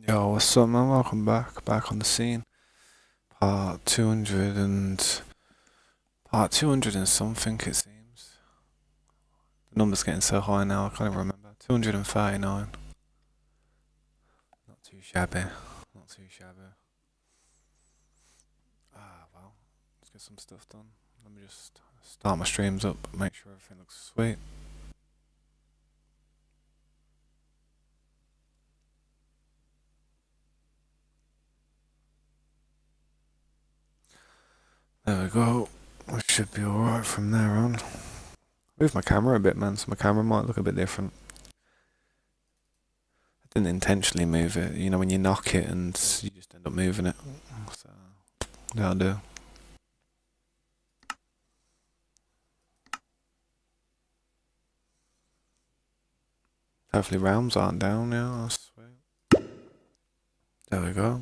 Yo, what's up, man? Welcome back on the scene. Part 200 and something, it seems. The number's getting so high now, I can't even remember. 239. Not too shabby. Not too shabby. Well, let's get some stuff done. Let me just start my streams up, make sure everything looks sweet. There we go. I should be alright from there on. Move my camera a bit, man, so my camera might look a bit different. I didn't intentionally move it, you know, when you knock it and you just end up moving it. So, that'll do. Hopefully realms aren't down now, sweet. There we go.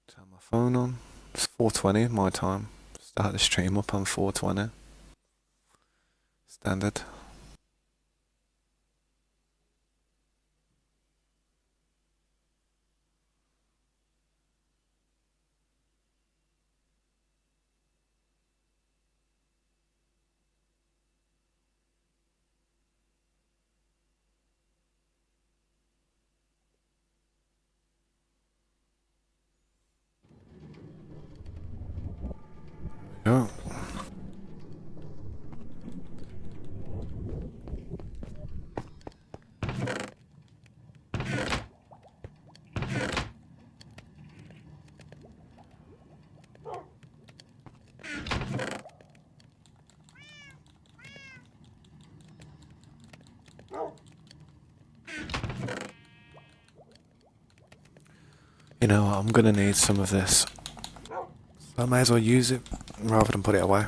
Turn my phone on. It's 4:20 my time. Start the stream up on 4:20. Standard. There we go. You know what, I'm gonna need some of this. So I may as well use it rather than put it away.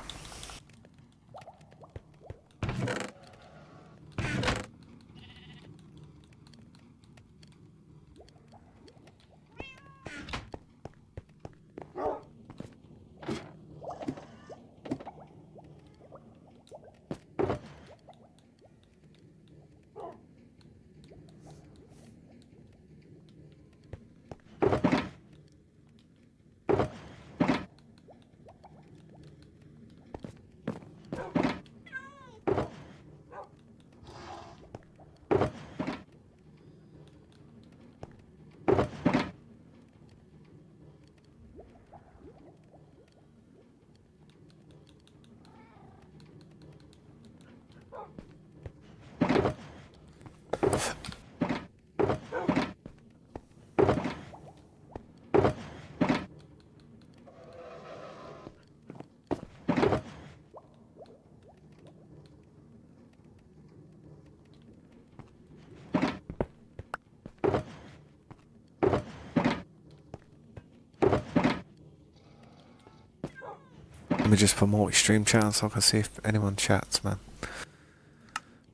Let me just put multi-stream chat so I can see if anyone chats, man.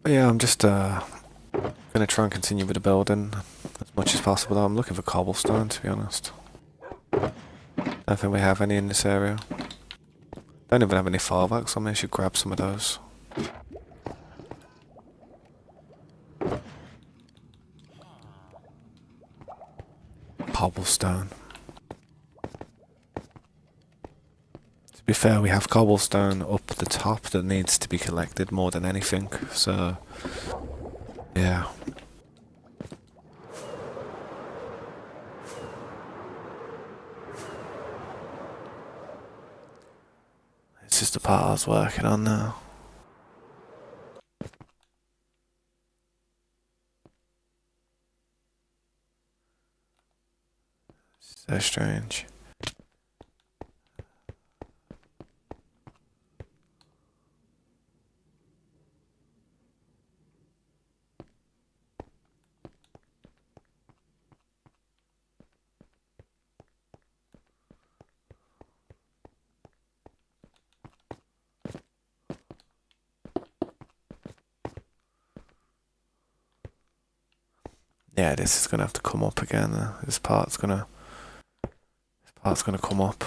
But yeah, I'm just gonna try and continue with the building as much as possible. I'm looking for cobblestone, to be honest. Don't think we have any in this area. Don't even have any fallbacks on me. I should grab some of those. Cobblestone. To be fair, we have cobblestone up the top that needs to be collected more than anything, so yeah. It's just the part I was working on now. So strange. Yeah, this is gonna have to come up again. This part's gonna come up.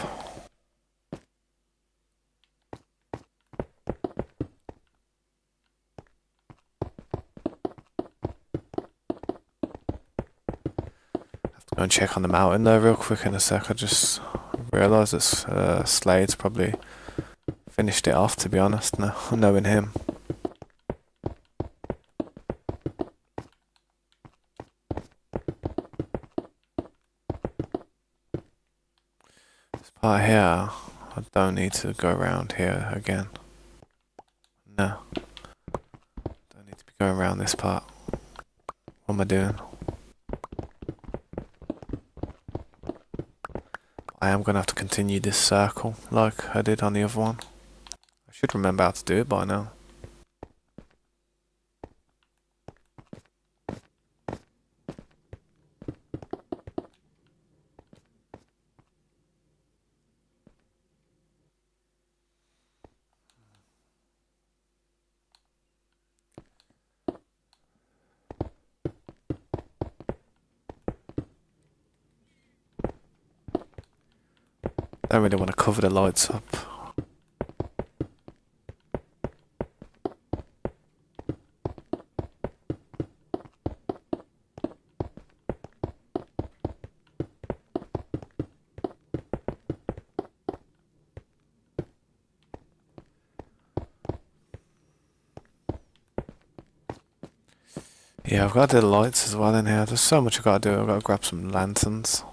Go and check on the mountain though real quick in a sec. I just realised that Slade's probably finished it off, to be honest, now, knowing him. This part here, I don't need to go around here again. No. Don't need to be going around this part. What am I doing? I am going to have to continue this circle like I did on the other one. I should remember how to do it by now. I don't really want to cover the lights up. Yeah, I've got to do the lights as well in here. There's so much I've got to do. I've got to grab some lanterns.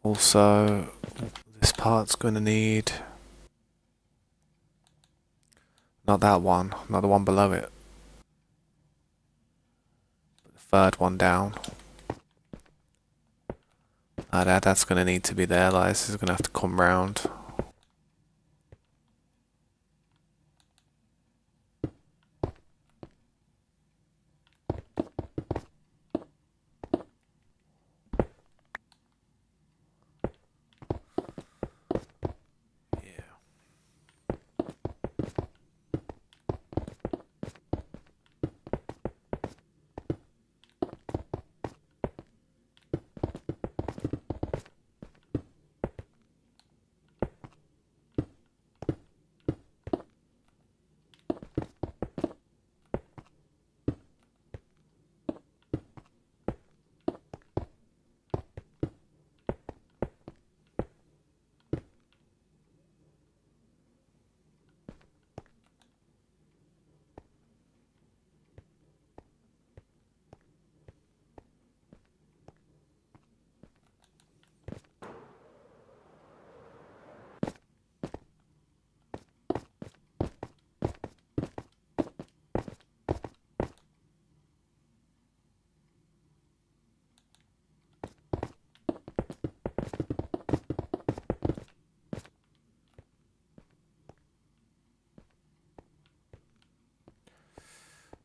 Also, this part's going to need... Not that one, not the one below it. But the third one down. That's going to need to be there, like, this is going to have to come round.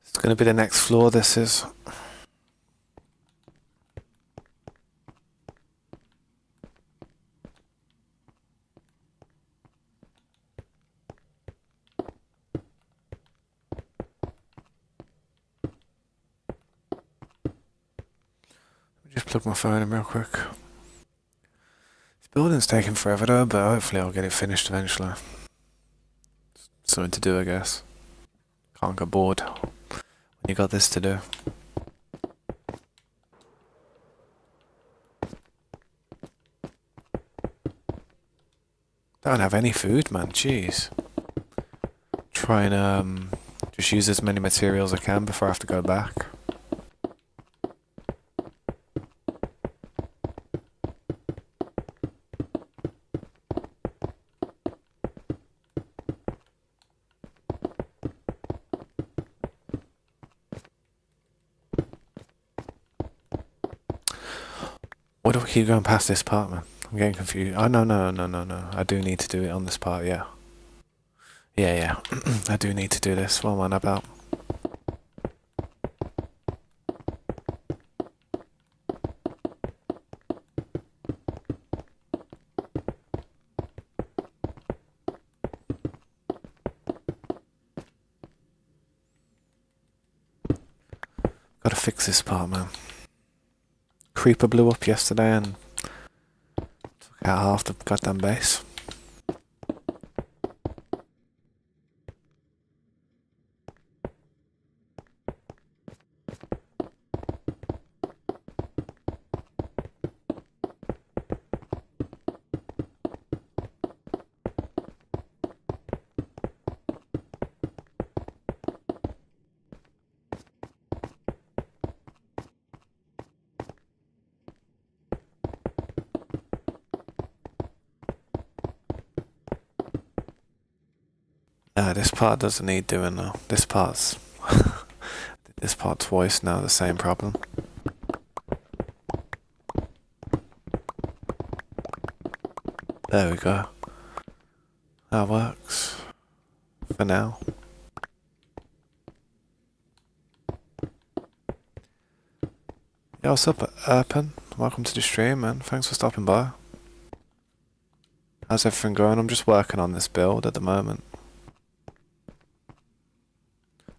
It's going to be the next floor, this is. Just plug my phone in real quick. This building's taking forever though, but hopefully I'll get it finished eventually. Something to do, I guess. Can't get bored when you got this to do. Don't have any food, man. Jeez. Try and just use as many materials as I can before I have to go back. Why do I keep going past this part, man? I'm getting confused. Oh, no. I do need to do it on this part, yeah. Yeah. I do need to do this. What am I on about? Gotta fix this part, man. Creeper blew up yesterday and took out half the goddamn base. This part doesn't need doing though. This part's this part twice now, the same problem. There we go. That works. For now. Yeah, what's up, Erpen? Welcome to the stream, man. Thanks for stopping by. How's everything going? I'm just working on this build at the moment.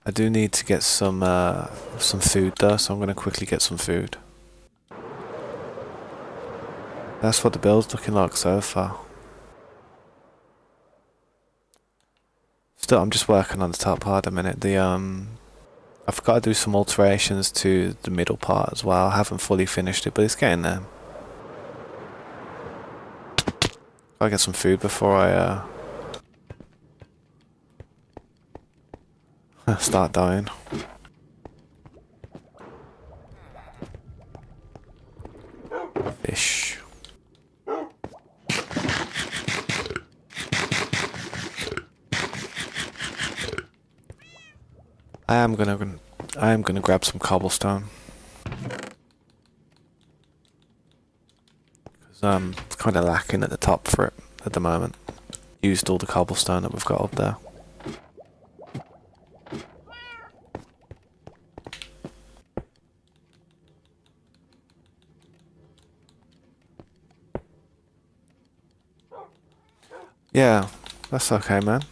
I do need to get some food though, so I'm gonna quickly get some food. That's what the build's looking like so far. Still, I'm just working on the top part at the minute. I've got to do some alterations to the middle part as well. I haven't fully finished it, but it's getting there. Gotta get some food before I start dying. Fish. I am gonna grab some cobblestone. Because I'm kind of lacking at the top for it at the moment. Used all the cobblestone that we've got up there. Yeah, that's okay, man.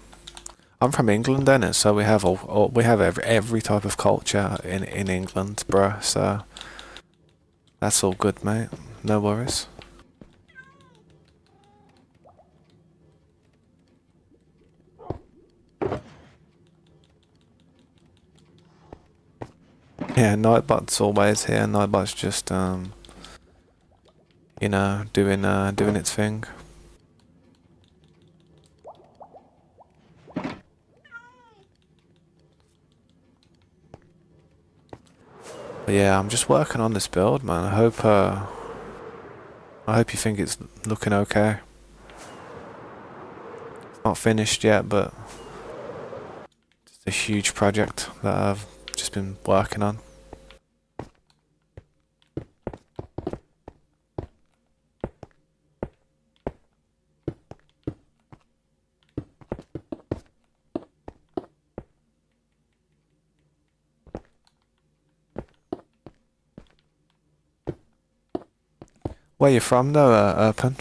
I'm from England, then, so we have we have every type of culture in England, bruh. So that's all good, mate. No worries. Yeah, Nightbot's always here. Nightbot's just you know, doing its thing. But yeah, I'm just working on this build, man. I hope you think it's looking okay. It's not finished yet, but it's a huge project that I've just been working on. Where you from though, Erpen?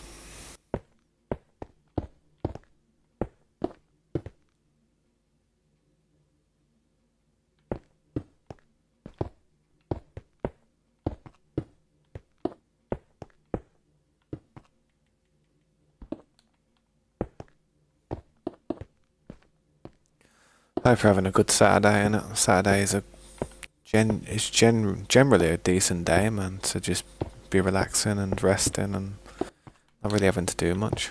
Hope you're having a good Saturday, innit? Saturday is generally a decent day, man, to just be relaxing and resting and not really having to do much.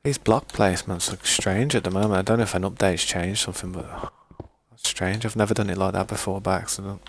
These block placements look strange at the moment. I don't know if an update's changed something, but that's strange. I've never done it like that before by accident.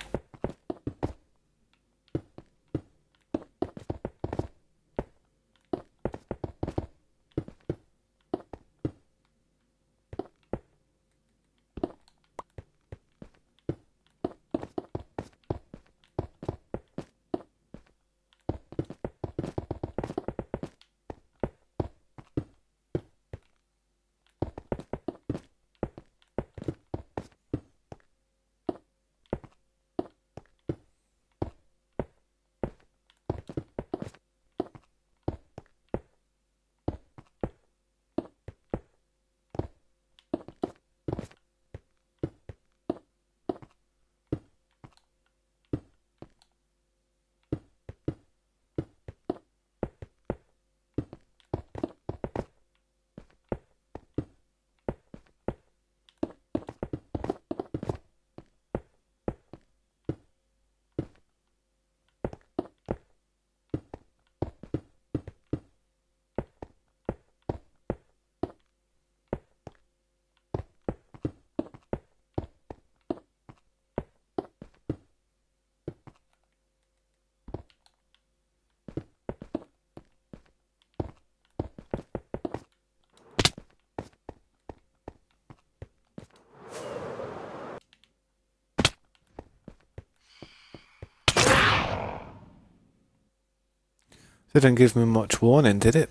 Didn't give me much warning, did it?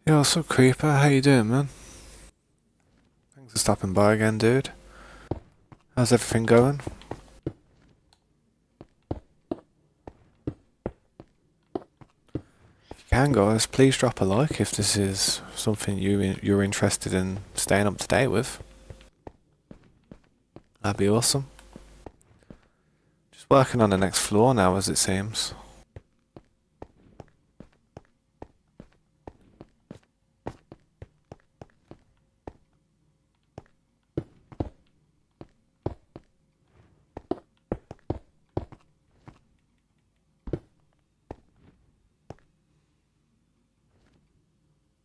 Yo, what's up, Creeper? How you doing, man? Thanks for stopping by again, dude. How's everything going? If you can, guys, please drop a like if this is something you're interested in staying up to date with. That'd be awesome. Just working on the next floor now, as it seems.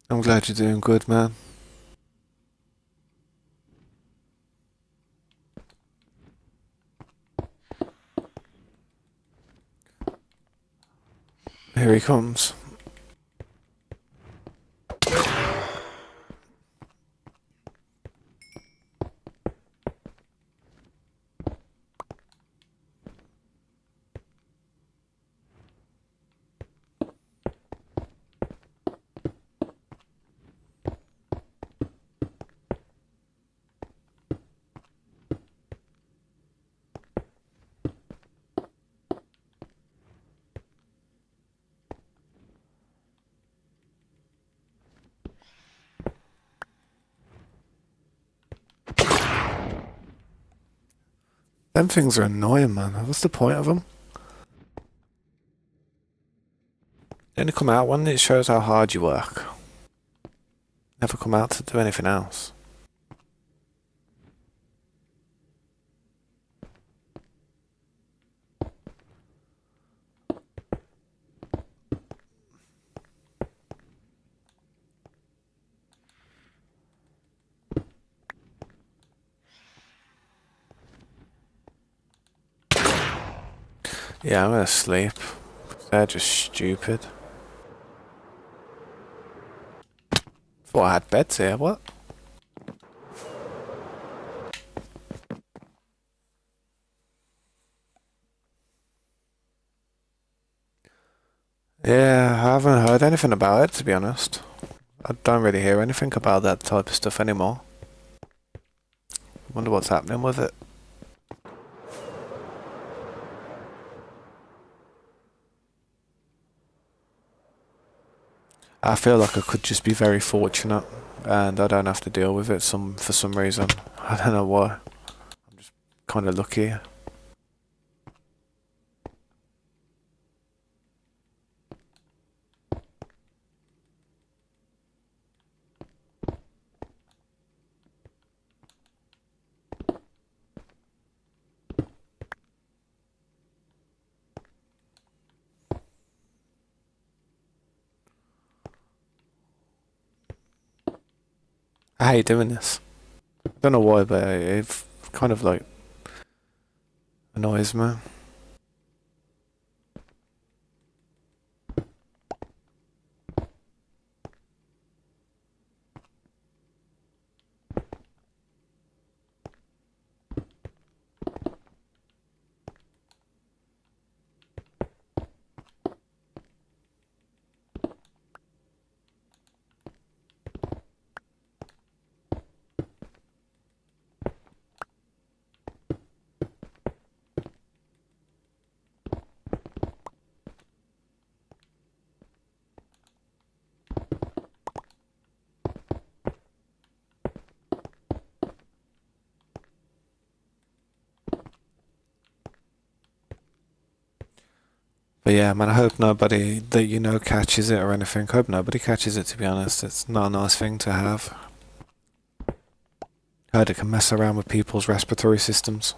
I'm glad you're doing good, man. Here he comes. Them things are annoying, man. What's the point of them? They only come out when it shows how hard you work. Never come out to do anything else. Yeah, I'm gonna sleep. They're just stupid. Thought I had beds here, what? Yeah, I haven't heard anything about it, to be honest. I don't really hear anything about that type of stuff anymore. Wonder what's happening with it. I feel like I could just be very fortunate and I don't have to deal with it for some reason. I don't know why. I'm just kind of lucky. I hate doing this. I don't know why, but it kind of like annoys me. But yeah, man, I hope nobody that you know catches it or anything. I hope nobody catches it, to be honest. It's not a nice thing to have. Heard it can mess around with people's respiratory systems.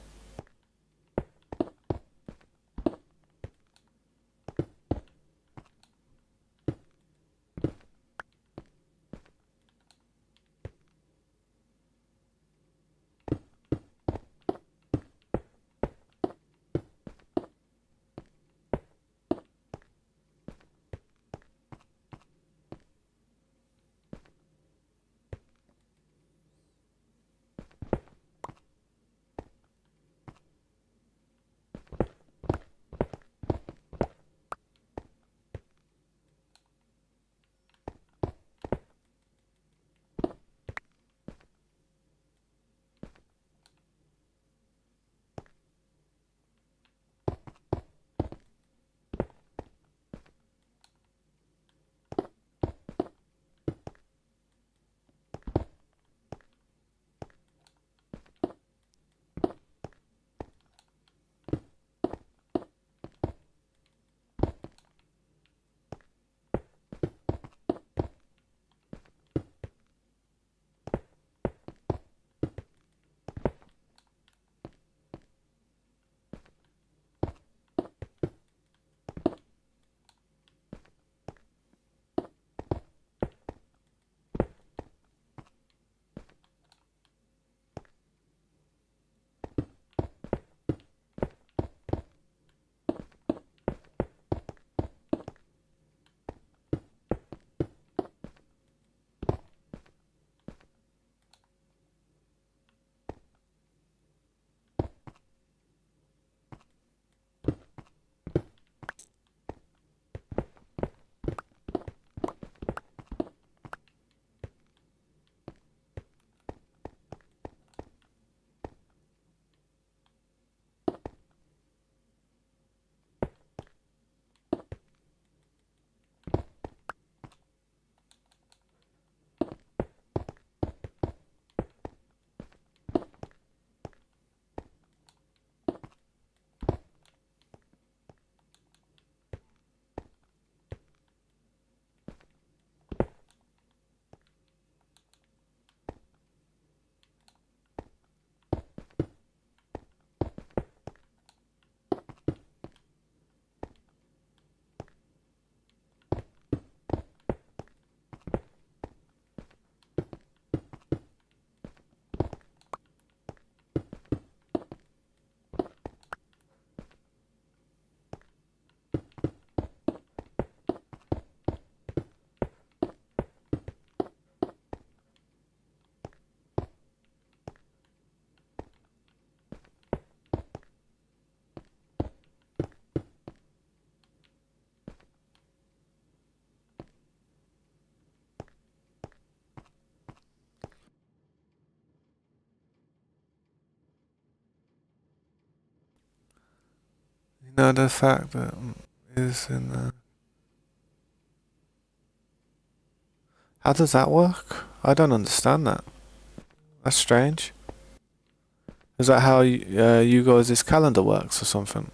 You know the fact that is in the. How does that work? I don't understand that. That's strange. Is that how you guys' calendar works or something?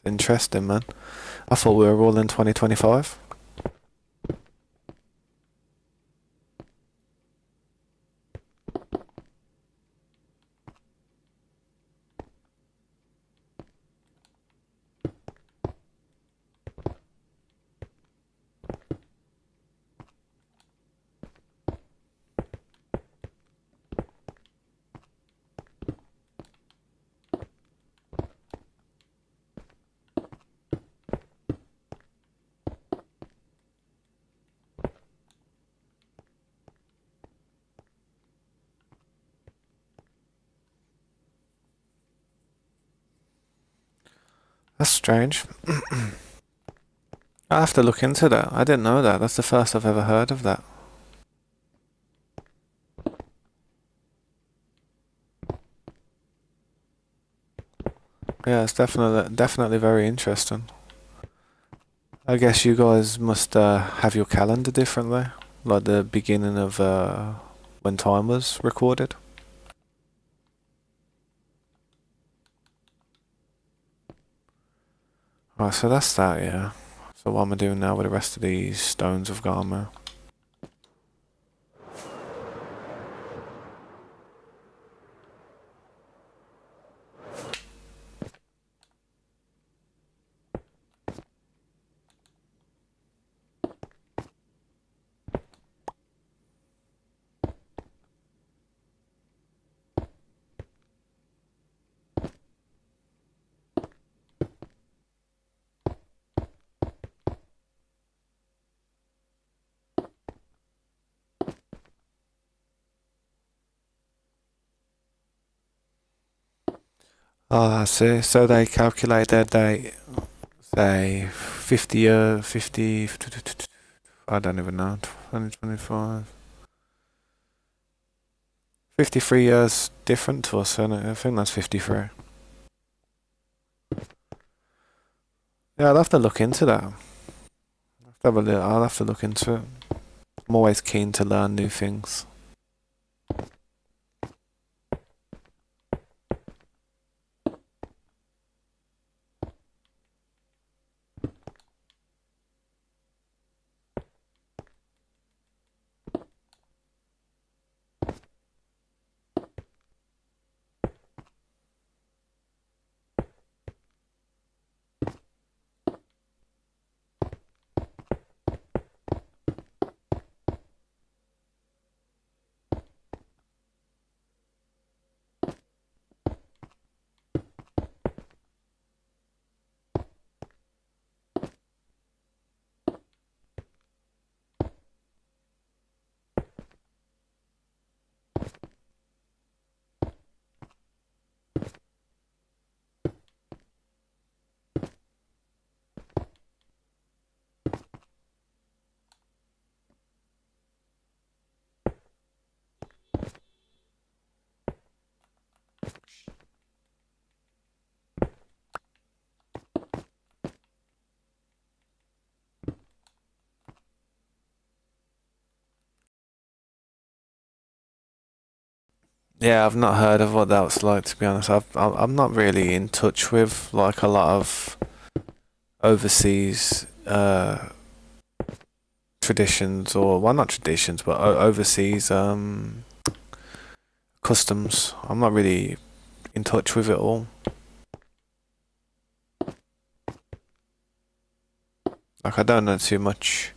Interesting, man. I thought we were all in 2025. That's strange. I have to look into that. I didn't know that. That's the first I've ever heard of that. Yeah, it's definitely very interesting. I guess you guys must have your calendar differently, like the beginning of when time was recorded. Right, so that's that, yeah. So what am I doing now with the rest of these stones of Garma? Oh, I see. So they calculate their date, say 50 year, 50, I don't even know, 2025. 53 years different to us, and I think that's 53. Yeah, I'll have to look into that. I'll have to look into it. I'm always keen to learn new things. Yeah, I've not heard of what that's like, to be honest. I'm not really in touch with like a lot of overseas traditions, or well, not traditions, but overseas customs. I'm not really in touch with it all. Like I don't know too much.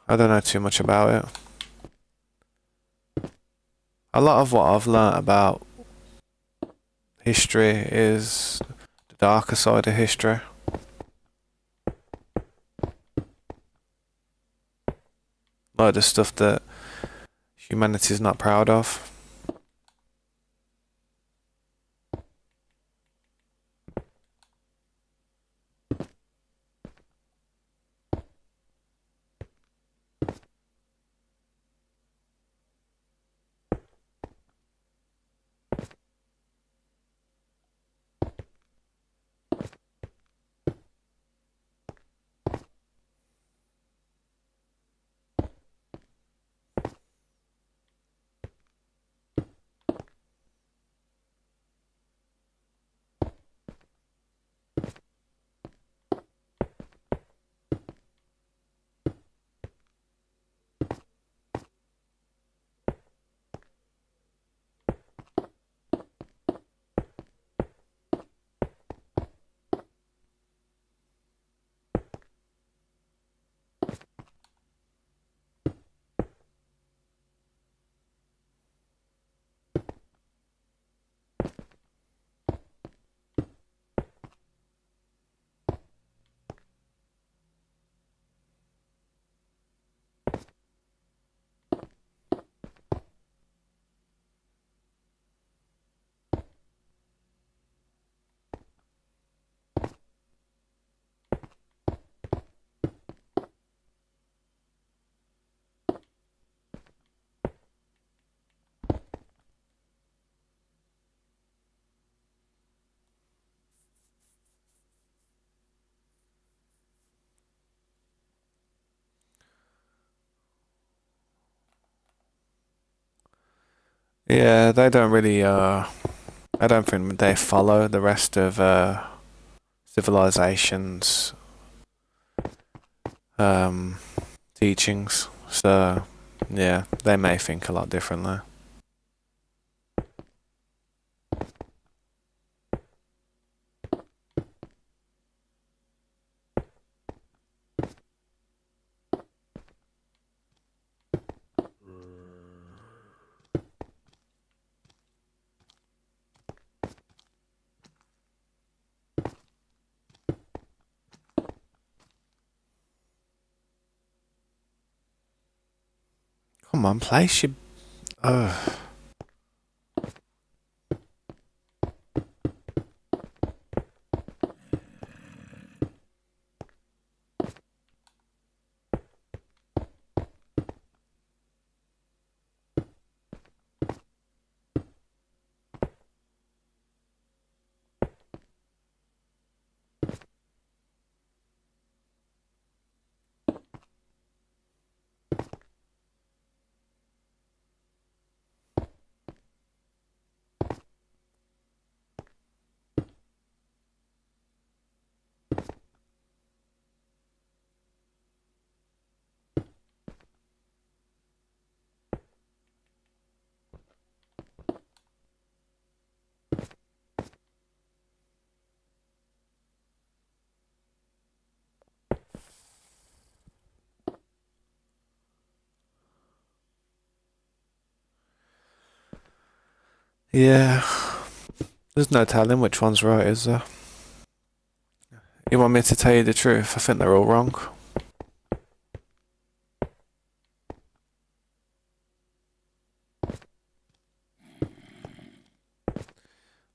I don't know too much about it. A lot of what I've learnt about history is the darker side of history, like the stuff that humanity's not proud of. Yeah, they don't really. I don't think they follow the rest of civilization's um, teachings. So, yeah, they may think a lot differently. Come on, place your. Ugh. Yeah, there's no telling which one's right, is there? You want me to tell you the truth? I think they're all wrong.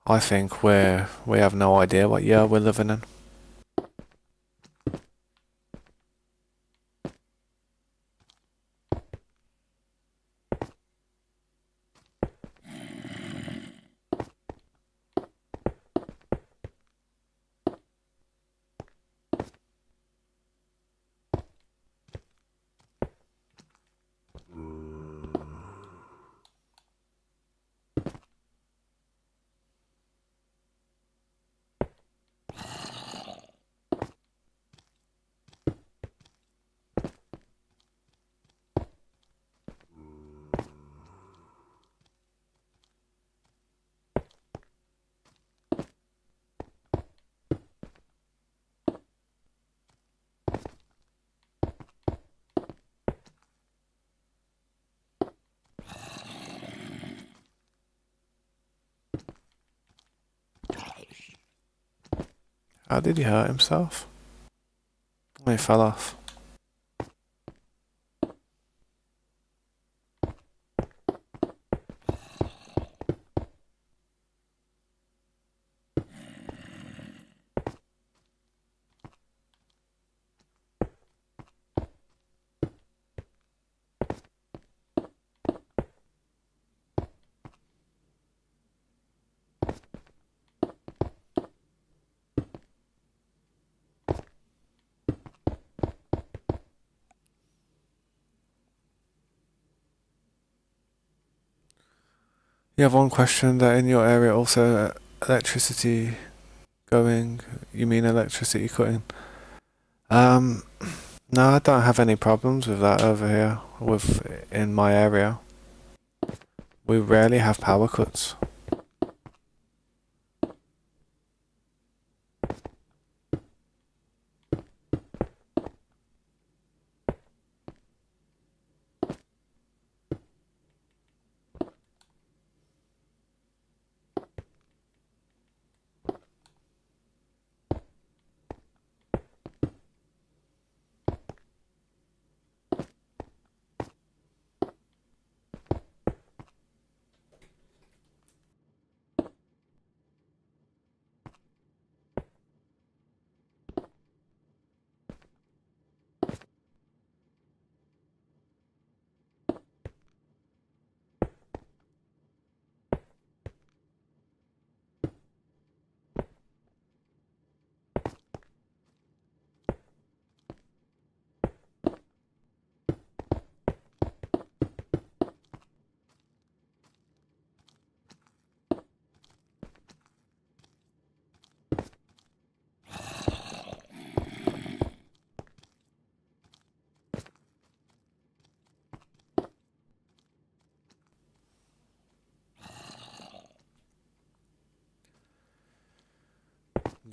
I think we have no idea what year we're living in. How did he hurt himself? He fell off. You have one question that in your area also electricity going. You mean electricity cutting? Um, no, I don't have any problems with that over here. With in my area, we rarely have power cuts.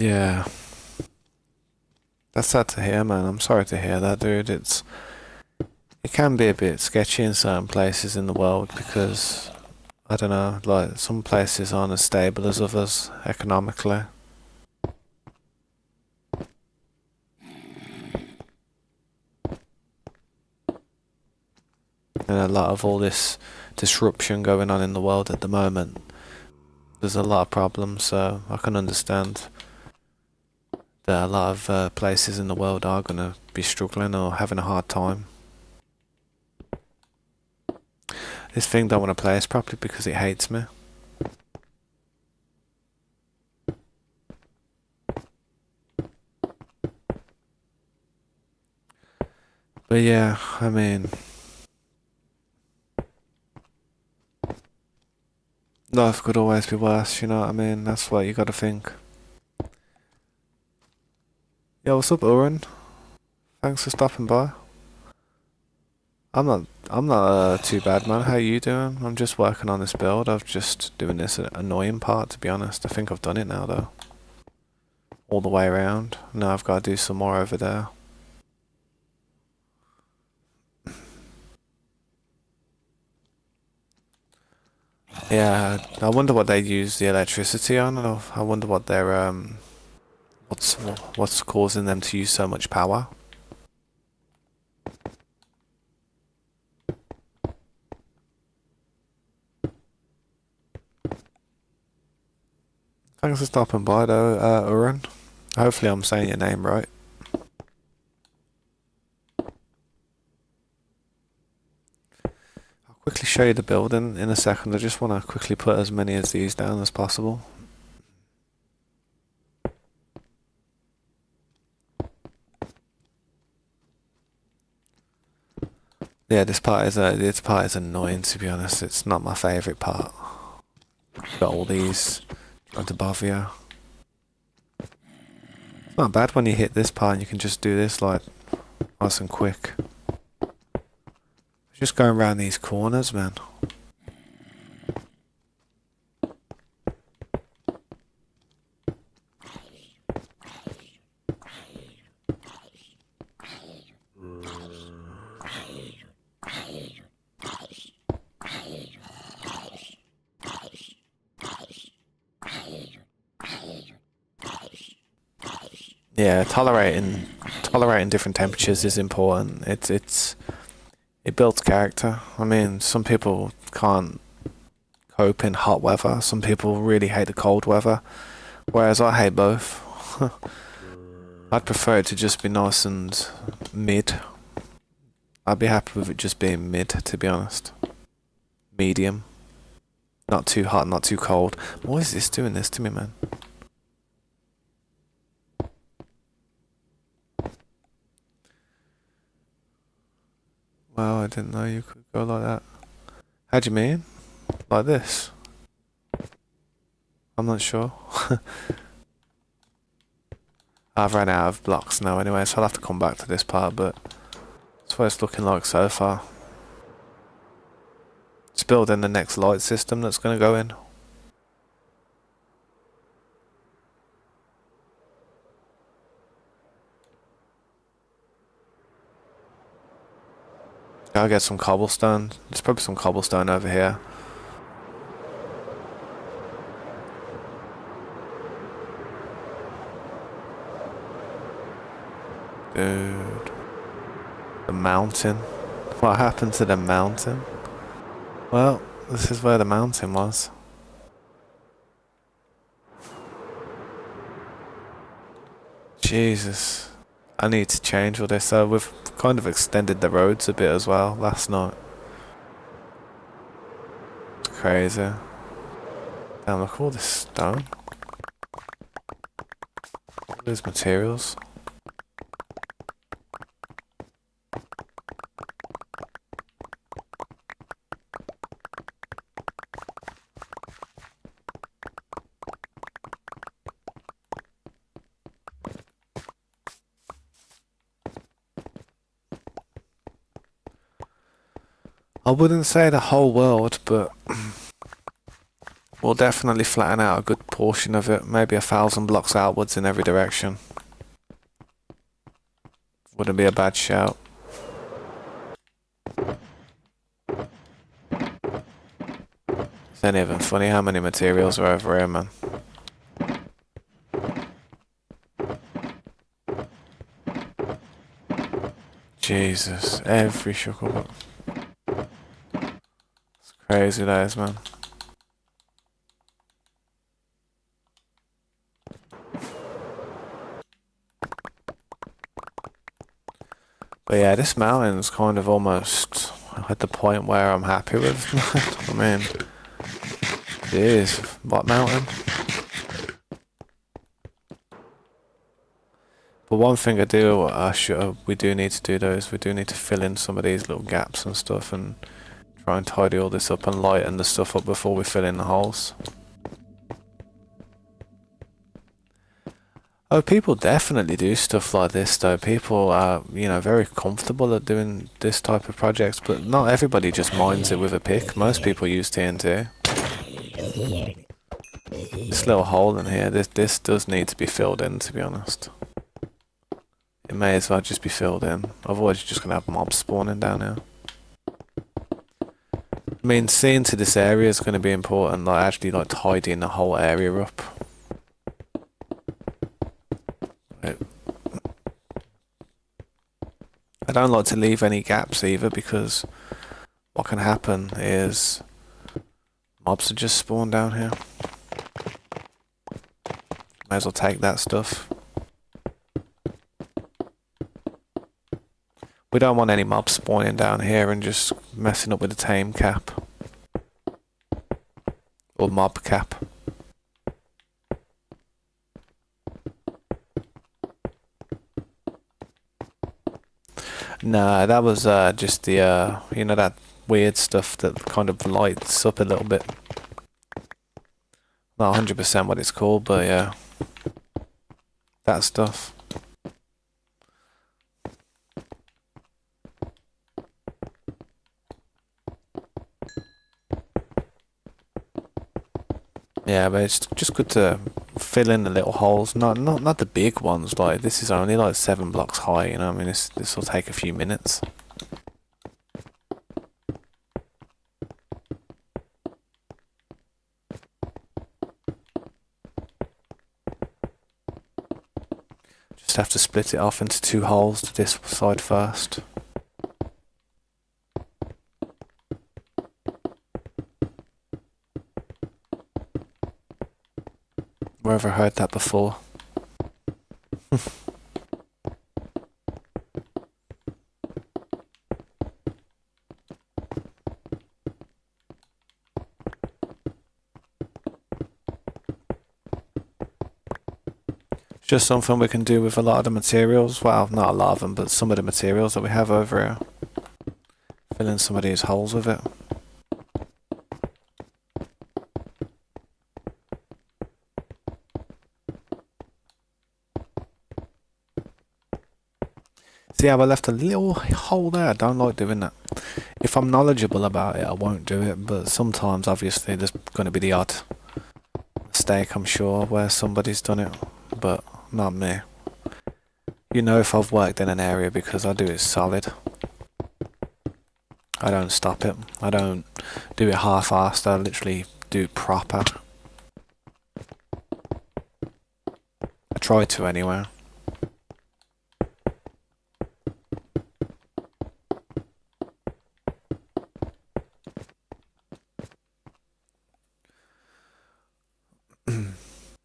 Yeah. That's sad to hear, man. I'm sorry to hear that, dude. It can be a bit sketchy in certain places in the world because I don't know, like some places aren't as stable as others economically. And a lot of all this disruption going on in the world at the moment, there's a lot of problems, so I can understand that a lot of places in the world are going to be struggling or having a hard time. This thing don't want to play us properly because it hates me. But yeah, I mean, life could always be worse, you know what I mean? That's what you gotta think. Yo, what's up, Oren? Thanks for stopping by. I'm not too bad, man. How you doing? I'm just working on this build. I'm just doing this annoying part, to be honest. I think I've done it now, though. All the way around. Now I've got to do some more over there. Yeah, I wonder what they use the electricity on. I wonder what their what's causing them to use so much power. Thanks for stopping by, though, Uran. Hopefully, I'm saying your name right. I'll quickly show you the building in a second. I just want to quickly put as many of these down as possible. Yeah, this part is annoying, to be honest. It's not my favourite part. Got all these trying to bother you. It's not bad when you hit this part and you can just do this like nice and quick. Just going around these corners, man. Yeah, tolerating different temperatures is important. It builds character. I mean, some people can't cope in hot weather. Some people really hate the cold weather, whereas I hate both. I'd prefer it to just be nice and mid. I'd be happy with it just being mid, to be honest. Medium. Not too hot, not too cold. Why is this doing this to me, man? Wow, I didn't know you could go like that. How do you mean? Like this? I'm not sure. I've run out of blocks now anyway, so I'll have to come back to this part, but that's what it's looking like so far. Just building the next light system that's going to go in. Gotta get some cobblestone. There's probably some cobblestone over here. Dude. The mountain. What happened to the mountain? Well, this is where the mountain was. Jesus. I need to change all this. We've kind of extended the roads a bit as well last night. It's crazy. Damn, look at all this stone. All these materials. I wouldn't say the whole world, but We'll definitely flatten out a good portion of it, maybe 1,000 blocks outwards in every direction. Wouldn't be a bad shout. It's not even funny how many materials are over here, man. Jesus, every shuckle. It's crazy, that is, man. But yeah, this mountain's kind of almost at the point where I'm happy with. I mean, it is. What mountain? But one thing we do need to do though is we do need to fill in some of these little gaps and stuff and try and tidy all this up and lighten the stuff up before we fill in the holes. Oh, people definitely do stuff like this though. People are, you know, very comfortable at doing this type of projects, but not everybody just mines it with a pick. Most people use TNT. This little hole in here, this does need to be filled in, to be honest. It may as well just be filled in. Otherwise you're just going to have mobs spawning down here. I mean, seeing to this area is going to be important, like actually like tidying the whole area up. I don't like to leave any gaps either, because what can happen is mobs will just spawn down here. May as well take that stuff. We don't want any mobs spawning down here and just messing up with the tame cap. Or mob cap. Nah, that was just the, you know, that weird stuff that kind of lights up a little bit. Not 100% what it's called, but yeah. That stuff. Yeah, but it's just good to fill in the little holes, not the big ones. Like this is only like 7 blocks high, you know. I mean, this will take a few minutes. Just have to split it off into 2 holes to this side first. Wherever heard that before. It's just something we can do with a lot of the materials. Well, not a lot of them, but some of the materials that we have over here. Fill in some of these holes with it. See how I left a little hole there? I don't like doing that. If I'm knowledgeable about it, I won't do it, but sometimes obviously there's going to be the odd mistake, I'm sure, where somebody's done it, but not me. You know if I've worked in an area because I do it solid. I don't stop it. I don't do it half-assed, I literally do it proper. I try to anyway.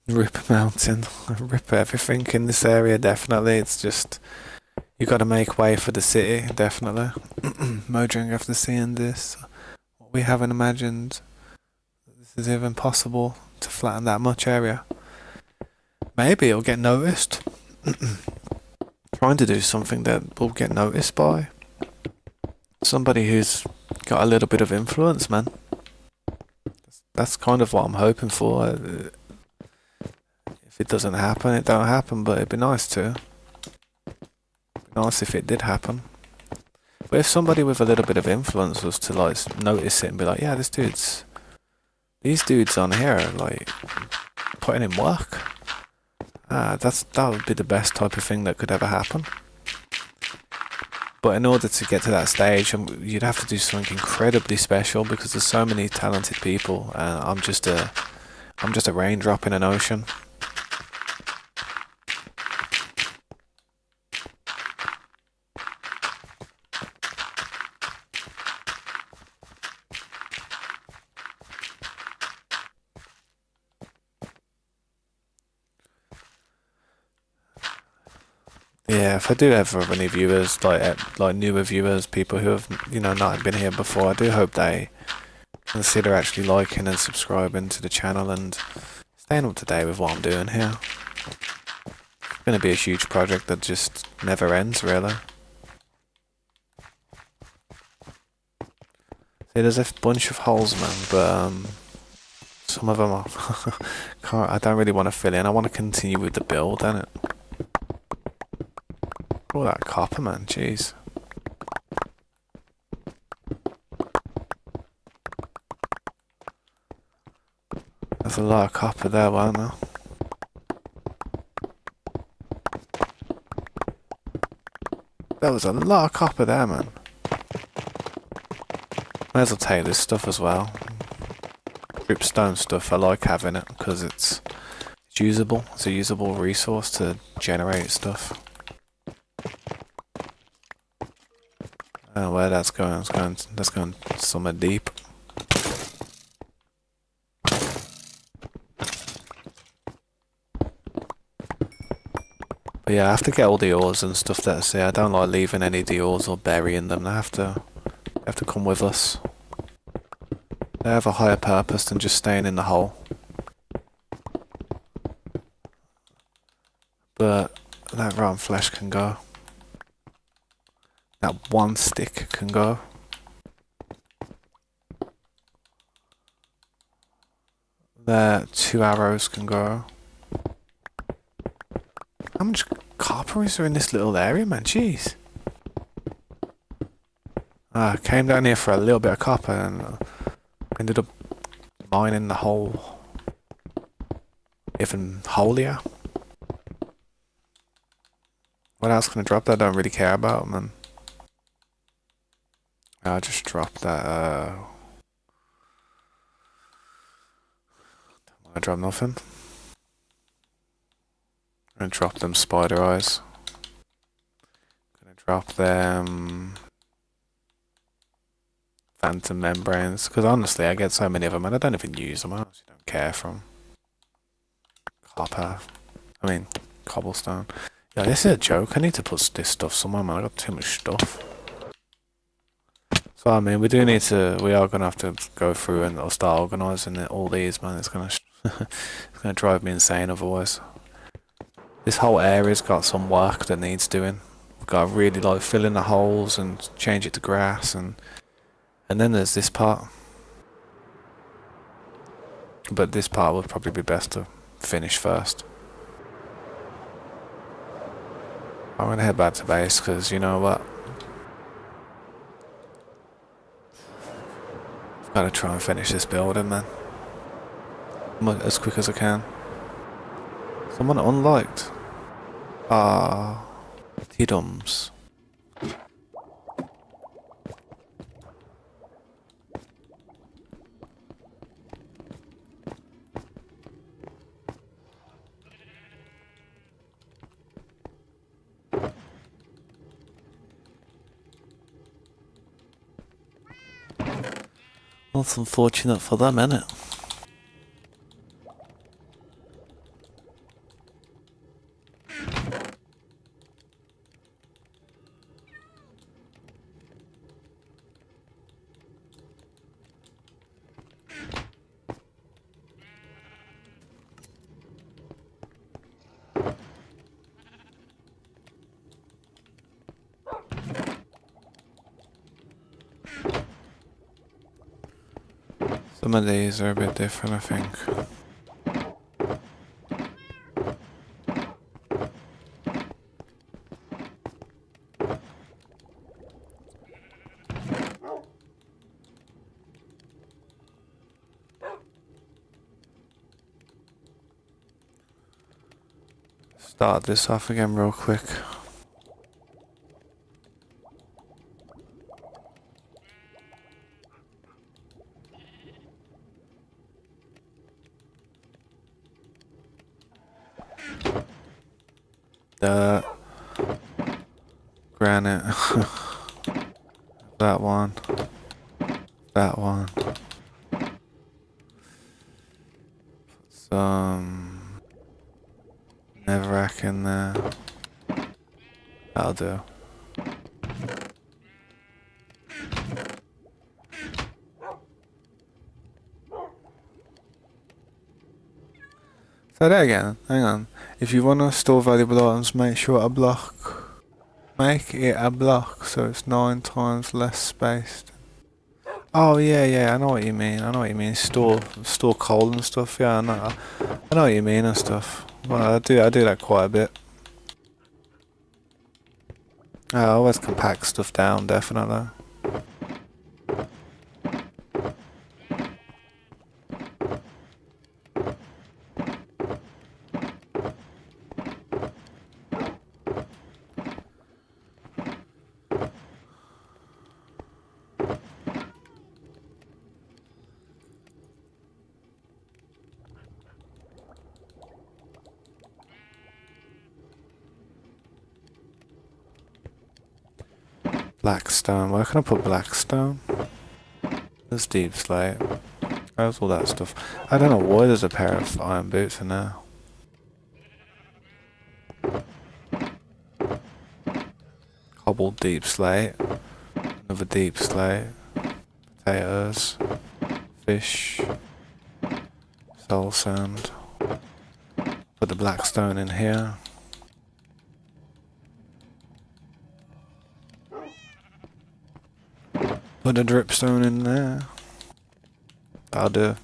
Rip Mountain, rip everything in this area, definitely. It's just, you got to make way for the city, definitely. Mojang, after seeing this, what we haven't imagined, this is even possible to flatten that much area. Maybe it'll get noticed. Trying to do something that will get noticed by somebody who's got a little bit of influence, man. That's kind of what I'm hoping for. If it doesn't happen, it don't happen, but it'd be nice to. It'd be nice if it did happen. But if somebody with a little bit of influence was to like notice it and be like, yeah, this dude's These dudes on here are like putting in work. That would be the best type of thing that could ever happen. But in order to get to that stage, you'd have to do something incredibly special because there's so many talented people, and I'm just a raindrop in an ocean. Yeah, if I do ever have any viewers, like newer viewers, people who have not been here before, I do hope they consider actually liking and subscribing to the channel and staying up to date with what I'm doing here. It's going to be a huge project that just never ends, really. See, there's a bunch of holes, man, but some of them I don't really want to fill in. I want to continue with the build, innit? All that copper, man, jeez. There's a lot of copper there, wasn't there? There was a lot of copper there, man. May as well take this stuff as well. Dripstone stuff, I like having it because it's usable. It's a usable resource to generate stuff. Where that's going, that's going somewhere deep. But yeah, I have to get all the ores and stuff that I see. I don't like leaving any of the ores or burying them. They have to come with us. They have a higher purpose than just staying in the hole. But that rotten flesh can go. That one stick can go. There, 2 arrows can go. How much copper is there in this little area, man? Jeez. I came down here for a little bit of copper and ended up mining the hole even holier. What else can I drop that I don't really care about, man? I'll just drop that, I drop nothing. I'm gonna drop them spider eyes. Gonna drop them phantom membranes, because honestly I get so many of them and I don't even use them. I honestly don't care for them. Copper. I mean, cobblestone. Yeah, this is a joke. I need to put this stuff somewhere, man. I got too much stuff. So I mean, we are gonna have to go through and I'll start organising all these, man. It's gonna drive me insane otherwise. This whole area's got some work that needs doing. We've got to really like fill in the holes and change it to grass, and then there's this part. But this part would probably be best to finish first. I'm gonna head back to base because you know what? I've got to try and finish this building, man. As quick as I can. Someone unliked. Ah, T-dums. Well, it's unfortunate for them, innit? Some of these are a bit different, I think. Start this off again real quick. Dirt. Granite. That one. That one. Some netherrack in there. That'll do. Say that again. Hang on. If you want to store valuable items, make sure a block. Make it a block so it's 9 times less spaced. Oh yeah, I know what you mean. I know what you mean. Store coal and stuff. Yeah, I know what you mean and stuff. Well, I do that quite a bit. I always compact stuff down, definitely. Blackstone. Where can I put Blackstone? There's deep slate. There's all that stuff. I don't know why there's a pair of iron boots in there. Cobbled deep slate. Another deep slate. Potatoes. Fish. Soul sand. Put the Blackstone in here. Put the dripstone in there. That'll do.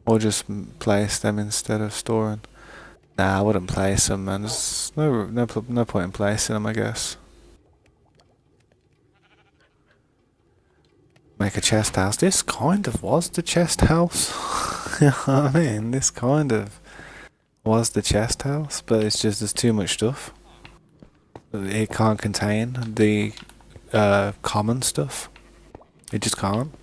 Or just place them instead of storing. Nah, I wouldn't place them, man. There's no point in placing them, I guess. Make a chest house. This kind of was the chest house. You know what I mean? This kind of was the chest house, but it's just there's too much stuff. It can't contain the common stuff. It just can't.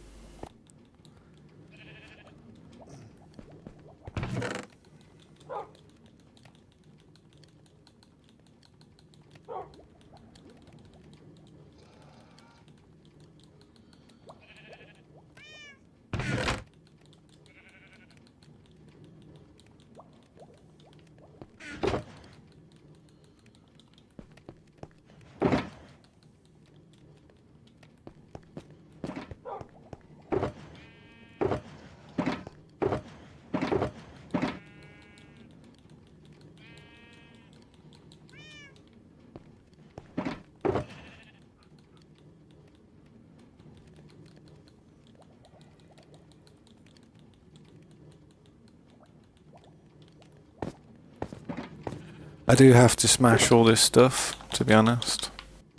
I do have to smash all this stuff, to be honest.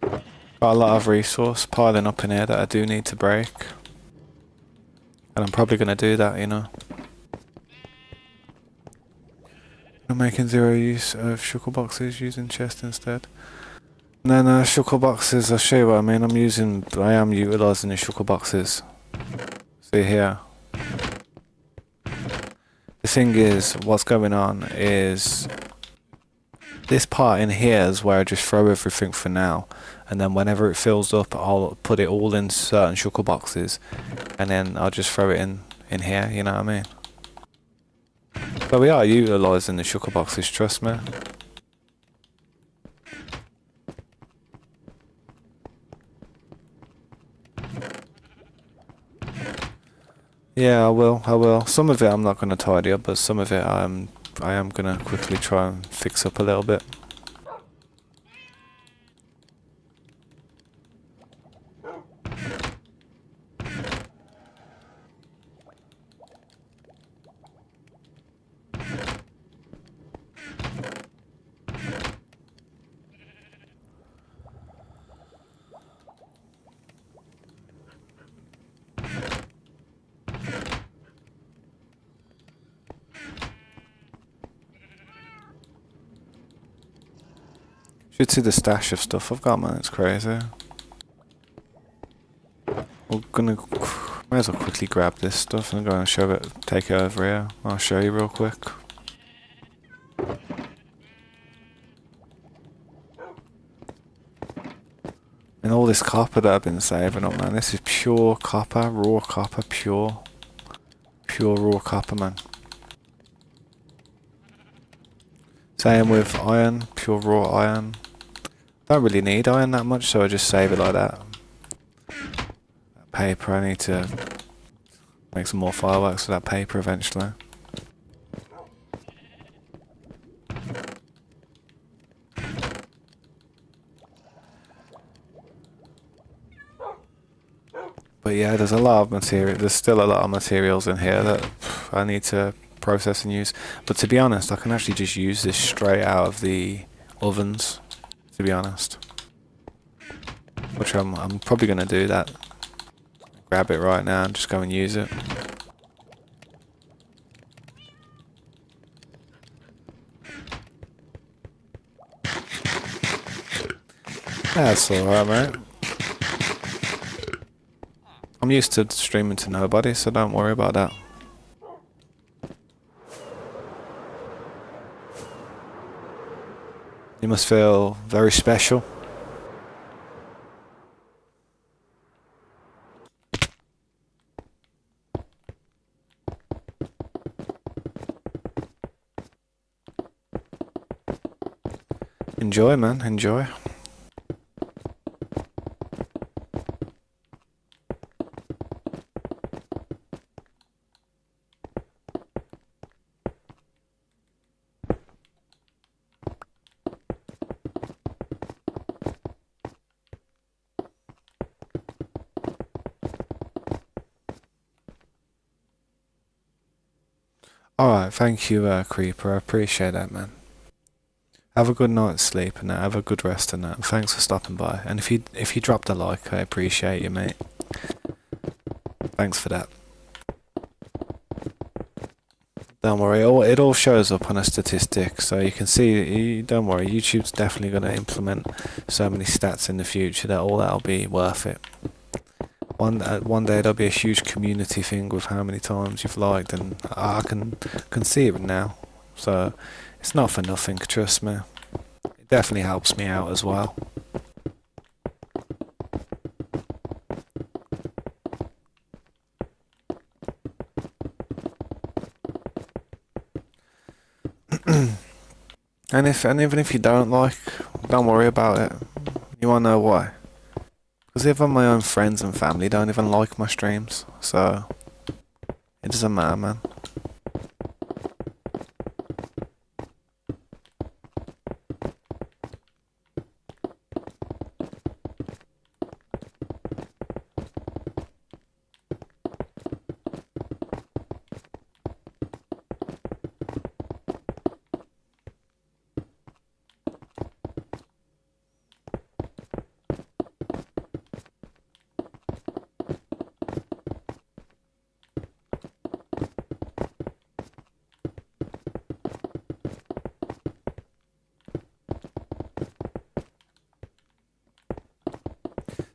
Got a lot of resource piling up in here that I do need to break. And I'm probably going to do that, you know. I'm making zero use of shulker boxes, using chest instead. No, shulker boxes, I'll show you what I mean. I am utilising the shulker boxes. See here. The thing is, what's going on is this part in here is where I just throw everything for now, and then whenever it fills up I'll put it all in certain shulker boxes, and then I'll just throw it in here, you know what I mean? But we are utilising the shulker boxes, trust me. Yeah, I will. I will. Some of it I'm not going to tidy up, but some of it I am going to quickly try and fix up a little bit. Should see the stash of stuff I've got, man. It's crazy. We're gonna might as well quickly grab this stuff and go and show it. Take it over here. I'll show you real quick. And all this copper that I've been saving up, man. This is pure copper, raw copper, pure raw copper, man. Same with iron, pure raw iron. Don't really need iron that much, so I just save it like that. Paper, I need to make some more fireworks for that paper eventually. But yeah, there's a lot of material. There's still a lot of materials in here that I need to process and use. But to be honest, I can actually just use this straight out of the ovens. To be honest, which I'm probably gonna do that. Grab it right now and just go and use it. That's alright, mate. I'm used to streaming to nobody, so don't worry about that. You must feel very special. Enjoy, man, enjoy. Alright, thank you, Creeper. I appreciate that, man. Have a good night's sleep and have a good rest and that. And thanks for stopping by. And if you dropped a like, I appreciate you, mate. Thanks for that. Don't worry, it all shows up on a statistic, so you can see. Don't worry, YouTube's definitely going to implement so many stats in the future that all that'll be worth it. One day there'll be a huge community thing with how many times you've liked, and I can see it now. So it's not for nothing, trust me. It definitely helps me out as well. And even if you don't like, don't worry about it. You wanna know why? Because even my own friends and family don't even like my streams, so it doesn't matter, man.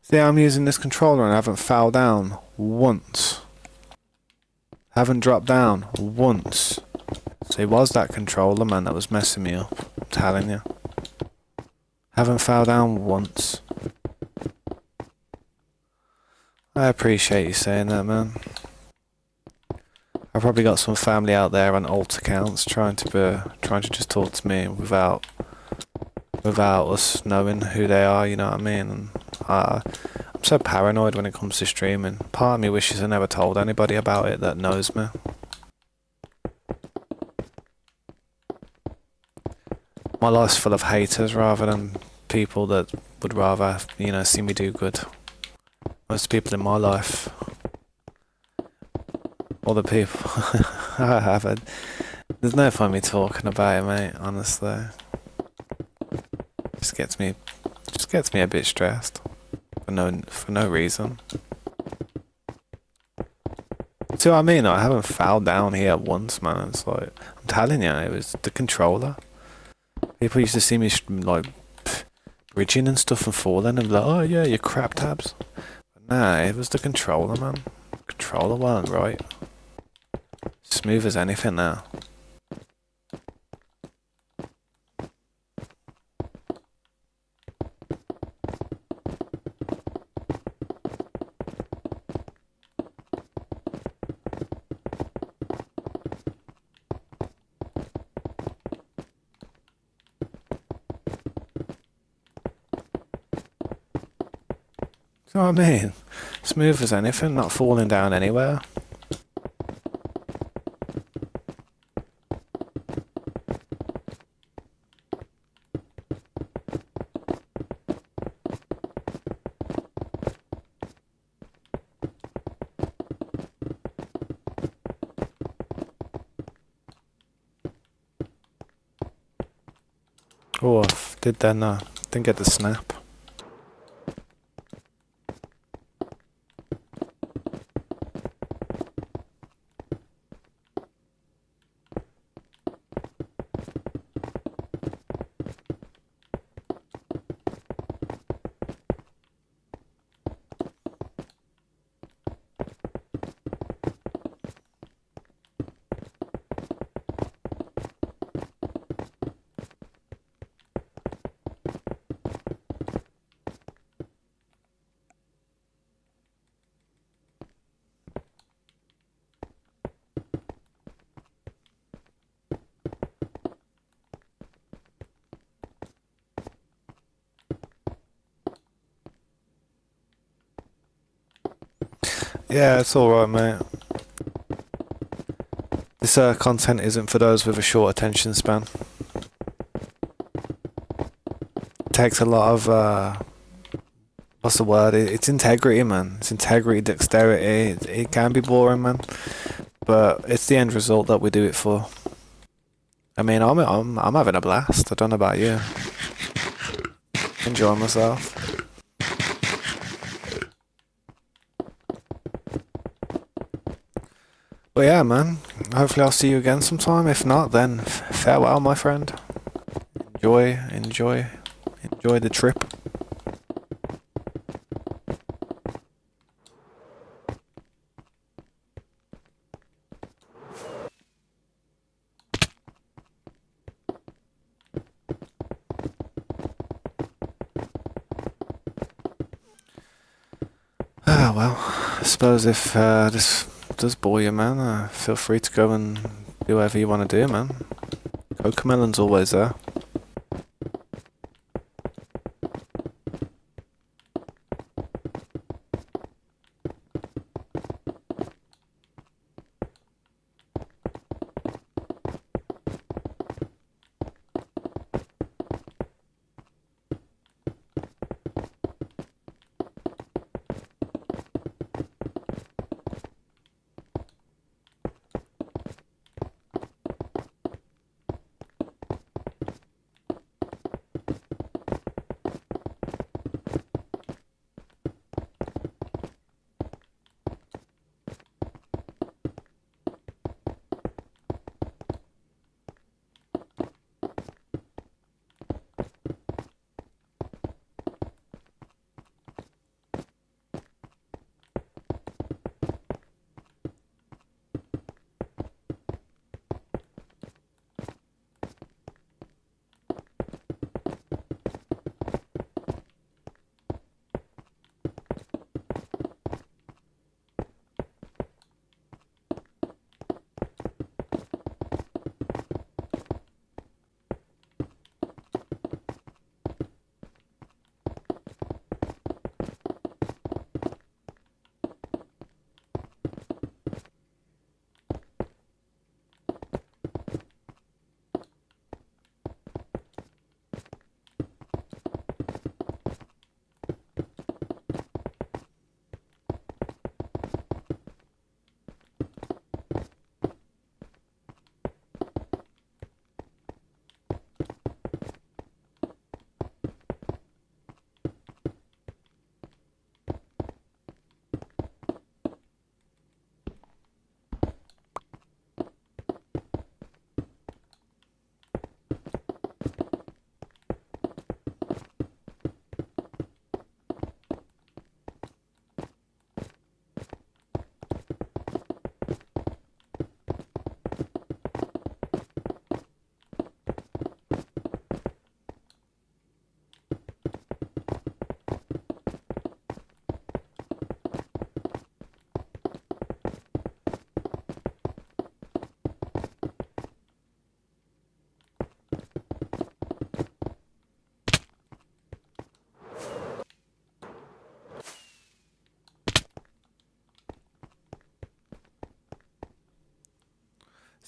See, I'm using this controller and I haven't fell down once. Haven't dropped down once. So it was that controller, man, that was messing me up. I'm telling you. Haven't fell down once. I appreciate you saying that, man. I've probably got some family out there on alt accounts trying to just talk to me without us knowing who they are, you know what I mean? And I'm so paranoid when it comes to streaming. Part of me wishes I never told anybody about it that knows me. My life's full of haters rather than people that would rather, you know, see me do good. Most people in my life, all the people I have, there's no point me talking about it, mate. Honestly, just gets me a bit stressed for no reason. See what I mean? I haven't fell down here once, man. It's like, I'm telling you, it was the controller. People used to see me like bridging and stuff and falling and be like, oh yeah, you crap tabs. But nah, it was the controller, man. The controller weren't right. Smooth as anything now. You know what I mean? Smooth as anything, not falling down anywhere. Oh, I did then, didn't get the snap. Yeah, it's alright, mate. This content isn't for those with a short attention span. It takes a lot of, what's the word? It's integrity, man. It's integrity, dexterity. It can be boring, man. But it's the end result that we do it for. I mean, I'm having a blast. I don't know about you. Enjoying myself. But yeah, man. Hopefully I'll see you again sometime. If not, then farewell, my friend. Enjoy the trip. Ah, well, I suppose if this does bore you, man, feel free to go and do whatever you want to do, man. Cocomelon's always there.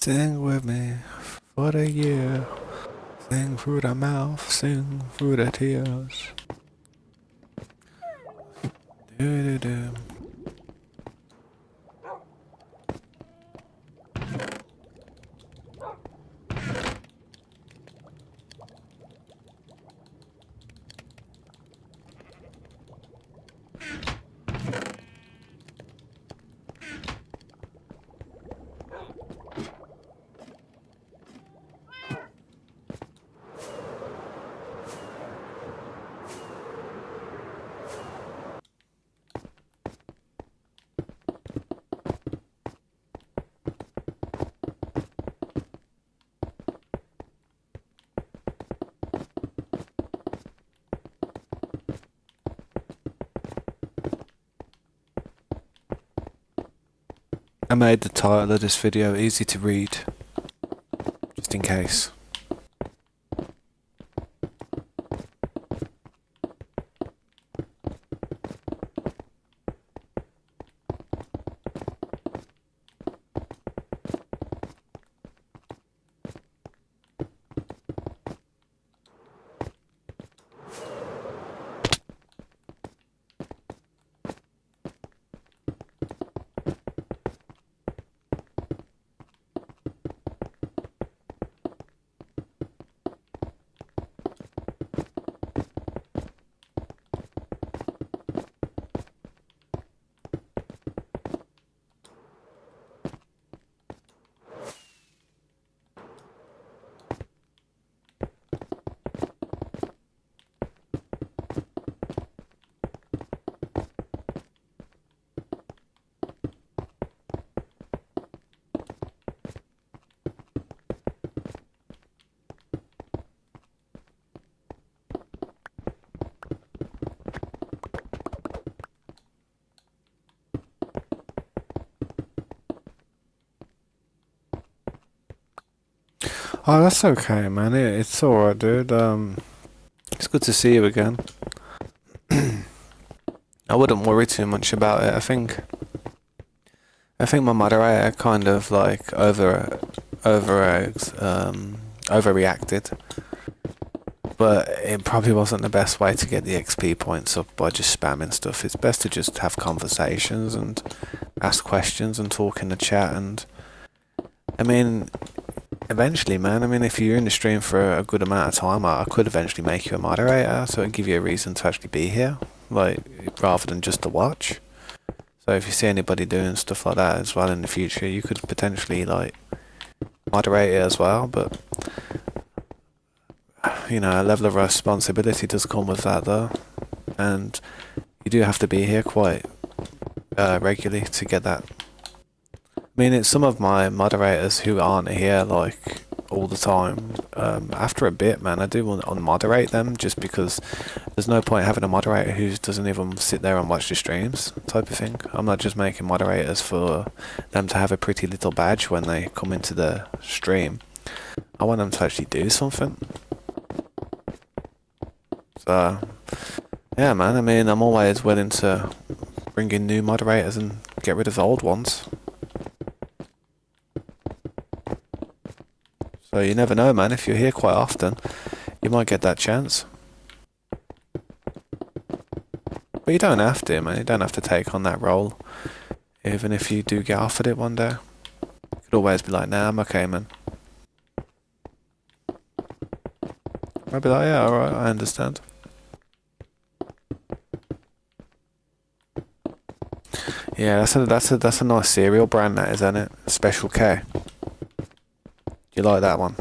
Sing with me for the year. Sing through the mouth, sing through the tears. Do do do. I made the title of this video easy to read, just in case. Oh, that's okay, man. It's alright, dude. It's good to see you again. I wouldn't worry too much about it. I think my moderator kind of like overreacted, but it probably wasn't the best way to get the XP points up by just spamming stuff. It's best to just have conversations and ask questions and talk in the chat. And I mean, eventually, man, I mean, if you're in the stream for a good amount of time, I could eventually make you a moderator, so it'd give you a reason to actually be here, like, rather than just to watch. So if you see anybody doing stuff like that as well in the future, you could potentially, like, moderate it as well, but, you know, a level of responsibility does come with that, though, and you do have to be here quite regularly to get that. I mean, it's some of my moderators who aren't here, like, all the time. After a bit, man, I do want to unmoderate them, just because there's no point having a moderator who doesn't even sit there and watch the streams, type of thing. I'm not just making moderators for them to have a pretty little badge when they come into the stream. I want them to actually do something. So, yeah, man, I mean, I'm always willing to bring in new moderators and get rid of the old ones. So you never know, man. If you're here quite often, you might get that chance. But you don't have to, man. You don't have to take on that role. Even if you do get offered it one day. You could always be like, nah, I'm okay, man. I'd be like, yeah, alright, I understand. Yeah, that's a nice cereal brand, that is, isn't it? Special K. You like that one?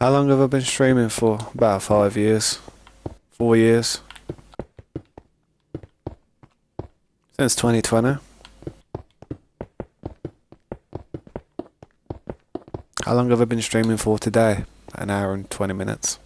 How long have I been streaming for? About 5 years. 4 years. Since 2020. How long have I been streaming for today? An hour and 20 minutes.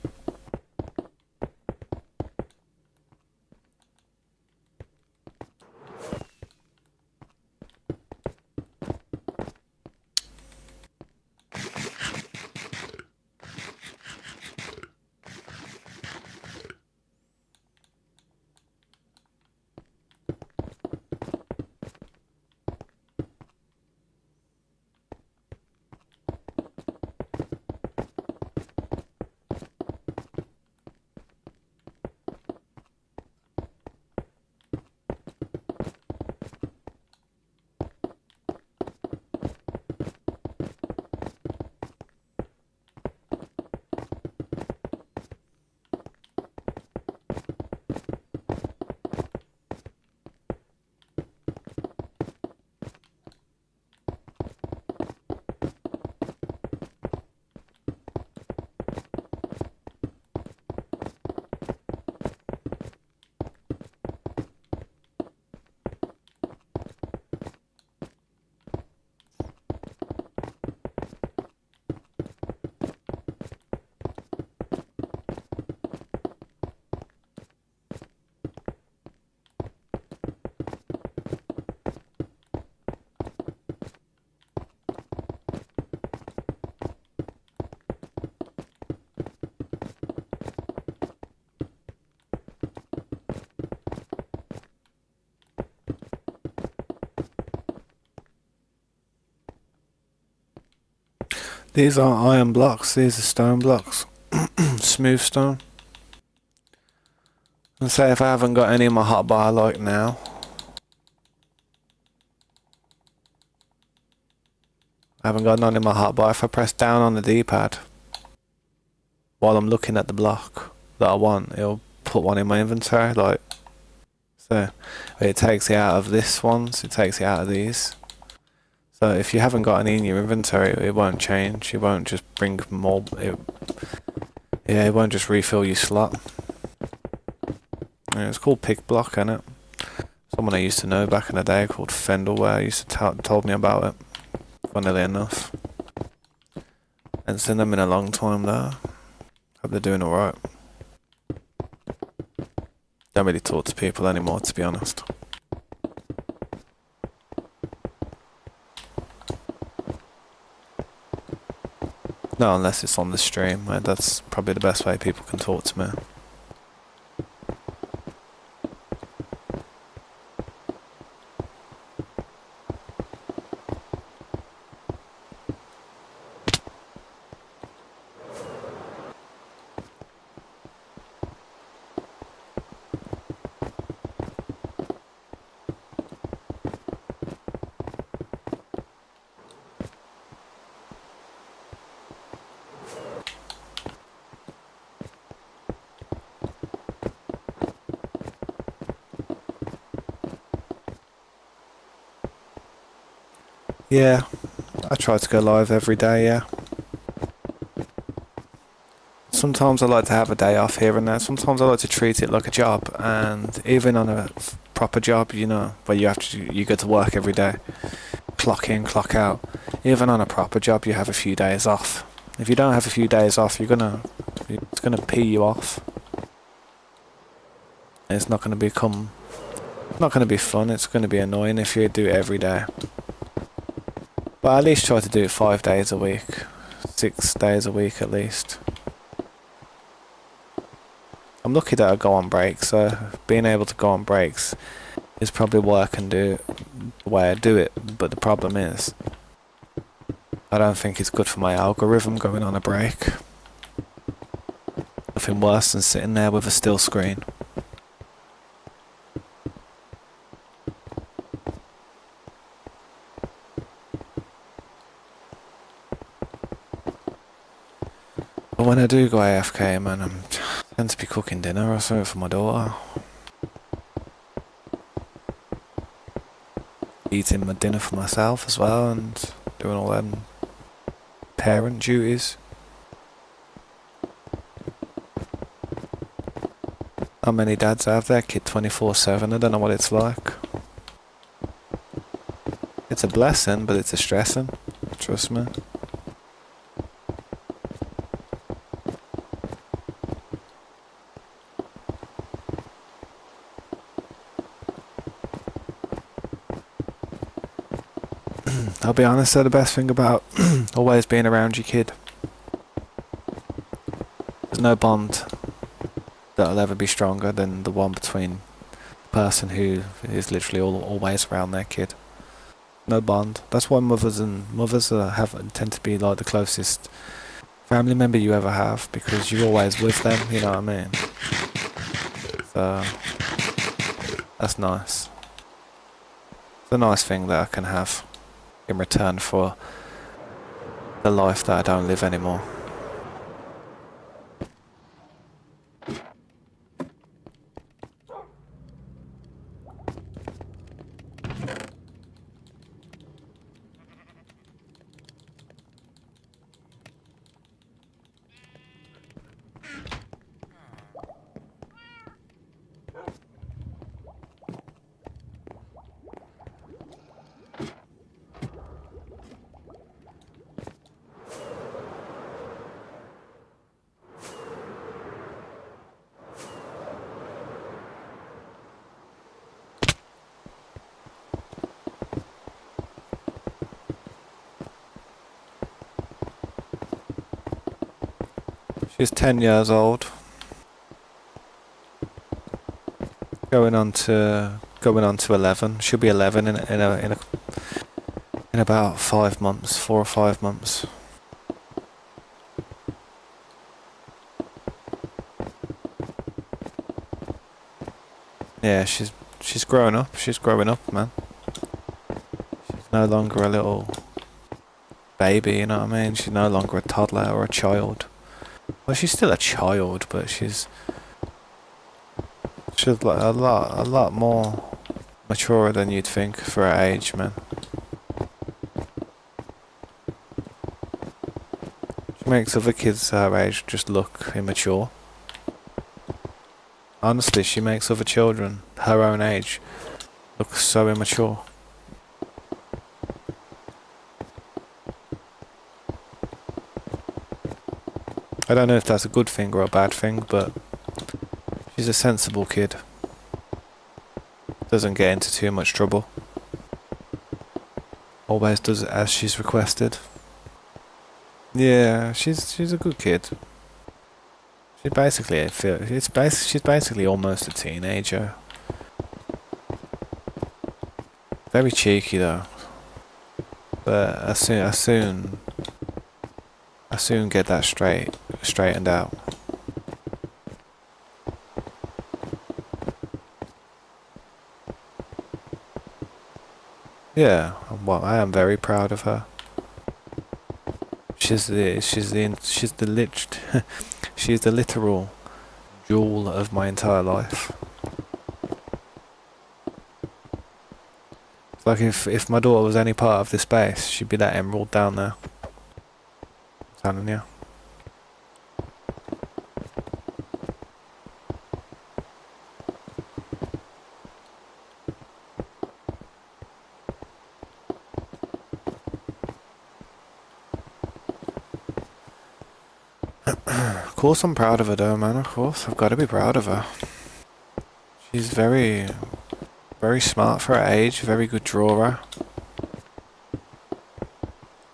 These aren't iron blocks, these are stone blocks. Smooth stone. And say if I haven't got any in my hotbar like now. I haven't got none in my hotbar. If I press down on the D-pad while I'm looking at the block that I want, it'll put one in my inventory, like so. It takes it out of this one, so it takes it out of these. So if you haven't got any in your inventory, it won't change. It won't just bring more. It won't just refill your slot. Yeah, it's called pick block, isn't it? Someone I used to know back in the day called Fendelware used to told me about it. Funnily enough, and seen them in a long time though. Hope they're doing alright. Don't really talk to people anymore, to be honest. No, unless it's on the stream. That's probably the best way people can talk to me. Yeah, I try to go live every day, yeah. Sometimes I like to have a day off here and there. Sometimes I like to treat it like a job, and even on a proper job, you know, where you go to work every day, clock in, clock out. Even on a proper job, you have a few days off. If you don't have a few days off, it's gonna pee you off. It's not gonna be fun. It's gonna be annoying if you do it every day. But at least try to do it 5 days a week, 6 days a week at least. I'm lucky that I go on breaks, so being able to go on breaks is probably what I can do the way I do it. But the problem is, I don't think it's good for my algorithm going on a break. Nothing worse than sitting there with a still screen. But when I do go AFK, man, I tend to be cooking dinner or something for my daughter. Eating my dinner for myself as well, and doing all them parent duties. how many dads have their kid 24/7. I don't know what it's like. It's a blessing, but it's a stressing. Trust me. I'll be honest though, the best thing about always being around your kid, there's no bond that'll ever be stronger than the one between the person who is literally always around their kid. No bond. That's why mothers tend to be like the closest family member you ever have, because you're always with them, you know what I mean? So that's nice. It's a nice thing that I can have in return for the life that I don't live anymore. She's 10 years old. Going on to 11. She'll be 11 in about 5 months, 4 or 5 months. Yeah, she's growing up. She's growing up, man. She's no longer a little baby, you know what I mean? She's no longer a toddler or a child. Well, she's still a child, but she's like a lot more mature than you'd think for her age, man. She makes other kids her age just look immature. Honestly, she makes other children her own age look so immature. I don't know if that's a good thing or a bad thing, but she's a sensible kid. Doesn't get into too much trouble. Always does it as she's requested. Yeah, she's a good kid. She's basically almost a teenager. Very cheeky though. But I soon get that straightened out. Yeah, well, I am very proud of her. She's the literal jewel of my entire life. It's like if my daughter was any part of this base, she'd be that emerald down there. I'm telling you. Of course I'm proud of her though, man, of course. I've got to be proud of her. She's very, very smart for her age, very good drawer.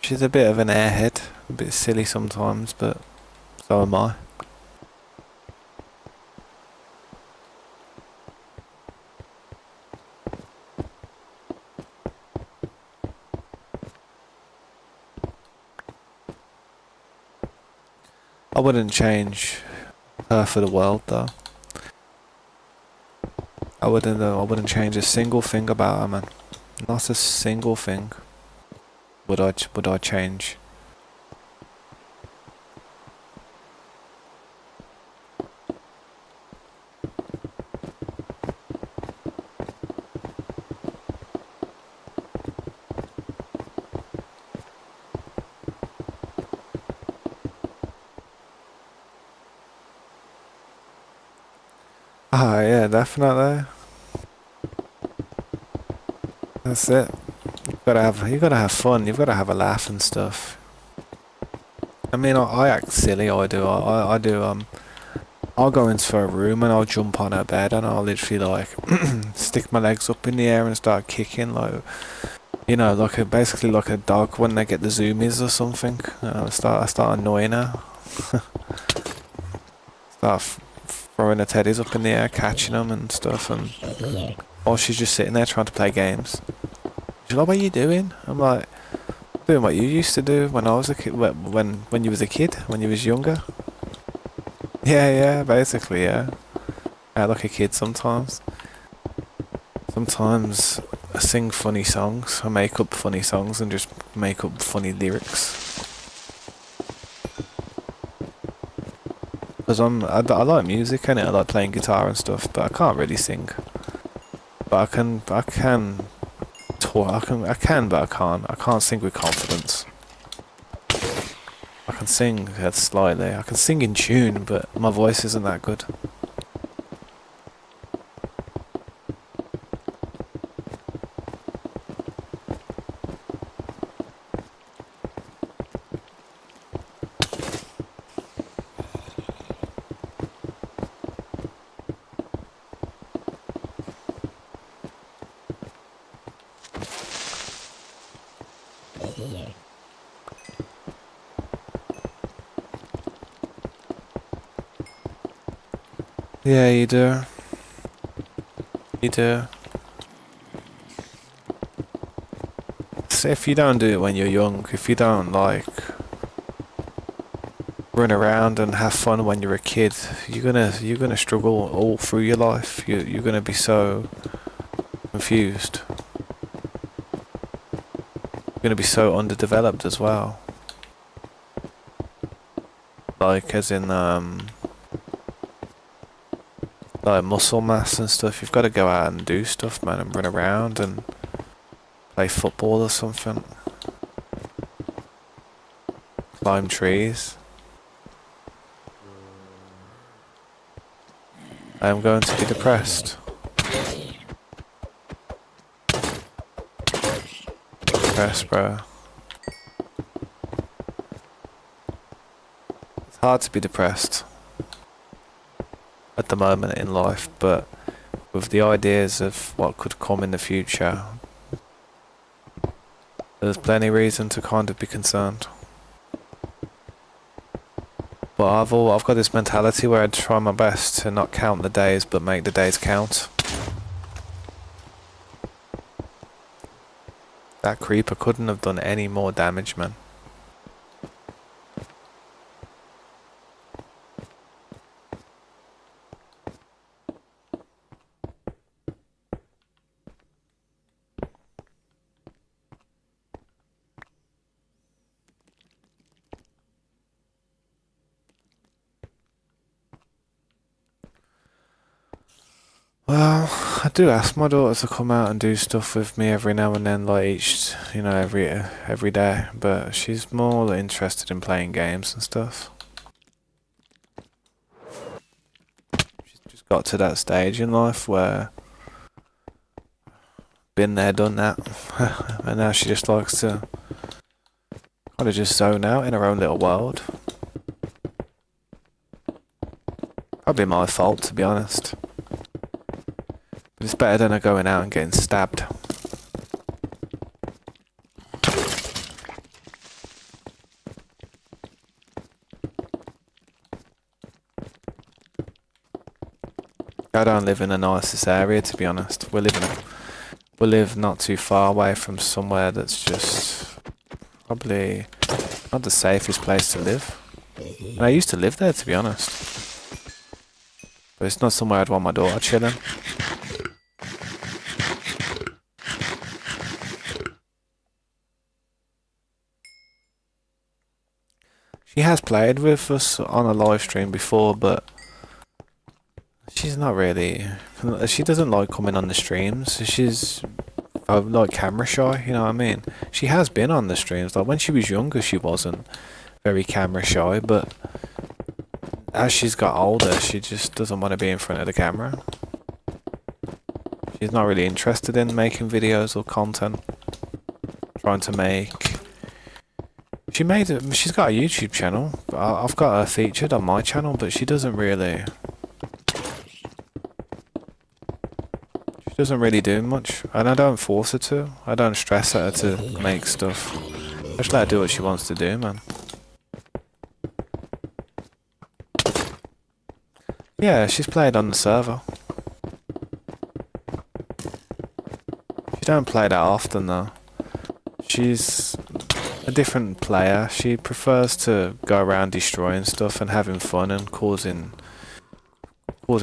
She's a bit of an airhead, a bit silly sometimes, but so am I. I wouldn't change her for the world though. I wouldn't change a single thing about her, man. Not a single thing would I change. Ah, yeah, definitely. That's it. You gotta have fun. You've gotta have a laugh and stuff. I mean, I act silly. I do. I do. I'll go into a room and I'll jump on her bed and I'll literally like stick my legs up in the air and start kicking like, basically like a dog when they get the zoomies or something. I start annoying her. Start throwing her teddies up in the air, catching them and stuff, and while she's just sitting there trying to play games. She's like, "What are you doing?" I'm like, "Doing what you used to do when I was a kid, when you was a kid, when you was younger." Yeah, yeah, basically, yeah. I like a kid sometimes. Sometimes I sing funny songs. I make up funny songs and just make up funny lyrics. Because I like music and I like playing guitar and stuff, but I can't really sing. But I can talk, but I can't. I can't sing with confidence. I can sing slightly. I can sing in tune, but my voice isn't that good. Yeah, you do. You do. So if you don't do it when you're young, if you don't like run around and have fun when you're a kid, you're gonna struggle all through your life. You're gonna be so confused. You're gonna be so underdeveloped as well. Like as in like muscle mass and stuff. You've got to go out and do stuff, man, and run around and play football or something. Climb trees. I am going to be depressed. Depressed, bro. It's hard to be depressed at the moment in life, but with the ideas of what could come in the future, there's plenty reason to kind of be concerned. But I've got this mentality where I try my best to not count the days, but make the days count. That creeper couldn't have done any more damage, man. Well, I do ask my daughter to come out and do stuff with me every now and then, like every day. But she's more interested in playing games and stuff. She's just got to that stage in life where been there, done that, and now she just likes to kind of just zone out in her own little world. Probably my fault, to be honest. But it's better than her going out and getting stabbed. I don't live in the nicest area, to be honest. We live not too far away from somewhere that's just probably not the safest place to live. And I used to live there, to be honest. But it's not somewhere I'd want my daughter chilling. She has played with us on a live stream before, but she's not really. She doesn't like coming on the streams. She's like camera shy, you know what I mean? She has been on the streams. Like when she was younger, she wasn't very camera shy, but as she's got older, she just doesn't want to be in front of the camera. She's not really interested in making videos or content. Trying to make... She's got a YouTube channel. I've got her featured on my channel, but she doesn't really... She doesn't really do much. And I don't force her to. I don't stress at her to make stuff. I just let her do what she wants to do, man. Yeah, she's played on the server. She don't play that often though. She's a different player. She prefers to go around destroying stuff and having fun and causing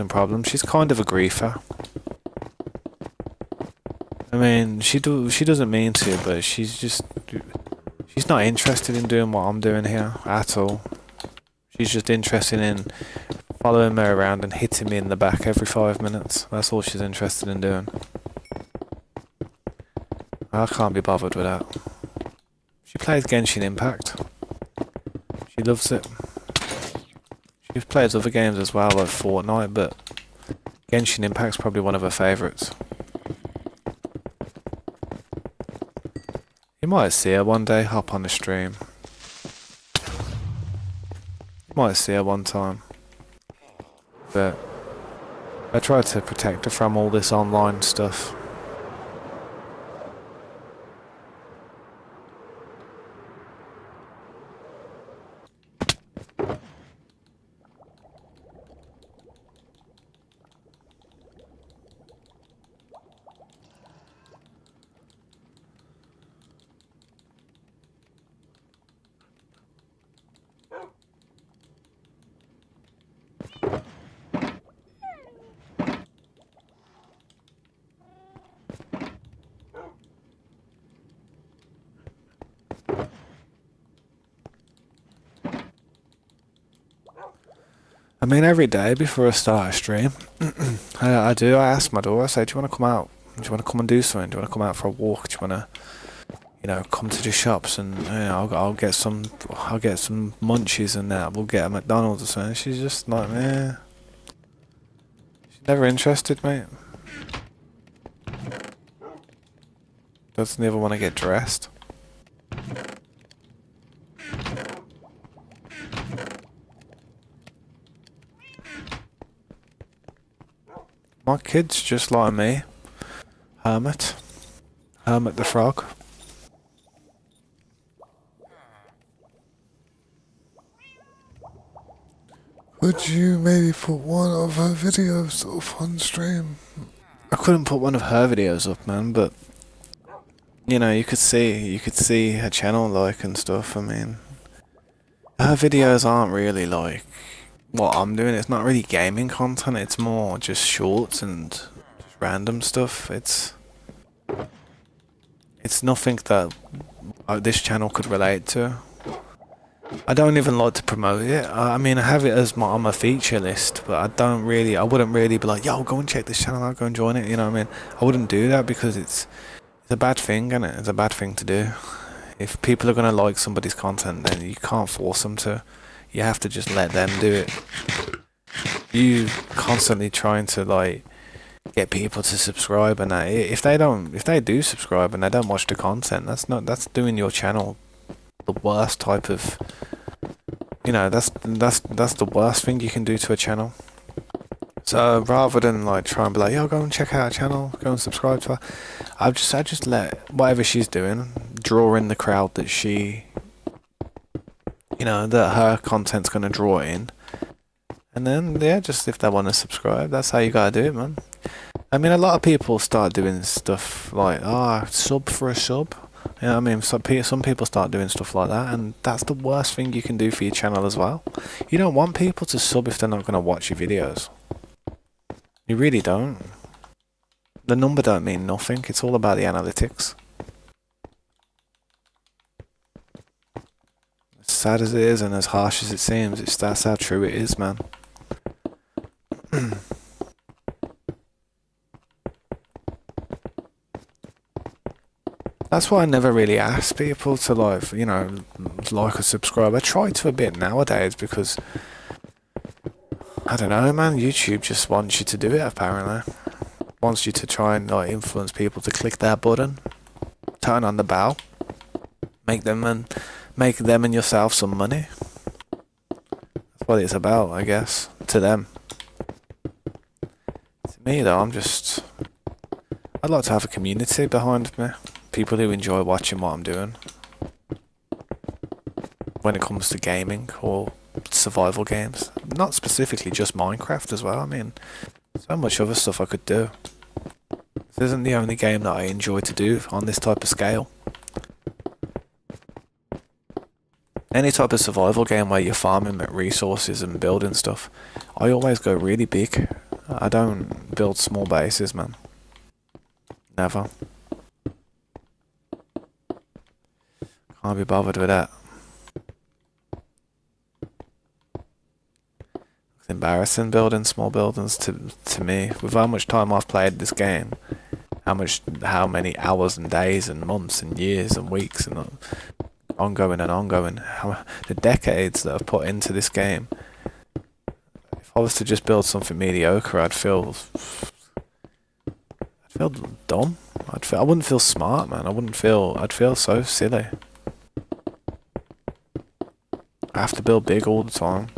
problems. She's kind of a griefer. I mean, she doesn't mean to, but she's not interested in doing what I'm doing here at all. She's just interested in following me around and hitting me in the back every 5 minutes. That's all she's interested in doing. I can't be bothered with that. She plays Genshin Impact. She loves it. She plays other games as well, like Fortnite, but Genshin Impact's probably one of her favourites. You might see her one day hop on the stream. You might see her one time. But I try to protect her from all this online stuff. I mean, every day before I start a stream, I ask my daughter, I say, do you want to come out? Do you want to come and do something? Do you want to come out for a walk? Do you want to, come to the shops and, I'll get some munchies and that. We'll get a McDonald's or something. She's just like, meh. She's never interested, mate. Doesn't even want to get dressed. My kid's just like me. Hermit the frog. Would you maybe put one of her videos up on stream? I couldn't put one of her videos up, man, but you could see her channel like and stuff. I mean, her videos aren't really like what I'm doing. It's not really gaming content, it's more just shorts and just random stuff. It's nothing that this channel could relate to. I don't even like to promote it. I mean, I have it as on my feature list, but I wouldn't really be like, yo, go and check this channel out, go and join it, you know what I mean? I wouldn't do that because it's a bad thing, isn't it? It's a bad thing to do. If people are going to like somebody's content, then you can't force them to. You have to just let them do it. You constantly trying to get people to subscribe and that. If they do subscribe and they don't watch the content, that's doing your channel the worst type of. That's the worst thing you can do to a channel. So rather than try and be like, yo, go and check out our channel, go and subscribe to her, I just let whatever she's doing draw in the crowd that that her content's going to draw in. And then, just if they want to subscribe, that's how you gotta do it, man. I mean, a lot of people start doing stuff like, sub for a sub. You know what I mean? Some people start doing stuff like that, and that's the worst thing you can do for your channel as well. You don't want people to sub if they're not going to watch your videos. You really don't. The number don't mean nothing. It's all about the analytics. As sad as it is and as harsh as it seems, that's how true it is, man. That's why I never really ask people to like or subscribe. I try to a bit nowadays because I don't know, man. YouTube just wants you to do it, apparently. Wants you to try and like influence people to click that button, turn on the bell, make them and yourself some money. That's what it's about, I guess, to them. To me, though, I'd like to have a community behind me. People who enjoy watching what I'm doing. When it comes to gaming or survival games. Not specifically just Minecraft as well. I mean, so much other stuff I could do. This isn't the only game that I enjoy to do on this type of scale. Any type of survival game where you're farming resources and building stuff, I always go really big. I don't build small bases, man. Never. Can't be bothered with that. It's embarrassing building small buildings to me. With how much time I've played this game, how many hours and days and months and years and weeks and ongoing, the decades that I've put into this game. If I was to just build something mediocre, I'd feel dumb. I wouldn't feel smart, man. I'd feel so silly. I have to build big all the time.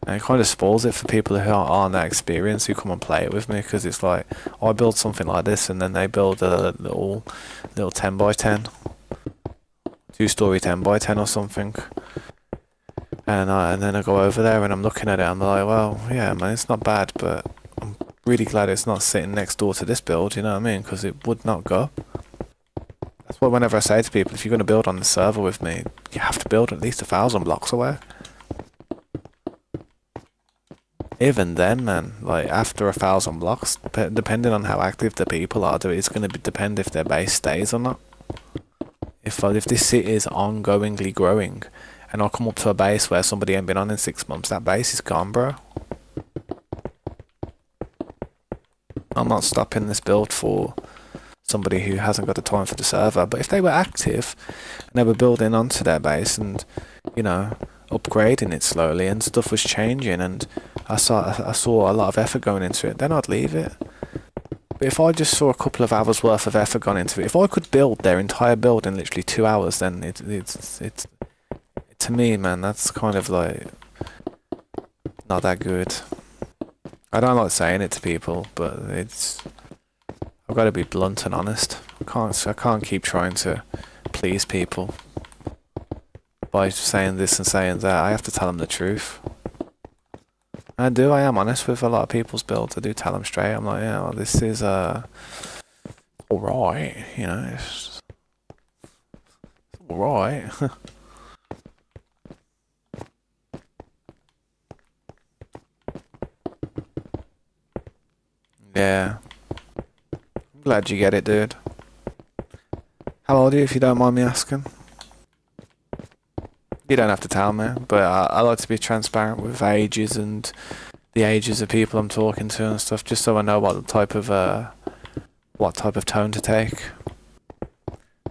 And it kind of spoils it for people who aren't that experienced, who come and play it with me, because it's like, I build something like this and then they build a little 10 by 10, 2-story 10 by 10 or something. And then I go over there and I'm looking at it, I'm like, well, yeah, man, it's not bad, but I'm really glad it's not sitting next door to this build, you know what I mean? Because it would not go. That's why whenever I say to people, if you're going to build on the server with me, you have to build at least 1,000 blocks away. Even then, man, like after 1,000 blocks, depending on how active the people are, it's going to depend if their base stays or not. If this city is ongoingly growing, and I come up to a base where somebody ain't been on in 6 months, that base is gone, bro. I'm not stopping this build for somebody who hasn't got the time for the server. But if they were active and they were building onto their base and, you know, upgrading it slowly and stuff was changing and I saw a lot of effort going into it, then I'd leave it. But if I just saw a couple of hours worth of effort gone into it, if I could build their entire build in literally 2 hours, then it's to me, man, that's kind of like not that good. I don't like saying it to people, but I've got to be blunt and honest. I can't keep trying to please people by saying this and saying that. I have to tell them the truth. I am honest with a lot of people's builds. I do tell them straight. I'm like, yeah, well, this is alright, you know, it's alright. Yeah. I'm glad you get it, dude. How old are you, if you don't mind me asking? You don't have to tell me, but I like to be transparent with ages and the ages of people I'm talking to and stuff, just so I know what type of tone to take.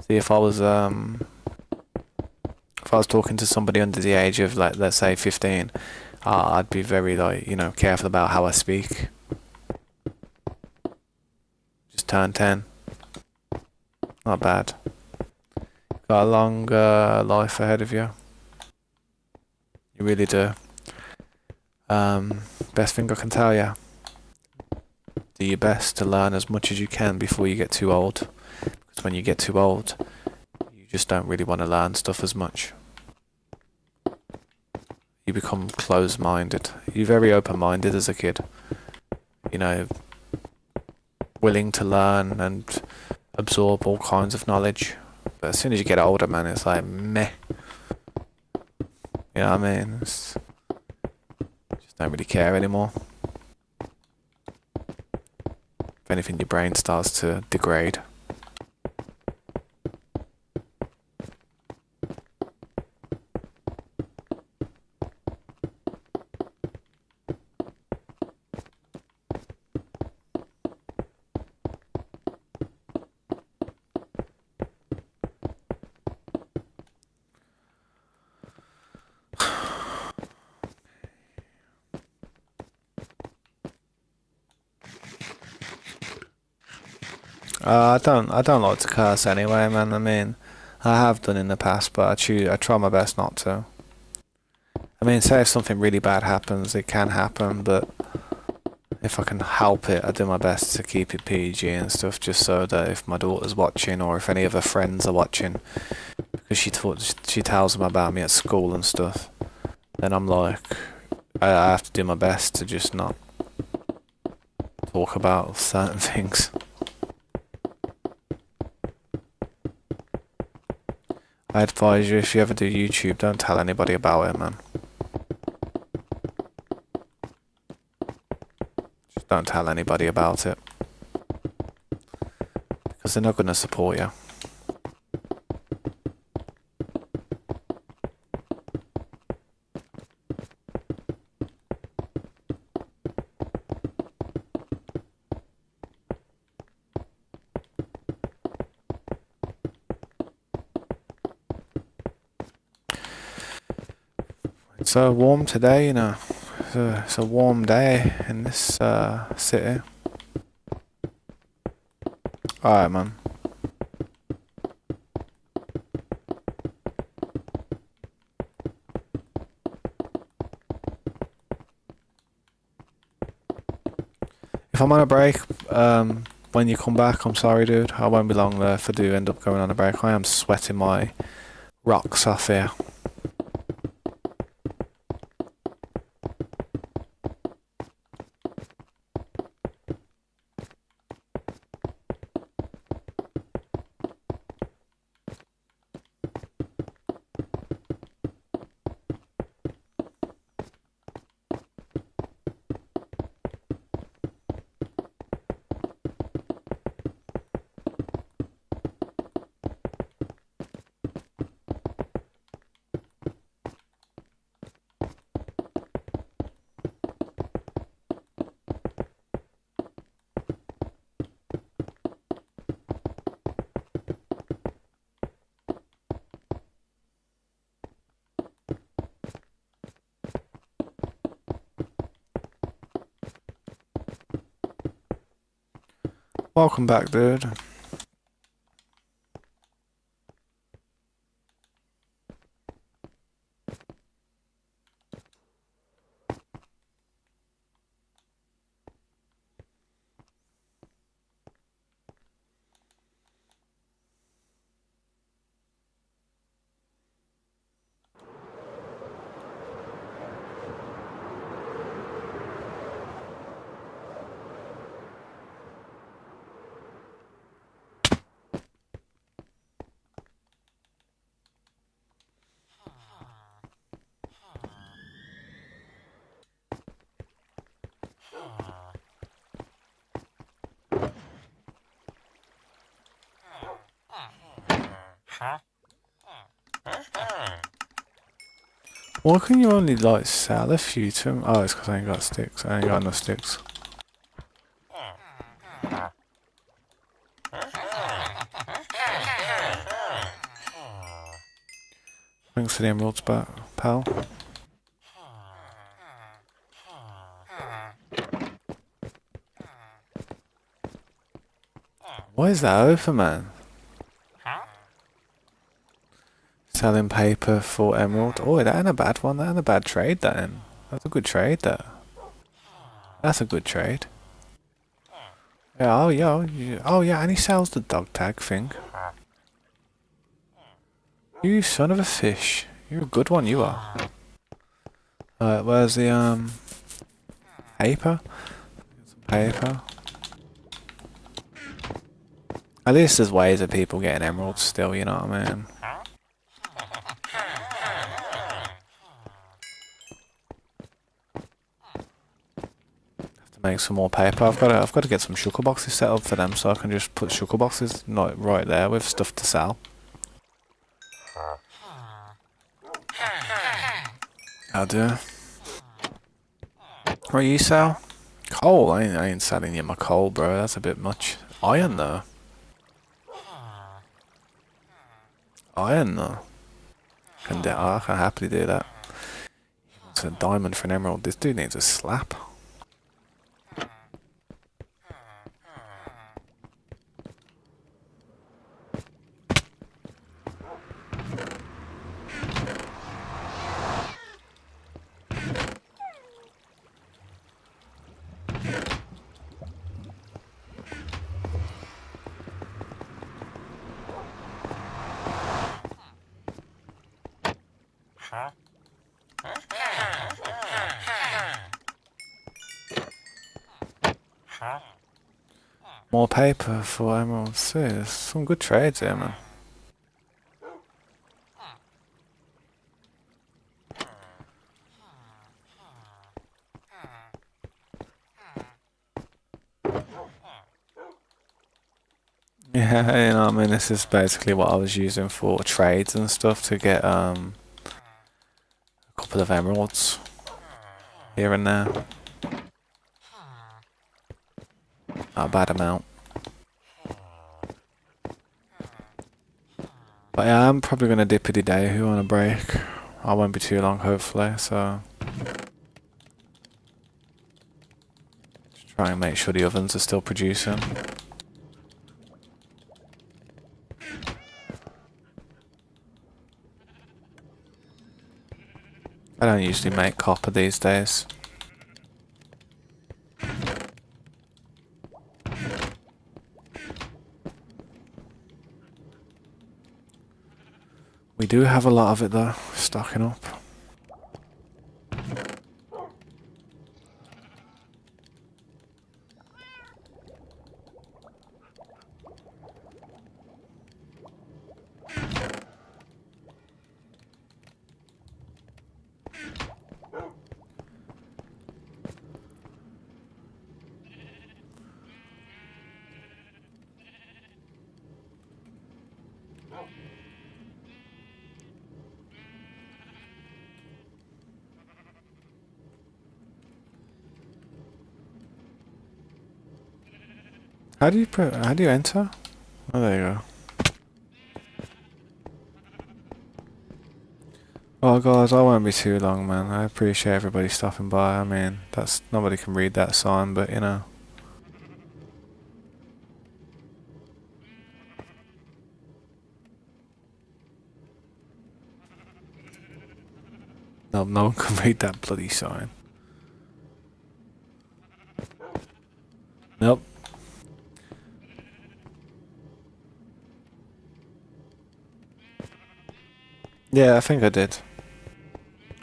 See, if I was talking to somebody under the age of, like, let's say 15, I'd be very, like, you know, careful about how I speak. Just turned 10. Not bad. Got a long life ahead of you. You really do. Best thing I can tell you, do your best to learn as much as you can before you get too old. Because when you get too old, you just don't really want to learn stuff as much. You become closed-minded. You're very open-minded as a kid. You know, willing to learn and absorb all kinds of knowledge. But as soon as you get older, man, it's like, meh. You know what I mean? Just don't really care anymore. If anything, your brain starts to degrade. I don't like to curse anyway, man. I mean, I have done in the past, but I try my best not to. I mean, say if something really bad happens, it can happen, but if I can help it, I do my best to keep it PG and stuff, just so that if my daughter's watching or if any of her friends are watching, because she tells them about me at school and stuff, then I'm like, I have to do my best to just not talk about certain things. I advise you, if you ever do YouTube, don't tell anybody about it, man. Just don't tell anybody about it. Because they're not going to support you. It's so warm today, you know. It's a warm day in this city. Alright, man. If I'm on a break, when you come back, I'm sorry, dude. I won't be long there if I do end up going on a break. I am sweating my rocks off here. Welcome back, dude. Why can you only like sell a few to him? Oh, it's because I ain't got sticks. I ain't got enough sticks. Thanks for the emeralds back, pal. Why is that open, man? Selling paper for emerald. Oh, that ain't a bad one. That ain't a bad trade, that ain't. That's a good trade, that. That's a good trade. Yeah, oh yeah, oh yeah, and he sells the dog tag thing. You son of a fish. You're a good one, you are. Where's the, paper? Some paper. At least there's ways of people getting emeralds still, you know what I mean? Make some more paper. I've got to get some sugar boxes set up for them so I can just put sugar boxes right there with stuff to sell. I'll do. What you sell? Coal? I ain't selling you my coal, bro. That's a bit much. Iron though. Iron though. I can happily do that. It's a diamond for an emerald. This dude needs a slap. More paper for emeralds too. There's some good trades here, man. Yeah, you know what I mean? This is basically what I was using for trades and stuff to get a couple of emeralds here and there. Not a bad amount. But yeah, I'm probably going to dippity day on a break. I won't be too long, hopefully, so... Just try and make sure the ovens are still producing. I don't usually make copper these days. We do have a lot of it though, stocking up. How do you enter? Oh, there you go. Well, guys, I won't be too long, man. I appreciate everybody stopping by. I mean, that's nobody can read that sign, but you know. No one can read that bloody sign. Nope. Yeah, I think I did.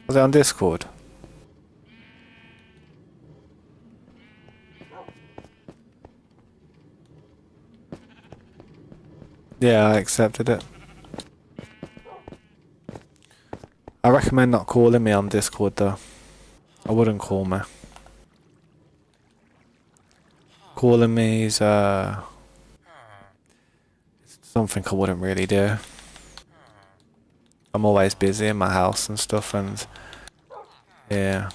Was it on Discord? Yeah, I accepted it. I recommend not calling me on Discord though. I wouldn't call me. Calling me is something I wouldn't really do. I'm always busy in my house and stuff, and yeah.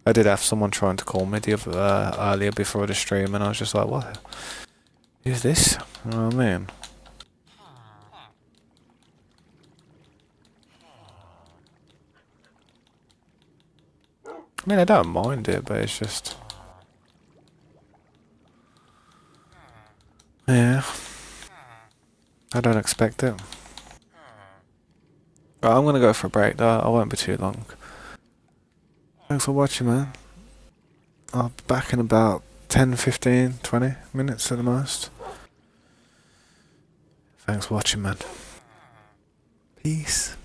I did have someone trying to call me earlier before the stream, and I was just like, what? Who's this? You know what I mean? I mean, I don't mind it, but it's just... Yeah. I don't expect it. Right, I'm gonna go for a break though, I won't be too long. Thanks for watching, man. I'll be back in about 10, 15, 20 minutes at the most. Thanks for watching, man. Peace.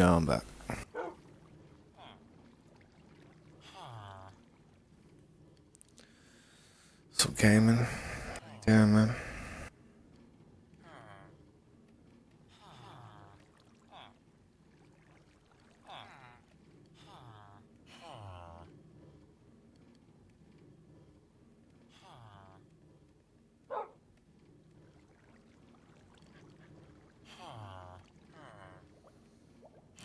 Yeah, I'm back. What's up, gaming? How you doing, man?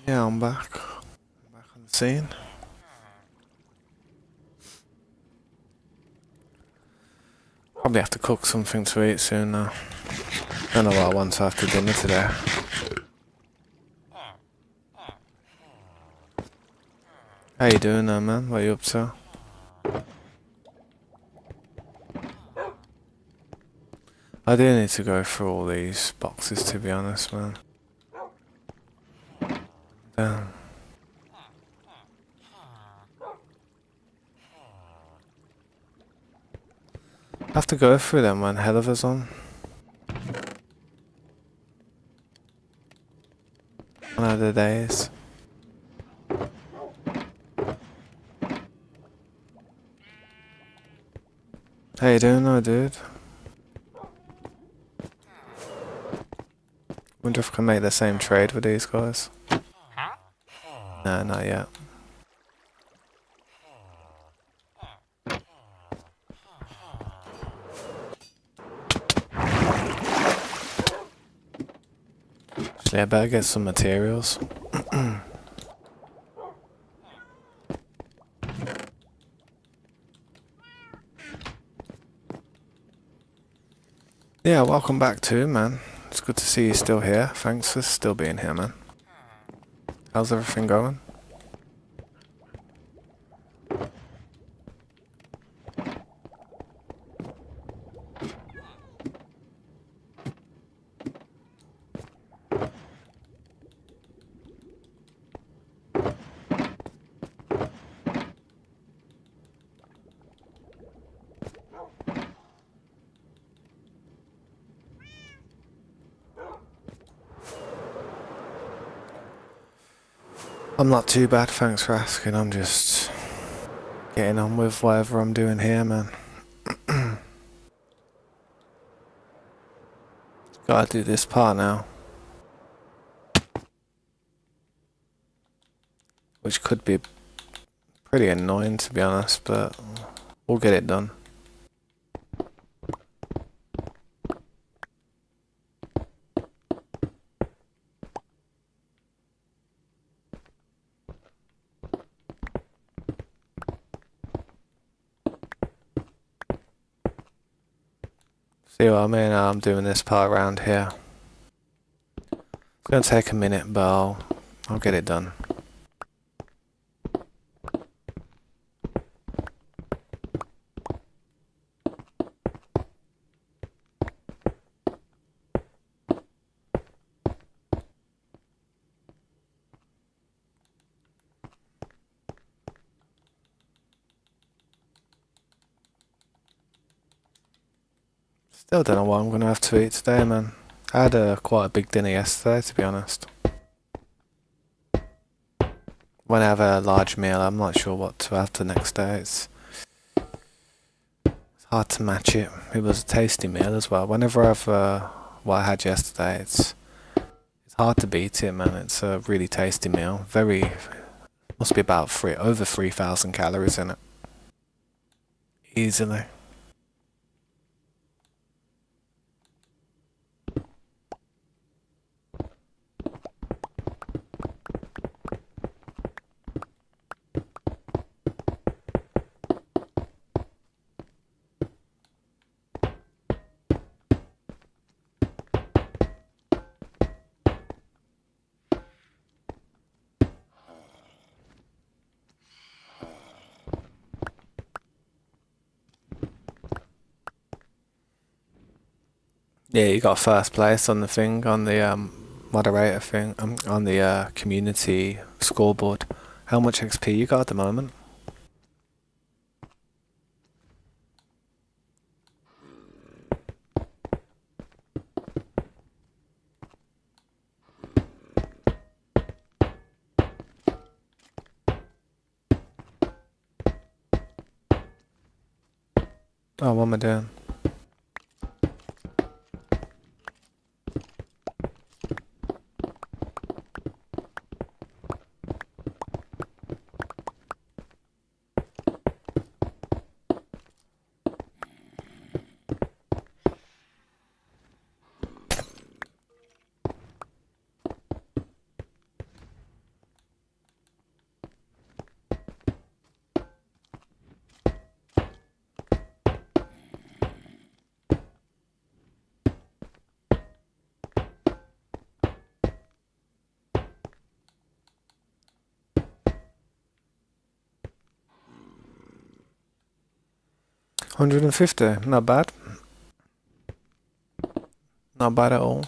Yeah, I'm back. I'm back on the scene. Probably have to cook something to eat soon now. Don't know what I want after dinner today. How you doing now, man? What are you up to? I do need to go through all these boxes, to be honest, man. Damn. I have to go through them when hell of us on. One of the days. How you doing though, dude? Wonder if I can make the same trade with these guys. No, not yet. Actually, I better get some materials. Yeah, welcome back too, man. It's good to see you still here. Thanks for still being here, man. How's everything going? I'm not too bad, thanks for asking. I'm just getting on with whatever I'm doing here, man. Gotta do this part now. Which could be pretty annoying, to be honest, but we'll get it done. See what I mean? I'm doing this part around here. It's gonna take a minute, but I'll get it done. Still don't know what I'm gonna have to eat today, man. I had quite a big dinner yesterday, to be honest. When I have a large meal, I'm not sure what to have the next day. It's hard to match it. It was a tasty meal as well. Whenever I've what I had yesterday, it's hard to beat it, man. It's a really tasty meal. Must be about over 3,000 calories in it. Easily. Yeah, you got first place on the thing, on the moderator thing, on the community scoreboard. How much XP you got at the moment? Oh, what am I doing? $150, not bad. Not bad at all.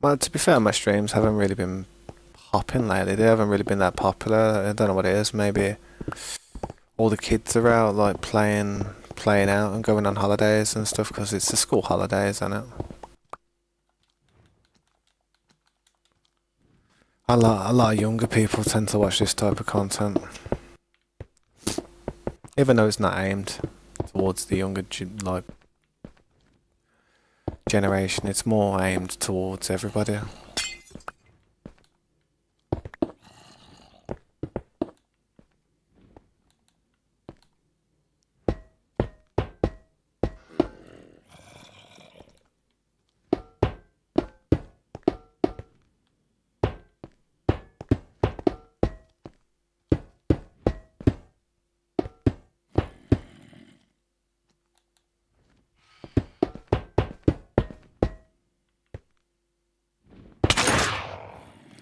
Well, to be fair, my streams haven't really been popping lately. They haven't really been that popular. I don't know what it is. Maybe all the kids are out like playing out and going on holidays and stuff because it's the school holidays, isn't it? A lot of younger people tend to watch this type of content, even though it's not aimed towards the younger like generation. It's more aimed towards everybody.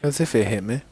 As if it hit me.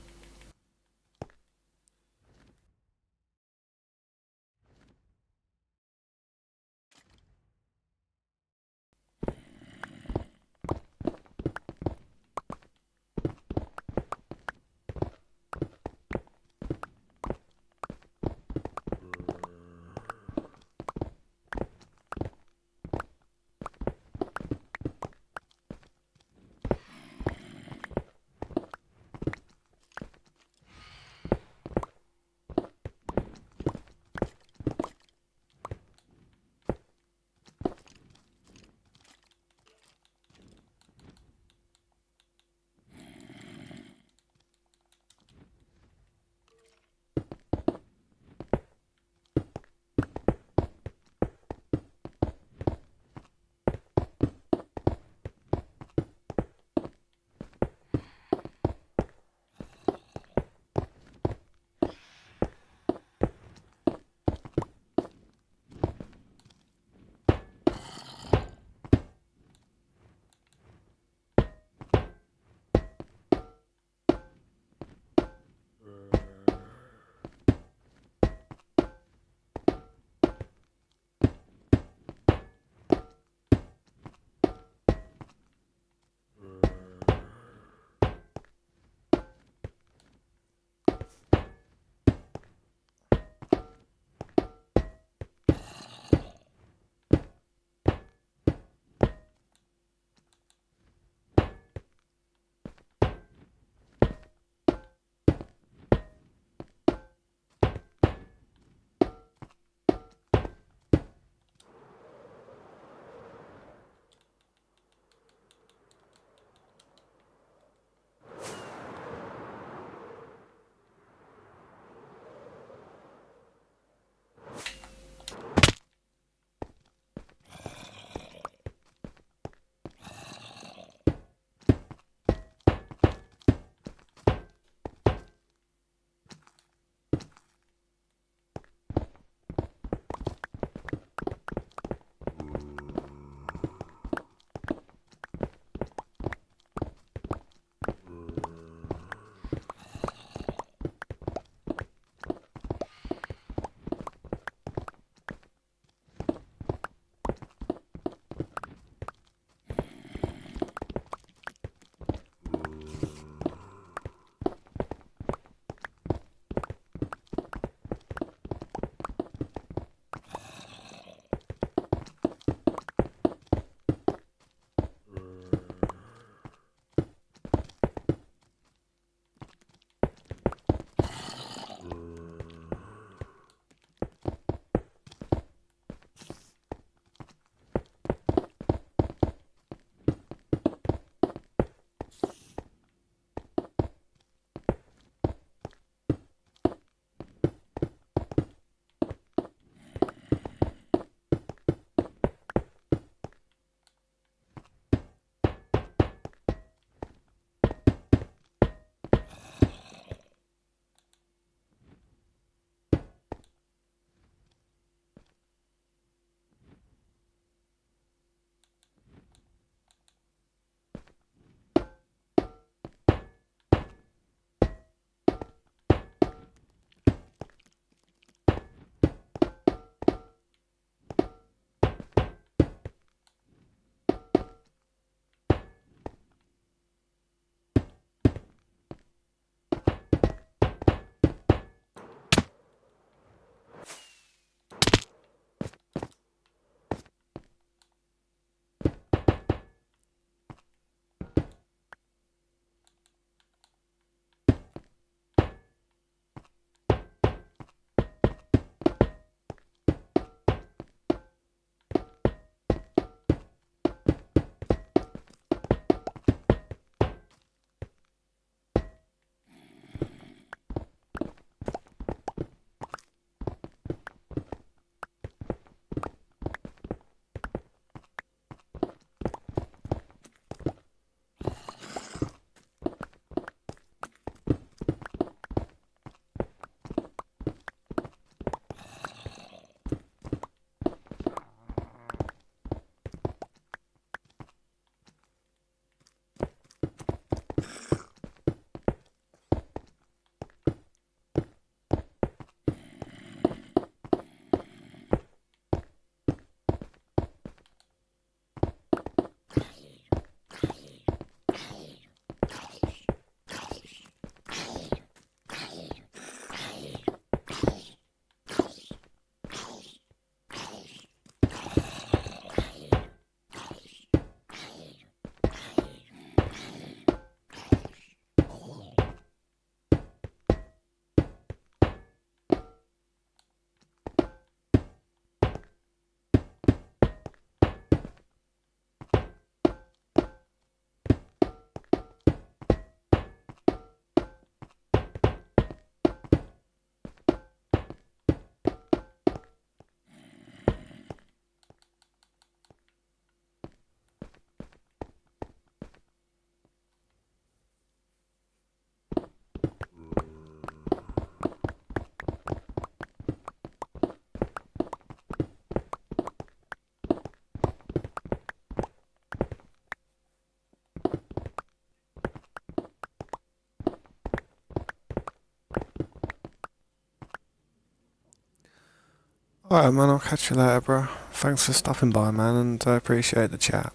Alright, man, I'll catch you later, bro. Thanks for stopping by, man, and I appreciate the chat.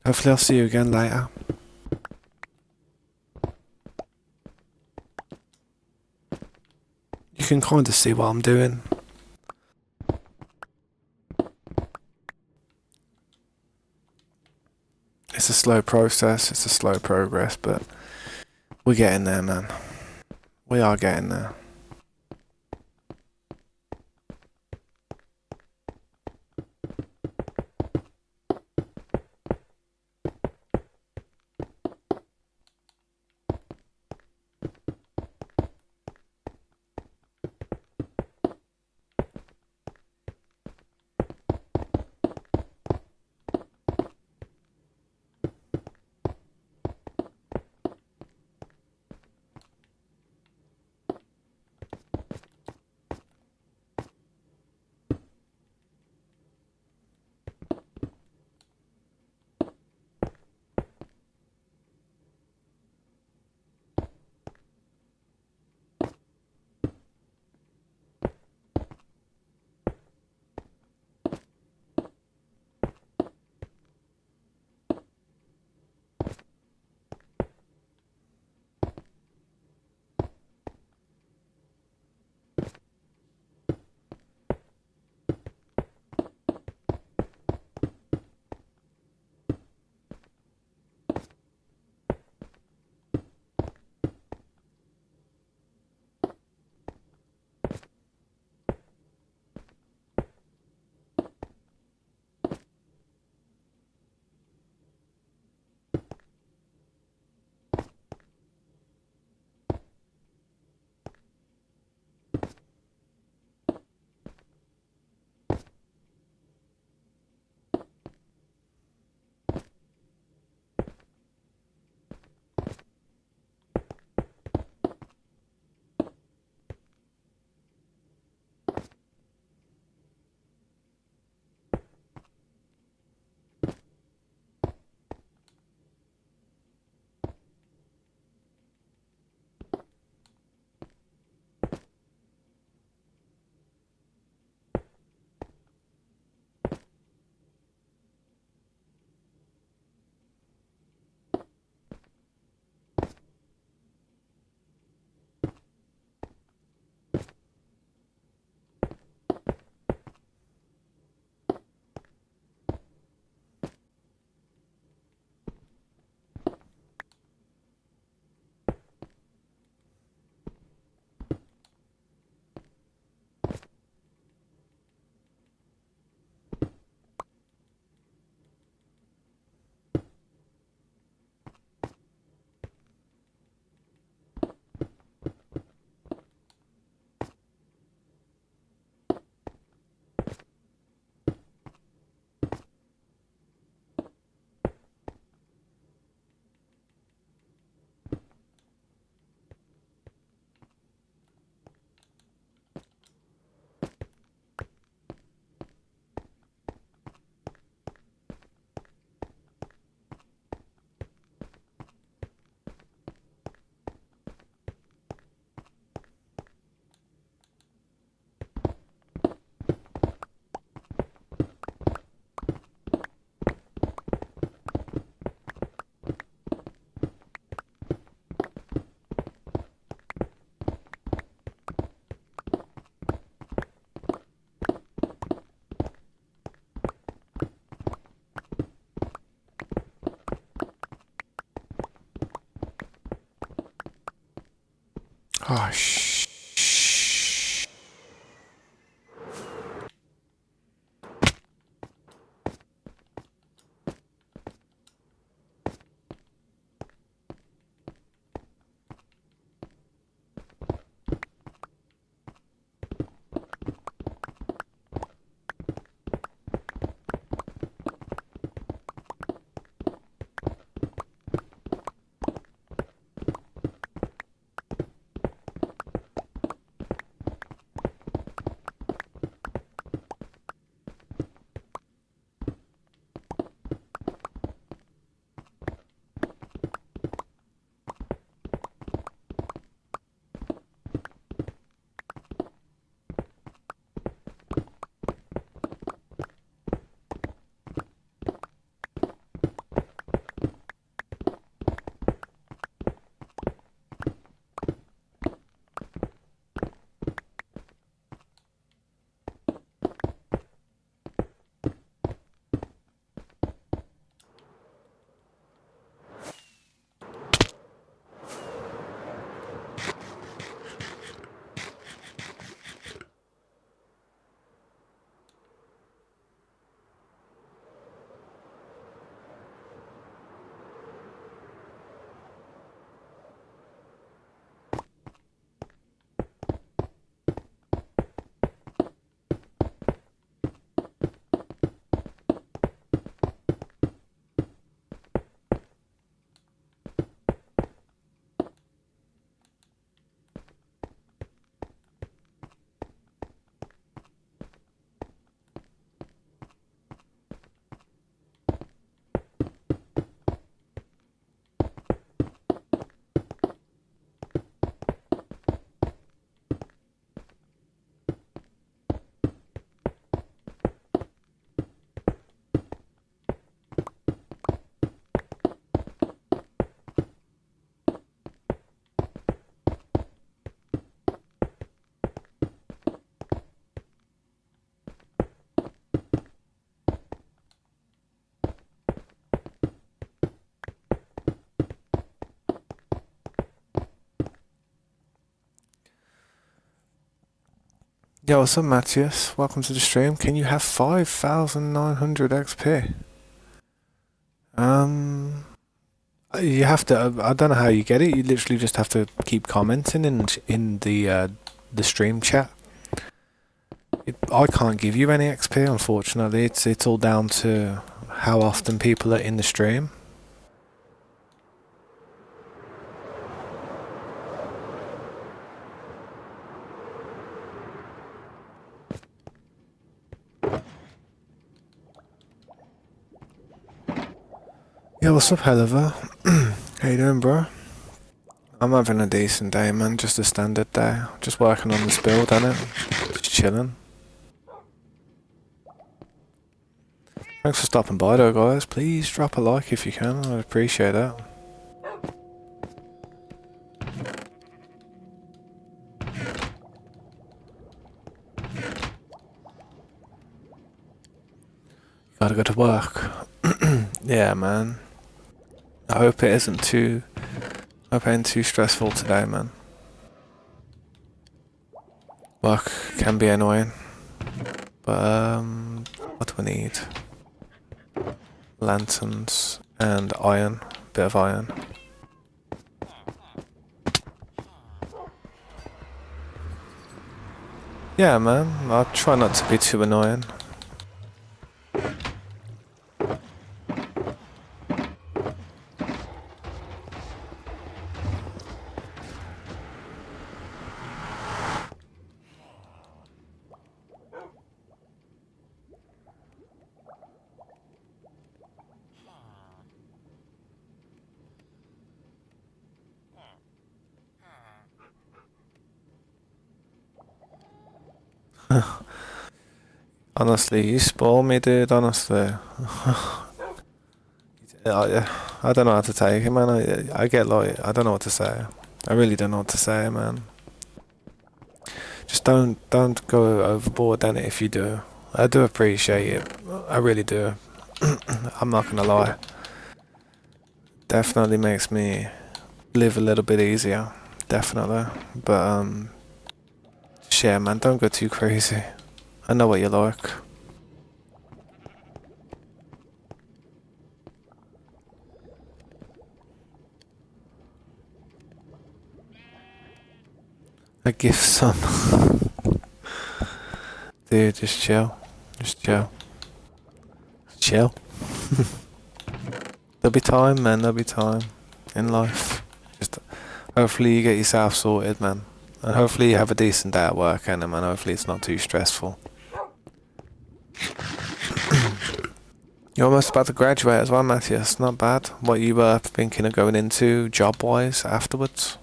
Hopefully I'll see you again later. You can kind of see what I'm doing. It's a slow process, it's a slow progress, but we're getting there, man. We are getting there. Oh, shh. Yo, what's up, Matthias? Welcome to the stream. Can you have 5,900 XP? Um, you have to. I don't know how you get it. You literally just have to keep commenting in the stream chat. I can't give you any XP, unfortunately. It's all down to how often people are in the stream. Yeah, what's up, Helliver? How you doing, bro? I'm having a decent day, man. Just a standard day. Just working on this build, innit? Just chilling. Thanks for stopping by, though, guys. Please drop a like if you can. I'd appreciate that. Gotta go to work. Yeah, man. I hope it isn't too stressful today, man. Work can be annoying. But, what do we need? Lanterns and iron. Bit of iron. Yeah, man. I'll try not to be too annoying. Honestly, you spoil me, dude, honestly. I don't know how to take it, man. I get like, I don't know what to say. I really don't know what to say, man. Just don't go overboard then if you do. I do appreciate it. I really do. I'm not gonna lie. Definitely makes me live a little bit easier. Definitely. But, yeah, man, don't go too crazy. I know what you like. A gift son. Dude, just chill. Just chill. Chill. There'll be time, man. There'll be time in life. Just hopefully you get yourself sorted, man. And hopefully you have a decent day at work, and man. Hopefully it's not too stressful. You're almost about to graduate as well, Matthias. Not bad. What you were thinking of going into job-wise afterwards?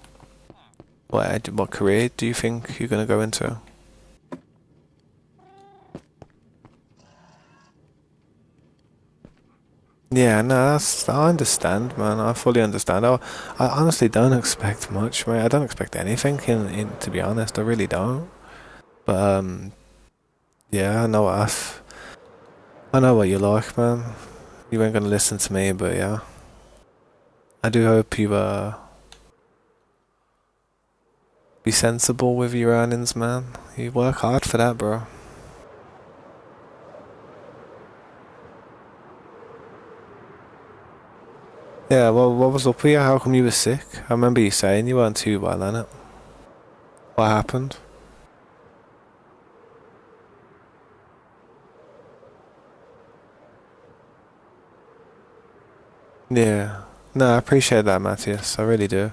What career do you think you're gonna go into? Yeah, no, I understand, man. I fully understand. I honestly don't expect much, mate. I don't expect anything to be honest. I really don't. But yeah, I know what you like, man. You ain't gonna listen to me, but yeah. I do hope you be sensible with your earnings, man. You work hard for that, bro. Yeah, well, what was up with you? How come you were sick? I remember you saying you weren't too well, innit? What happened? Yeah. No, I appreciate that, Matthias. I really do.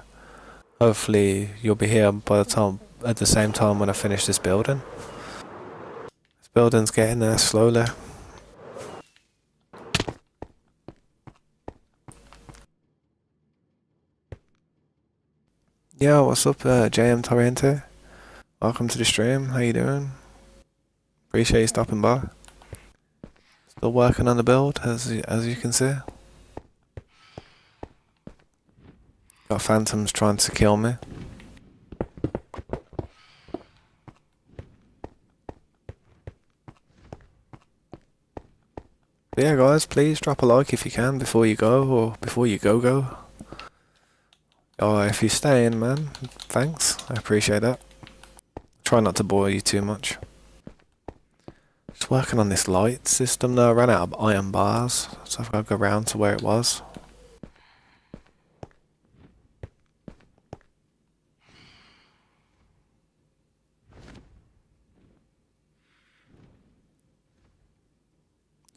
Hopefully you'll be here at the same time when I finish this building. This building's getting there slowly. Yo, what's up, JM Torrente? Welcome to the stream. How you doing? Appreciate you stopping by. Still working on the build, as you can see. Got phantoms trying to kill me. But yeah, guys, please drop a like if you can before you go, or before you go. Or if you stay in, man, thanks. I appreciate that. Try not to bore you too much. Just working on this light system though. I ran out of iron bars, so I've got to go round to where it was.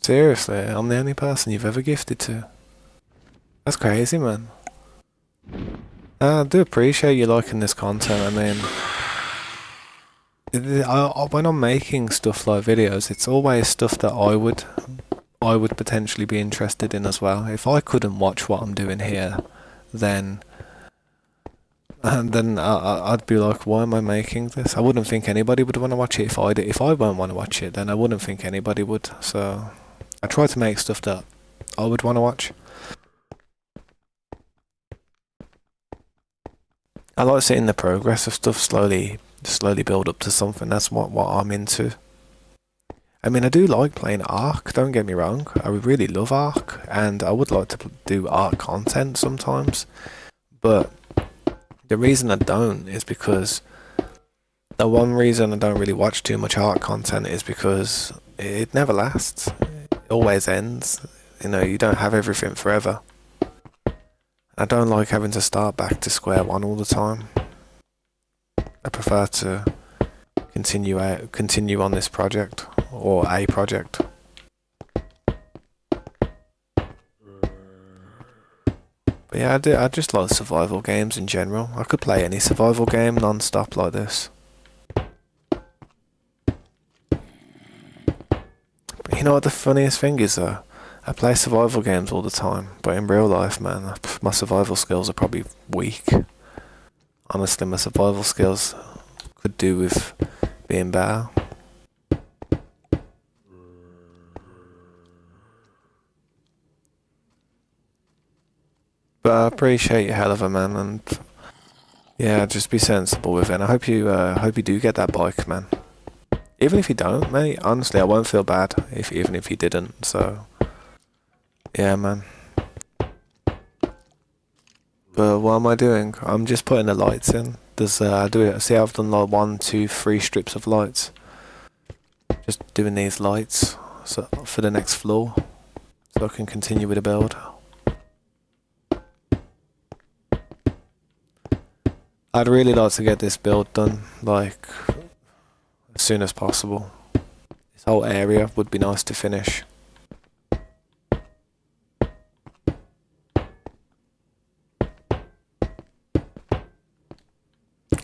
Seriously, I'm the only person you've ever gifted to. That's crazy, man. I do appreciate you liking this content. I mean, when I'm making stuff like videos, it's always stuff that I would potentially be interested in as well. If I couldn't watch what I'm doing here, then I'd be like, why am I making this? I wouldn't think anybody would want to watch it if I did. If I won't want to watch it, then I wouldn't think anybody would. So I try to make stuff that I would want to watch. I like seeing the progress of stuff slowly build up to something. That's what I'm into. I mean, I do like playing Ark, don't get me wrong. I really love Ark, and I would like to do Ark content sometimes. But the reason I don't is because the one reason I don't really watch too much Ark content is because it never lasts. It always ends. You know, you don't have everything forever. I don't like having to start back to square one all the time. I prefer to continue on this project or a project. But yeah, I just like survival games in general. I could play any survival game non-stop like this. But you know what the funniest thing is though? I play survival games all the time, but in real life, man, my survival skills are probably weak. Honestly, my survival skills could do with being better. But I appreciate your hell of a man, and yeah, just be sensible with it. And I hope you do get that bike, man. Even if you don't, mate, honestly, I won't feel bad even if you didn't. So yeah, man. But what am I doing? I'm just putting the lights in. See, I've done like 1, 2, 3 strips of lights. Just doing these lights so for the next floor, so I can continue with the build. I'd really like to get this build done, like, as soon as possible. This whole area would be nice to finish.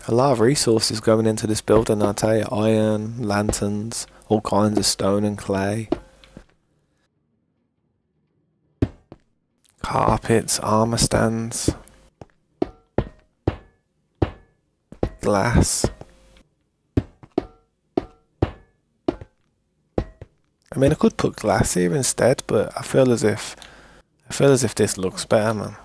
A lot of resources going into this building, I tell you. Iron, lanterns, all kinds of stone and clay. Carpets, armor stands. Glass. I mean, I could put glass here instead, but I feel as if this looks better, man.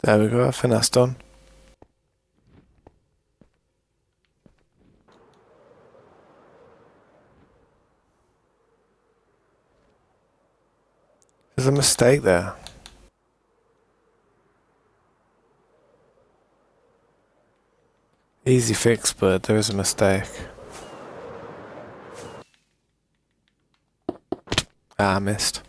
There we go, I think that's done. mistake there. Easy fix, but there is a mistake. Ah, I missed.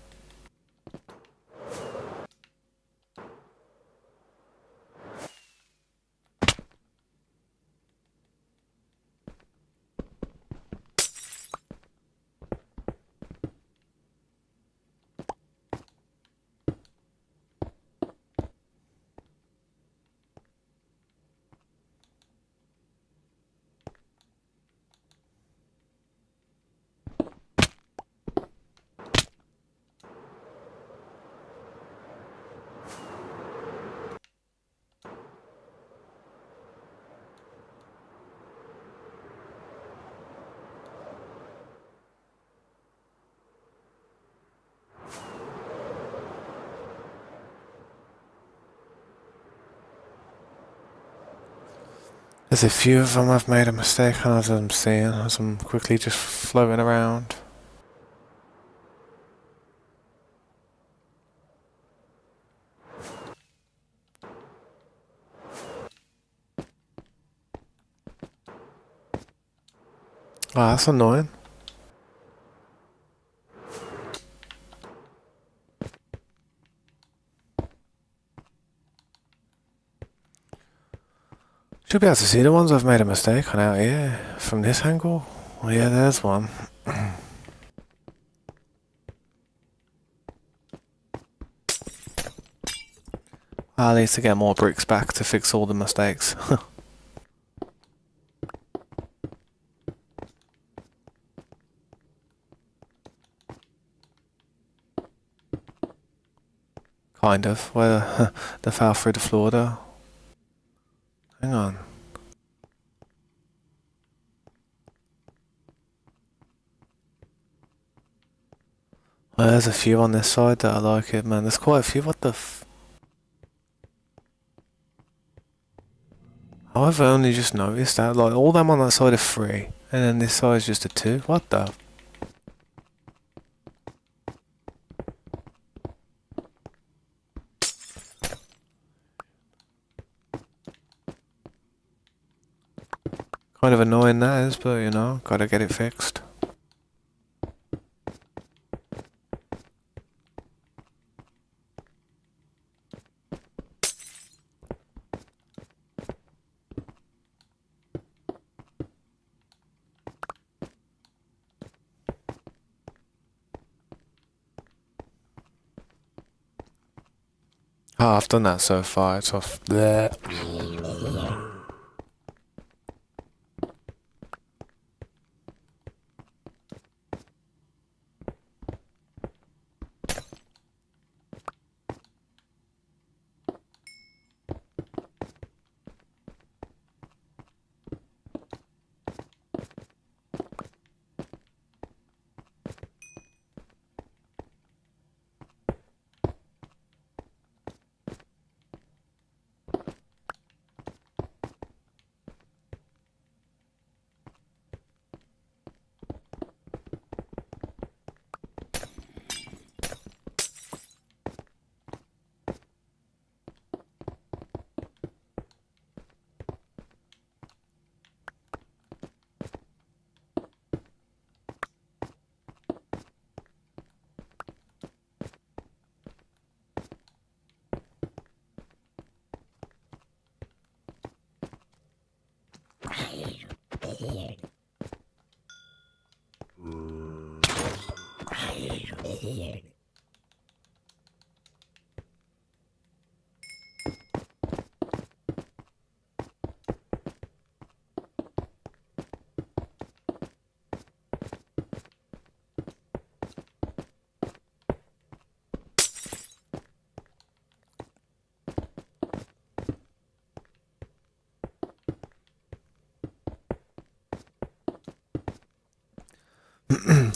There's a few of them I've made a mistake on as I'm seeing, as I'm quickly just floating around. Ah, that's annoying. Should be able to see the ones I've made a mistake on out here from this angle. Oh yeah, there's one. I'll need to get more bricks back to fix all the mistakes. Kind of. Well, they fell through the floor though. Hang on. Well, there's a few on this side that I like it, man. There's quite a few. What the f... I've only just noticed that. Like, all them on that side are 3. And then this side is just a 2. What the... Kind of annoying that is, but you know, gotta get it fixed. Oh, I've done that so far, it's off there.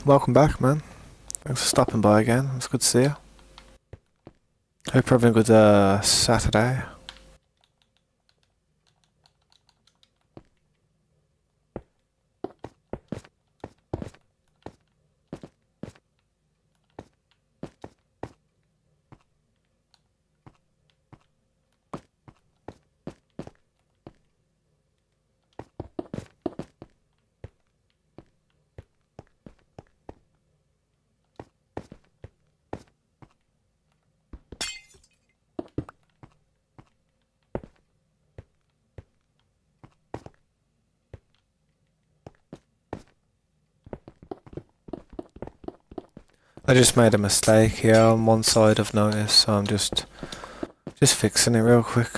Welcome back, man. Thanks for stopping by again. It's good to see you. Hope you're having a good Saturday. I just made a mistake here on one side I've noticed, so I'm just fixing it real quick.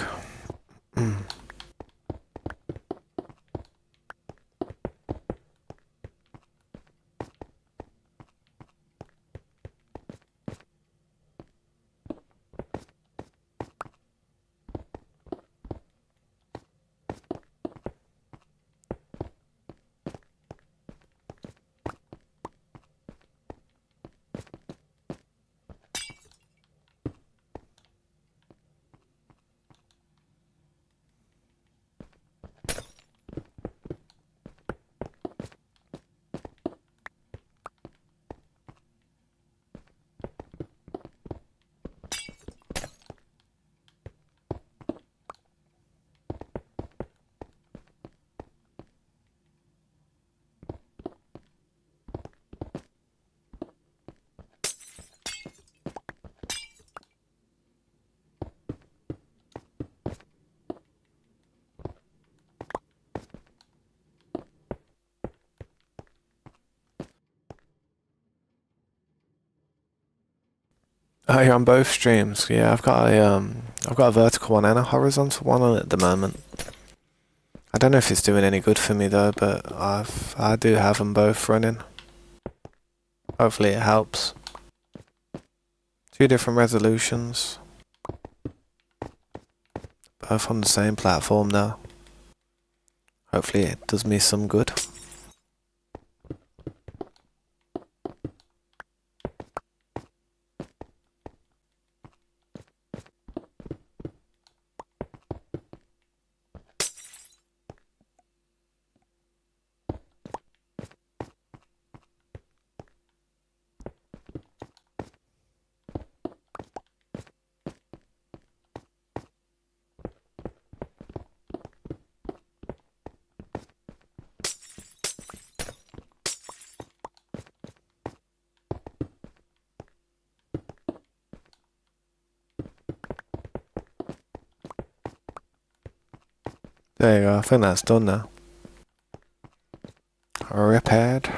Oh, you're on both streams. Yeah, I've got a vertical one and a horizontal one on at the moment. I don't know if it's doing any good for me though, but I do have them both running. Hopefully it helps. Two different resolutions, both on the same platform though. Hopefully it does me some good. There you go, I think that's done now. Repaired.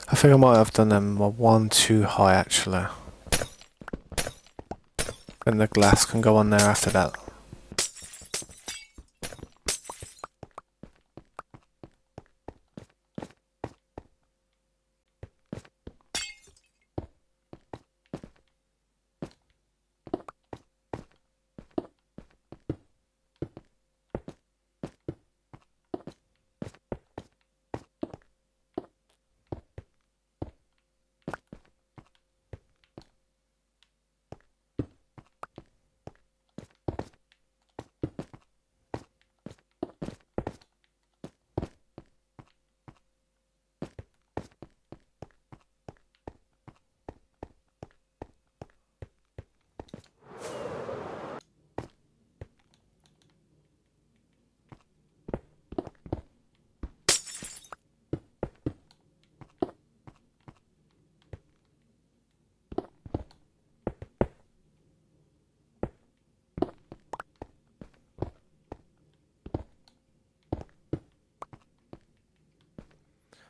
I think I might have done them one too high actually. Then the glass can go on there after that.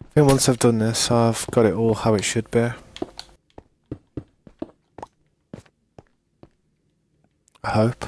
I think once I've done this, I've got it all how it should be. I hope.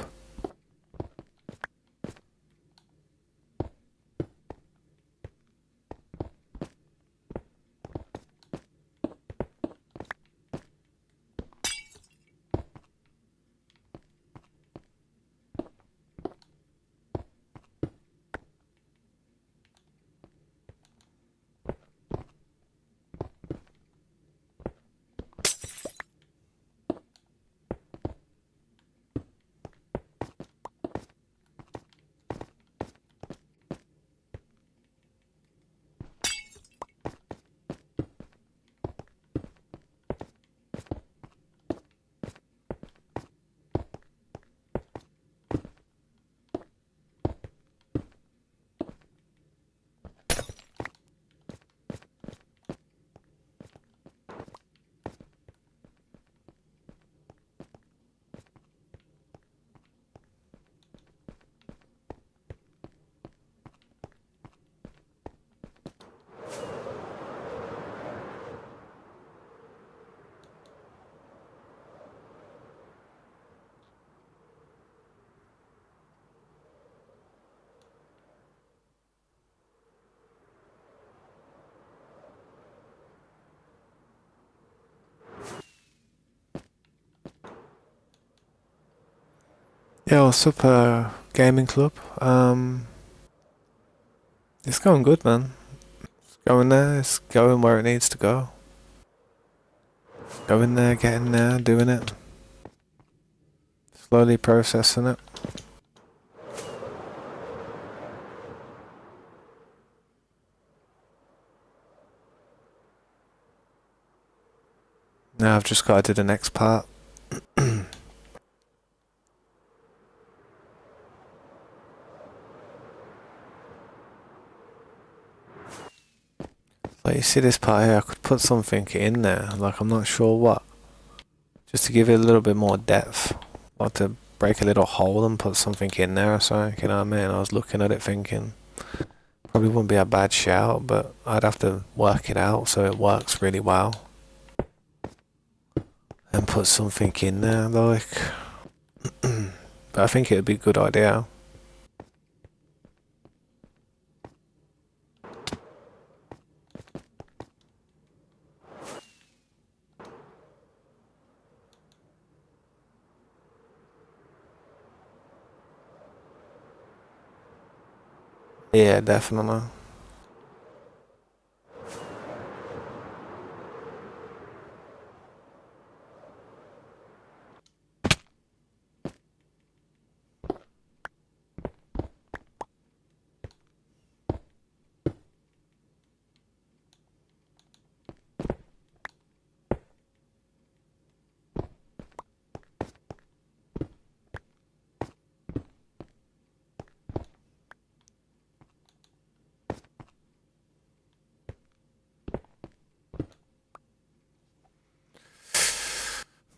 Yeah, what's up, gaming club? It's going good, man. It's going there. It's going where it needs to go. Going there, getting there, doing it. Slowly processing it. Now I've just got to do the next part. Like, you see this part here, I could put something in there, like I'm not sure what. Just to give it a little bit more depth. Like to break a little hole and put something in there or something, you know what I mean? I was looking at it thinking, probably wouldn't be a bad shout, but I'd have to work it out so it works really well. And put something in there, like. But I think it'd be a good idea. Yeah, definitely.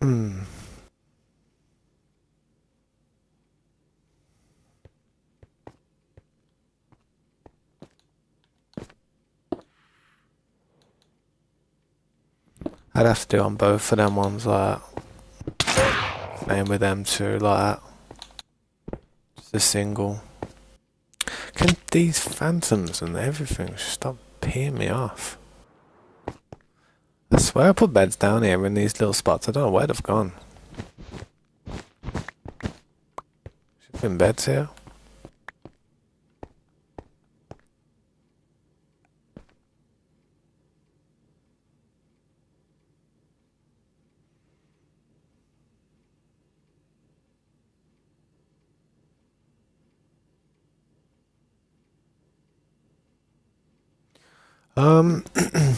Hmm. I'd have to do on both of them ones, like. Same with them two, like that. Just a single. Can these phantoms and everything stop peeing me off? I swear I put beds down here in these little spots. I don't know where they've gone. Should have been beds here.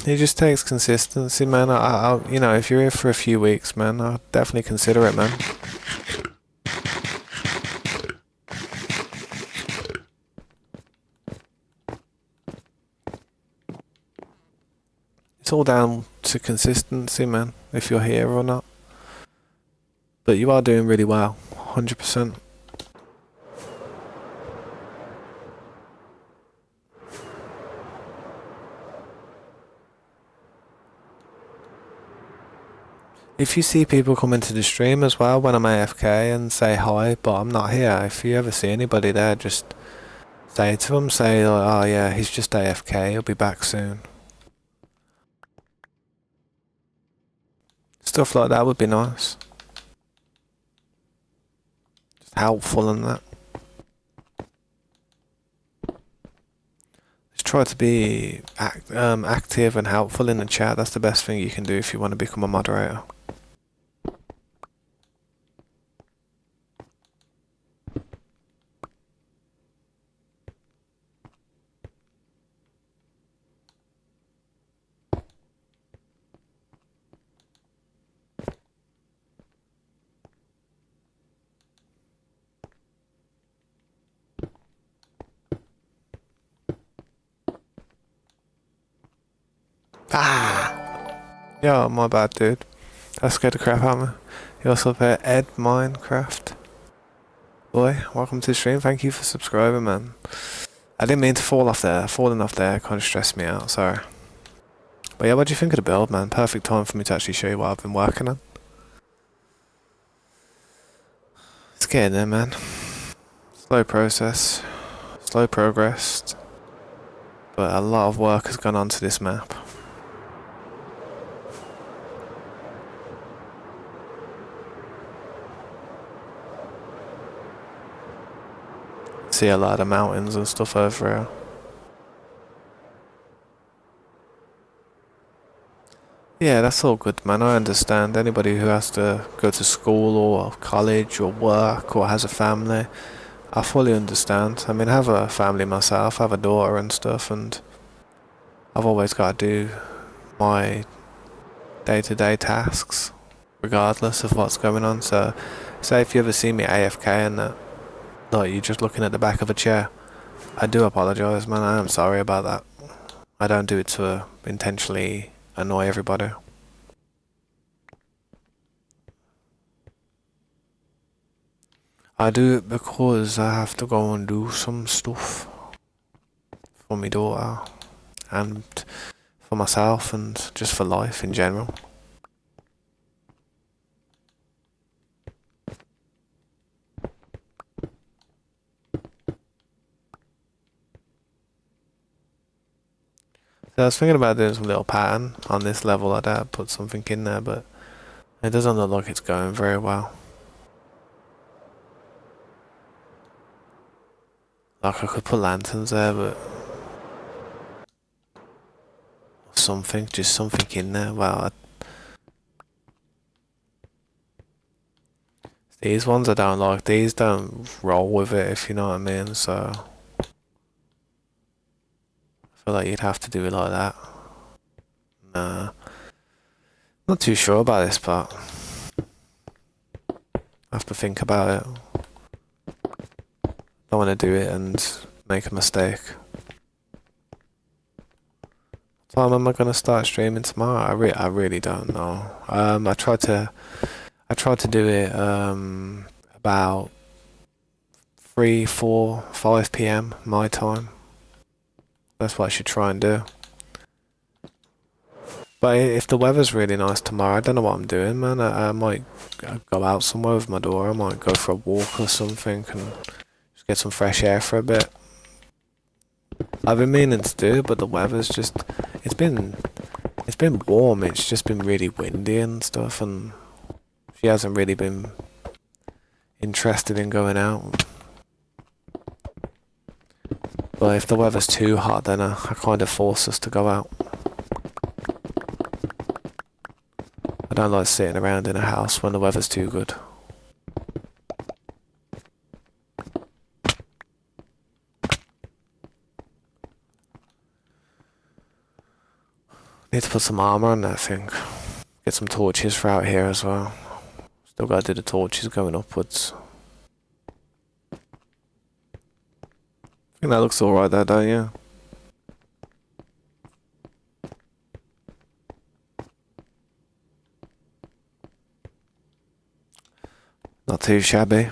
It just takes consistency, man. You know, if you're here for a few weeks, man, I'll definitely consider it, man. It's all down to consistency, man, if you're here or not. But you are doing really well, 100%. If you see people come into the stream as well when I'm AFK and say hi, but I'm not here, if you ever see anybody there, just say to them, say, like, oh yeah, he's just AFK, he'll be back soon. Stuff like that would be nice. Just helpful and that. Just try to be active and helpful in the chat. That's the best thing you can do if you want to become a moderator. Ah! Yeah, my bad, dude. That scared the crap out of me. You also there, Ed Minecraft. Boy, welcome to the stream. Thank you for subscribing, man. I didn't mean to fall off there. Falling off there kind of stressed me out, sorry. But yeah, what do you think of the build, man? Perfect time for me to actually show you what I've been working on. It's getting there, man. Slow process. Slow progress. But a lot of work has gone onto this map. See a lot of mountains and stuff over here. Yeah, that's all good, man. I understand. Anybody who has to go to school or college or work or has a family, I fully understand. I mean, I have a family myself, I have a daughter and stuff, and I've always got to do my day-to-day tasks, regardless of what's going on. So, say if you ever see me AFK and that, like you're just looking at the back of a chair, I do apologise, man. I am sorry about that. I don't do it to intentionally annoy everybody. I do it because I have to go and do some stuff for my daughter and for myself and just for life in general. So I was thinking about doing some little pattern on this level like that, put something in there, but it doesn't look like it's going very well. Like I could put lanterns there, but something, just something in there. Well, these ones I don't like. These don't roll with it, if you know what I mean. So I feel like you'd have to do it like that. Nah, not too sure about this part. I have to think about it. Don't want to do it and make a mistake. What time am I gonna start streaming tomorrow? I really don't know. I tried to do it about 3, 4, 5 p.m. my time. That's what I should try and do. But if the weather's really nice tomorrow, I don't know what I'm doing, man. I might go out somewhere with my daughter. I might go for a walk or something and just get some fresh air for a bit. I've been meaning to do it, but the weather's just it's been warm. It's just been really windy and stuff, and she hasn't really been interested in going out. But if the weather's too hot, then I kind of force us to go out. I don't like sitting around in a house when the weather's too good. Need to put some armour on that thing. Get some torches for out here as well. Still gotta do the torches going upwards. I think that looks alright there, don't you? Not too shabby.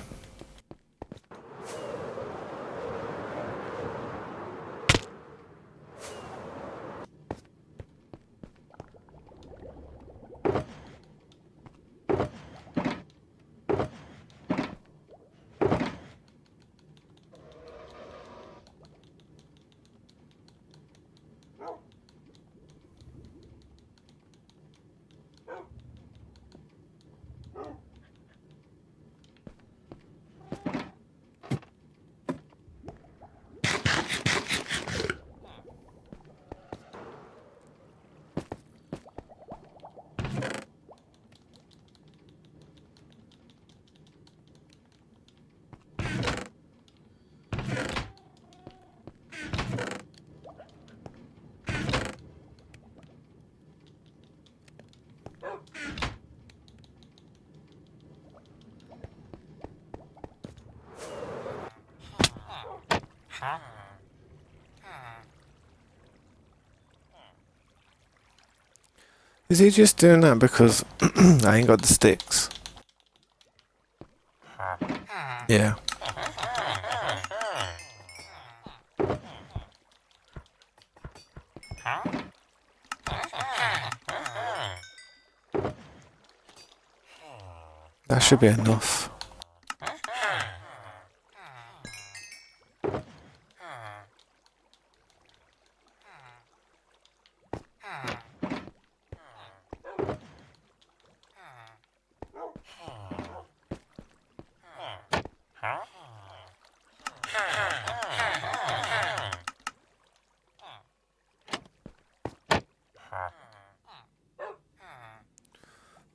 Is he just doing that because I ain't got the sticks? Yeah. That should be enough.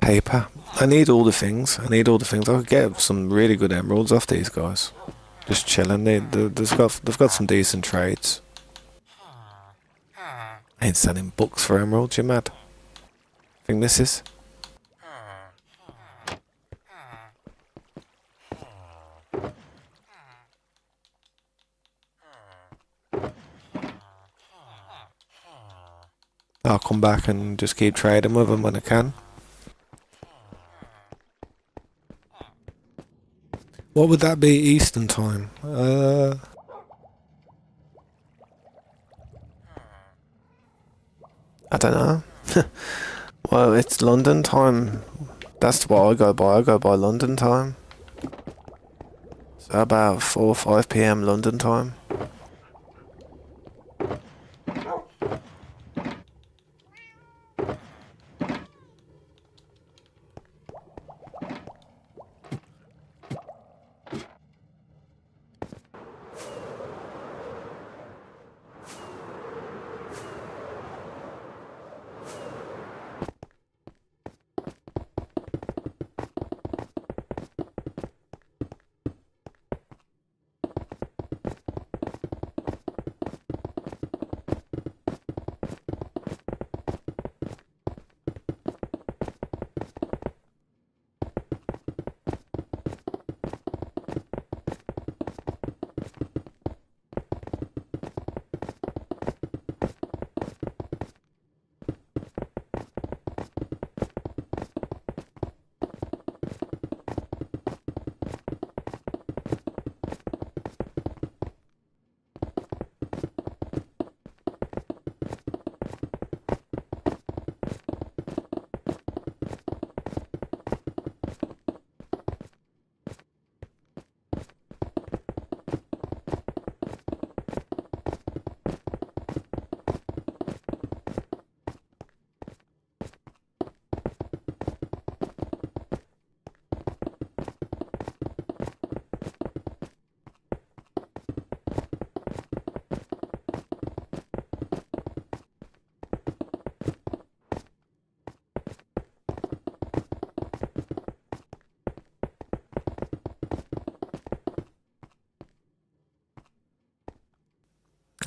paper. I need all the things. I need all the things. I could get some really good emeralds off these guys. Just chilling. They've got some decent trades. I ain't selling books for emeralds, you mad? Think this is? I'll come back and just keep trading with them when I can. What would that be Eastern time? I don't know. Well, it's London time. That's what I go by. I go by London time. So about 4 or 5 p.m. London time.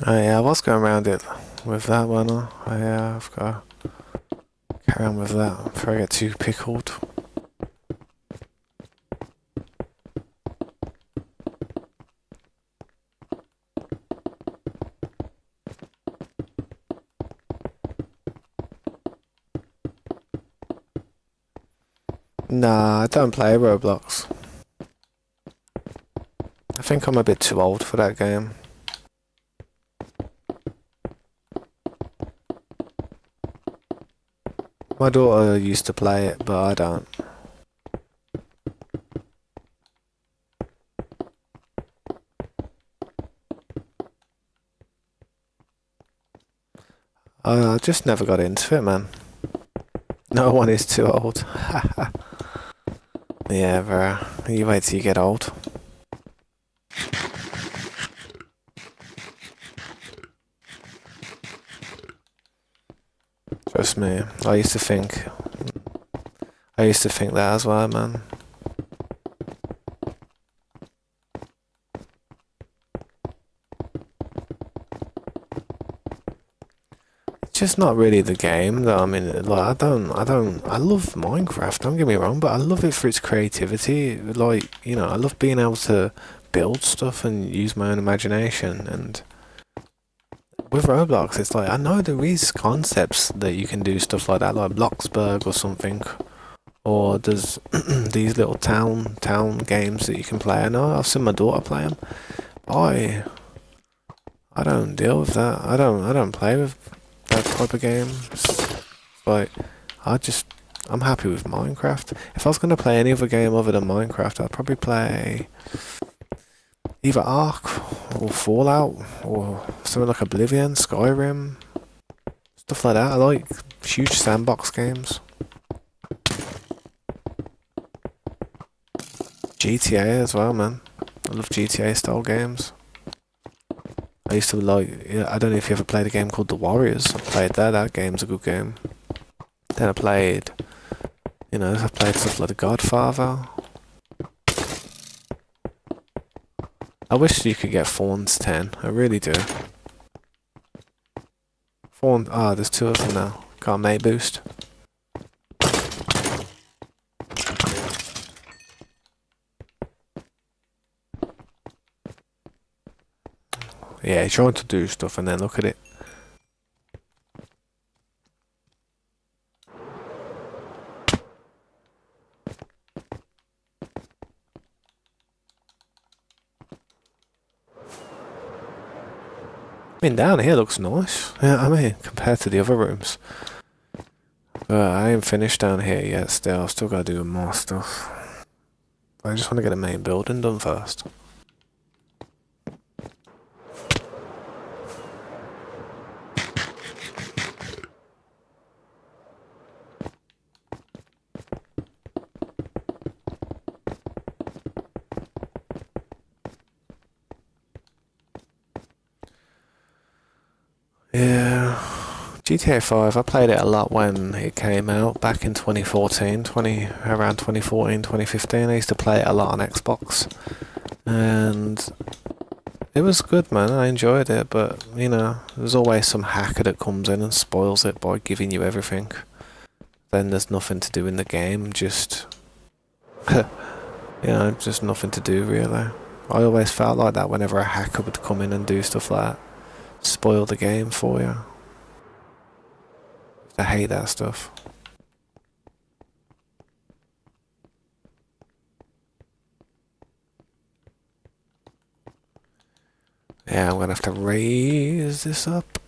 Oh yeah, I was going around it with that one. I've got to carry on with that before I get too pickled. Nah, I don't play Roblox. I think I'm a bit too old for that game. My daughter used to play it, but I don't. I just never got into it, man. No one is too old. Yeah, bro. You wait till you get old. Trust me, I used to think that as well, man. It's just not really the game though. I mean, like, I love Minecraft, don't get me wrong, but I love it for its creativity. Like, you know, I love being able to build stuff and use my own imagination. And with Roblox, it's like, I know there is concepts that you can do stuff like that, like Bloxburg or something. Or there's these little town games that you can play. I know I've seen my daughter play them. I don't deal with that. I don't play with that type of game. It's like I'm happy with Minecraft. If I was gonna play any other game other than Minecraft, I'd probably play either Ark or Fallout or something like Oblivion, Skyrim, stuff like that. I like huge sandbox games. GTA as well, man. I love GTA style games. I used to I don't know if you ever played a game called The Warriors. I played that. That game's a good game. Then I played You know, I've played stuff like The Godfather. I wish you could get Fawn's 10. I really do. Fawn. Ah, there's two of them now. Got a mate boost. Yeah, he's trying to do stuff and then look at it. I mean, down here looks nice. Yeah, I mean, compared to the other rooms. I ain't finished down here yet still. I've still got to do more stuff. I just want to get the main building done first. Yeah, GTA 5, I played it a lot when it came out back in 2014, around 2014, 2015. I used to play it a lot on Xbox. And it was good, man. I enjoyed it, but, you know, there's always some hacker that comes in and spoils it by giving you everything. Then there's nothing to do in the game, just, you know, just nothing to do, really. I always felt like that whenever a hacker would come in and do stuff like that. Spoil the game for you. I hate that stuff. Yeah, I'm gonna have to raise this up.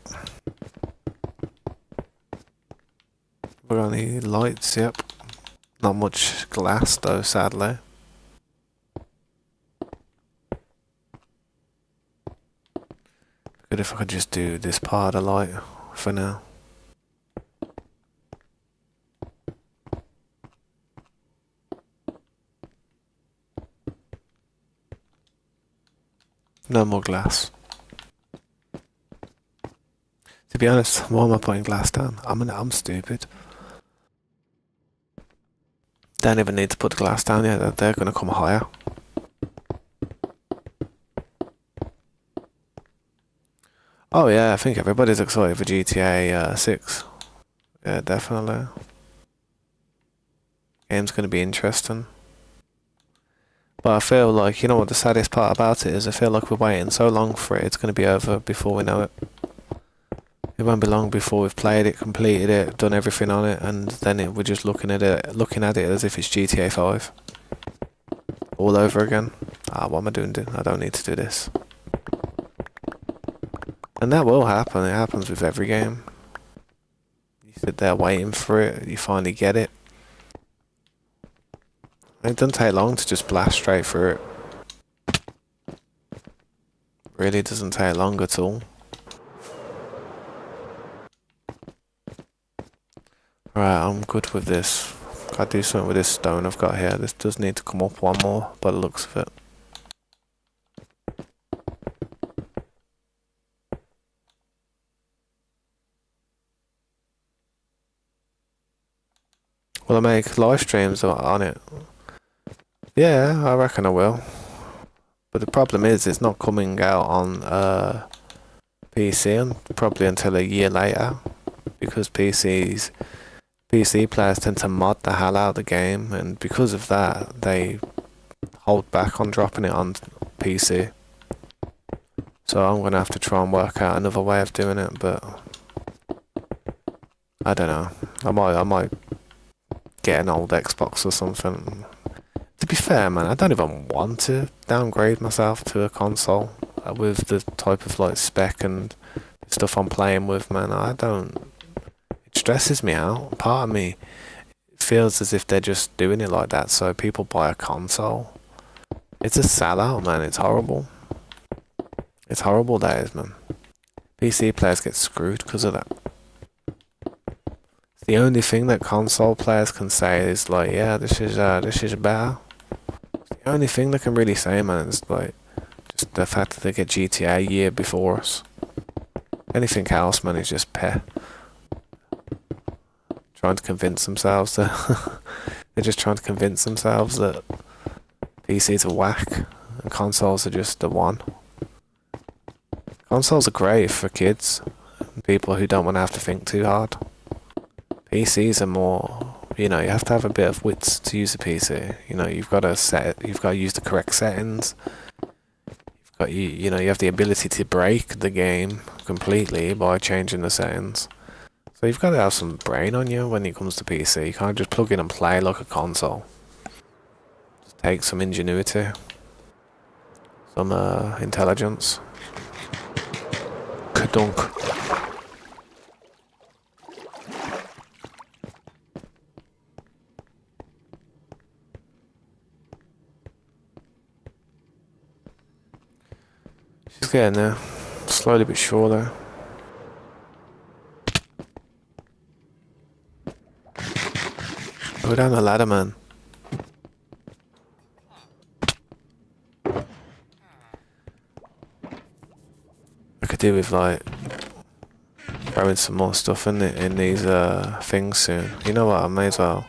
We got any lights? Yep. Not much glass though, sadly. Good if I could just do this part of light for now. No more glass. To be honest, why am I putting glass down? I'm stupid. Don't even need to put the glass down yet. They're gonna come higher. Oh yeah, I think everybody's excited for GTA 6. Yeah, definitely. Game's gonna be interesting. But I feel like, you know what the saddest part about it is? I feel like we're waiting so long for it, it's gonna be over before we know it. It won't be long before we've played it, completed it, done everything on it, and then we're just looking at it as if it's GTA 5. All over again. Ah, what am I doing? I don't need to do this. And that will happen. It happens with every game. You sit there waiting for it, you finally get it. It doesn't take long to just blast straight through it. Really doesn't take long at all. Right, I'm good with this. Gotta do something with this stone I've got here. This does need to come up one more by the looks of it. Will I make live streams on it? Yeah, I reckon I will. But the problem is, it's not coming out on PC probably until a year later, because PC players tend to mod the hell out of the game, and because of that, they hold back on dropping it on PC. So I'm gonna have to try and work out another way of doing it, but I don't know. I might get an old Xbox or something. To be fair, man, I don't even want to downgrade myself to a console with the type of like spec and stuff I'm playing with, man. I don't. It stresses me out. Part of me feels as if they're just doing it like that so people buy a console. It's a sellout, man. It's horrible. It's horrible, that is, man. PC players get screwed because of that. The only thing that console players can say is like, yeah, this is better. It's the only thing they can really say, man, is like just the fact that they get GTA a year before us. Anything else, man, is just peh. trying to convince themselves that they're just trying to convince themselves that PCs are whack and consoles are just the one. Consoles are great for kids, people who don't want to have to think too hard. PCs are more, you know, you have to have a bit of wits to use a PC. You know, you've got to use the correct settings. You know, you have the ability to break the game completely by changing the settings. So you've got to have some brain on you when it comes to PC. You can't just plug in and play like a console. Just take some ingenuity, some intelligence. Kadunk. She's getting there, slowly but surely. Go down the ladder, man. I could do with like throwing some more stuff in these things soon. You know what? I may as well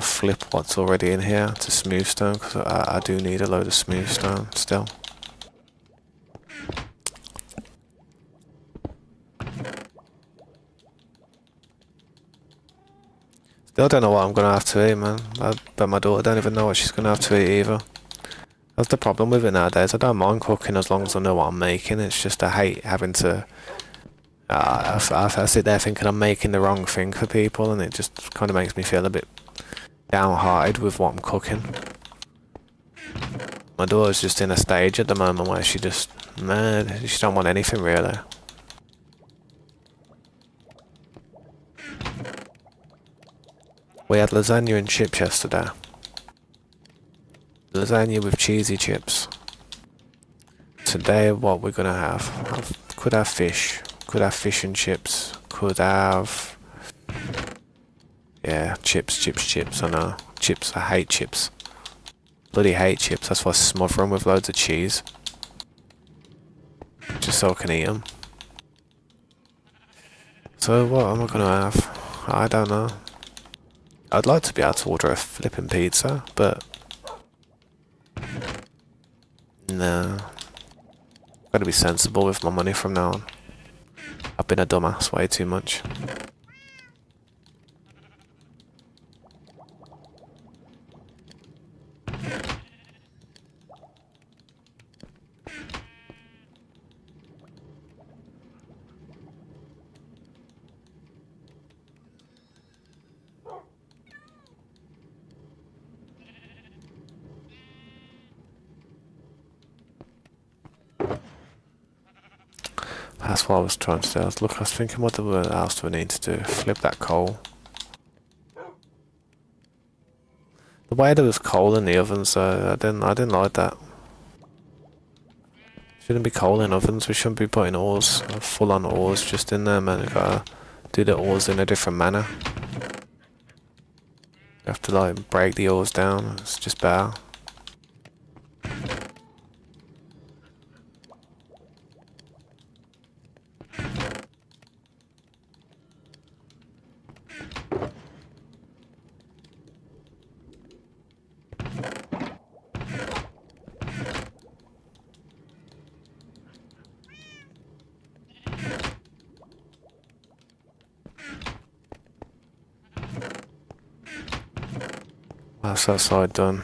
flip what's already in here to smooth stone, because I do need a load of smooth stone still. Still don't know what I'm gonna have to eat, man. I bet my daughter don't even know what she's gonna have to eat either. That's the problem with it nowadays. I don't mind cooking as long as I know what I'm making. It's just I hate having to. I sit there thinking I'm making the wrong thing for people, and it just kind of makes me feel a bit downhearted with what I'm cooking. My daughter's just in a stage at the moment where she just, man, she don't want anything really. We had lasagna and chips yesterday. Lasagna with cheesy chips. Today what we're gonna have, could have fish and chips, could have, yeah, chips, I know, chips, I hate chips. Bloody hate chips, that's why I smother them with loads of cheese. Just so I can eat them. So what am I gonna have? I don't know. I'd like to be able to order a flipping pizza, but no. Gotta be sensible with my money from now on. I've been a dumbass way too much. That's what I was trying to do. I was thinking what else do I need to do? Flip that coal. The way there was coal in the oven, so I didn't like that. Shouldn't be coal in ovens. We shouldn't be putting ores, full on ores just in there, man. You gotta do the ores in a different manner. You have to like break the ores down. It's just better. That's that side done.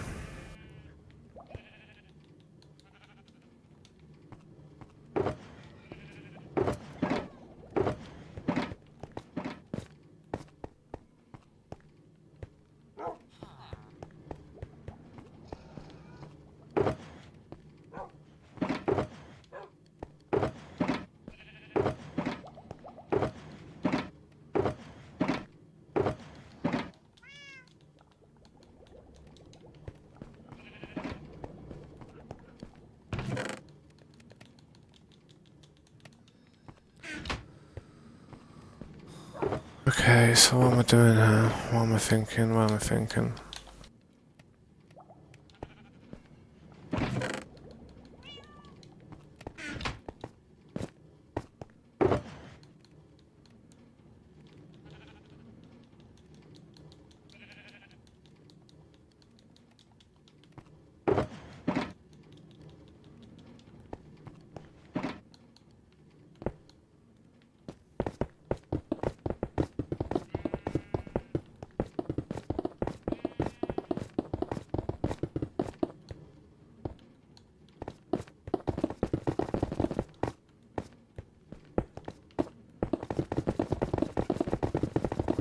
Okay, so what am I doing here? What am I thinking?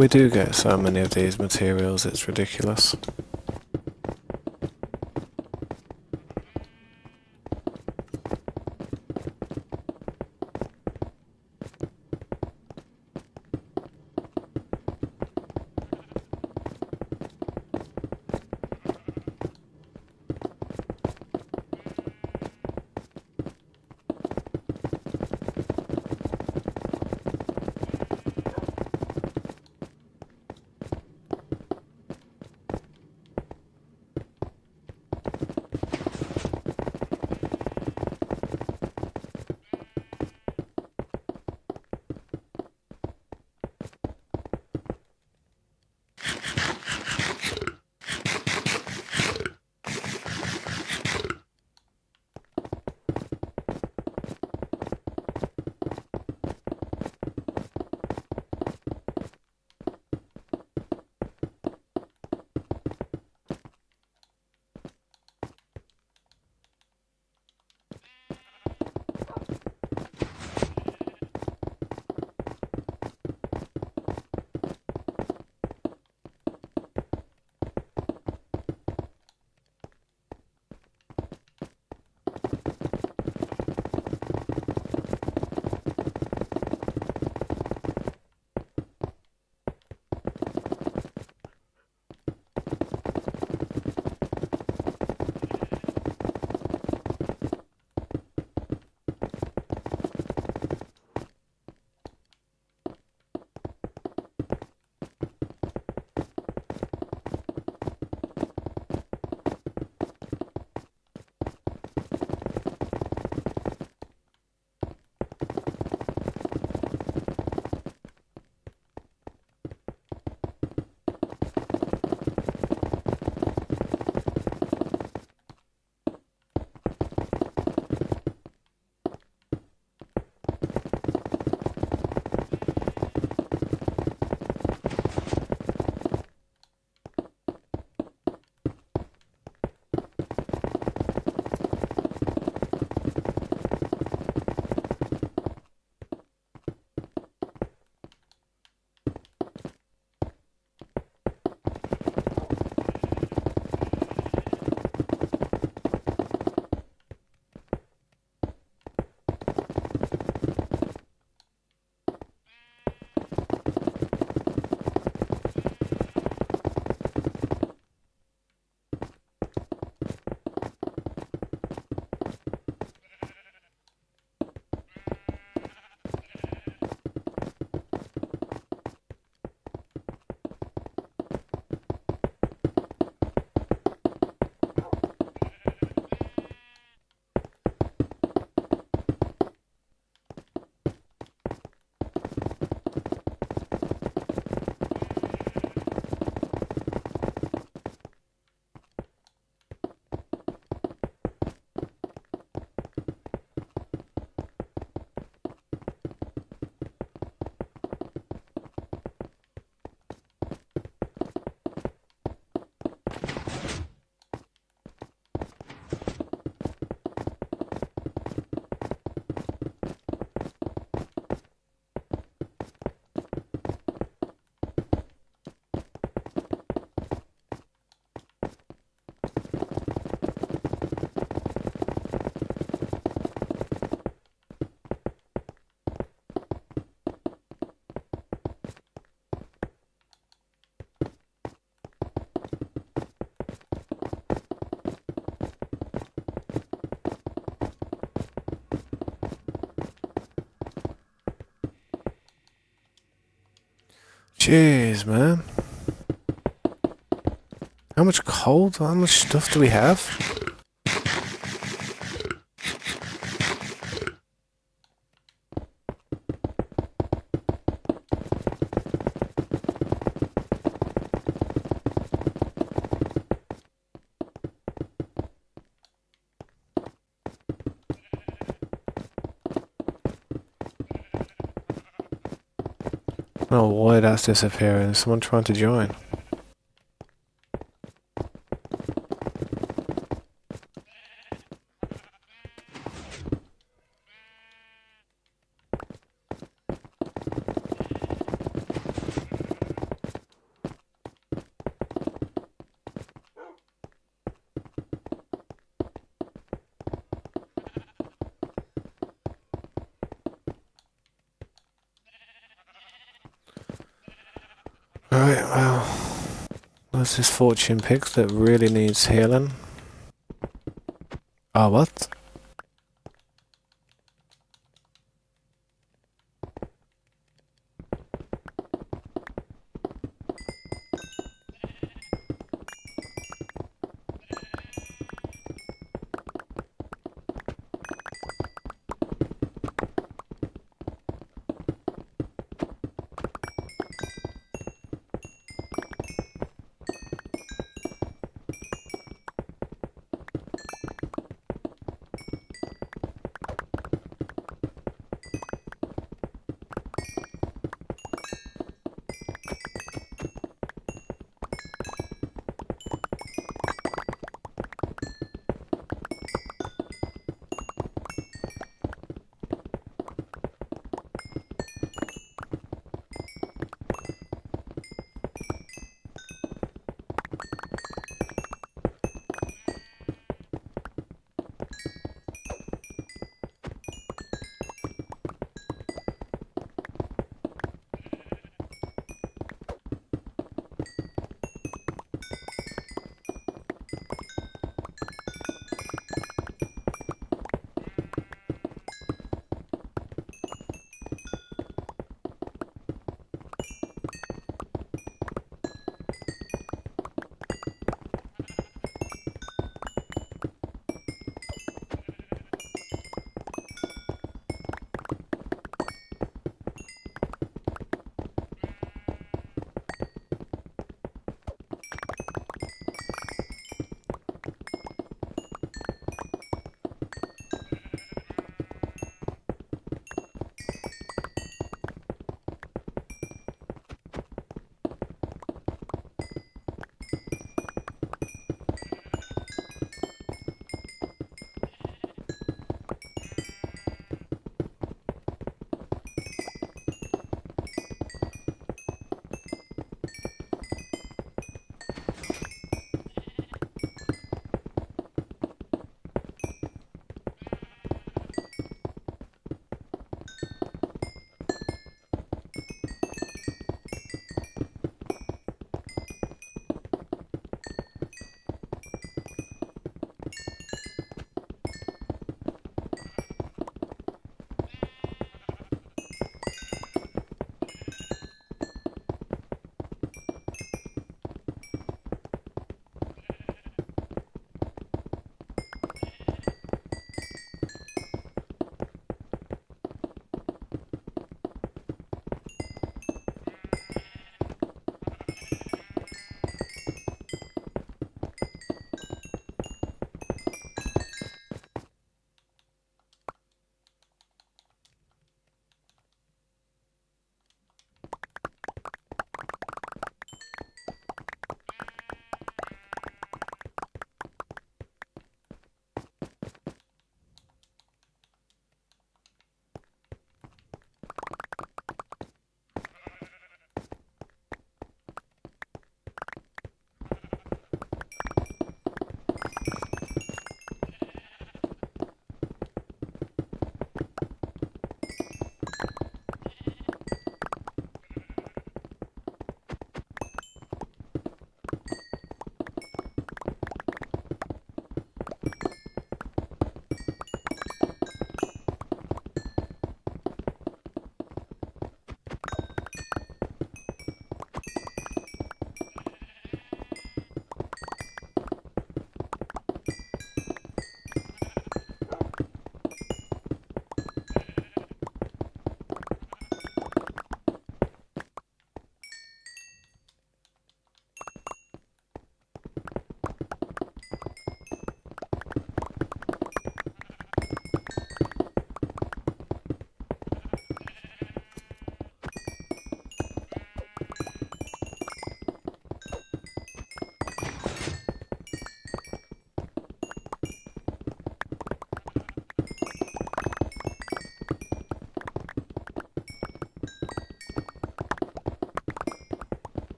We do get so many of these materials, it's ridiculous. Jeez, man. How much coal? How much stuff do we have? Oh, why that's disappearing? Is someone trying to join? Alright, well, there's this fortune pick that really needs healing. Oh, what?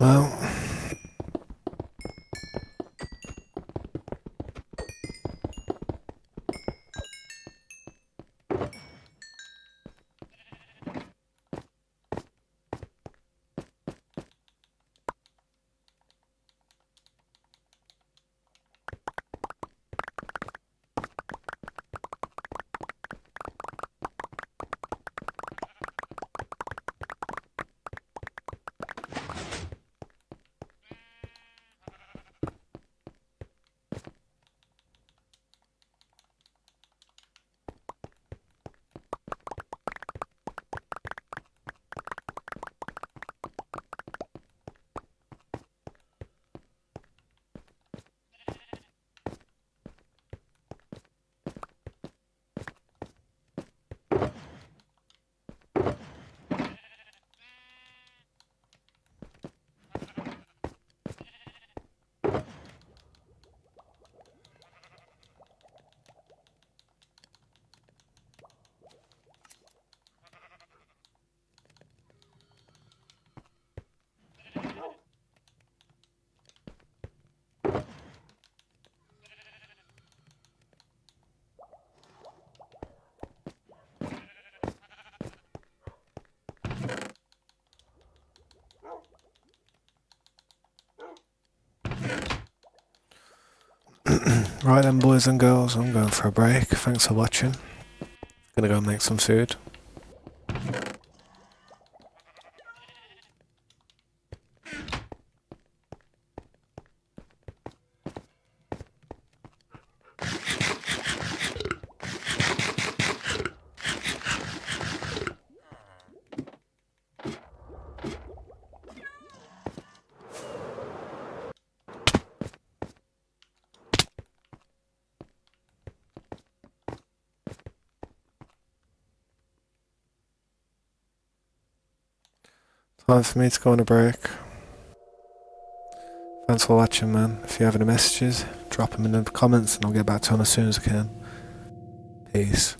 Well, right then, boys and girls, I'm going for a break. Thanks for watching. Gonna go make some food. Time for me to go on a break. Thanks for watching, man. If you have any messages, drop them in the comments and I'll get back to them as soon as I can. Peace.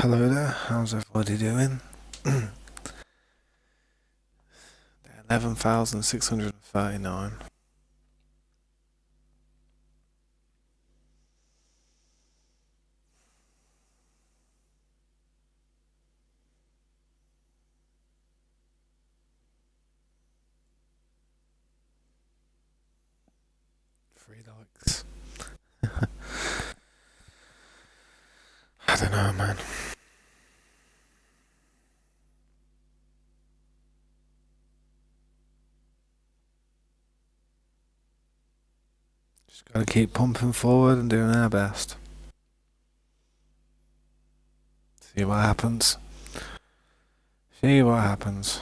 Hello there, how's everybody doing? 11,639. Three likes. I don't know, man. Just gotta keep pumping forward and doing our best. See what happens. See what happens.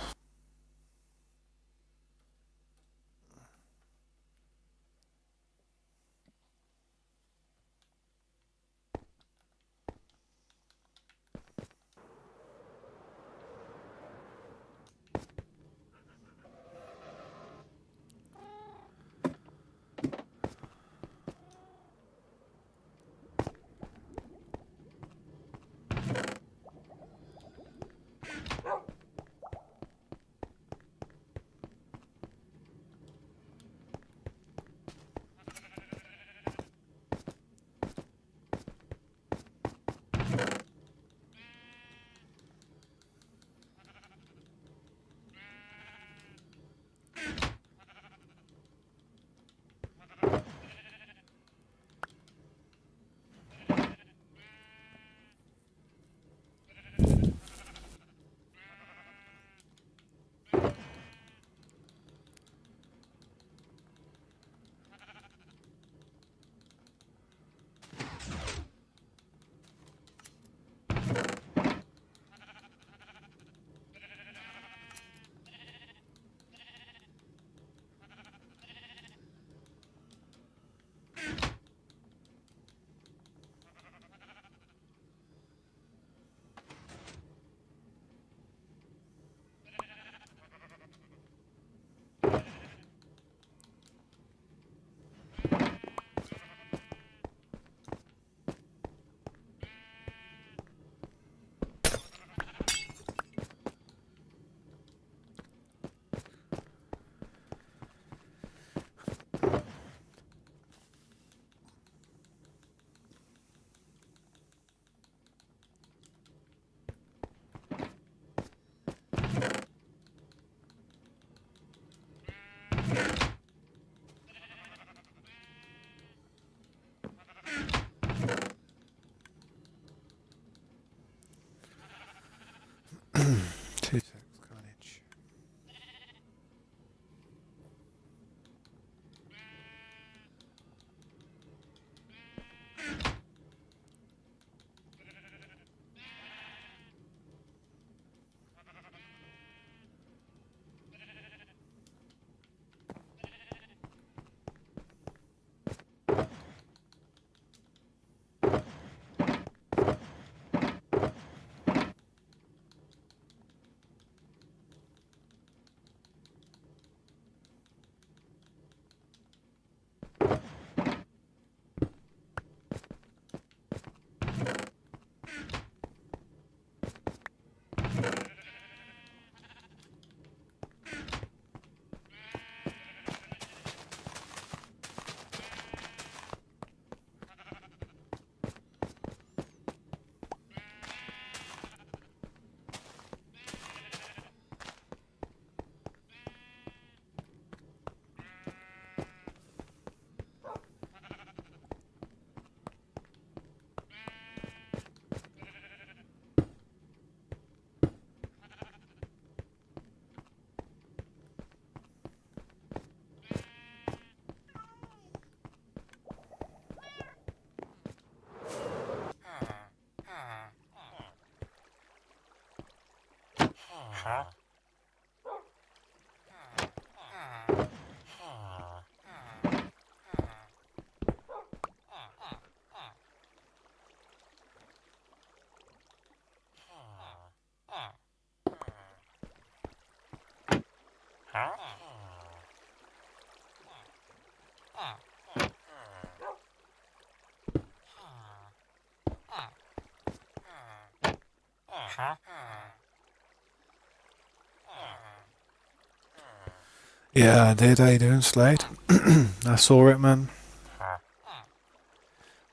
Yeah, I did. How you doing, Slade? I saw it, man.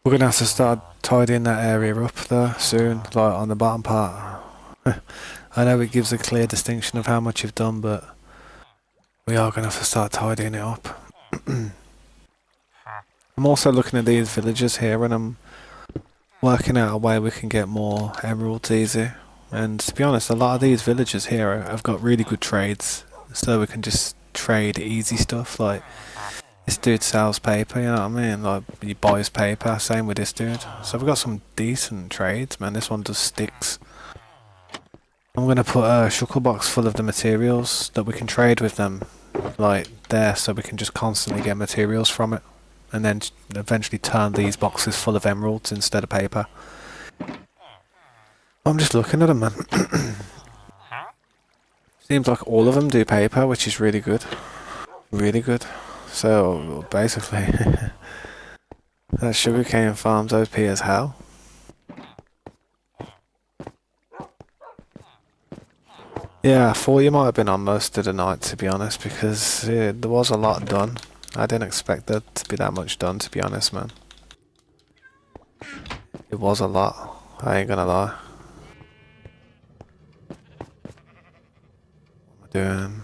We're gonna have to start tidying that area up though soon, like on the bottom part. I know it gives a clear distinction of how much you've done, but we are gonna have to start tidying it up. I'm also looking at these villagers here, and I'm working out a way we can get more emeralds easy. And to be honest, a lot of these villagers here have got really good trades, so we can just trade easy stuff. Like this dude sells paper, you know what I mean? Like he buys paper. Same with this dude. So we've got some decent trades, man. This one does sticks. I'm gonna put a shuttle box full of the materials that we can trade with them, like there, so we can just constantly get materials from it, and then eventually turn these boxes full of emeralds instead of paper. I'm just looking at them, man. Seems like all of them do paper, which is really good. Really good. So, basically, that sugarcane farm's OP as hell. Yeah, I thought you might have been on most of the night, to be honest, because there was a lot done. I didn't expect there to be that much done, to be honest, man. It was a lot. I ain't gonna lie. What am I doing?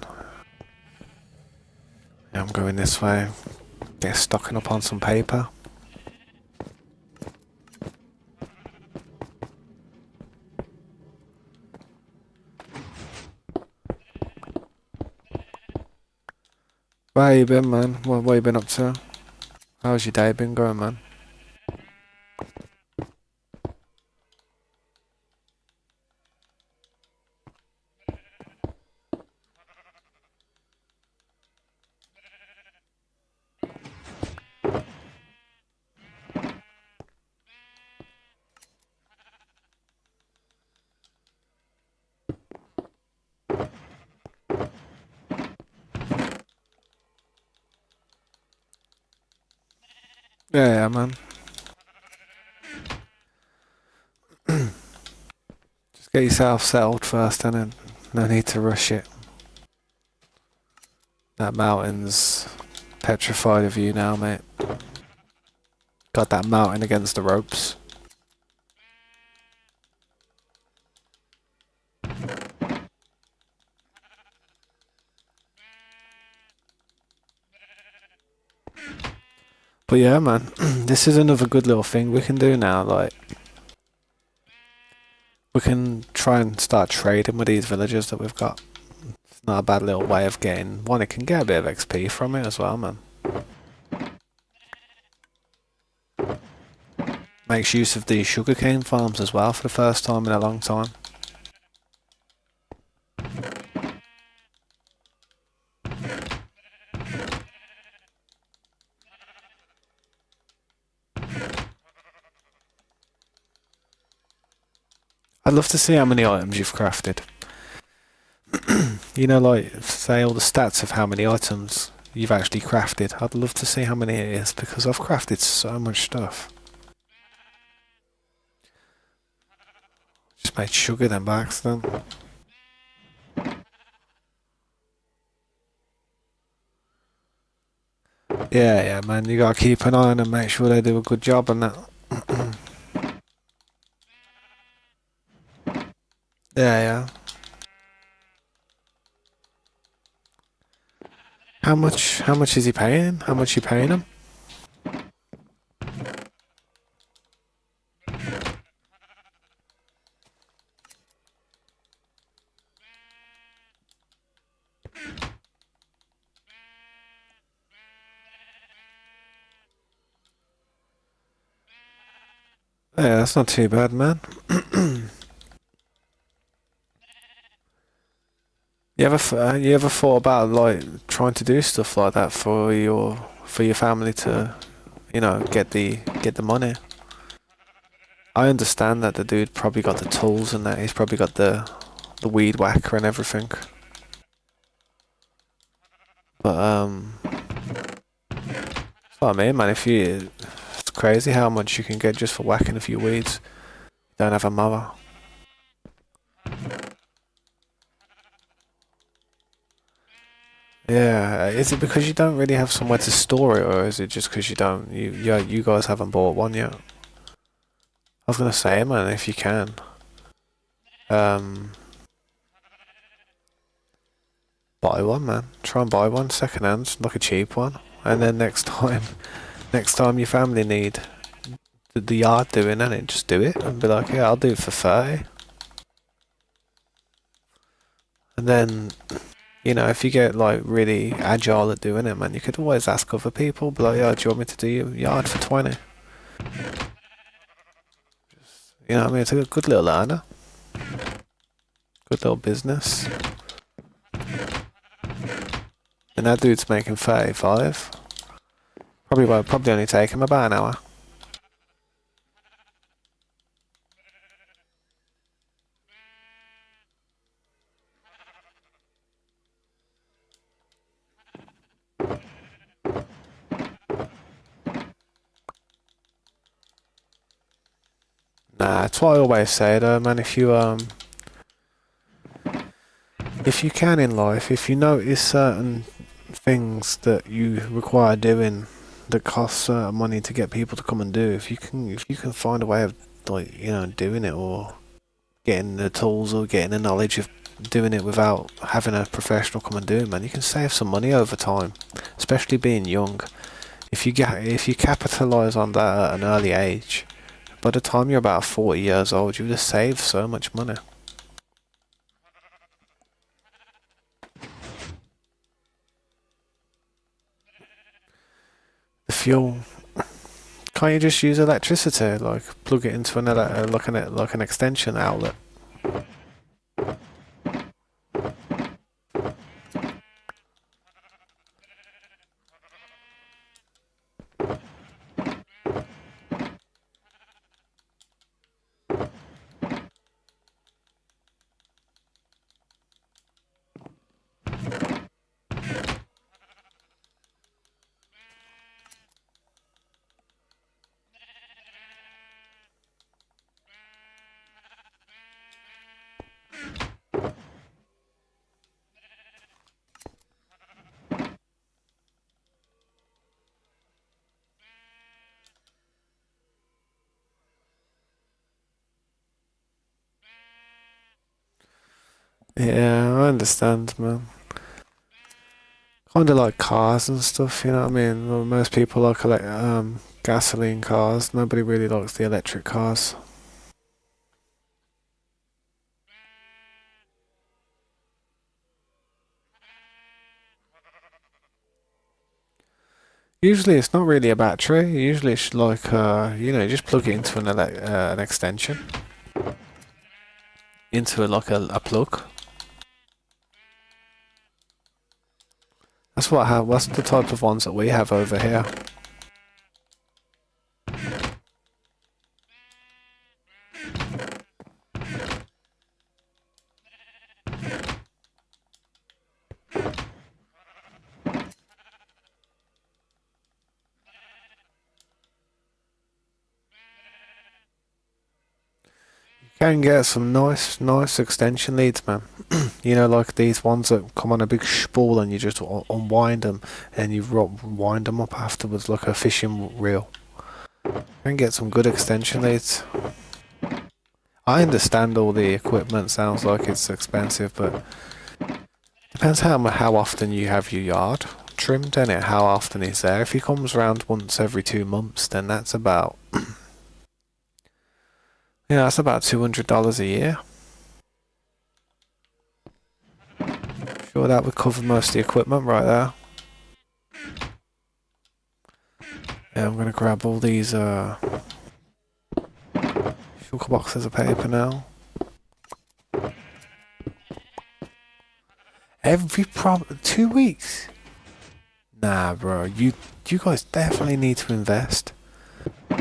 Yeah, I'm going this way. Get stocking up on some paper. Where you been, man? What you been up to? How's your day been going, man? Yeah, man. Just get yourself settled first, and no need to rush it. That mountain's petrified of you now, mate. Got that mountain against the ropes. But yeah, man, this is another good little thing we can do now. Like, we can try and start trading with these villagers that we've got. It's not a bad little way of getting one. It can get a bit of XP from it as well, man. Makes use of these sugarcane farms as well for the first time in a long time. I'd love to see how many items you've crafted. You know, like, say all the stats of how many items you've actually crafted. I'd love to see how many it is, because I've crafted so much stuff. Just made sugar then by accident. Yeah, man, you gotta keep an eye on them, make sure they do a good job and that. Yeah. How much is he paying? How much you paying him? Yeah, that's not too bad, man. You ever thought about like trying to do stuff like that for your family to, get the money? I understand that the dude probably got the tools and that he's probably got the weed whacker and everything. But that's what I mean, man. It's crazy how much you can get just for whacking a few weeds. You don't have a mother. Yeah, is it because you don't really have somewhere to store it, or is it just because you guys haven't bought one yet? I was gonna say, man, if you can, um, buy one, man. Try and buy one second hand, like a cheap one, and then next time your family need the yard doing, and it just do it, and be like, yeah, I'll do it for 30. And then, if you get like really agile at doing it, man, you could always ask other people, be like, yeah, do you want me to do your yard for 20? You know what I mean? It's a good little earner. Good little business. And that dude's making 35. Probably only take him about an hour. Nah, that's what I always say though, man, if you can in life, if you notice certain things that you require doing that cost certain money to get people to come and do, if you can find a way of like, doing it or getting the tools or getting the knowledge of doing it without having a professional come and do it, man, you can save some money over time, especially being young. If you capitalize on that at an early age, by the time you're about 40 years old, you would have saved so much money. The fuel, can't you just use electricity? Like plug it into like an extension outlet. Yeah, I understand, man. Kind of like cars and stuff, you know what I mean? Well, most people like gasoline cars. Nobody really likes the electric cars. Usually, it's not really a battery. Usually, it's like you just plug it into an extension, into a plug. What's the type of ones that we have over here. Can get some nice extension leads, man. Like these ones that come on a big spool and you just unwind them and you wind them up afterwards like a fishing reel. Can get some good extension leads. I understand all the equipment sounds like it's expensive, but depends how often you have your yard trimmed, innit? How often he's there. If he comes around once every 2 months, then that's about that's about $200 a year. Sure, that would cover most of the equipment right there. Yeah, I'm gonna grab all these shulker boxes of paper now. Every 2 weeks? Nah, bro. You guys definitely need to invest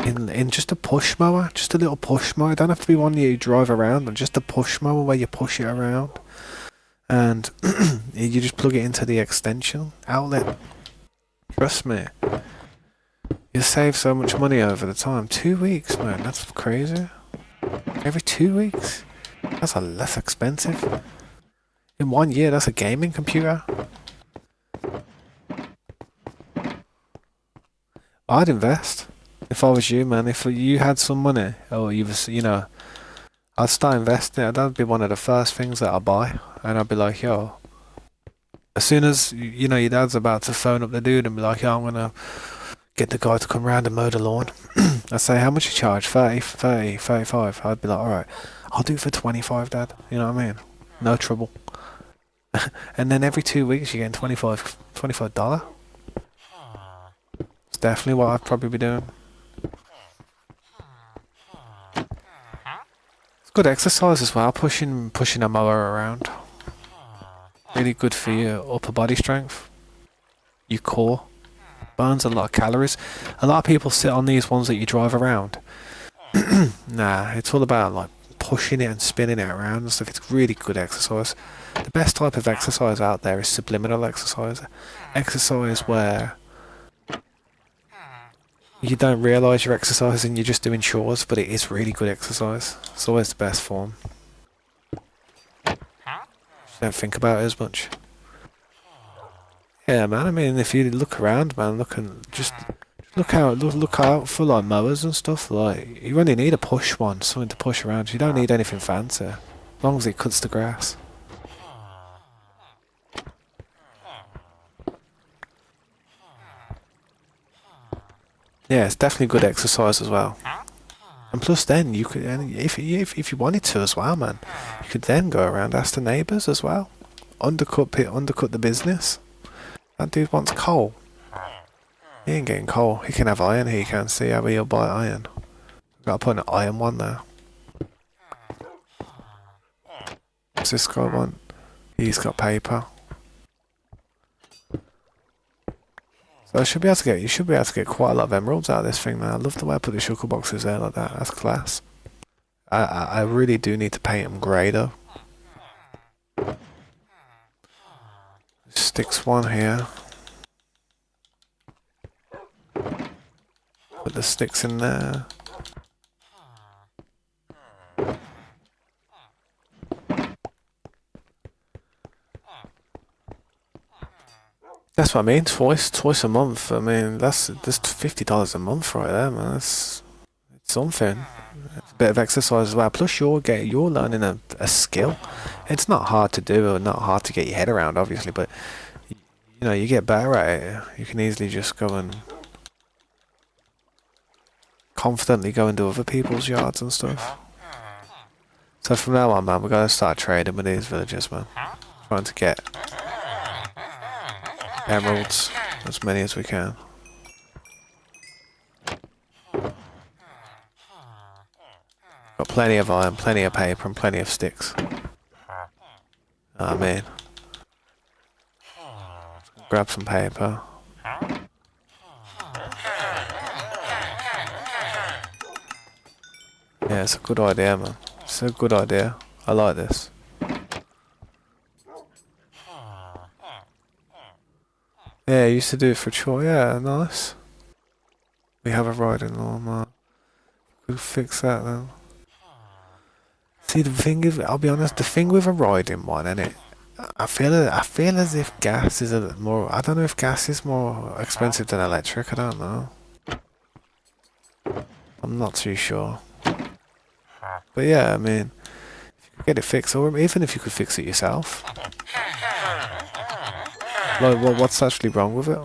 in just a push mower, just a little push mower. It don't have to be one you drive around, but just a push mower where you push it around, and you just plug it into the extension outlet. Trust me, you save so much money over the time. 2 weeks, man. That's crazy. Every 2 weeks? That's less expensive. In 1 year, that's a gaming computer. I'd invest. If I was you, man, if you had some money, or I'd start investing. That'd be one of the first things that I'd buy. And I'd be like, yo, as soon as, your dad's about to phone up the dude and be like, yo, I'm gonna get the guy to come round and mow the lawn. I'd say, how much you charge? 30, 35. I'd be like, alright, I'll do it for 25, dad. You know what I mean? No trouble. And then every 2 weeks you're getting $25. It's definitely what I'd probably be doing. It's good exercise as well, pushing a mower around. Really good for your upper body strength. Your core. Burns a lot of calories. A lot of people sit on these ones that you drive around. Nah, it's all about like pushing it and spinning it around and stuff. It's really good exercise. The best type of exercise out there is subliminal exercise. Exercise where you don't realise you're exercising, you're just doing chores, but it is really good exercise. It's always the best form. Just don't think about it as much. Yeah, man, I mean, if you look around, man, look out for like mowers and stuff. Like, you only need a push one, something to push around. You don't need anything fancy, as long as it cuts the grass. Yeah, it's definitely good exercise as well. And plus, then you could, if you wanted to as well, man, you could then go around ask the neighbours as well, undercut the business. That dude wants coal. He ain't getting coal. He can have iron. He can see how he'll buy iron. Gotta put an iron one there. What's this guy want? He's got paper. So you should be able to get quite a lot of emeralds out of this thing, man. I love the way I put the shulker boxes there like that. That's class. I really do need to paint them grey though. Sticks one here. Put the sticks in there. That's what I mean. Twice a month. I mean, that's $50 a month right there, man. It's something. It's a bit of exercise as well. Plus, you're learning a skill. It's not hard to do, or not hard to get your head around, obviously. But you get better at it. You can easily just go and confidently go into other people's yards and stuff. So from now on, man, we're gonna start trading with these villagers, man. Trying to get emeralds, as many as we can. Got plenty of iron, plenty of paper, and plenty of sticks. Ah, man. Grab some paper. Yeah, it's a good idea, man. It's a good idea. I like this. Yeah, I used to do it for chore. Yeah, nice. We have a riding lawnmower. Could fix that then. See, the thing is, I'll be honest, the thing with a riding one, innit? I feel as if gas is I don't know if gas is more expensive than electric. I don't know. I'm not too sure. But yeah, I mean, if you could get it fixed, or even if you could fix it yourself. Like, what's actually wrong with it?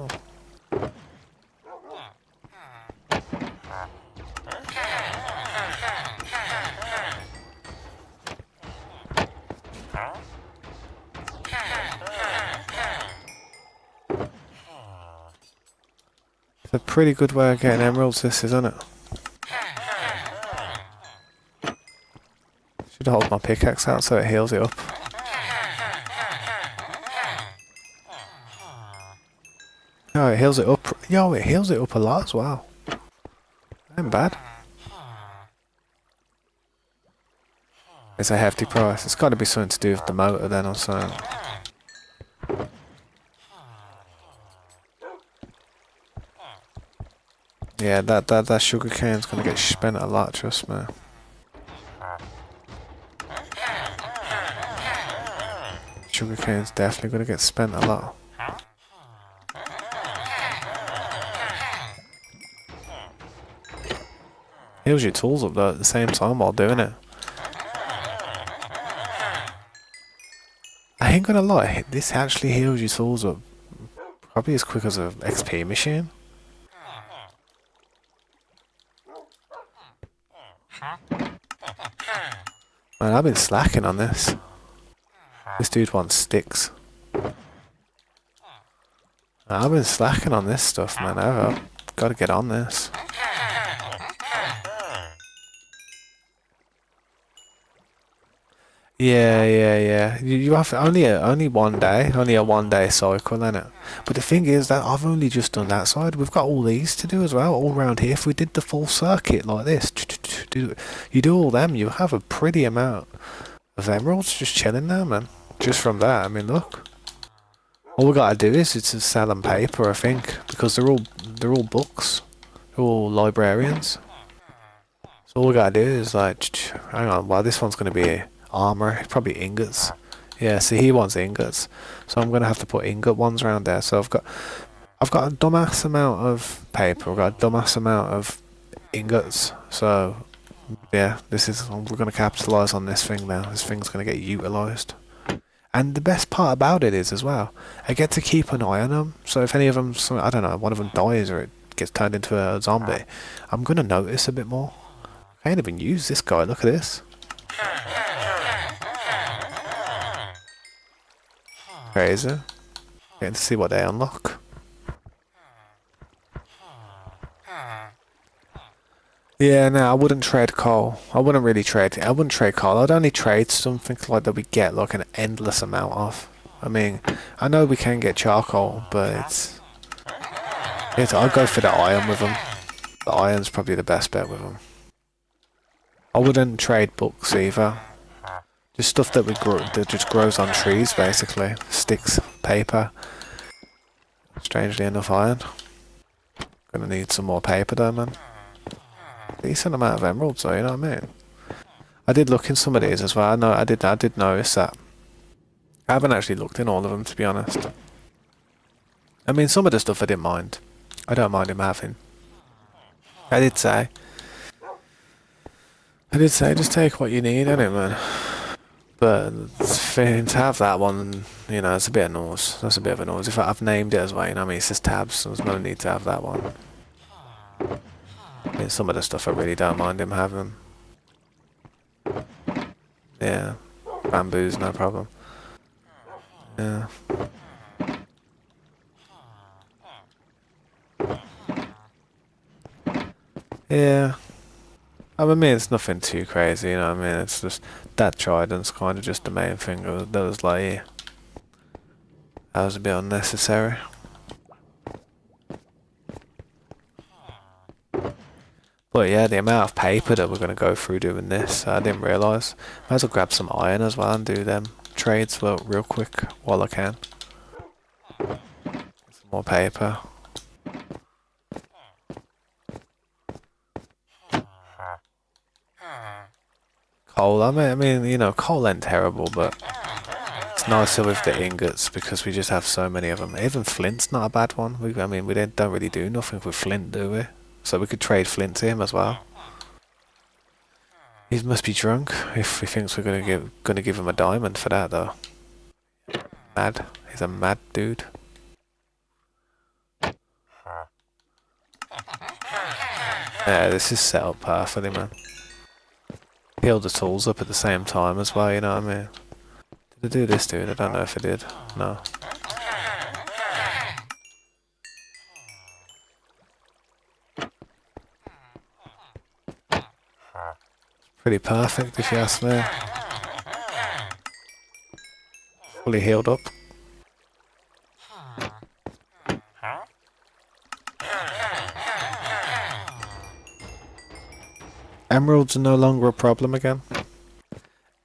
It's a pretty good way of getting emeralds, this, isn't it? Should hold my pickaxe out so it heals it up. Oh, it heals it up. Yo, it heals it up a lot as well. Ain't bad. It's a hefty price. It's got to be something to do with the motor then or something. Yeah, that sugar cane's gonna get spent a lot, trust me. Sugar cane's definitely gonna get spent a lot. Heals your tools up though at the same time while doing it. I ain't gonna lie, this actually heals your tools up probably as quick as an XP machine. Man, I've been slacking on this. This dude wants sticks. I've been slacking on this stuff, man. I've got to get on this. Yeah. You have only one day, only a 1 day cycle, innit? But the thing is that I've only just done that side. We've got all these to do as well, all around here. If we did the full circuit like this, you do all them, you have a pretty amount of emeralds just chilling there, man. Just from that, I mean, look. All we gotta do is to sell them paper, I think, because they're all books, they're all librarians. So all we gotta do is like, hang on, well this one's gonna be armor, probably ingots. Yeah, see he wants ingots, so I'm gonna have to put ingot ones around there. So I've got a dumbass amount of paper, I've got a dumbass amount of ingots. So yeah, we're gonna capitalise on this thing now. This thing's gonna get utilised. And the best part about it is as well, I get to keep an eye on them. So if any of them, I don't know, one of them dies or it gets turned into a zombie, I'm gonna notice a bit more. I ain't even used this guy. Look at this. Crazy. Getting to see what they unlock. Yeah, no, I wouldn't trade coal. I wouldn't trade coal. I'd only trade something like that we get like an endless amount of. I mean, I know we can get charcoal, but I'd go for the iron with them. The iron's probably the best bet with them. I wouldn't trade books either. Just stuff that just grows on trees, basically. Sticks, paper. Strangely enough, iron. Gonna need some more paper though, man. Decent amount of emeralds though, you know what I mean? I did look in some of these as well. I did notice that. I haven't actually looked in all of them, to be honest. I mean, some of the stuff I didn't mind. I don't mind him having. I did say, just take what you need, innit, man? But to have that one, you know, it's a bit of noise. That's a bit of a noise. If I've named it as well, you know what I mean? It says tabs, so there's no need to have that one. I mean, some of the stuff I really don't mind him having. Yeah. Bamboo's no problem. Yeah. Yeah. I mean, it's nothing too crazy, you know what I mean? It's just that trident's kind of just the main thing that was like, that was a bit unnecessary. But yeah, the amount of paper that we're going to go through doing this, I didn't realise. Might as well grab some iron as well and do them trades real quick while I can. Some more paper. Coal, I mean, you know, coal ain't terrible, but it's nicer with the ingots because we just have so many of them. Even flint's not a bad one. I mean, we don't really do nothing with flint, do we? So we could trade flint to him as well. He must be drunk if he thinks we're gonna give him a diamond for that, though. Mad. He's a mad dude. Yeah, this is set up perfectly, man. Healed the tools up at the same time as well, you know what I mean? Did I do this, dude? I don't know if I did. No. It's pretty perfect, if you ask me. Fully healed up. Emeralds are no longer a problem again.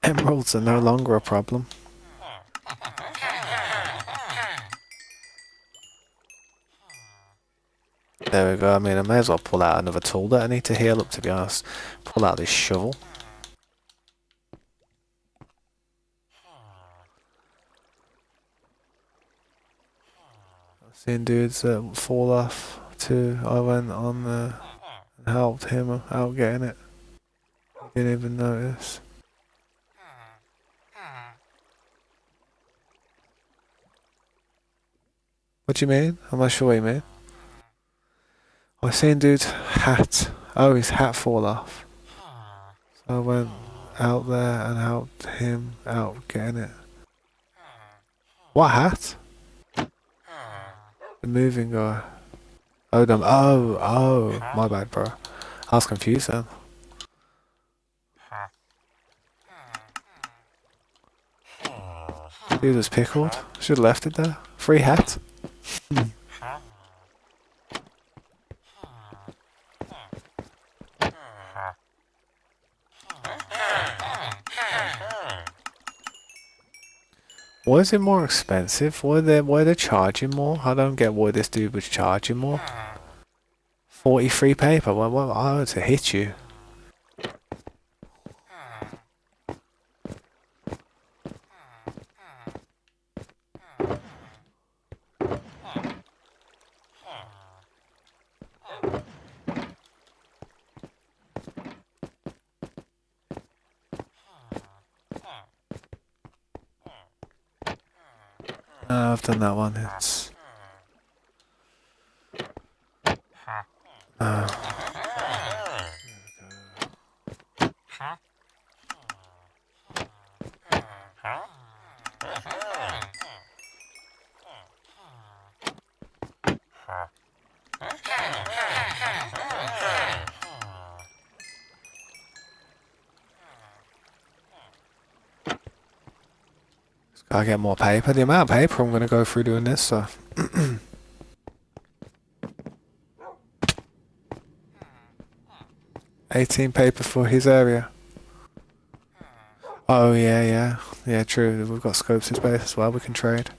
Emeralds are no longer a problem. There we go. I mean, I may as well pull out another tool that I need to heal up, to be honest. Pull out this shovel. I've seen dudes that fall off too. I went on and helped him out getting it. He didn't even notice. What do you mean? I'm not sure what you mean. I seen dude's hat. Oh, his hat fall off. So I went out there and helped him out getting it. What hat? The moving guy. Oh, damn. Oh, my bad, bro. I was confused then. Dude was pickled. Should have left it there. Free hat. Why is it more expensive? Why they charging more? I don't get why this dude was charging more. 43 paper. Well, I had to hit you. No, I've done that one. It's gotta get more paper. The amount of paper I'm gonna go through doing this stuff. 18 paper for his area. Oh yeah, true. We've got scopes in space as well. We can trade.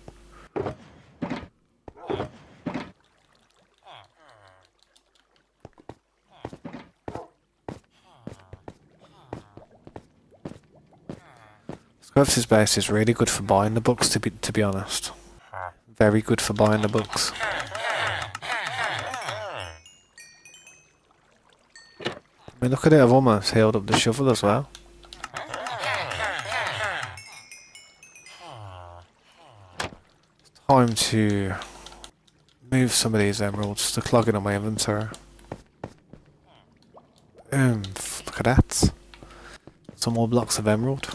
Scopes in space is really good for buying the books. To be honest, very good for buying the books. I mean, look at it. I've almost healed up the shovel as well. It's time to move some of these emeralds to clog it on my inventory. Look at that. Some more blocks of emerald.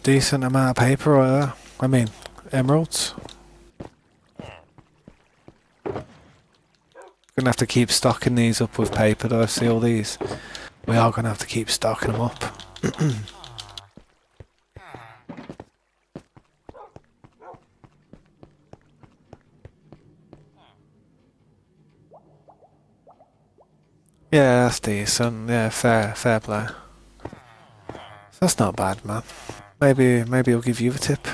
Decent amount of paper right there. I mean, emeralds. Gonna have to keep stocking these up with paper though. See all these? We are gonna have to keep stocking them up. Yeah, that's decent. Yeah, fair play. That's not bad, man. Maybe I'll give you a tip.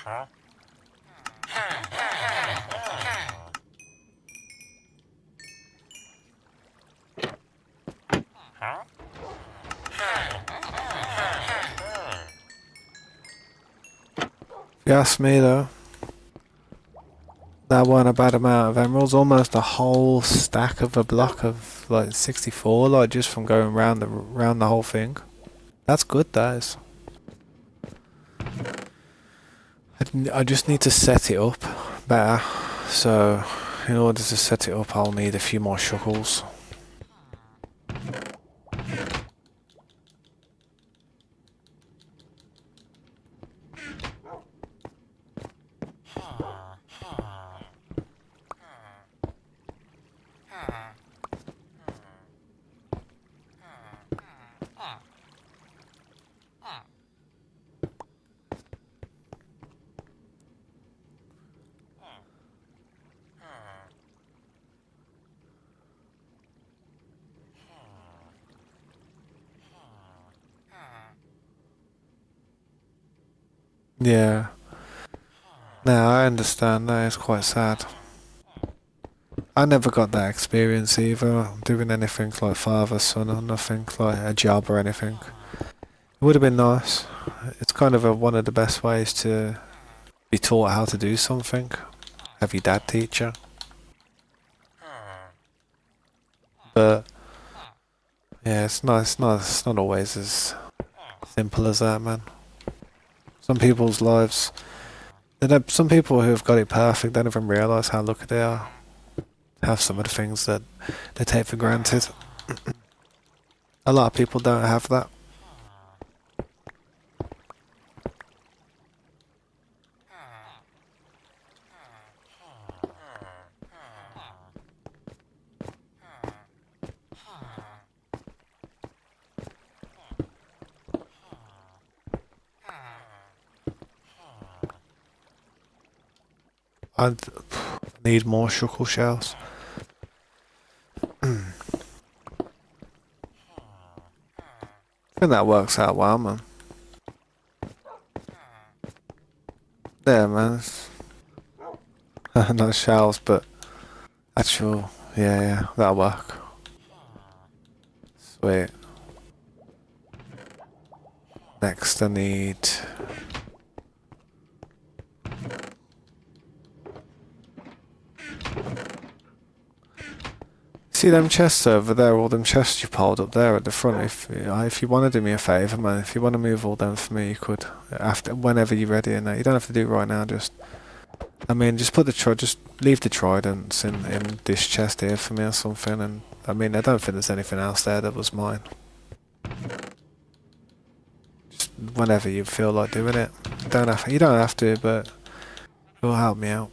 If you ask me though, that weren't a bad amount of emeralds, almost a whole stack of a block of like 64, like just from going round the whole thing. That's good, that is. I just need to set it up better, so in order to set it up I'll need a few more shuckles. Yeah. No, I understand. That is quite sad. I never got that experience either, doing anything like father, son, or nothing like a job or anything. It would have been nice. It's kind of one of the best ways to be taught how to do something. Have your dad teach you. But yeah, it's not always as simple as that, man. Some people's lives, some people who have got it perfect don't even realise how lucky they are. Have some of the things that they take for granted. A lot of people don't have that. I need more shuckle shells. I think that works out well, man. Yeah, man. Not shells, but actual. Yeah, that'll work. Sweet. Next, I need. See them chests over there, all them chests you piled up there at the front. If you want to do me a favour, man, if you want to move all them for me, you could. Whenever you're ready, and that you don't have to do it right now. Just put just leave the tridents in this chest here for me or something. And I mean, I don't think there's anything else there that was mine. Just whenever you feel like doing it, you don't have to, but it will help me out.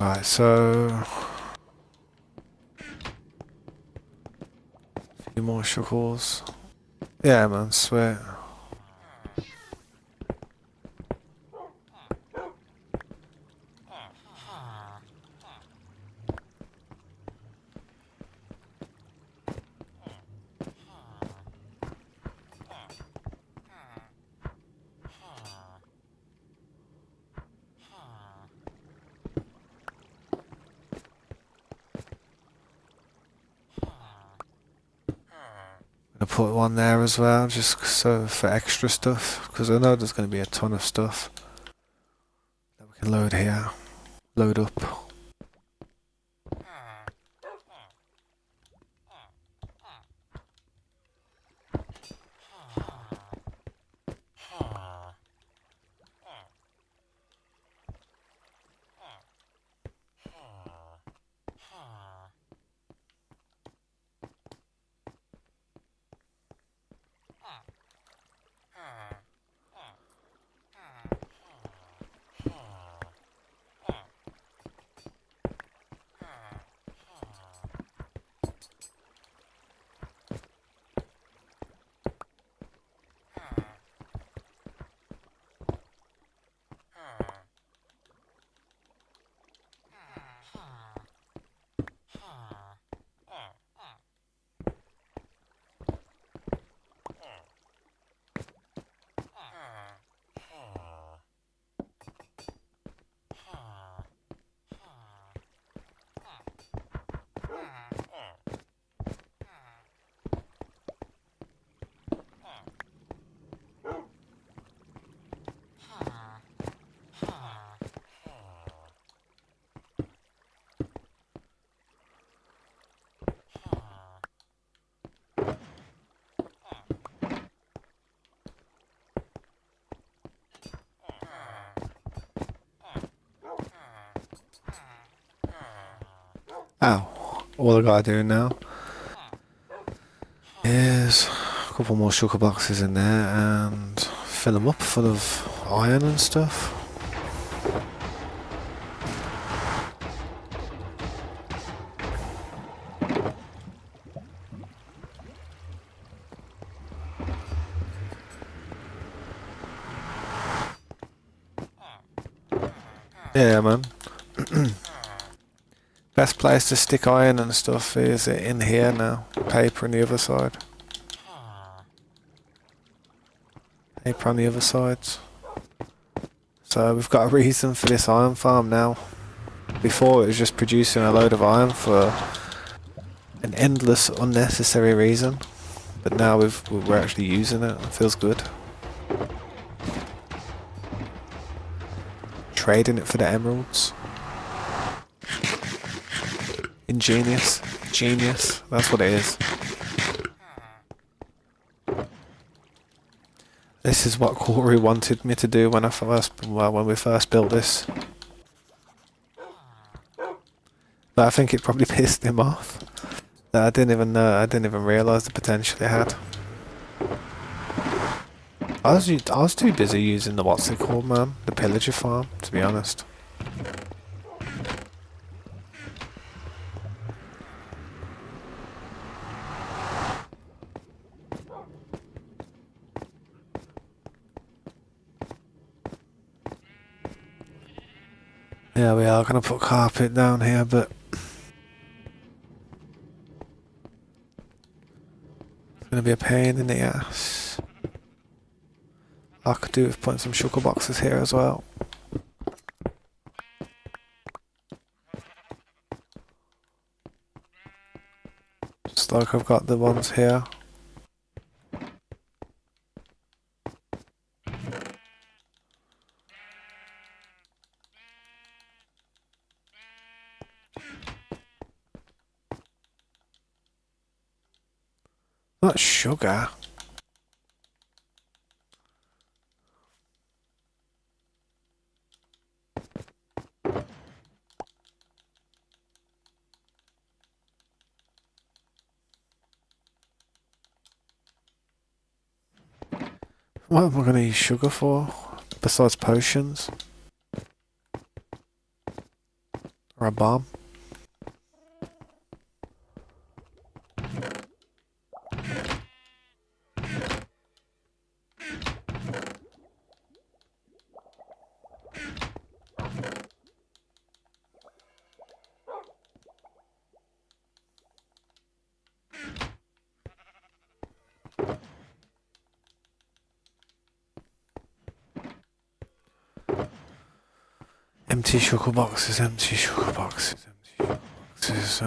Alright, so a few more shuckles. Yeah, man, sweet. Gonna put one there as well, just so for extra stuff, because I know there's gonna be a ton of stuff that we can load here, load up. Ow. All I gotta do now is a couple more sugar boxes in there and fill them up full of iron and stuff. Yeah, man. Best place to stick iron and stuff is in here now. Paper on the other side. Paper on the other side. So we've got a reason for this iron farm now. Before it was just producing a load of iron for an endless unnecessary reason. But now we're actually using it. It feels good. Trading it for the emeralds. Ingenious. Genius. That's what it is. This is what Corey wanted me to do when when we first built this. But I think it probably pissed him off that I didn't even realise the potential it had. I was too busy using the what's it called, man, the pillager farm, to be honest. Yeah, we are gonna put carpet down here, but it's gonna be a pain in the ass. I could do with putting some sugar boxes here as well. Just like I've got the ones here. Not sugar. What am I going to use sugar for? Besides potions? Or a bomb? Empty sugar boxes, empty sugar boxes, empty sugar boxes.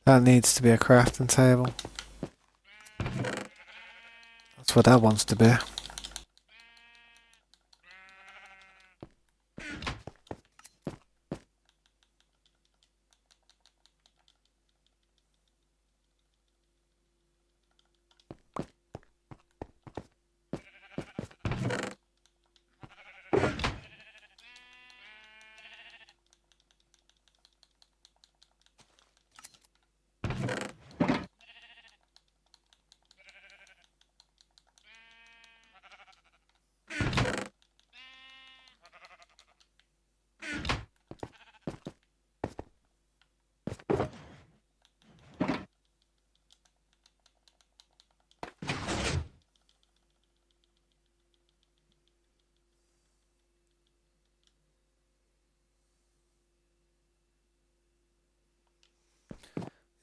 That needs to be a crafting table. That's what that wants to be.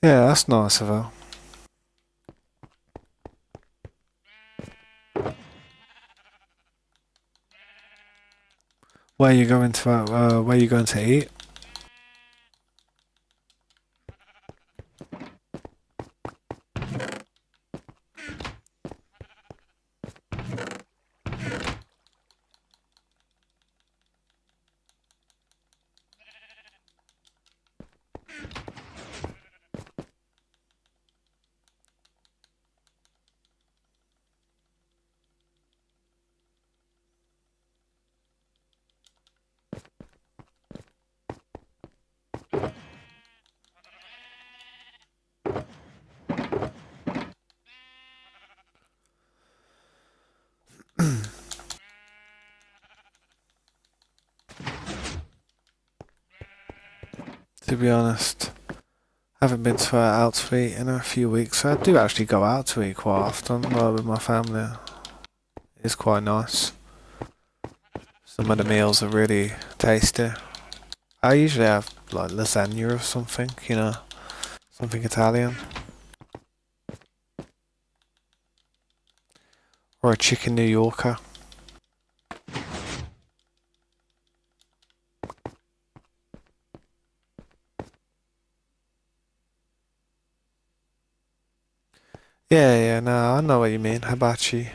Yeah, that's nice of her. Where you going to? Where you going to eat? To be honest, haven't been to out to eat in a few weeks. I do actually go out to eat quite often, like with my family. It's quite nice. Some of the meals are really tasty. I usually have like lasagna or something, you know, something Italian. Or a chicken New Yorker. Yeah, no, I know what you mean. Hibachi.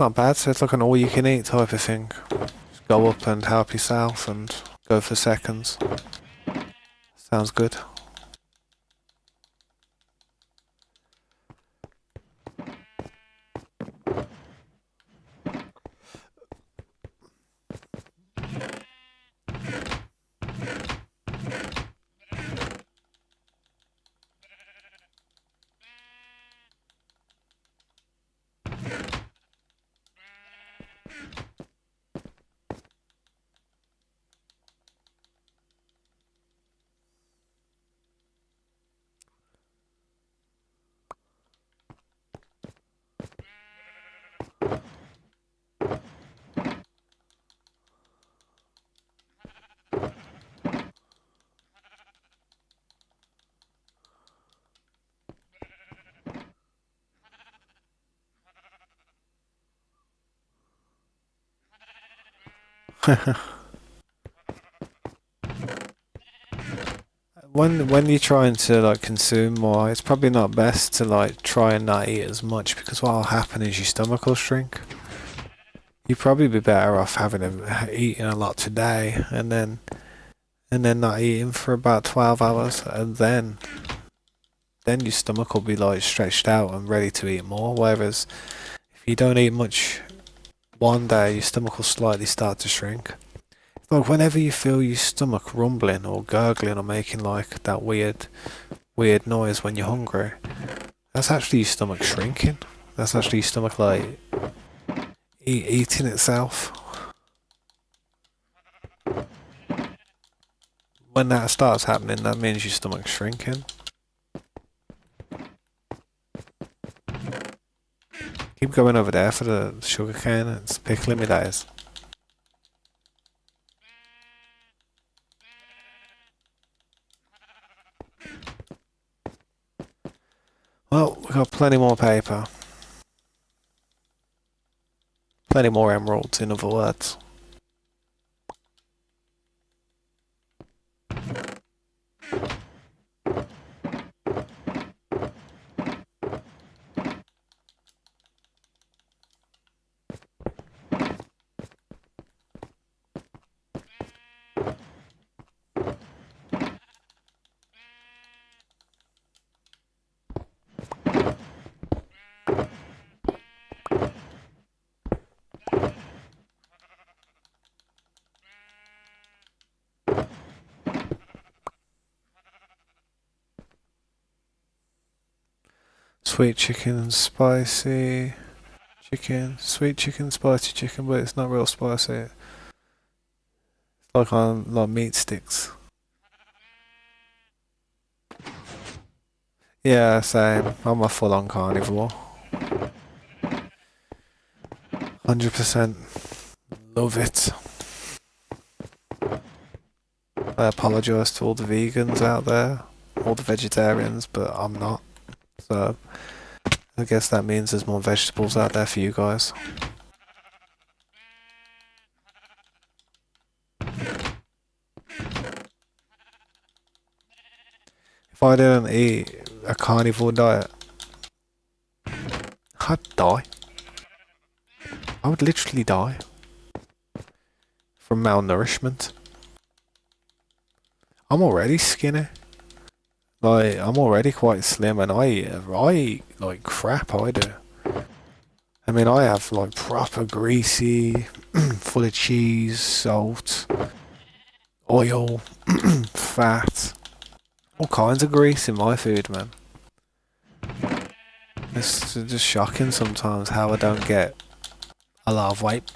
Not bad, so it's like an all-you-can-eat type of thing. Just go up and help yourself and go for seconds. Sounds good. When you're trying to like consume more, it's probably not best to like try and not eat as much because what will happen is your stomach will shrink. You'd probably be better off eating a lot today and then not eating for about 12 hours and then your stomach will be like stretched out and ready to eat more. Whereas if you don't eat much one day, your stomach will slightly start to shrink. Like whenever you feel your stomach rumbling or gurgling or making like that weird noise when you're hungry, that's actually your stomach shrinking. That's actually your stomach like eating itself. When that starts happening, that means your stomach's shrinking. Keep going over there for the sugar cane. It's pickling me, that is. Well, we've got plenty more paper. Plenty more emeralds, in other words. Sweet chicken, spicy chicken, sweet chicken, spicy chicken, but it's not real spicy. It's like on like meat sticks. Yeah, same. I'm a full-on carnivore. 100%. Love it. I apologise to all the vegans out there, all the vegetarians, but I'm not. So I guess that means there's more vegetables out there for you guys. If I didn't eat a carnivore diet, I'd die. I would literally die from malnourishment. I'm already skinny. Like, I'm already quite slim, and I eat like crap, I do. I mean, I have like proper greasy, full of cheese, salt, oil, fat, all kinds of grease in my food, man. It's just shocking sometimes how I don't get a lot of weight.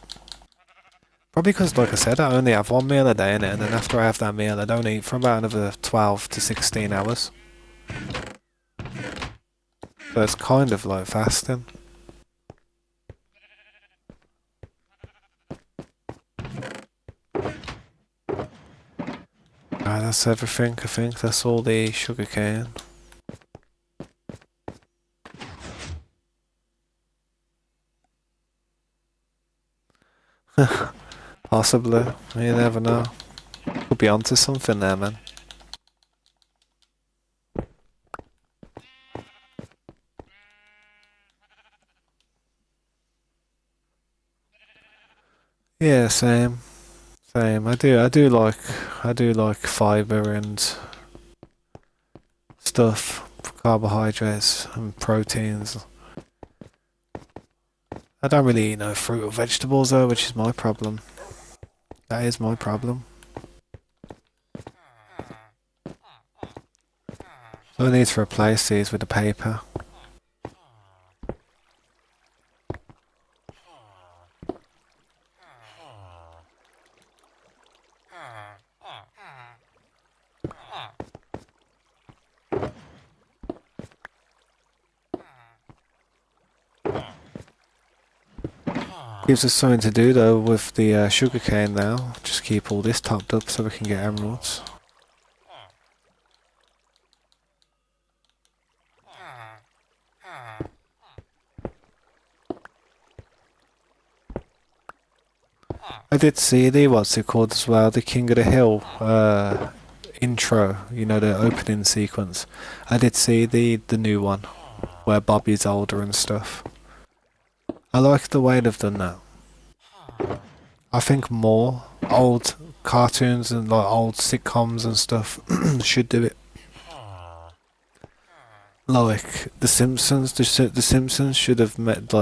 Probably because, like I said, I only have one meal a day in it, and then after I have that meal, I don't eat for about another 12 to 16 hours. So it's kind of like fasting. That's everything, I think. That's all the sugar cane. Possibly. You never know. Could be onto something there, man. Yeah, same. Same. I do like fiber and stuff, carbohydrates and proteins. I don't really eat no fruit or vegetables though, which is my problem. That is my problem. So I need to replace these with the paper. Gives us something to do though with the sugar cane now. Just keep all this topped up so we can get emeralds. I did see the, what's it called as well, the King of the Hill intro, you know, the opening sequence. I did see the new one, where Bobby's older and stuff. I like the way they've done that. I think more old cartoons and like old sitcoms and stuff should do it. Like The Simpsons, the Simpsons should have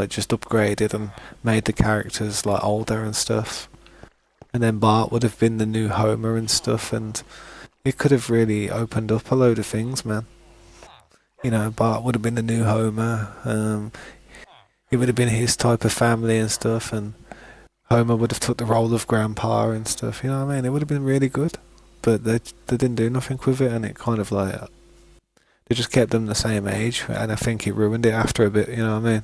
just upgraded and made the characters like older and stuff. And then Bart would have been the new Homer and stuff, and it could have really opened up a load of things, man. You know, Bart would have been the new Homer. It would have been his type of family and stuff, and Homer would have took the role of grandpa and stuff. You know what I mean? It would have been really good, but they didn't do nothing with it, and it kind of like they just kept them the same age, and I think it ruined it after a bit. You know what I mean?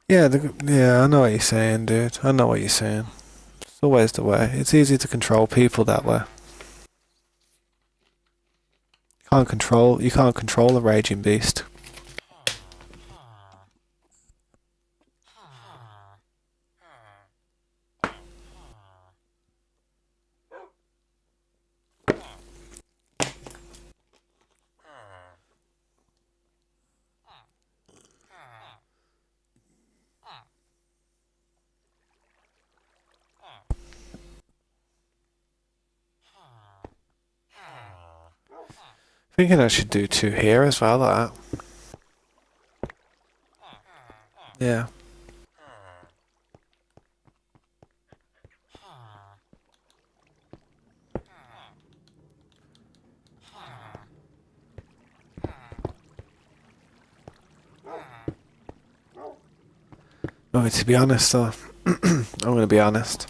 Yeah, yeah, I know what you're saying, dude. I know what you're saying. It's always the way. It's easy to control people that way. You can't control a raging beast. Thinking I should do two here as well, like that. Yeah. No, to be honest though, I'm gonna be honest.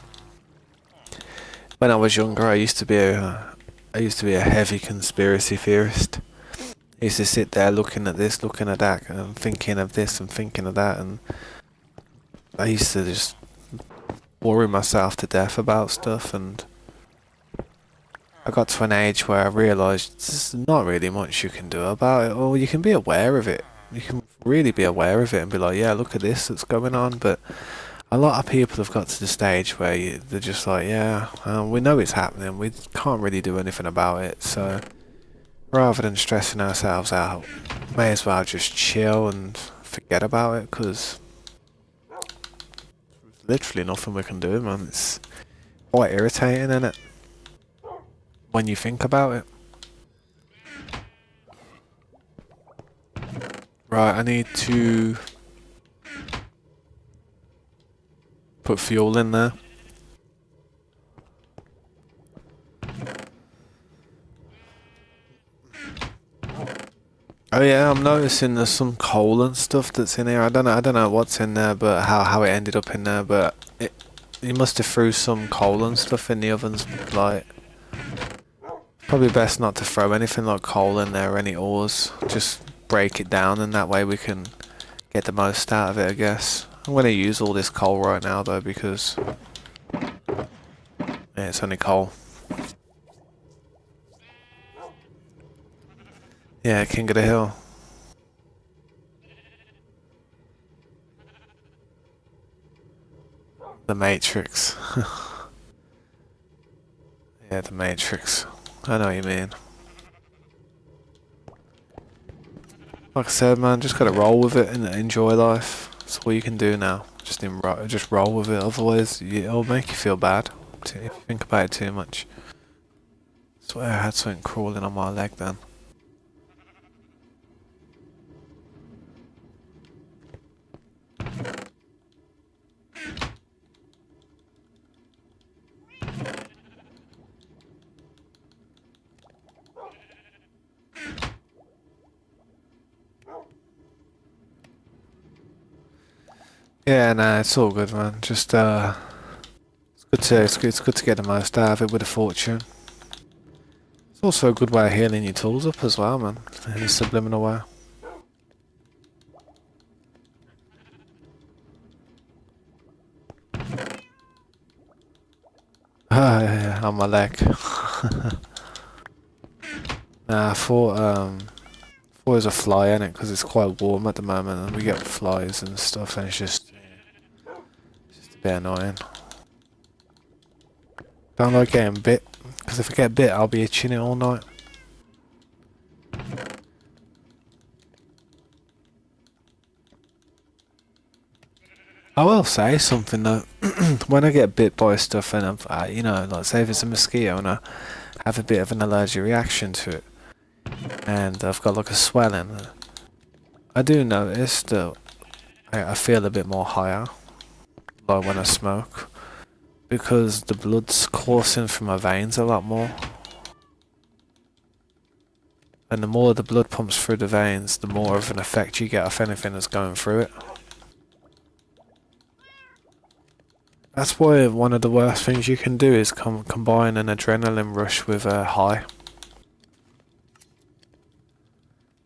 When I was younger, I used to be a heavy conspiracy theorist. I used to sit there looking at this, looking at that, and thinking of this and thinking of that, and I used to just worry myself to death about stuff, and I got to an age where I realised there's not really much you can do about it, or you can be aware of it. You can really be aware of it and be like, yeah, look at this that's going on, but a lot of people have got to the stage where they're just like, yeah, we know it's happening, we can't really do anything about it, so rather than stressing ourselves out, may as well just chill and forget about it, because there's literally nothing we can do, man. It's quite irritating, isn't it, when you think about it. Right, I need to put fuel in there. Oh yeah, I'm noticing there's some coal and stuff that's in here. I don't know what's in there, but how it ended up in there. But you must have threw some coal and stuff in the ovens. Like, probably best not to throw anything like coal in there or any ores. Just break it down, and that way we can get the most out of it, I guess. I'm gonna use all this coal right now though, because yeah, it's only coal. Yeah, King of the Hill. The Matrix. Yeah, the Matrix. I know what you mean. Like I said, man, just gotta roll with it and enjoy life. That's all you can do now. Just roll with it. Otherwise, it'll make you feel bad if you think about it too much. I swear I had something crawling on my leg then. Yeah, nah, it's all good, man. Just it's good to get the most out of it with a fortune. It's also a good way of healing your tools up as well, man. In a subliminal way. Ah, yeah, on my leg. Nah, I thought it was a fly in it because it's quite warm at the moment, and we get flies and stuff, and it's just a bit annoying. Don't like getting bit, because if I get bit, I'll be itching it all night. I will say something though. When I get bit by stuff, and you know, like say if it's a mosquito and I have a bit of an allergic reaction to it, and I've got like a swelling, I do notice that I feel a bit more higher, like when I smoke, because the blood's coursing through my veins a lot more. And the more the blood pumps through the veins, the more of an effect you get off anything that's going through it. That's why one of the worst things you can do is combine an adrenaline rush with a high.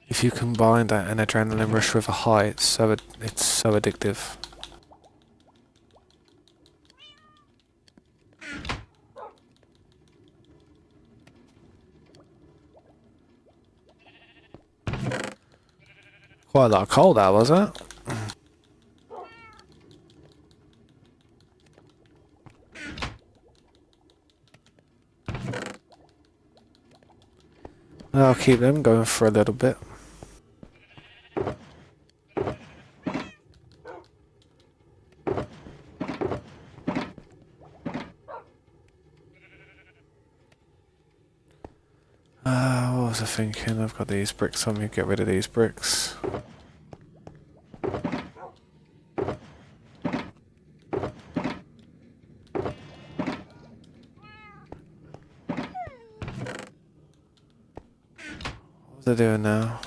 If you combine an adrenaline rush with a high, it's so addictive. Quite a lot of coal that was it? I'll keep them going for a little bit. What was I thinking? I've got these bricks on me, get rid of these bricks. What was I doing now?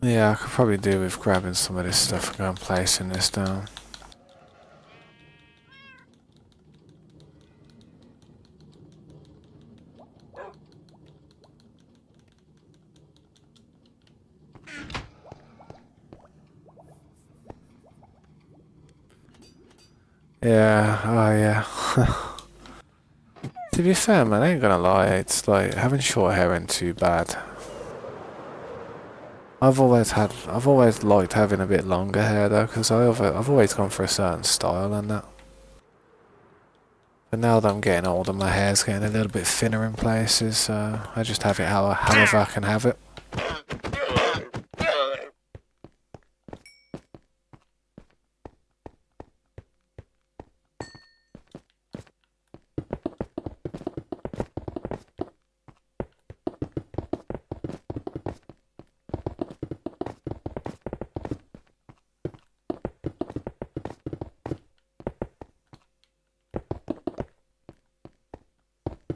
Yeah, I could probably do with grabbing some of this stuff and going placing this down. Yeah, oh yeah. To be fair, man, I ain't gonna lie, it's like having short hair ain't too bad. I've always liked having a bit longer hair though, because I've always gone for a certain style and that. But now that I'm getting older, my hair's getting a little bit thinner in places, so I just have it however I can have it.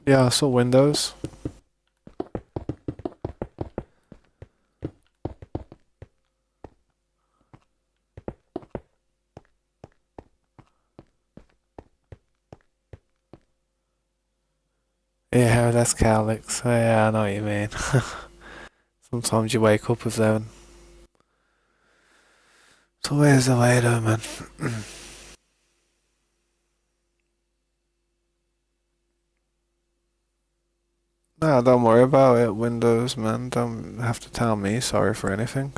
Yeah, I saw windows. Yeah, that's Calix. Yeah, I know what you mean. Sometimes you wake up with them. It's always the way though, man. No, don't worry about it, Windows, man. Don't have to tell me sorry for anything.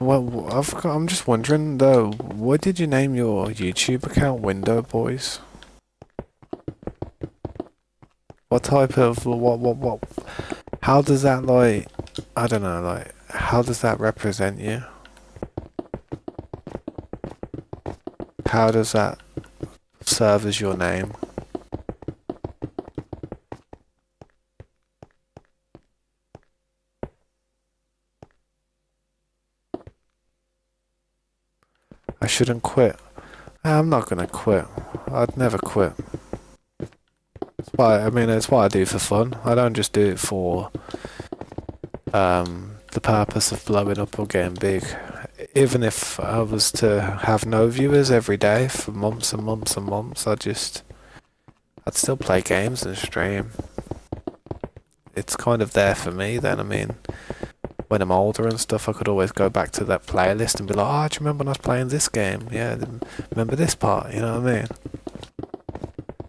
Well, I'm just wondering though, what did you name your YouTube account, Window Boys? What type of what? How does that like? I don't know, like how does that represent you? How does that serve as your name? I shouldn't quit. I'm not gonna quit. I'd never quit. It's what I do for fun. I don't just do it for the purpose of blowing up or getting big. Even if I was to have no viewers every day for months and months and months, I'd still play games and stream. It's kind of there for me then. I mean, when I'm older and stuff, I could always go back to that playlist and be like, oh, do you remember when I was playing this game? Yeah, remember this part, you know what I mean?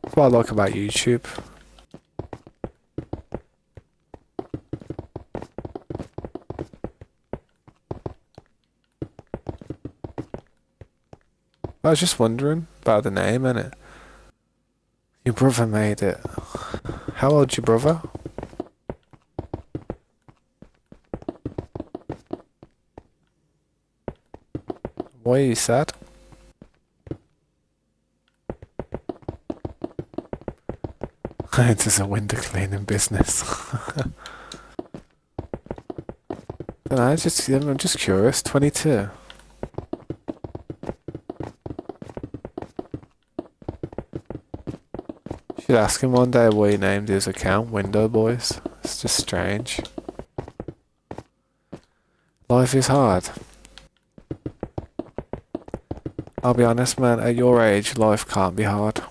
That's what I like about YouTube. I was just wondering about the name, innit? Your brother made it. How old's your brother? Why are you sad? It is a window cleaning business. I'm just curious. 22. Should ask him one day why he named his account Window Boys. It's just strange. Life is hard. I'll be honest, man. At your age, life can't be hard.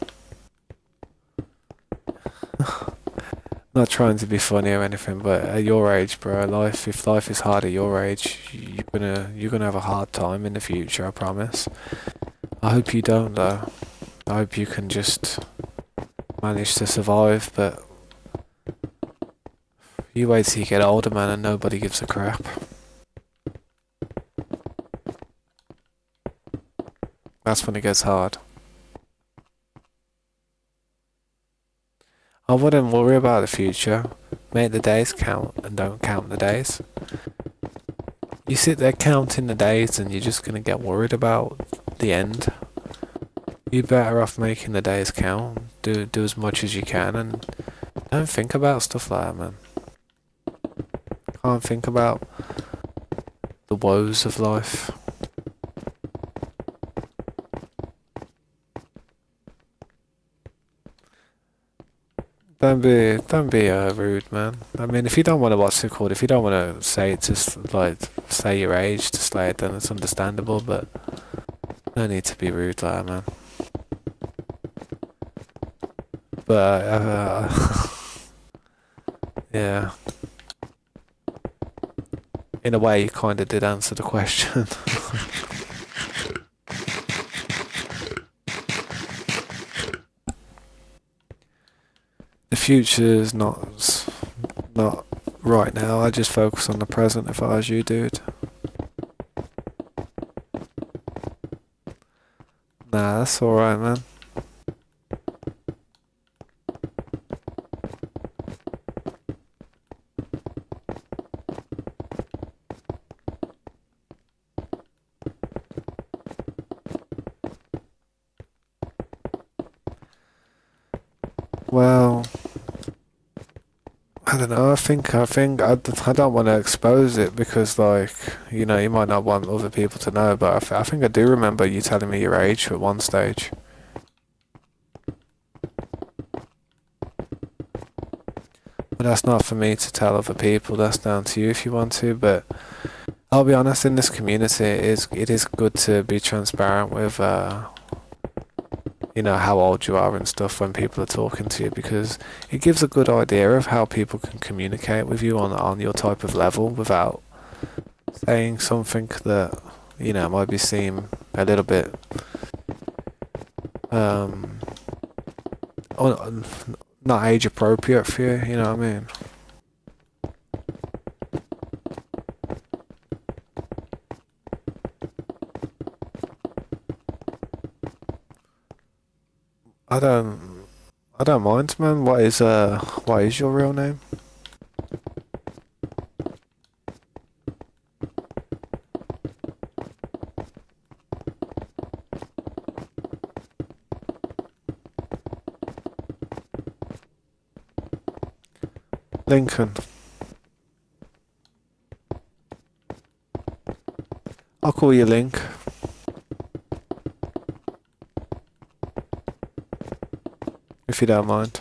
Not trying to be funny or anything, but at your age, bro, if life is hard at your age, you're gonna have a hard time in the future, I promise. I hope you don't though. I hope you can just manage to survive, but you wait till you get older, man, and nobody gives a crap. That's when it gets hard. I wouldn't worry about the future. Make the days count and don't count the days. You sit there counting the days and you're just gonna get worried about the end. You're better off making the days count. Do as much as you can and don't think about stuff like that, man. Can't think about the woes of life. Don't be rude, man. I mean, if you don't want to, what's it called? If you don't want to say it, just like say your age to slay it, then it's understandable. But no need to be rude like that, man. But yeah, in a way, you kind of did answer the question. The future's not right now. I just focus on the present if I was you, dude. Nah, that's alright, man. Well, I don't know. I don't want to expose it because, like, you know, you might not want other people to know. But I think I do remember you telling me your age at one stage. But that's not for me to tell other people. That's down to you if you want to. But I'll be honest. In this community, it is good to be transparent with, you know, how old you are and stuff when people are talking to you, because it gives a good idea of how people can communicate with you on your type of level without saying something that, you know, might be seem a little bit um not age appropriate for you, you know what I mean? I don't I don't mind, man. What is your real name? Lincoln. I'll call you Link. If you don't mind.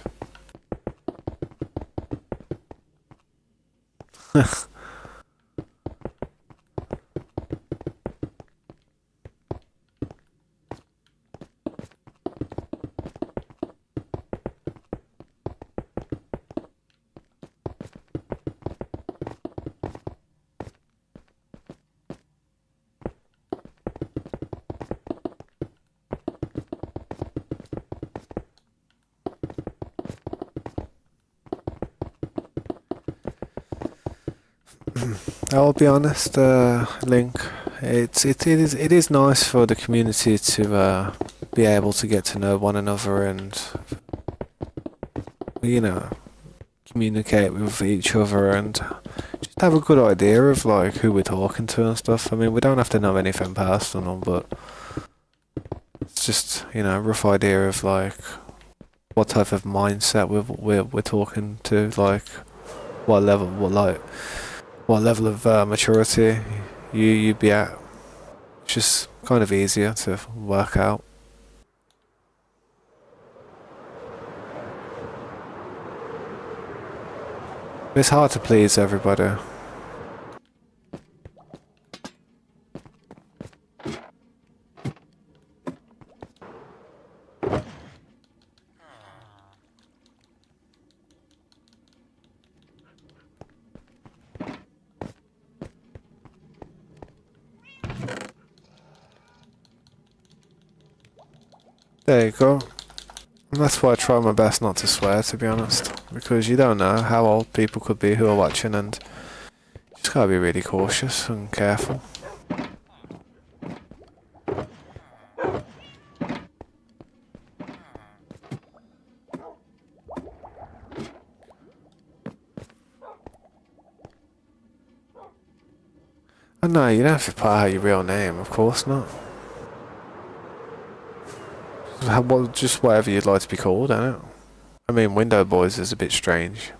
I'll be honest, Link. It is nice for the community to be able to get to know one another and, you know, communicate with each other and just have a good idea of like who we're talking to and stuff. I mean, we don't have to know anything personal, but it's just, you know, a rough idea of like what type of mindset we're talking to, like what level of maturity you'd be at. It's just kind of easier to work out. It's hard to please everybody. There you go. And that's why I try my best not to swear, to be honest, because you don't know how old people could be who are watching, and you just gotta be really cautious and careful. And no, you don't have to put out your real name, of course not. Just whatever you'd like to be called, ain't it? I mean, Window Boys is a bit strange.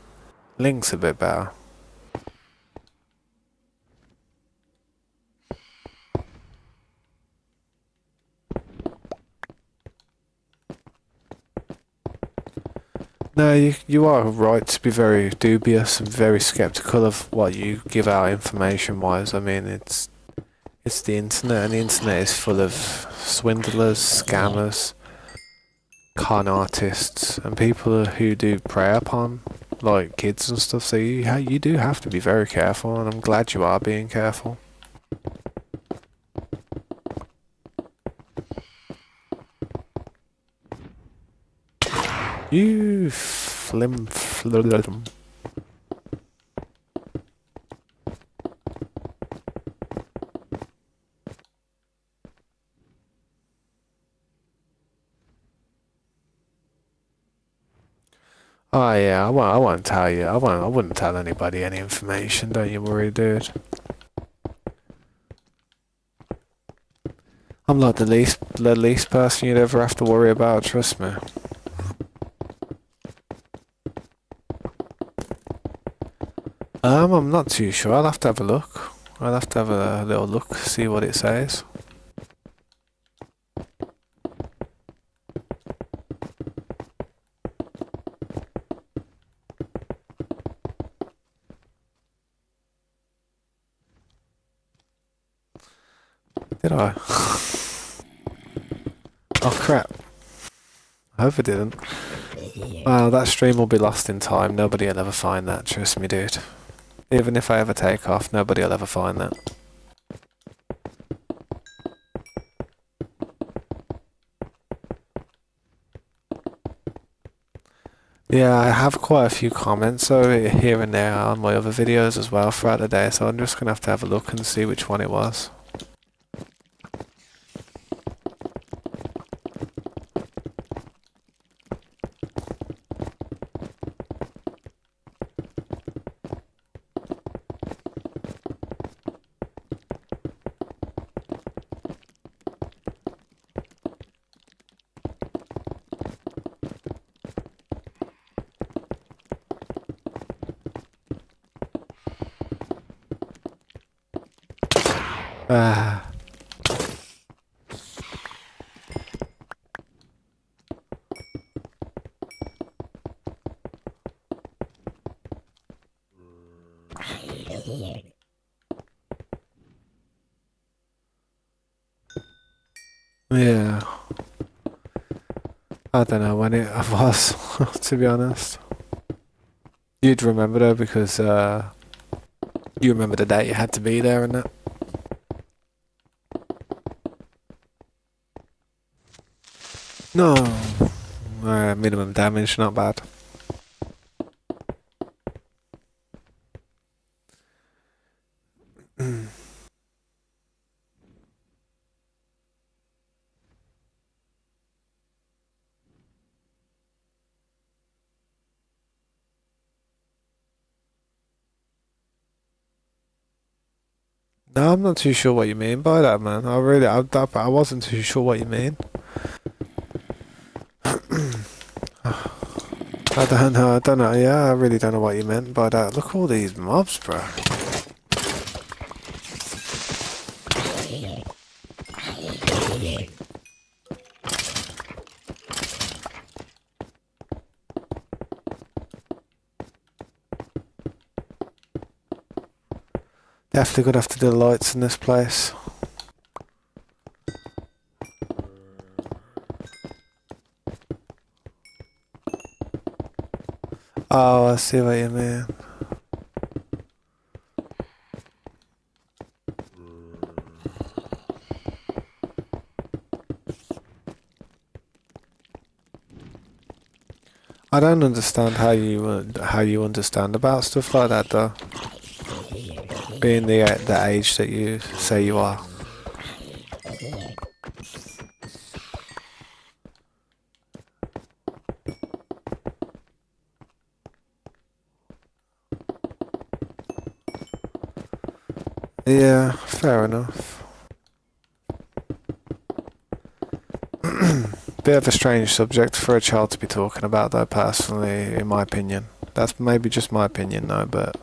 Link's a bit better. No, you are right to be very dubious and very skeptical of what you give out information-wise. I mean, it's the internet, and the internet is full of swindlers, scammers, con artists and people who do prey upon like kids and stuff. So you do have to be very careful, and I'm glad you are being careful. You flim. Oh yeah, I won't tell you. I wouldn't tell anybody any information. Don't you worry, dude. I'm like the least person you'd ever have to worry about. Trust me. I'm not too sure. I'll have to have a look. I'll have to have a little look, see what it says. Did I? Oh crap. I hope I didn't. Well, that stream will be lost in time. Nobody will ever find that, trust me, dude. Even if I ever take off, nobody will ever find that. Yeah, I have quite a few comments over here and there on my other videos as well throughout the day, so I'm just going to have a look and see which one it was. Ah. Yeah. I don't know when it was, to be honest. You'd remember though, because you remember the date you had to be there and that. No. Minimum damage, not bad. No, I'm not too sure what you mean by that, man. I wasn't too sure what you mean. I don't know, yeah, I really don't know what you meant by that. Look at all these mobs, bro. Definitely gonna have to do the lights in this place. Oh, I see what you mean. I don't understand how you understand about stuff like that, though. Being the age that you say you are. Yeah, fair enough. Bit of a strange subject for a child to be talking about, though, personally, in my opinion. That's maybe just my opinion, though, but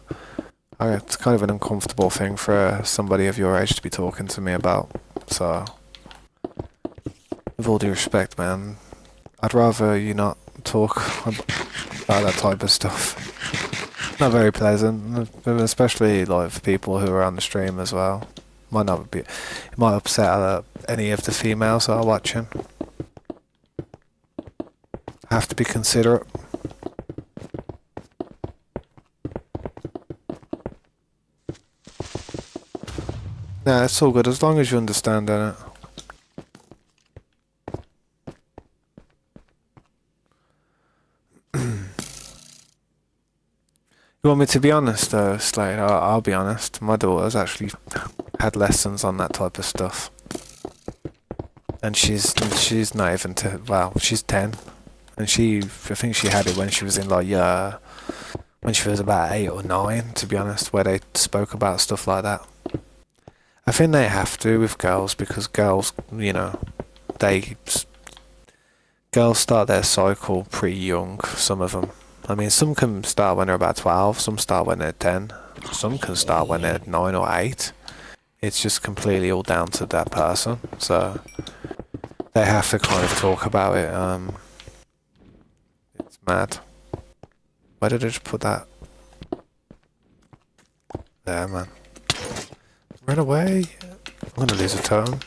it's kind of an uncomfortable thing for somebody of your age to be talking to me about. So, with all due respect, man, I'd rather you not talk about that type of stuff. Not very pleasant, especially like for people who are on the stream as well. It might upset any of the females that are watching. Have to be considerate. Nah, it's all good as long as you understand it. You want me to be honest though, Slade? I'll be honest. My daughter's actually had lessons on that type of stuff. And she's not even well, she's 10. And I think she had it when she was in like when she was about 8 or 9, to be honest, where they spoke about stuff like that. I think they have to with girls because girls, you know, girls start their cycle pretty young, some of them. I mean, some can start when they're about 12, some start when they're 10, some can start when they're 9 or 8. It's just completely all down to that person, so they have to kind of talk about it. It's mad. Why did I just put that? There, man. Run away. I'm gonna lose a tone.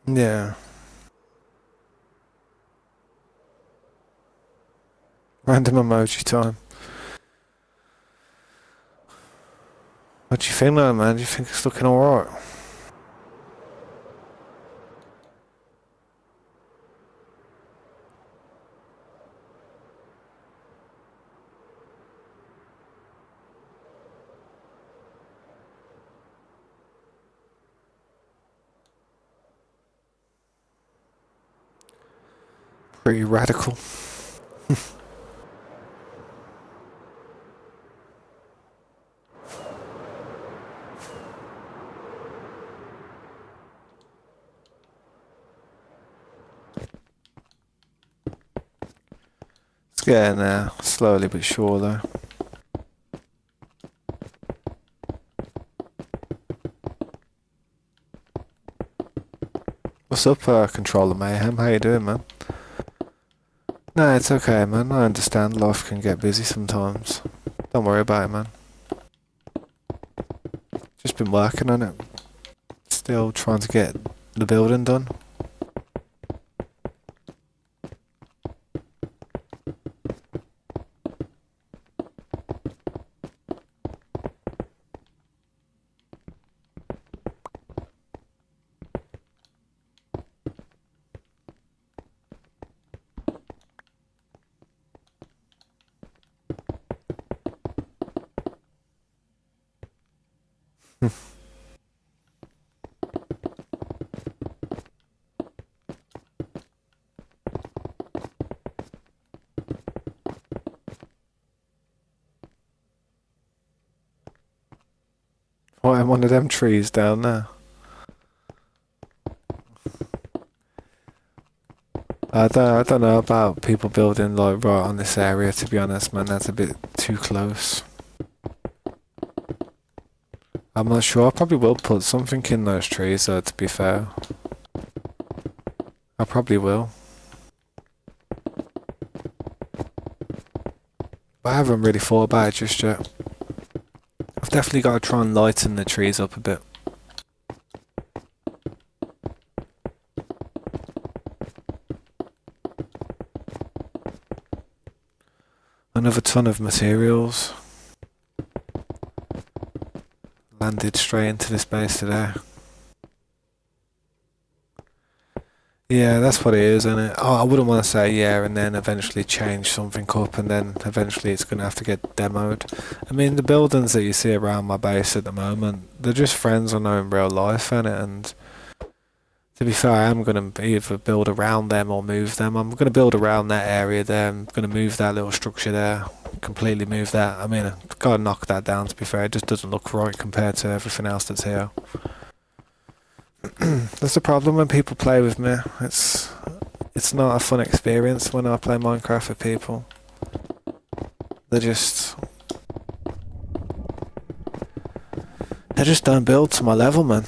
Yeah. Random emoji time. What do you think though, man? Do you think it's looking alright? Pretty radical. It's getting there, slowly but surely. What's up, Controller Mayhem? How you doing, man? Nah, it's okay, man. I understand life can get busy sometimes. Don't worry about it, man. Just been working on it. Still trying to get the building done. What, in one of them trees down there? I don't know about people building like right on this area, to be honest, man. That's a bit too close. I'm not sure. I probably will put something in those trees, though, to be fair. I probably will. But I haven't really thought about it just yet. I've definitely got to try and lighten the trees up a bit. Another ton of materials landed straight into this base today. Yeah, that's what it is, isn't it? Oh, I wouldn't want to say yeah and then eventually change something up and then eventually it's going to have to get demoed. I mean, the buildings that you see around my base at the moment, they're just friends I know in real life, innit? And to be fair, I am going to either build around them or move them. I'm going to build around that area there. I'm going to move that little structure there. Completely move that. I mean, I've got to knock that down, to be fair. It just doesn't look right compared to everything else that's here. That's the problem when people play with me. It's not a fun experience when I play Minecraft with people. They just don't build to my level, man.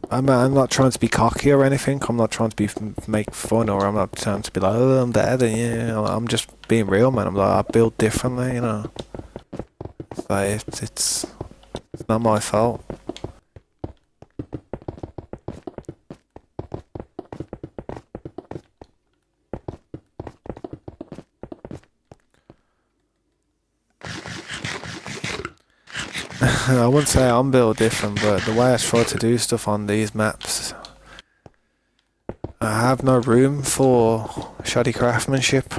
I'm not trying to be cocky or anything. I'm not trying to make fun, or I'm not trying to be like, oh, I'm better than you. I'm just being real, man. I'm like, I build differently, you know. It's like it's It's not my fault. I wouldn't say I'm built different, but the way I try to do stuff on these maps, I have no room for shoddy craftsmanship.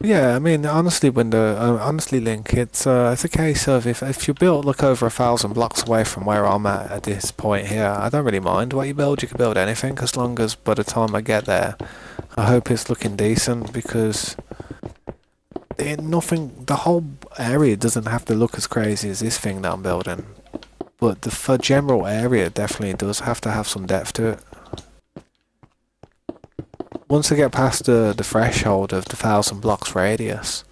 Yeah, I mean, honestly, honestly, Link, it's a case of if you build look over 1,000 blocks away from where I'm at this point here, I don't really mind what you build. You can build anything as long as by the time I get there, I hope it's looking decent because nothing. The whole area doesn't have to look as crazy as this thing that I'm building, but for general area, it definitely does have to have some depth to it. Once I get past the threshold of the 1,000 blocks radius,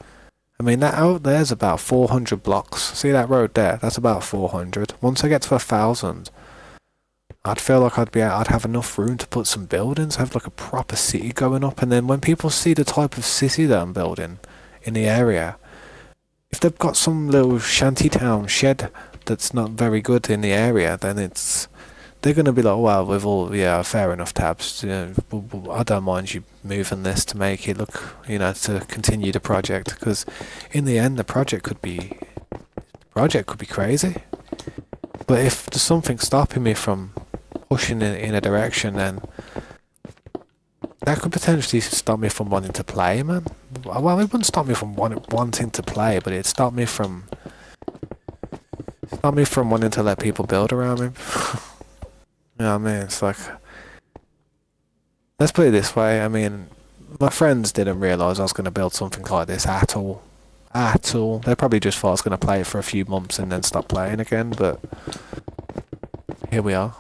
I mean that out there's about 400 blocks. See that road there? That's about 400. Once I get to 1,000, I'd feel like I'd have enough room to put some buildings, have like a proper city going up, and then when people see the type of city that I'm building in the area, if they've got some little shantytown shed that's not very good in the area, then they're going to be like, well, with all, yeah, fair enough, Tabs. I don't mind you moving this to make it look, to continue the project. Because in the end, the project could be crazy. But if there's something stopping me from pushing in a direction, then that could potentially stop me from wanting to play, man. Well, it wouldn't stop me from wanting to play, but it'd stop me from wanting to let people build around me. You know what I mean? It's like, let's put it this way. I mean, my friends didn't realise I was going to build something like this at all. At all. They probably just thought I was going to play it for a few months and then stop playing again, but here we are.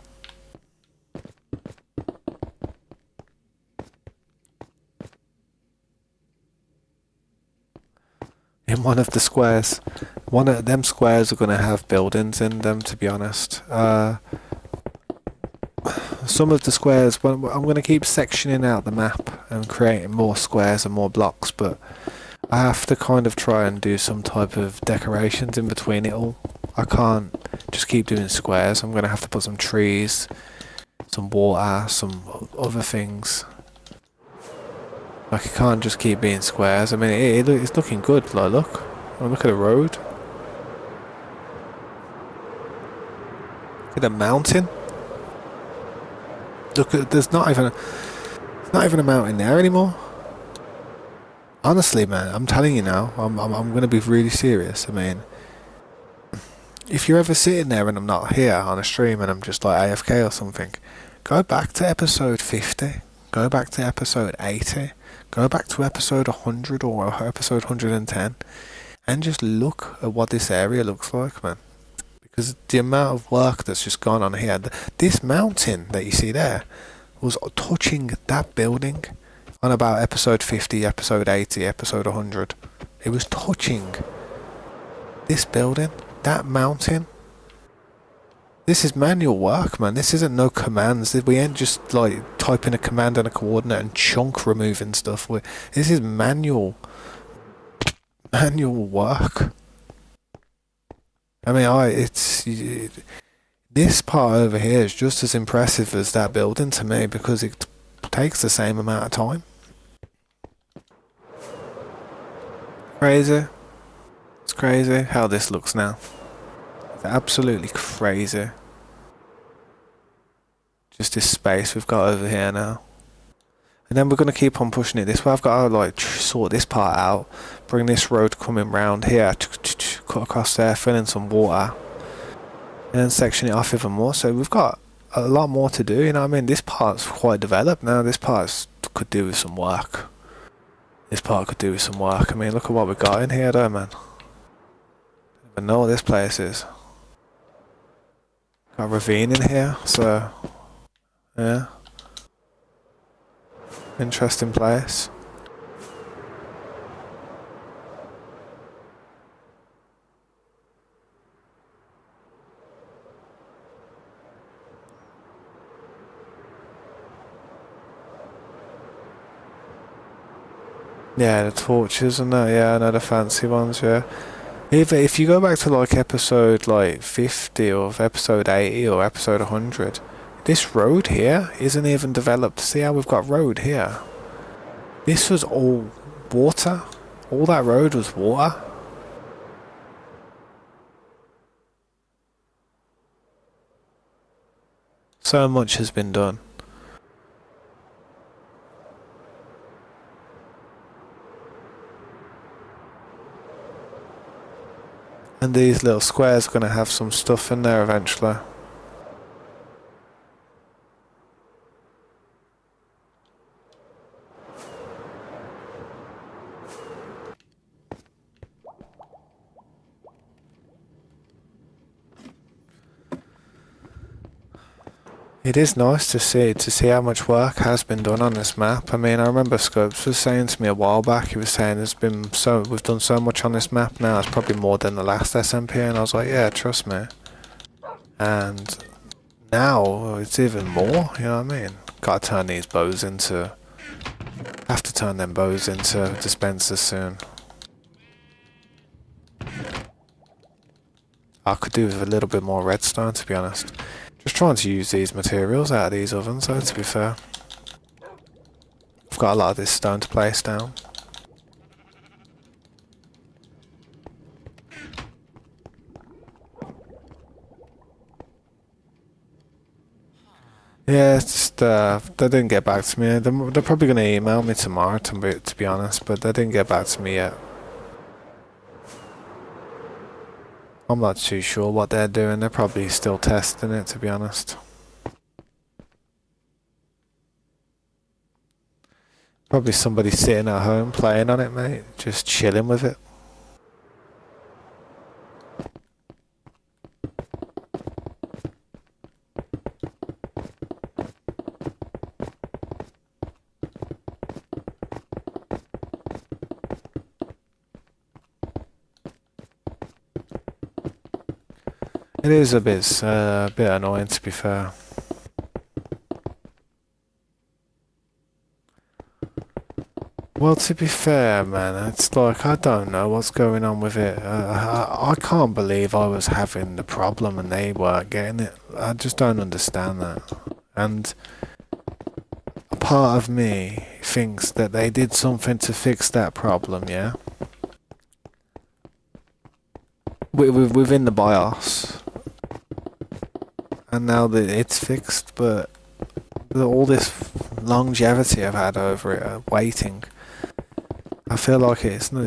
In one of the squares. One of them squares are going to have buildings in them, to be honest. Some of the squares, well, I'm going to keep sectioning out the map and creating more squares and more blocks, but I have to kind of try and do some type of decorations in between it all. I can't just keep doing squares. I'm going to have to put some trees, some water, some other things. Like, it can't just keep being squares. I mean, it's looking good. Like, look at the road. Look at the mountain. Look, there's not even a mountain there anymore. Honestly, man, I'm telling you now, I'm going to be really serious. I mean, if you're ever sitting there and I'm not here on a stream and I'm just like AFK or something, go back to episode 50, go back to episode 80, go back to episode 100 or episode 110, and just look at what this area looks like, man. Because the amount of work that's just gone on here, this mountain that you see there was touching that building on about episode 50, episode 80, episode 100. It was touching this building, that mountain. This is manual work, man. This isn't no commands. We ain't just like typing a command and a coordinate and chunk removing stuff. This is manual work. I mean, this part over here is just as impressive as that building to me because it takes the same amount of time. Crazy. It's crazy how this looks now. It's absolutely crazy. Just this space we've got over here now. And then we're going to keep on pushing it this way. I've got to like sort this part out. Bring this road coming round here. Cut across there, fill in some water. And then section it off even more. So we've got a lot more to do, you know what I mean? This part's quite developed now. This part could do with some work. I mean, look at what we've got in here though, man. I don't even know what this place is. Got a ravine in here, so yeah. Interesting place. Yeah, the torches and that, yeah, I know the fancy ones, yeah. If you go back to like episode like 50 or episode 80 or episode 100, this road here isn't even developed. See how we've got road here? This was all water. All that road was water. So much has been done. And these little squares are going to have some stuff in there eventually. It is nice to see how much work has been done on this map. I mean, I remember Scopes was saying to me a while back, he was saying we've done so much on this map now, it's probably more than the last SMP, and I was like, yeah, trust me. And now it's even more, you know what I mean? Gotta turn these bows into... have to turn them bows into dispensers soon. I could do with a little bit more redstone, to be honest. Just trying to use these materials out of these ovens, though, to be fair. I've got a lot of this stone to place down. Yeah, it's just, they didn't get back to me. They're probably going to email me tomorrow, to be honest, but they didn't get back to me yet. I'm not too sure what they're doing. They're probably still testing it, to be honest. Probably somebody sitting at home playing on it, mate. Just chilling with it. It is a bit annoying, to be fair. Well, to be fair, man, it's like, I don't know what's going on with it. I can't believe I was having the problem and they weren't getting it. I just don't understand that. And a part of me thinks that they did something to fix that problem, yeah? Within the BIOS. And now that it's fixed, but all this longevity I've had over it, waiting, I feel like it's not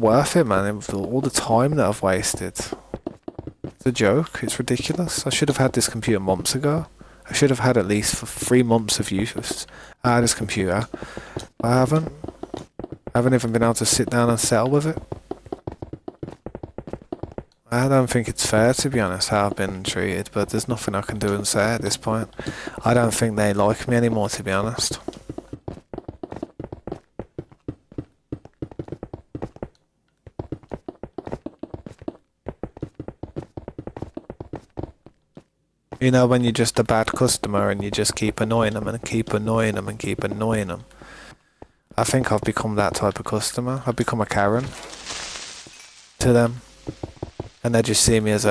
worth it, man. All the time that I've wasted. It's a joke. It's ridiculous. I should have had this computer months ago. I should have had at least for 3 months of use out of this computer. I haven't. I haven't even been able to sit down and settle with it. I don't think it's fair, to be honest, how I've been treated, but there's nothing I can do and say at this point. I don't think they like me anymore, to be honest. You know, when you're just a bad customer and you just keep annoying them and keep annoying them and keep annoying them. I think I've become that type of customer. I've become a Karen to them. And they just see me as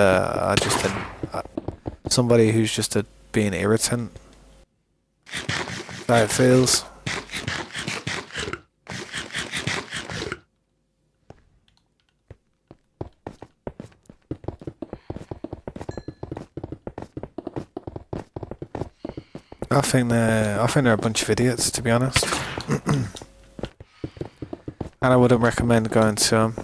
somebody who's just being irritant. That's how it feels. I think they're a bunch of idiots, to be honest. And I wouldn't recommend going to them.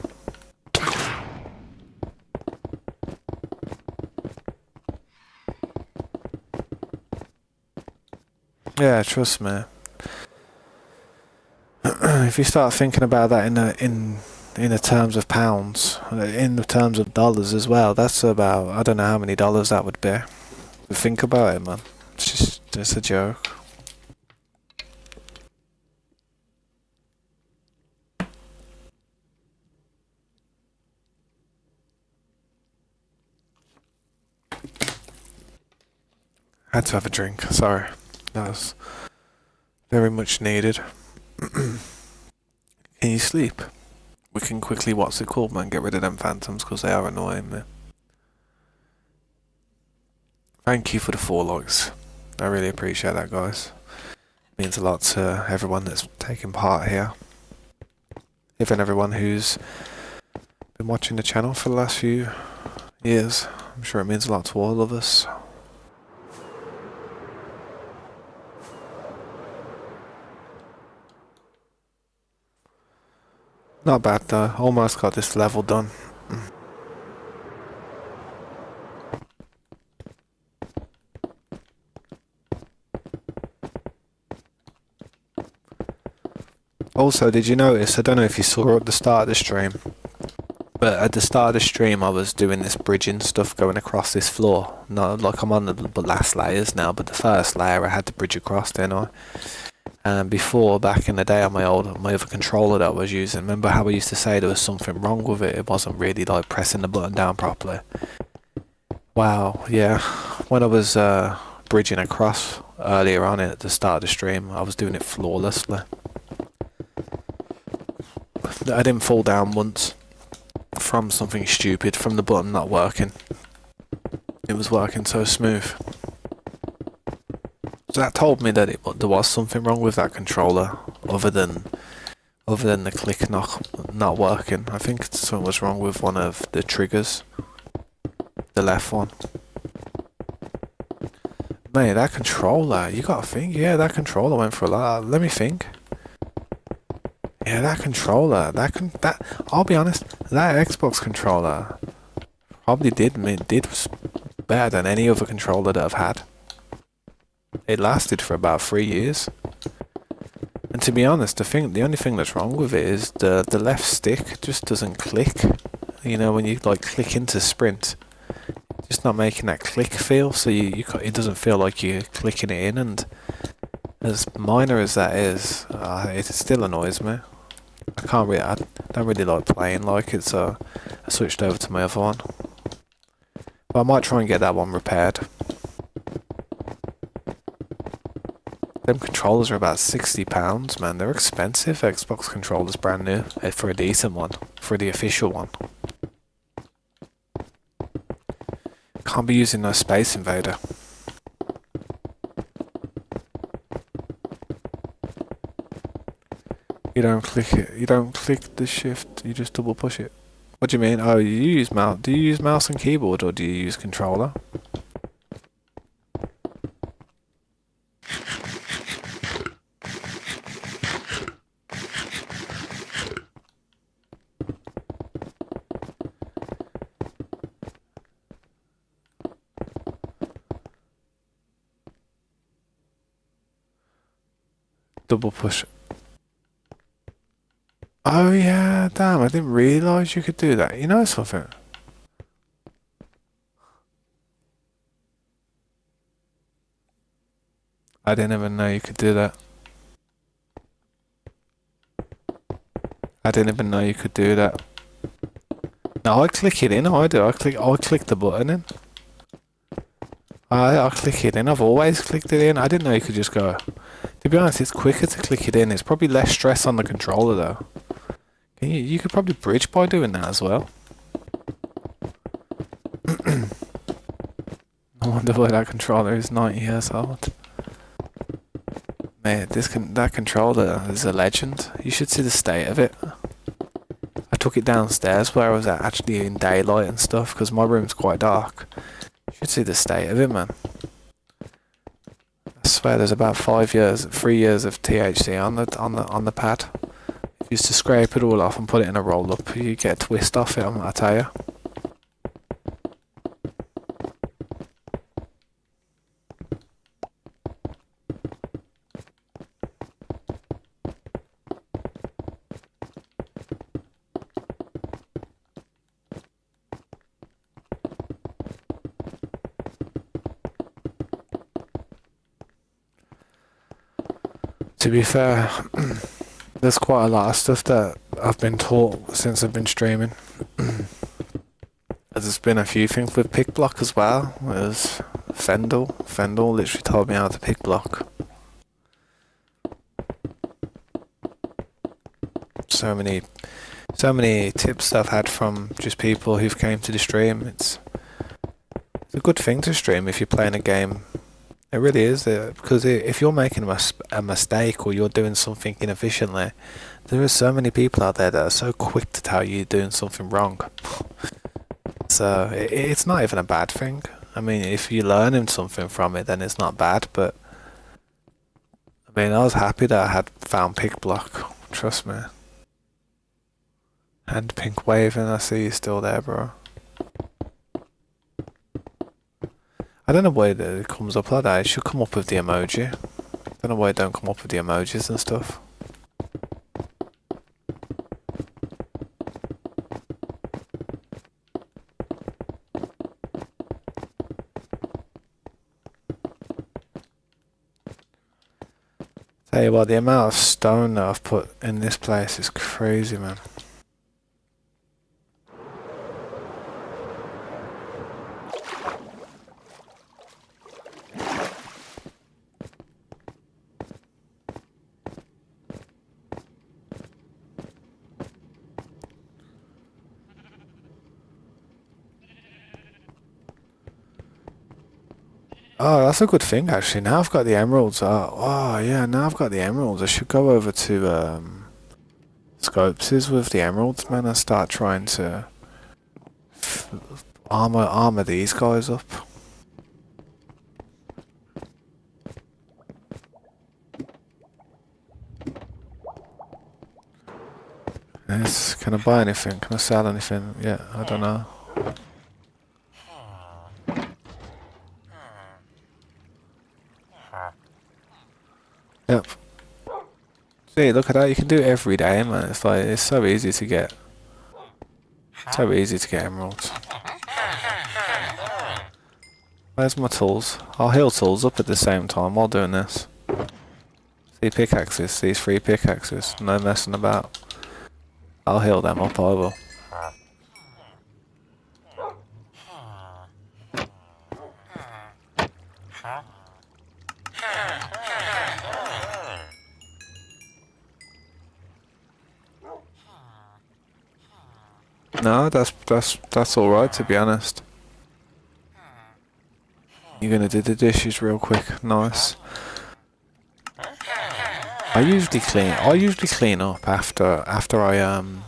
Yeah, trust me. If you start thinking about that in the terms of pounds, in the terms of dollars as well, that's about, I don't know how many dollars that would be. Think about it, man. It's just a joke. I had to have a drink, sorry. That was very much needed. Can you sleep? We can quickly, what's it called, man? Get rid of them phantoms because they are annoying me. Thank you for the 4 likes. I really appreciate that, guys. It means a lot to everyone that's taking part here. Even everyone who's been watching the channel for the last few years. I'm sure it means a lot to all of us. Not bad though, almost got this level done. Also, did you notice, I don't know if you saw at the start of the stream, but at the start of the stream I was doing this bridging stuff going across this floor. Not like I'm on the last layers now, but the first layer I had to bridge across, didn't I? And before, back in the day on my other controller that I was using, remember how I used to say there was something wrong with it? It wasn't really like pressing the button down properly. Wow, yeah. When I was bridging across earlier on at the start of the stream, I was doing it flawlessly. I didn't fall down once from something stupid, from the button not working. It was working so smooth. So that told me that there was something wrong with that controller, other than the click not working. I think something was wrong with one of the triggers, the left one. Mate, that controller, you gotta think, yeah, that controller went for a lot. Let me think. Yeah, that controller, I'll be honest, that Xbox controller probably did better than any other controller that I've had. It lasted for about 3 years. And to be honest, the only thing that's wrong with it is the left stick just doesn't click. You know, when you like click into sprint, just not making that click feel, so it doesn't feel like you're clicking it in, and as minor as that is, it still annoys me. I don't really like playing like it, so I switched over to my other one. But I might try and get that one repaired. Them controllers are about £60, man. They're expensive. Xbox controllers, brand new, for a decent one, for the official one. Can't be using no Space Invader. You don't click it. You don't click the shift. You just double push it. What do you mean? Oh, you use mouse. Do you use mouse and keyboard, or do you use controller? Double push. Oh yeah, damn, I didn't realise you could do that. You know something? I didn't even know you could do that. I didn't even know you could do that. No, I click it in, I do. I click the button in. I click it in. I've always clicked it in. I didn't know you could just go. To be honest, it's quicker to click it in. It's probably less stress on the controller though. You could probably bridge by doing that as well. I wonder why that controller is 90 years old. Mate, that controller is a legend. You should see the state of it. I took it downstairs where I was actually in daylight and stuff, because my room's quite dark. You should see the state of it, man. I swear there's about 3 years of THC on the pad. If you used to scrape it all off and put it in a roll up, you get a twist off it, I tell you. To be fair, there's quite a lot of stuff that I've been taught since I've been streaming. There's been a few things with pick block as well. There's Fendel literally told me how to pick block. So many tips I've had from just people who've came to the stream. It's a good thing to stream if you're playing a game. It really is, because if you're making a mistake or you're doing something inefficiently, there are so many people out there that are so quick to tell you you're doing something wrong. So it's not even a bad thing. I mean, if you're learning something from it, then it's not bad. But I mean, I was happy that I had found pick block. Trust me. And pink waving, I see you still there, bro. I don't know why it comes up like that. It should come up with the emoji. I don't know why it don't come up with the emojis and stuff. Tell you what, the amount of stone that I've put in this place is crazy, man. Oh, that's a good thing actually. Now I've got the emeralds. Oh yeah, now I've got the emeralds. I should go over to Scopes with the emeralds, man, and start trying to armor these guys up. Yes, can I buy anything? Can I sell anything? Yeah, I don't know. Yep. See, look at that. You can do it every day, man. It's like, it's so easy to get. So easy to get emeralds. Where's my tools? I'll heal tools up at the same time while doing this. See pickaxes, these 3 pickaxes. No messing about. I'll heal them up, I will. No, that's all right, to be honest. You're gonna do the dishes real quick. Nice. I usually clean up after I'm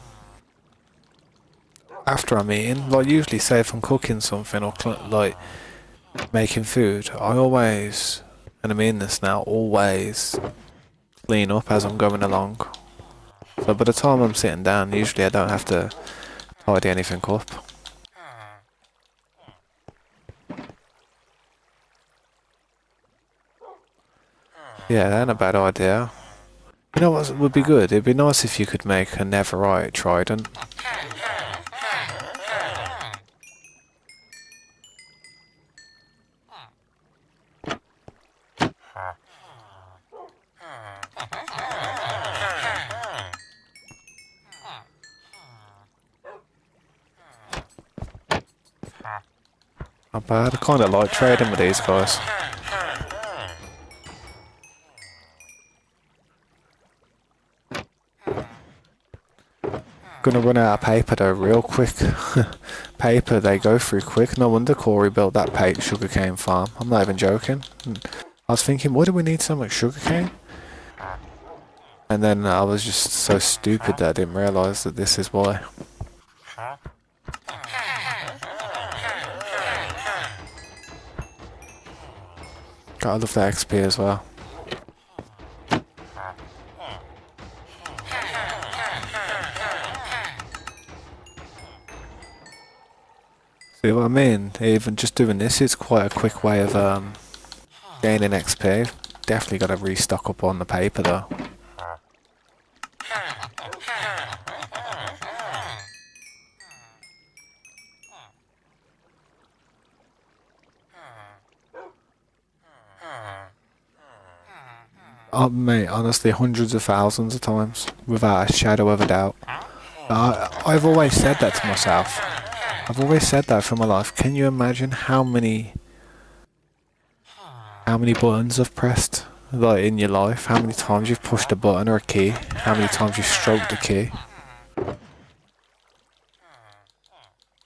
eating. Like, usually, say if I'm cooking something or like making food, I always, and I mean this now, always clean up as I'm going along. So by the time I'm sitting down, usually I don't have to tidy anything up. Yeah, that ain't a bad idea. You know what would be good? It'd be nice if you could make a netherite trident. Not bad. I kind of like trading with these guys. Gonna run out of paper though real quick. Paper, they go through quick. No wonder Corey built that sugarcane farm. I'm not even joking. I was thinking, why do we need so much sugarcane? And then I was just so stupid that I didn't realise that this is why. God, I love the XP as well. See what I mean? Even just doing this is quite a quick way of gaining XP. Definitely got to restock up on the paper though. Oh mate, honestly, hundreds of thousands of times, without a shadow of a doubt. I've always said that to myself. I've always said that for my life. Can you imagine how many buttons I've pressed like in your life, how many times you've pushed a button or a key, how many times you've stroked the key.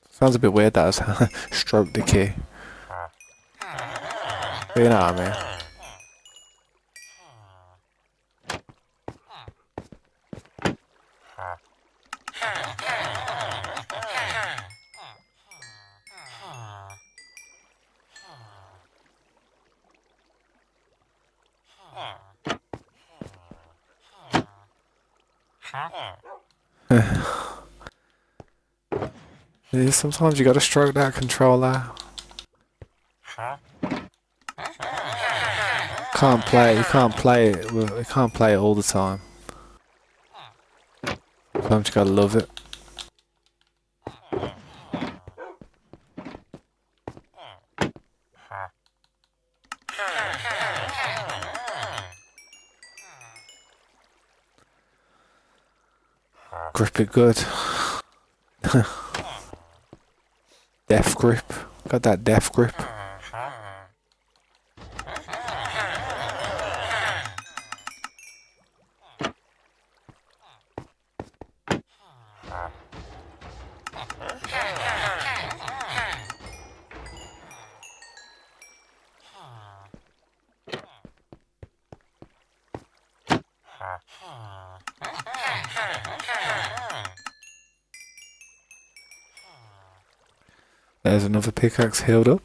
Sounds a bit weird that as stroke the key. But you know what I mean. Yeah, sometimes you gotta stroke that controller. You can't play it, you can't play it all the time. Sometimes you gotta love it. Grip it good. Death grip. Got that death grip. There's another pickaxe healed up.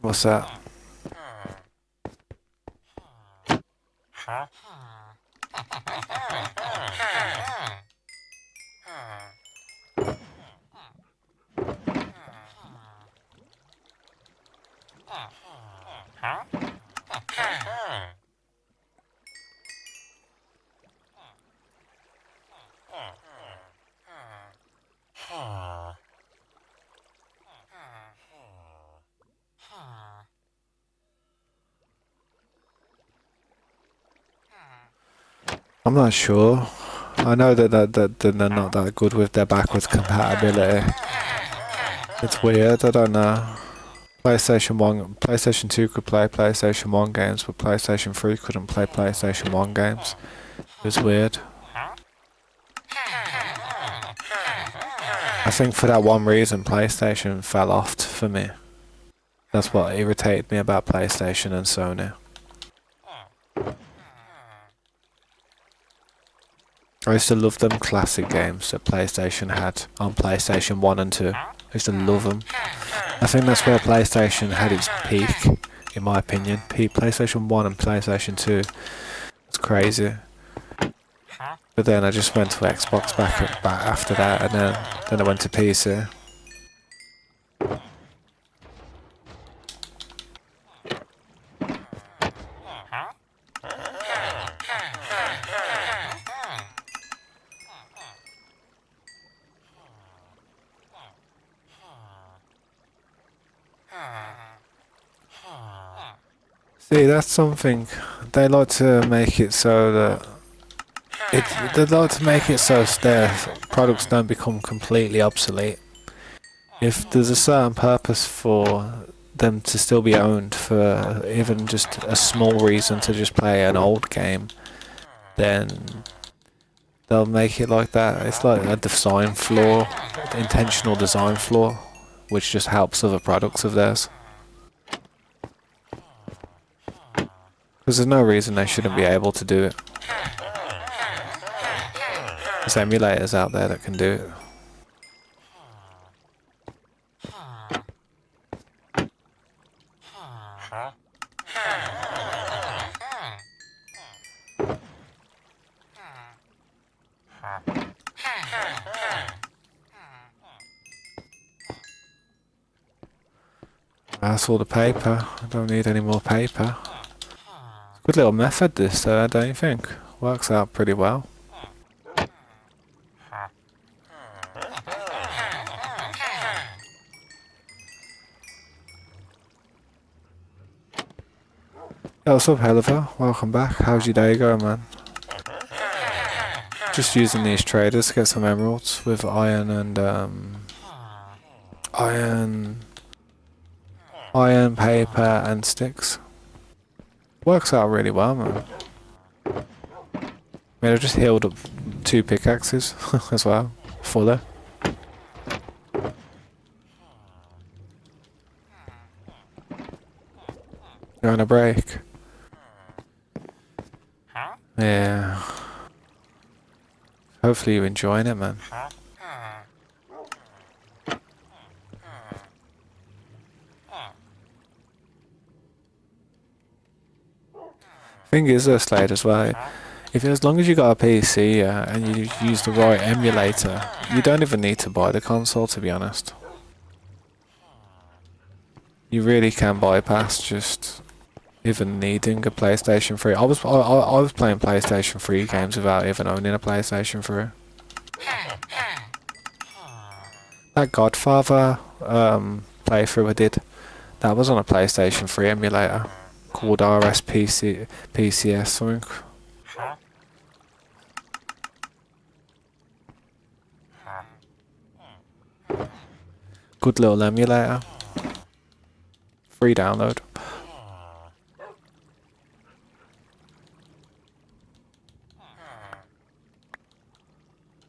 What's that? I'm not sure. I know that they're not that good with their backwards compatibility. It's weird, I don't know. PlayStation 2 could play PlayStation 1 games, but PlayStation 3 couldn't play PlayStation 1 games. It was weird. I think for that one reason, PlayStation fell off for me. That's what irritated me about PlayStation and Sony. I used to love them classic games that PlayStation had on PlayStation 1 and 2. I used to love them. I think that's where PlayStation had its peak, in my opinion. PlayStation 1 and PlayStation 2. It's crazy. But then I just went to Xbox back after that, and then I went to PC. See, that's something they like to make it so that they'd like to make it so their products don't become completely obsolete. If there's a certain purpose for them to still be owned for even just a small reason to just play an old game, then they'll make it like that. It's like a design flaw, intentional design flaw, which just helps other products of theirs. Because there's no reason they shouldn't be able to do it. There's emulators out there that can do it. That's all the paper. I don't need any more paper. Good little method this, don't you think? Works out pretty well. Yo, what's up, Helliver? Welcome back. How's your day going, man? Just using these traders to get some emeralds with iron and iron, paper, and sticks. Works out really well, man. I mean, I just healed up 2 pickaxes as well, fully. You're on a break. Yeah. Hopefully you're enjoying it, man. Thing is, Slade, as well. As long as you got a PC and you use the right emulator, you don't even need to buy the console. To be honest, you really can bypass just even needing a PlayStation 3. I was playing PlayStation 3 games without even owning a PlayStation 3. That Godfather playthrough I did, that was on a PlayStation 3 emulator called PCS something. Good little emulator. Free download.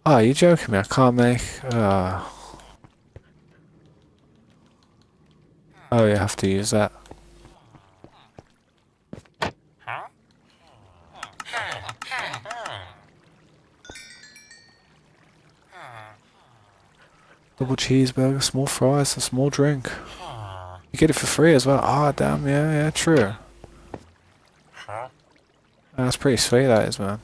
Oh, you're joking me, I can't make... Oh, you have to use that. Double cheeseburger, small fries, a small drink. You get it for free as well. Ah, damn, yeah, true. That's pretty sweet, that is, man.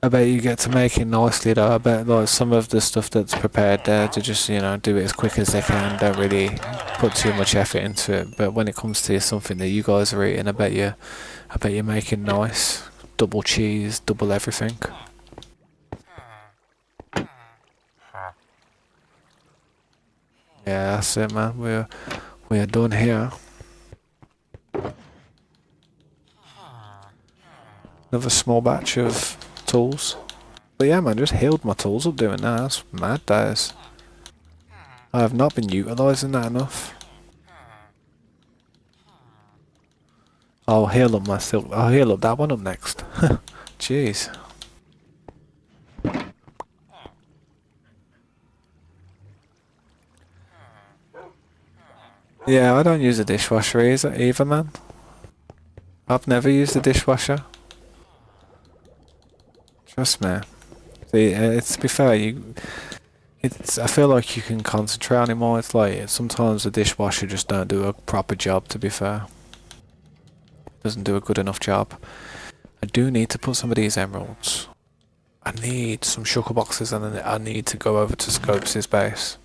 I bet you get to make it nicely though. I bet like some of the stuff that's prepared there to just, you know, do it as quick as they can, don't really put too much effort into it. But when it comes to something that you guys are eating, I bet you're making nice. Double cheese, double everything. Yeah, that's it, man. We are done here. Another small batch of tools. But yeah, man, just healed my tools up doing that. That's mad, days. I have not been utilising that enough. I'll heal up my silk. I'll heal up that one up next. Jeez. Yeah, I don't use a dishwasher either, man. I've never used a dishwasher. Trust me. See, to be fair, I feel like you can concentrate on it more. It's like sometimes the dishwasher just don't do a proper job. To be fair, it doesn't do a good enough job. I do need to put some of these emeralds. I need some shulker boxes, and then I need to go over to Scopes' base.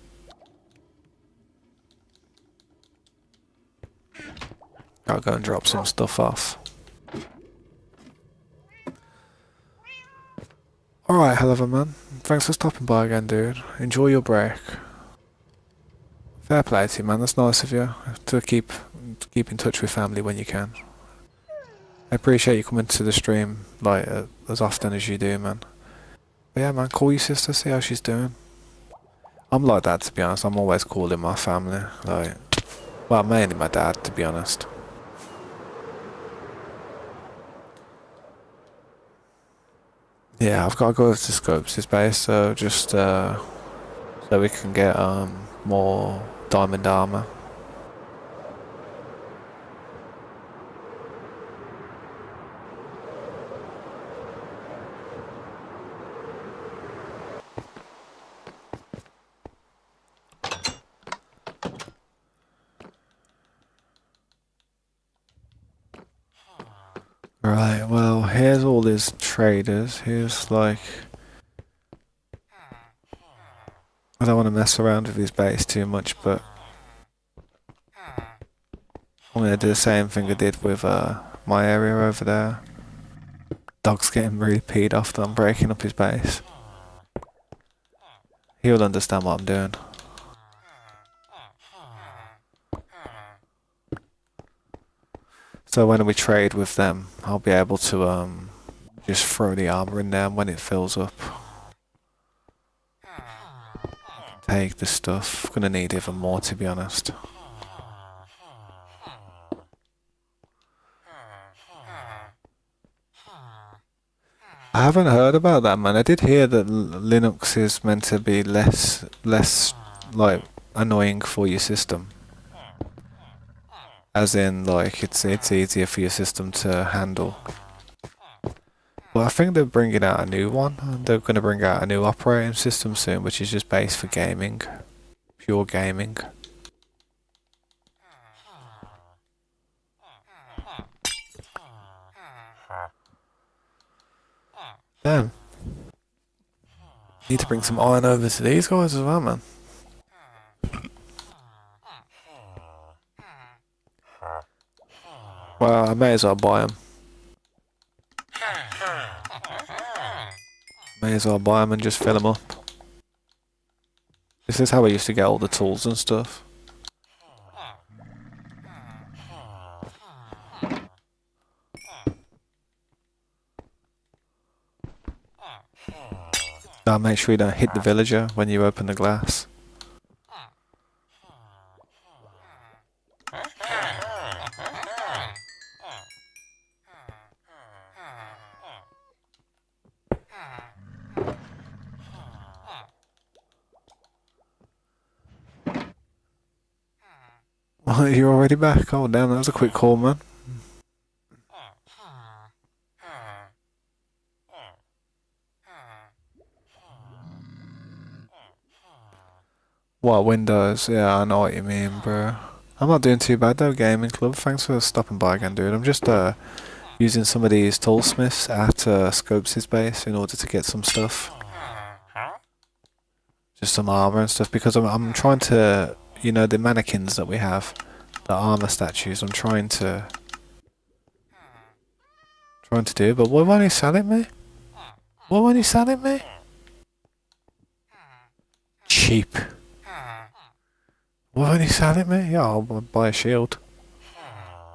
I'll go and drop some stuff off. Alright, Helliver, man. Thanks for stopping by again, dude. Enjoy your break. Fair play to you, man. That's nice of you to keep in touch with family when you can. I appreciate you coming to the stream like as often as you do, man. But yeah, man, call your sister, see how she's doing. I'm like that, to be honest. I'm always calling my family, like, well, mainly my dad, to be honest. Yeah, I've got to go over to Scopes' base, so just so we can get more diamond armor. Right, well, here's all his traders. Here's like... I don't want to mess around with his base too much, but... I'm going to do the same thing I did with my area over there. Dog's getting really peed off that I'm breaking up his base. He'll understand what I'm doing. So when we trade with them, I'll be able to just throw the armor in there when it fills up. Take the stuff. Gonna need even more, to be honest. I haven't heard about that, man. I did hear that Linux is meant to be less like annoying for your system. As in, like, it's easier for your system to handle. Well, I think they're bringing out a new one. They're going to bring out a new operating system soon, which is just based for gaming. Pure gaming. Damn. Need to bring some iron over to these guys as well, man. Well, I may as well buy them. May as well buy them and just fill them up. This is how I used to get all the tools and stuff. Now make sure you don't hit the villager when you open the glass. You're already back? Oh damn, that was a quick call, man. What, Windows? Yeah, I know what you mean, bro. I'm not doing too bad though, Gaming Club. Thanks for stopping by again, dude. I'm just using some of these toolsmiths at Scopes' base in order to get some stuff. Just some armor and stuff, because I'm trying to, you know, the mannequins that we have, the armor statues, I'm trying to do, but what won't he selling me? What won't he selling me? Cheap. What won't he selling me? Yeah, I'll buy a shield.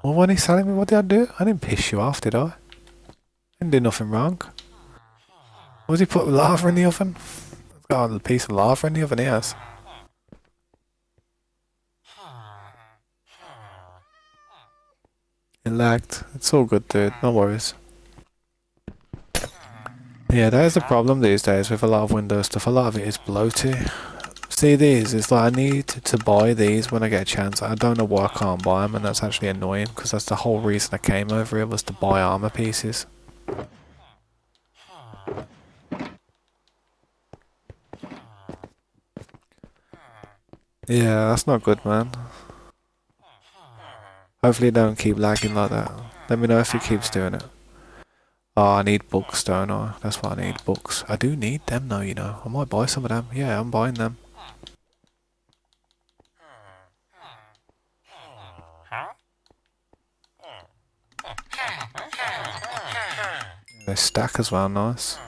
What won't he selling me? What did I do? I didn't piss you off, did I? Didn't do nothing wrong. What was he put lava in the oven? It's got a piece of lava in the oven, he has. It lagged. It's all good, dude. No worries. Yeah, that is the problem these days with a lot of Windows stuff. A lot of it is bloated. See, these, it's like I need to buy these when I get a chance. I don't know why I can't buy them, and that's actually annoying, because that's the whole reason I came over here, was to buy armor pieces. Yeah, that's not good, man. Hopefully it don't keep lagging like that. Let me know if it keeps doing it. Oh, I need books, don't I? That's what I need, books. I do need them though, you know. I might buy some of them. Yeah, I'm buying them. They stack as well, nice.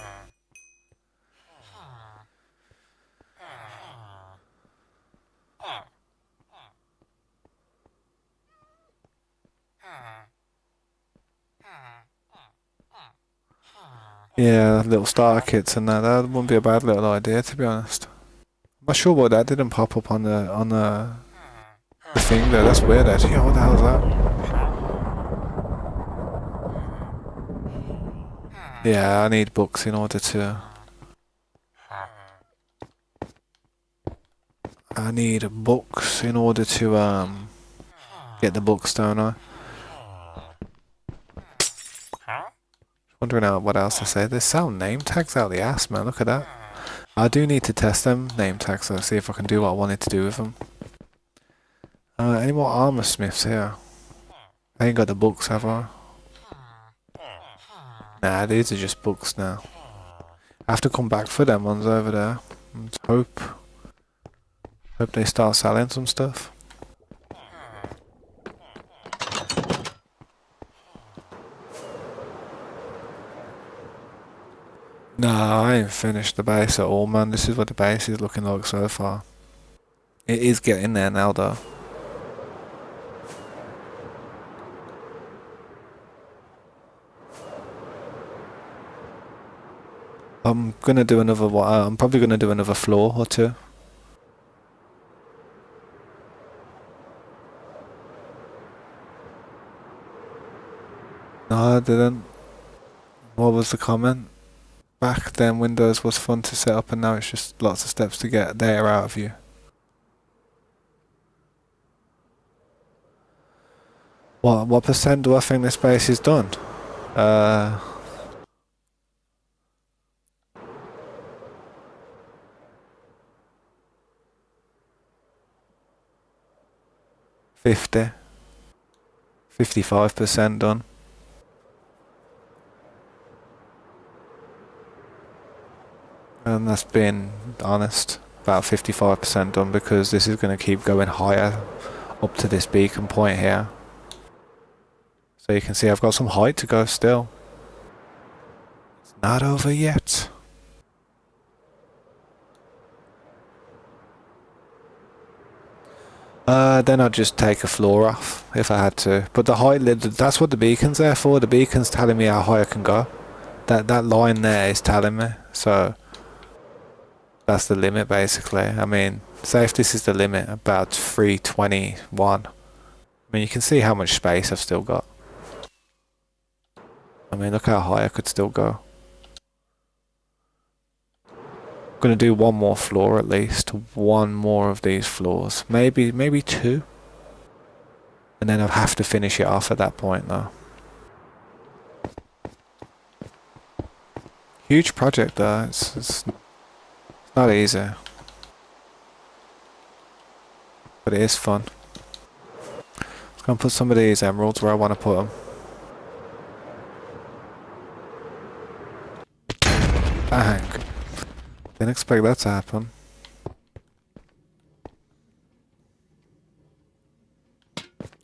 Yeah, little starter kits and that wouldn't be a bad little idea, to be honest. I'm not sure why that didn't pop up on the thing though. That's weird actually. Yeah, what the hell is that? Yeah, I need books in order to... I need books in order to get the books, don't I? Wondering out what else to say. They sell name tags out the ass, man. Look at that. I do need to test them name tags though, see if I can do what I wanted to do with them. Any more armor smiths here? I ain't got the books, have I? Nah, these are just books now. I have to come back for them ones over there. And hope they start selling some stuff. No, I ain't finished the base at all, man. This is what the base is looking like so far. It is getting there now, though. I'm gonna do another one. I'm probably gonna do another floor or two. No, I didn't. What was the comment? Back then, Windows was fun to set up, and now it's just lots of steps to get data out of you. What percent do I think this base is done? 50, 55% done. And that's being honest, about 55% done, because this is going to keep going higher up to this beacon point here. So you can see I've got some height to go still. It's not over yet. Then I'd just take a floor off if I had to. But the height, that's what the beacon's there for. The beacon's telling me how high I can go. That line there is telling me. So that's the limit basically. I mean, say if this is the limit, about 321. I mean, you can see how much space I've still got. I mean, look how high I could still go. I'm gonna do one more floor at least. One more of these floors. Maybe two. And then I'll have to finish it off at that point though. Huge project though. It's not easy. But it is fun. I'm gonna put some of these emeralds where I want to put them. Bang. Didn't expect that to happen.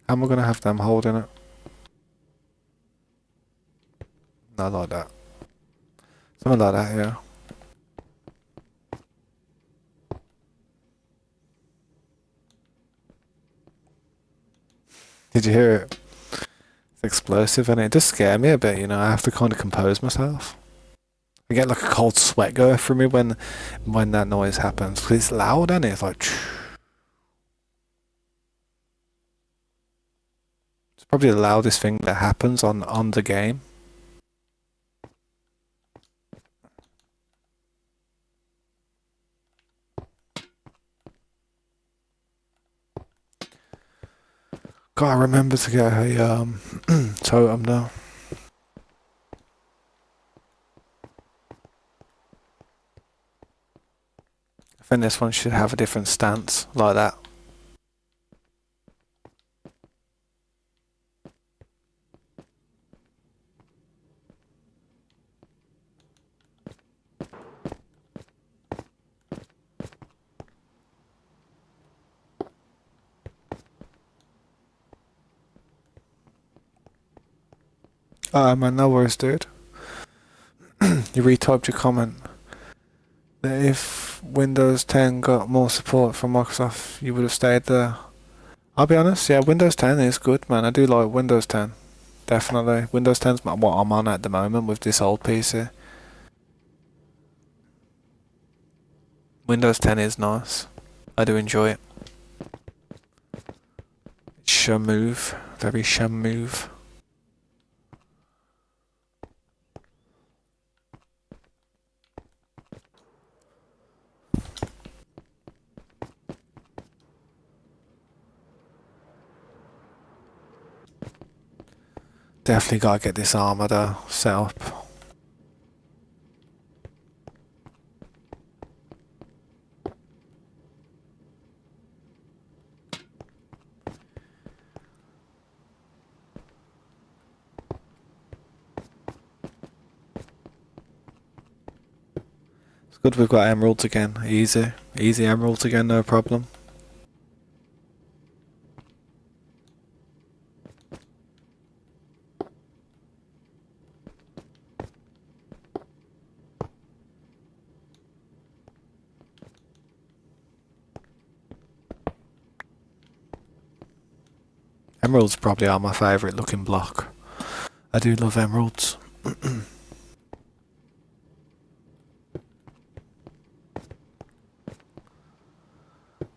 How am I gonna have them holding it? Not like that. Something like that, yeah. Did you hear it? It's explosive and it does scare me a bit, you know. I have to kind of compose myself. I get like a cold sweat going through me when that noise happens, because it's loud and it's like it's probably the loudest thing that happens on the game. Gotta remember to get a totem though. I think this one should have a different stance, like that. Man, no worries, dude. You retyped your comment. That if Windows 10 got more support from Microsoft, you would have stayed there. I'll be honest, yeah, Windows 10 is good, man. I do like Windows 10. Definitely. Windows 10's what I'm on at the moment with this old PC. Windows 10 is nice. I do enjoy it. It's shamooth. Very shamooth. Definitely gotta get this armor though set up. It's good we've got emeralds again. Easy emeralds again, no problem. Emeralds probably are my favourite looking block. I do love emeralds.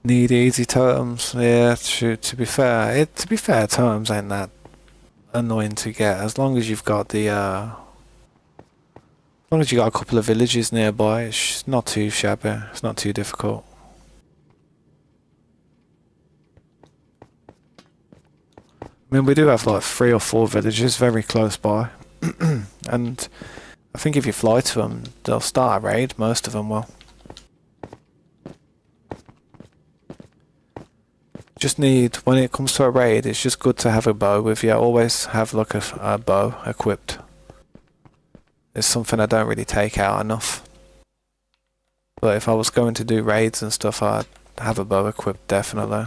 Need easy totems. Yeah, to be fair, totems ain't that annoying to get as long as you've got the as long as you got a couple of villages nearby. It's not too shabby. It's not too difficult. I mean, we do have like 3 or 4 villages very close by, and I think if you fly to them, they'll start a raid. Most of them will. Just need, when it comes to a raid, it's just good to have a bow with you. Always have like a bow equipped. It's something I don't really take out enough. But if I was going to do raids and stuff, I'd have a bow equipped, definitely.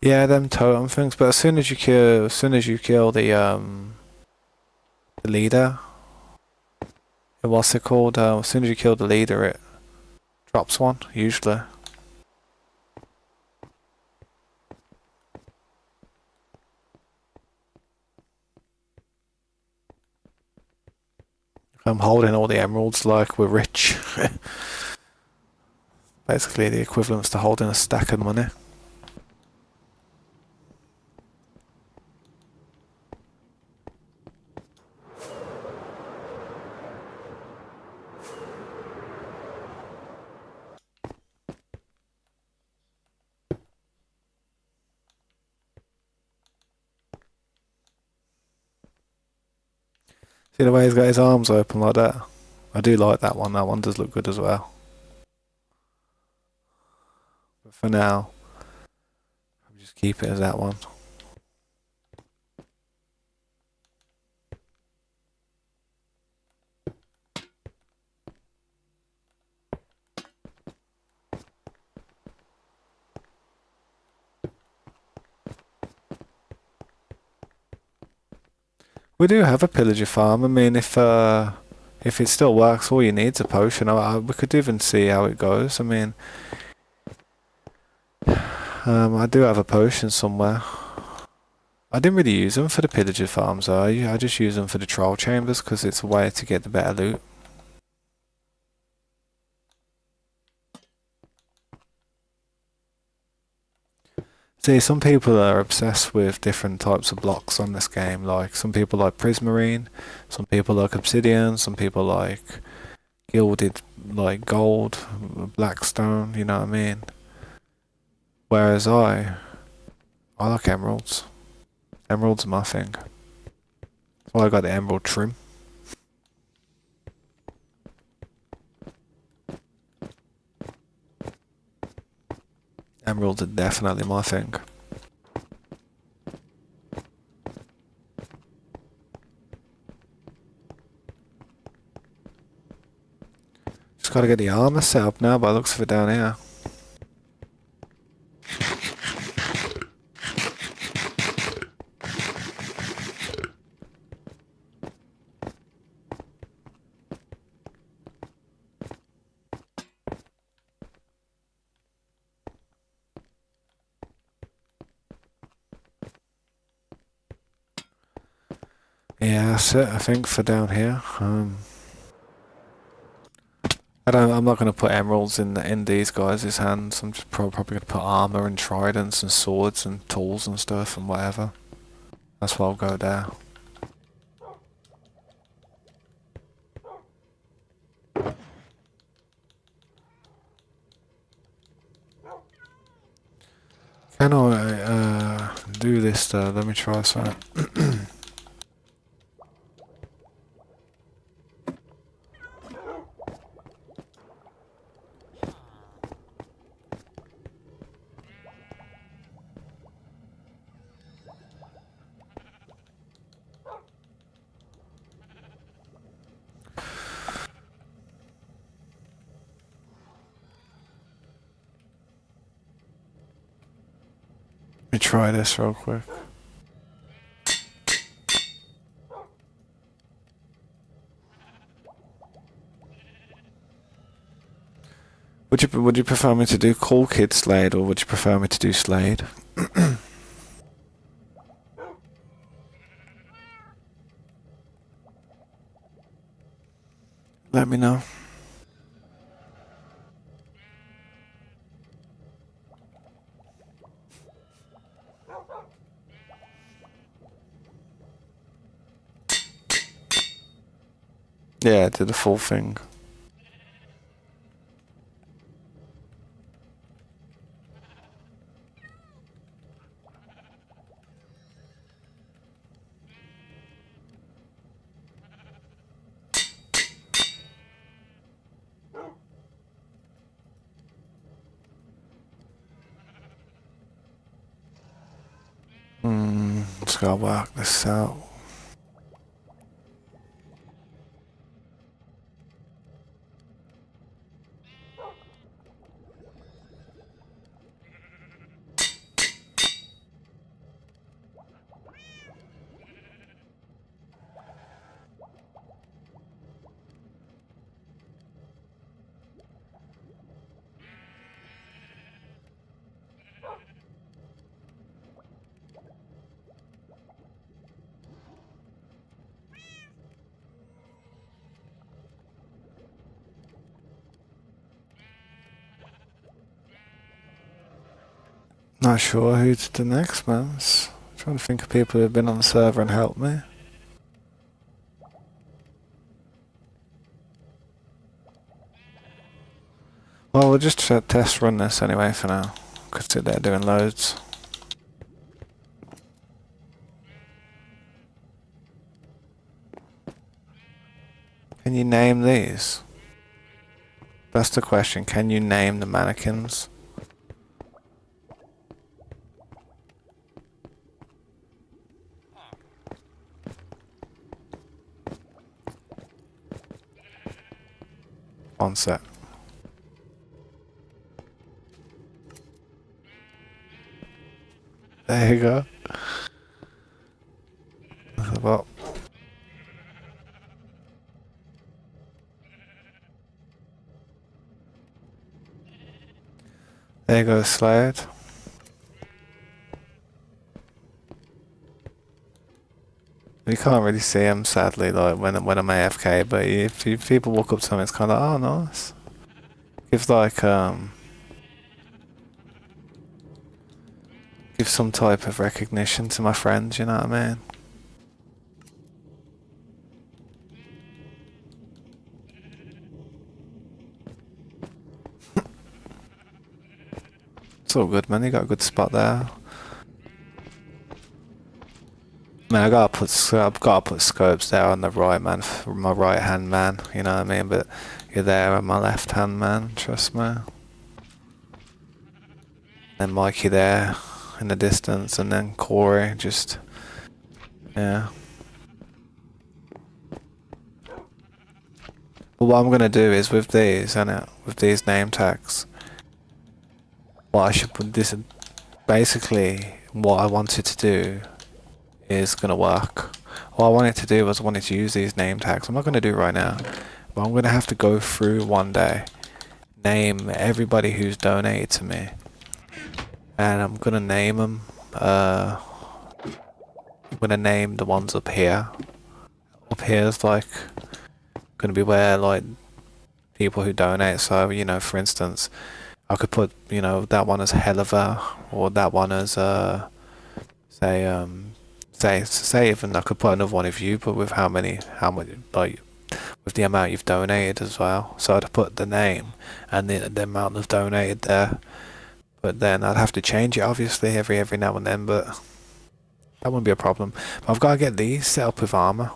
Yeah, them totem things. But as soon as you kill the leader, what's it called? As soon as you kill the leader, it drops one usually. I'm holding all the emeralds like we're rich. Basically, the equivalent's to holding a stack of money. See the way he's got his arms open like that? I do like that one. That one does look good as well. But for now, I'll just keep it as that one. We do have a pillager farm. I mean, if it still works, all you need is a potion. We could even see how it goes. I mean, I do have a potion somewhere. I didn't really use them for the pillager farms though. I just use them for the troll chambers because it's a way to get the better loot. See, some people are obsessed with different types of blocks on this game. Like, some people like prismarine, some people like obsidian, some people like gilded, like gold, blackstone, you know what I mean? Whereas I like emeralds. Emeralds are my thing. That's why I got the emerald trim. Emeralds are definitely my thing. Just gotta get the armor set up now by the looks of it down here. Yeah, that's it, I think, for down here. I'm not going to put emeralds in these guys' hands. I'm just probably going to put armor and tridents and swords and tools and stuff and whatever. That's why I'll go there. Can I do this though? Let me try something. Let me try this real quick. Would you prefer me to do Cool Kid Slade, or would you prefer me to do Slade? Let me know. Yeah, do the full thing. Just gotta work this out. Not sure who to do next, man. Trying to think of people who've been on the server and helped me. Well, we'll just test run this anyway for now, because they're doing loads. Can you name these? That's the question. Can you name the mannequins? One sec. There you go. Well, there you go, Slade. You can't really see him, sadly, like when I'm AFK. But if people walk up to him, it's kind of like, oh, nice. Gives like give some type of recognition to my friends. You know what I mean? It's all good, man. You got a good spot there. Man, I've got to put scopes there on the right, man, for my right hand man. You know what I mean? But you're there on my left hand man. Trust me. And Mikey there in the distance, and then Corey. Just yeah. But what I'm gonna do is with these, with these name tags. What I should put this. Basically, what I wanted to do is gonna work. What I wanted to do was I wanted to use these name tags. I'm not gonna do it right now, but I'm gonna have to go through one day, name everybody who's donated to me, and I'm gonna name them. I'm gonna name the ones up here. Up here is like gonna be where like people who donate. So you know, for instance, I could put that one as Helliver, or that one as say even I could put another one of you, but with how much like with the amount you've donated as well. So I'd put the name and the amount of donated there, but then I'd have to change it obviously every now and then, but that wouldn't be a problem. But I've got to get these set up with armor.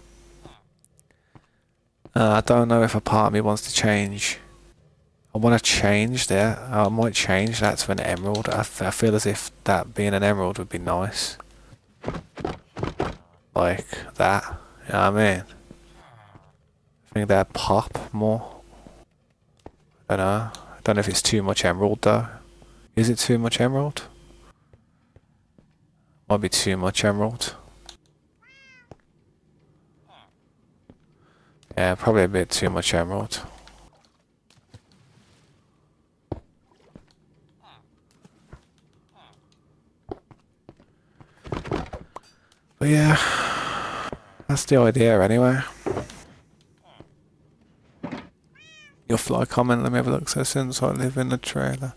I don't know if a part of me wants to change. I want to change that. I might change that to an emerald. I feel as if that being an emerald would be nice. Like that. You know what I mean? I think that'd pop more. I don't know. I don't know if it's too much emerald though. Is it too much emerald? Might be too much emerald. Yeah, probably a bit too much emerald. But yeah, that's the idea anyway. Your fly comment, let me have a look. So since I live in the trailer,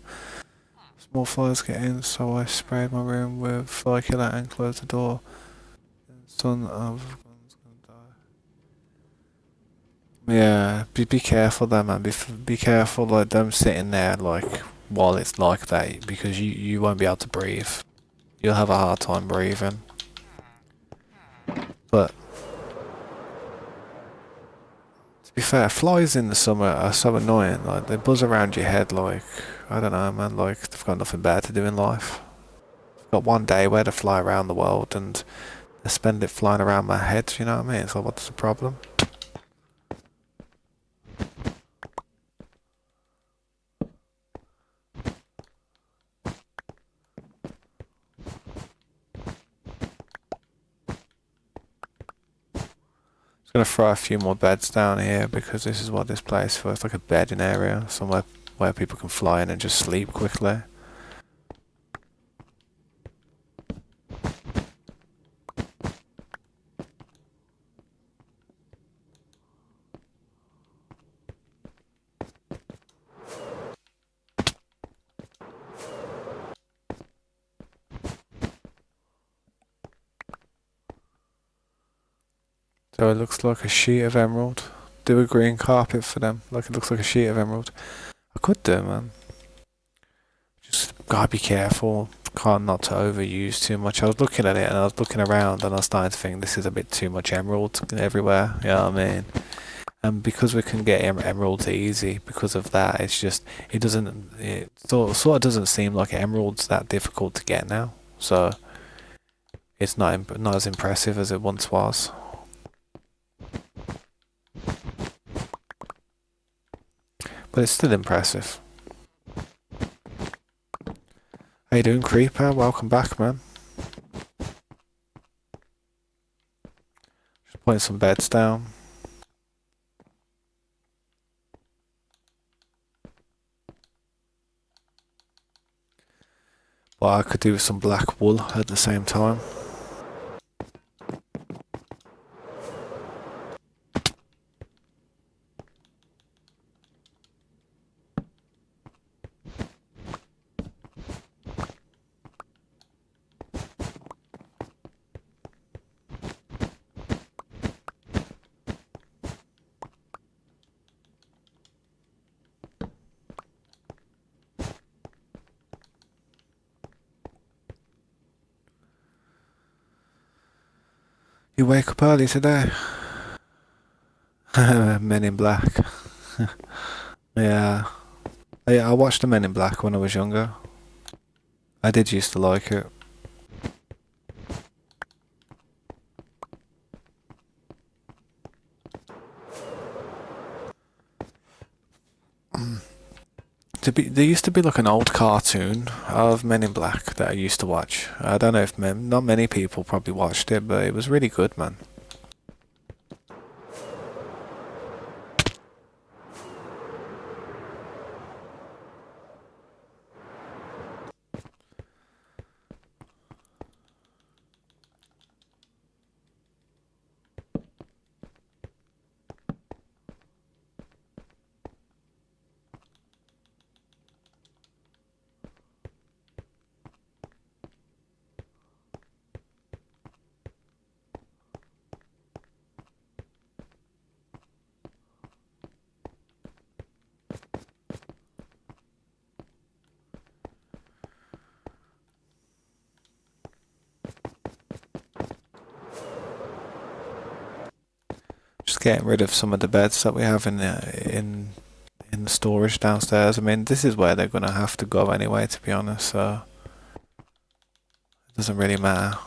small flies get in, so I sprayed my room with fly killer and closed the door. Son of gun's gonna die. Yeah, be careful there, man. Be careful, like them sitting there, like while it's like that, because you won't be able to breathe. You'll have a hard time breathing. But to be fair, flies in the summer are so annoying. Like they buzz around your head, like I don't know, man. Like they've got nothing better to do in life. I've got one day where they fly around the world, and I spend it flying around my head. You know what I mean? So what's the problem? Just gonna throw a few more beds down here because this is what this place is for. It's like a bedding area, somewhere where people can fly in and just sleep quickly. So it looks like a sheet of emerald. Do a green carpet for them. Like it looks like a sheet of emerald. I could do, man. Just gotta be careful. Can't not to overuse too much. I was looking at it and I was looking around and I was starting to think this is a bit too much emerald everywhere. You know what I mean? And because we can get emeralds easy, because of that, it's just it sort of doesn't seem like emeralds that difficult to get now. So it's not as impressive as it once was. But it's still impressive. How you doing, Creeper? Welcome back, man. Just putting some beds down. Well, I could do with some black wool at the same time. You wake up early today? Men in Black. Yeah. I watched the Men in Black when I was younger. I did used to like it. There used to be like an old cartoon of Men in Black that I used to watch. I don't know if not many people probably watched it, but it was really good, man. Just getting rid of some of the beds that we have in the storage downstairs. I mean, this is where they're gonna have to go anyway, to be honest. So it doesn't really matter.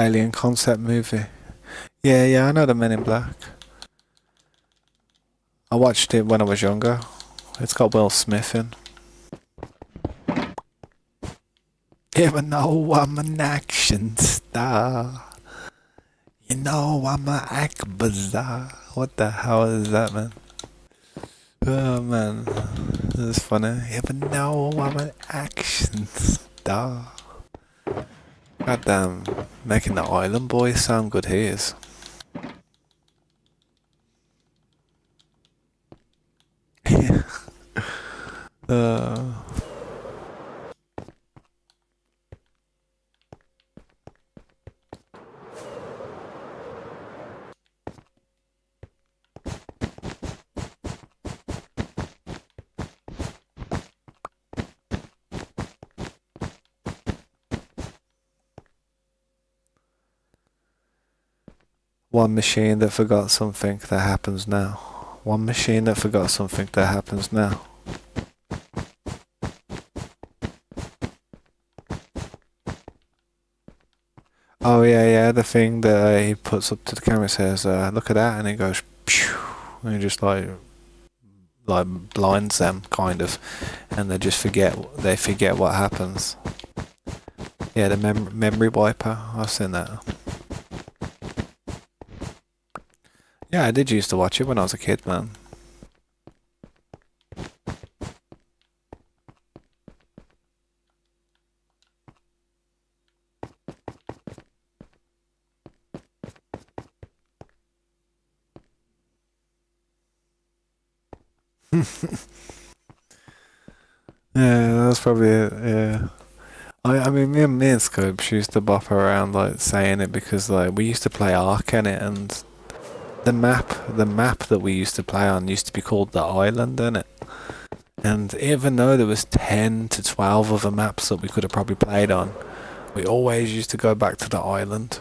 Alien concept movie. Yeah, yeah, I know the Men in Black. I watched it when I was younger. It's got Will Smith in. Even though I'm an action star, you know I'ma act bizarre. What the hell is that, man? Oh man, this is funny. Even though I'm an action star. Goddamn, making the Island Boys sound good he is. uh, One machine that forgot something that happens now. One machine that forgot something that happens now. Oh yeah, yeah, the thing that he puts up to the camera says, look at that, and it goes, phew, and he just like blinds them, kind of, and they forget what happens. Yeah, the memory wiper, I've seen that. Yeah, I did used to watch it when I was a kid, man. Yeah, that's probably it, yeah. I mean, me and Scopes used to bop around like saying it because like we used to play Ark in it, and the map that we used to play on used to be called the Island, innit? And even though there was 10 to 12 other maps that we could have probably played on, we always used to go back to the island.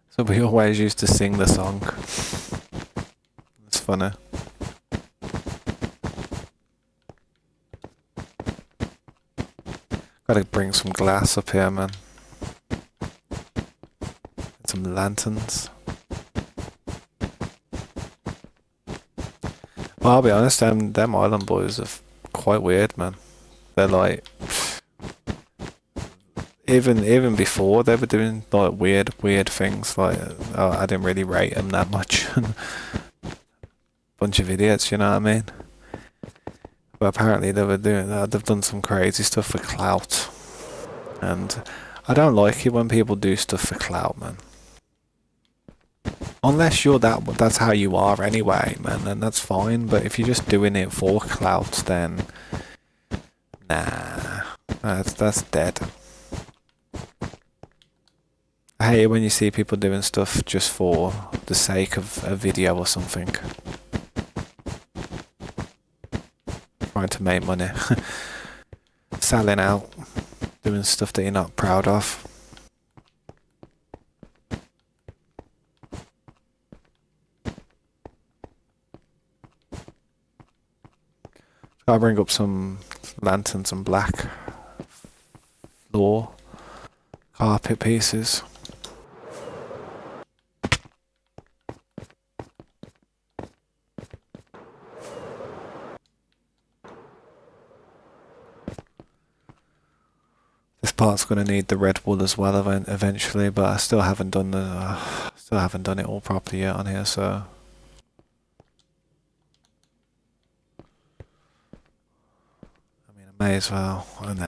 So we always used to sing the song. It's funny. Gotta bring some glass up here, man. And some lanterns. Well, I'll be honest, them Island Boys are quite weird, man. They're like, even before they were doing like weird things. Like, I didn't really rate them that much. Bunch of idiots, you know what I mean? But apparently they've done some crazy stuff for clout, and I don't like it when people do stuff for clout, man. Unless that's how you are anyway, man, then that's fine. But if you're just doing it for clout, then nah, that's dead. I hate it when you see people doing stuff just for the sake of a video or something. Trying to make money. Selling out. Doing stuff that you're not proud of. I'll bring up some lanterns and black floor carpet pieces. This part's going to need the red wool as well eventually, but I still haven't done it all properly yet on here, so. I mean, I may as well. Oh, nah.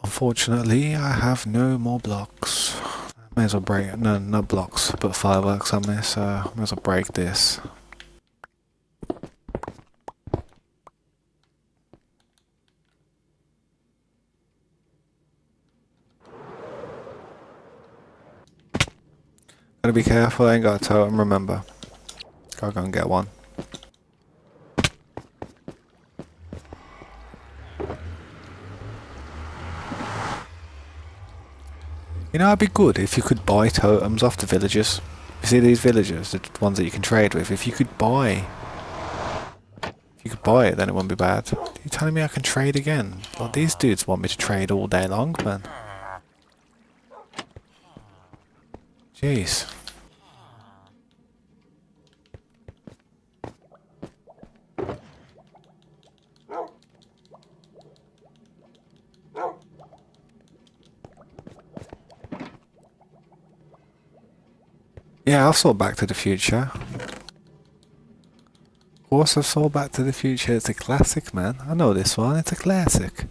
Unfortunately, I have no more blocks. May as well break, no, not blocks, but fireworks on this, so I may as well break this. Gotta be careful, I ain't got a totem, remember. Gotta go and get one. You know, it'd be good if you could buy totems off the villagers. You see these villagers, the ones that you can trade with. If you could buy it, then it wouldn't be bad. Are you telling me I can trade again? Well, these dudes want me to trade all day long, man. Jeez. Yeah, I saw Back to the Future. Of course I saw Back to the Future. It's a classic, man. I know this one. It's a classic.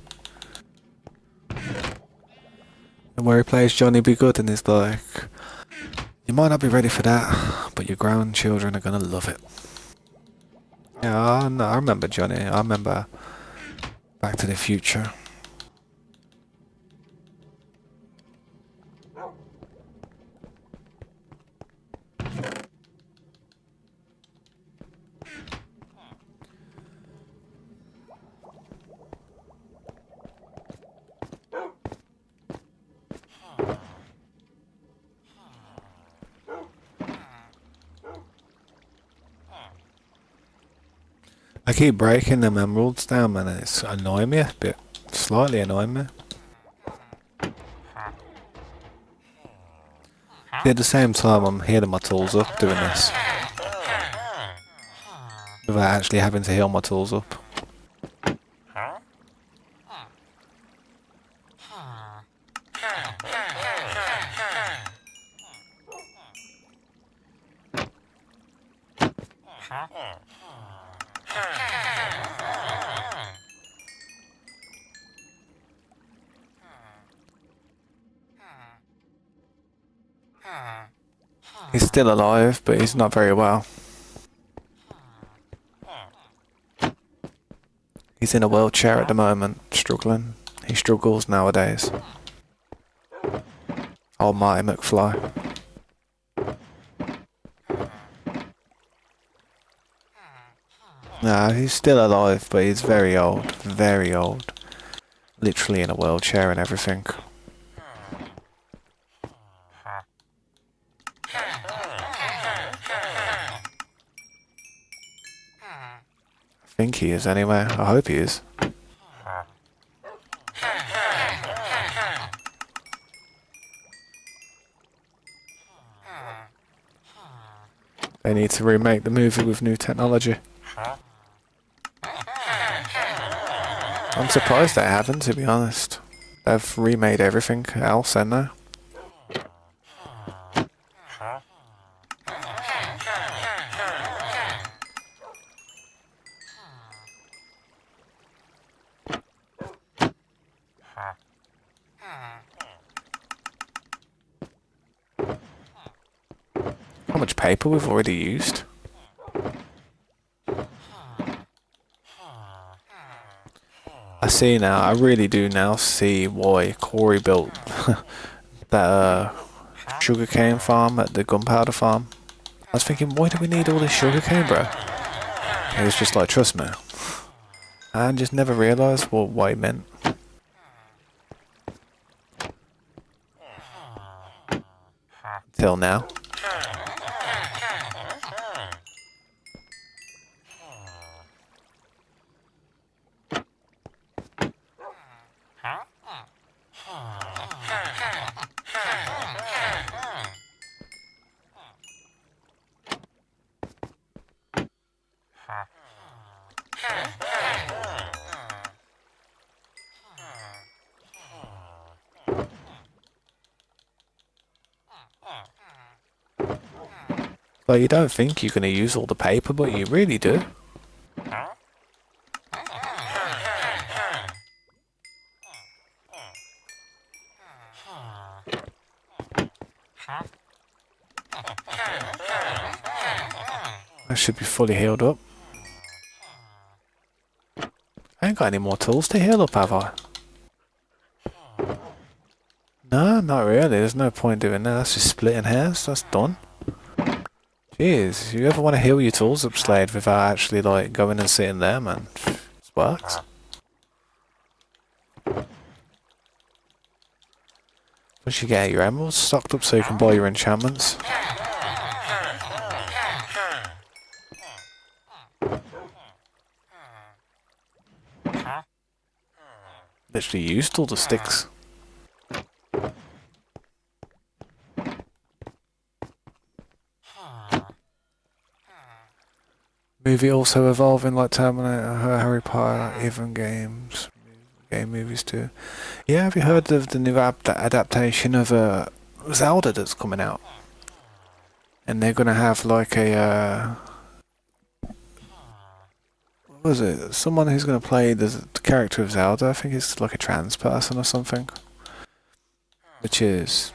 And where he plays Johnny Be Good and he's like, you might not be ready for that, but your grandchildren are gonna love it. Yeah, I remember Johnny. I remember Back to the Future. I keep breaking them emeralds down, man, and it's annoying me a bit. Slightly annoying me. At the same time, I'm healing my tools up doing this. Without actually having to heal my tools up. He's still alive, but he's not very well. He's in a wheelchair at the moment, struggling. He struggles nowadays. Old Marty McFly. No, he's still alive, but he's very old. Very old. Literally in a wheelchair and everything. I think he is anyway. I hope he is. They need to remake the movie with new technology. I'm surprised they haven't, to be honest. They've remade everything else, haven't they? How much paper we've already used? I see now, I really do now see why Corey built that sugarcane farm at the gunpowder farm. I was thinking, why do we need all this sugarcane, bro? He was just like, trust me. I just never realised what he meant. Till now. Like, you don't think you're going to use all the paper, but you really do. I should be fully healed up. I ain't got any more tools to heal up, have I? No, not really. There's no point doing that. That's just splitting hairs. That's done. Jeez, you ever want to heal your tools up, Slade, without actually, like, going and sitting there, man? It works. Once you get your emeralds stocked up so you can buy your enchantments. Literally used all the sticks. Movie also evolving like Terminator, Harry Potter, even games. Game movies too. Yeah, have you heard of the new adaptation of Zelda that's coming out? And they're gonna have like a what was it? Someone who's gonna play the character of Zelda. I think it's like a trans person or something. Which is,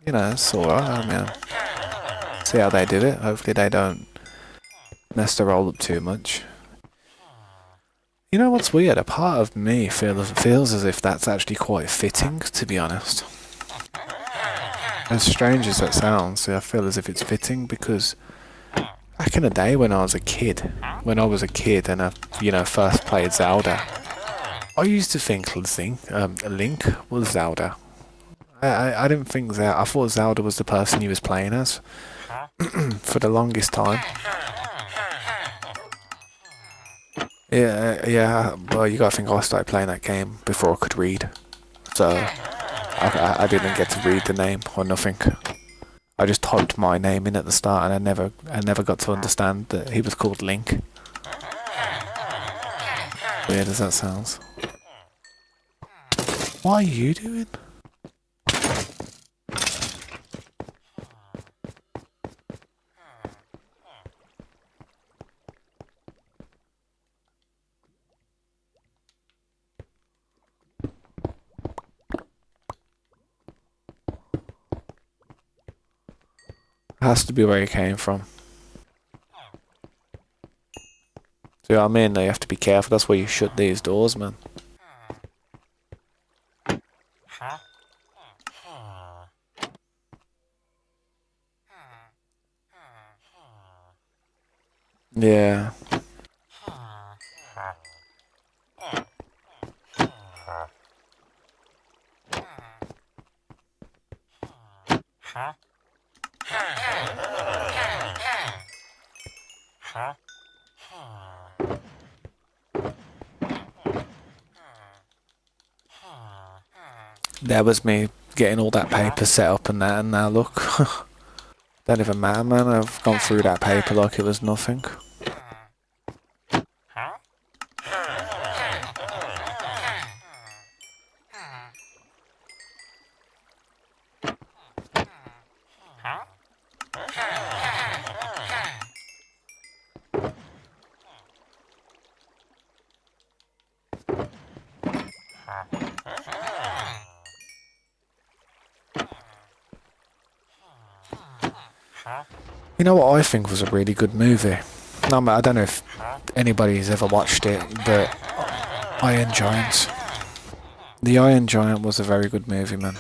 you know, it's alright. I mean, see how they do it. Hopefully they don't mess the role up too much. You know what's weird? A part of me feels as if that's actually quite fitting, to be honest. As strange as that sounds, I feel as if it's fitting because back in the day when I was a kid, and I, you know, first played Zelda, I used to think Link was Zelda. I didn't think Zelda. I thought Zelda was the person he was playing as for the longest time. Yeah. Well, you gotta think I started playing that game before I could read, so I didn't get to read the name or nothing. I just typed my name in at the start, and I never got to understand that he was called Link. Weird as that sounds. What are you doing? Has to be where he came from. See what I mean? You have to be careful. That's why you shut these doors, man. Yeah. There was me getting all that paper set up and that, and now look. Don't even matter, man. I've gone through that paper like it was nothing. You know what I think was a really good movie? No, I don't know if anybody's ever watched it, but Iron Giant. The Iron Giant was a very good movie, man.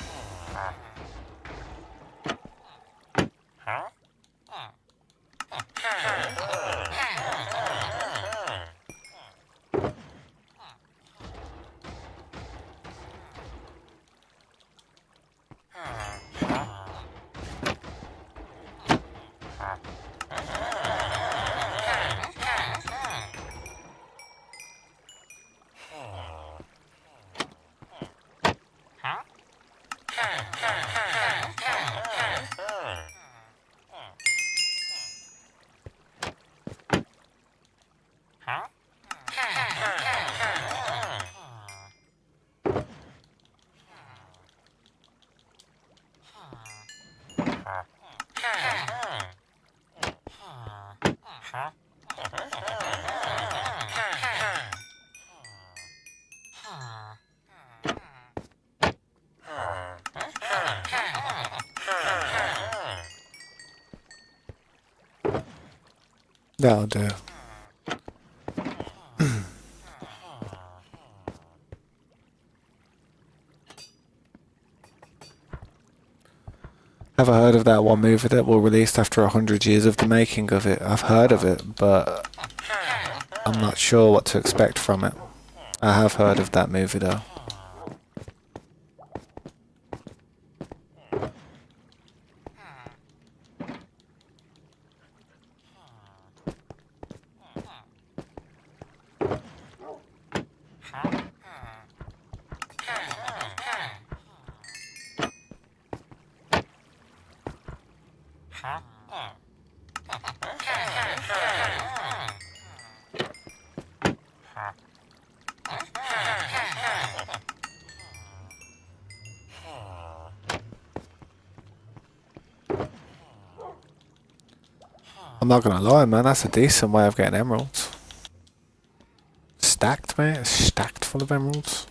That'll do. Have I heard of that one movie that was released after 100 years of the making of it? I've heard of it, but I'm not sure what to expect from it. I have heard of that movie though. I'm not gonna lie, man, that's a decent way of getting emeralds. Stacked, mate? Stacked full of emeralds.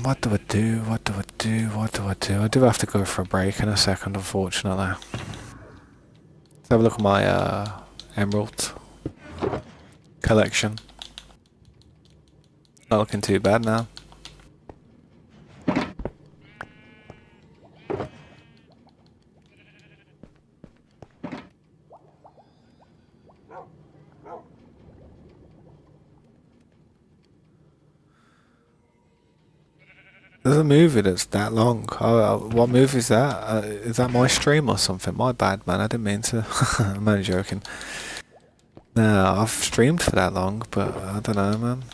What do I do? What do I do? What do I do? I do have to go for a break in a second, unfortunately. Let's have a look at my emerald collection. Not looking too bad now. There's a movie that's that long. What movie is that? Is that my stream or something? My bad, man. I didn't mean to. I'm only joking. No, I've streamed for that long, but I don't know, man.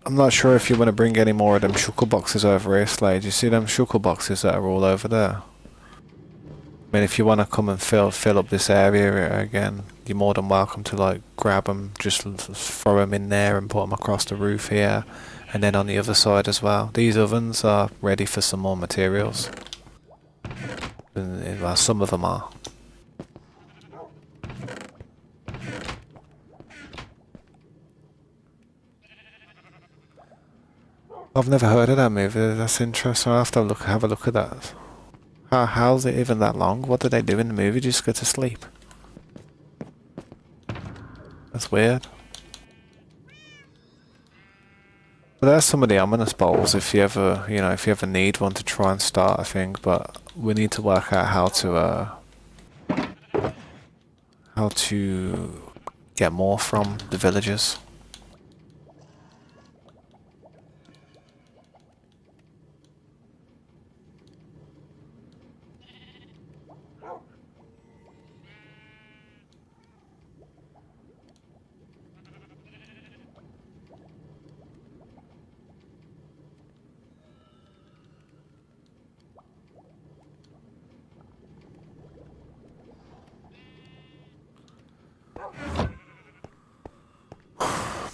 I'm not sure if you want to bring any more of them shulker boxes over here, Slade. You see them shulker boxes that are all over there? I mean, if you want to come and fill up this area again, you're more than welcome to like grab them, just throw them in there and put them across the roof here, and then on the other side as well. These ovens are ready for some more materials. Well, some of them are. I've never heard of that movie. That's interesting. I'll have to have a look at that. How's it even that long? What do they do in the movie? Just go to sleep. That's weird. But there's some of the ominous bowls if you ever, if you ever need one to try and start a thing. But we need to work out how to get more from the villagers.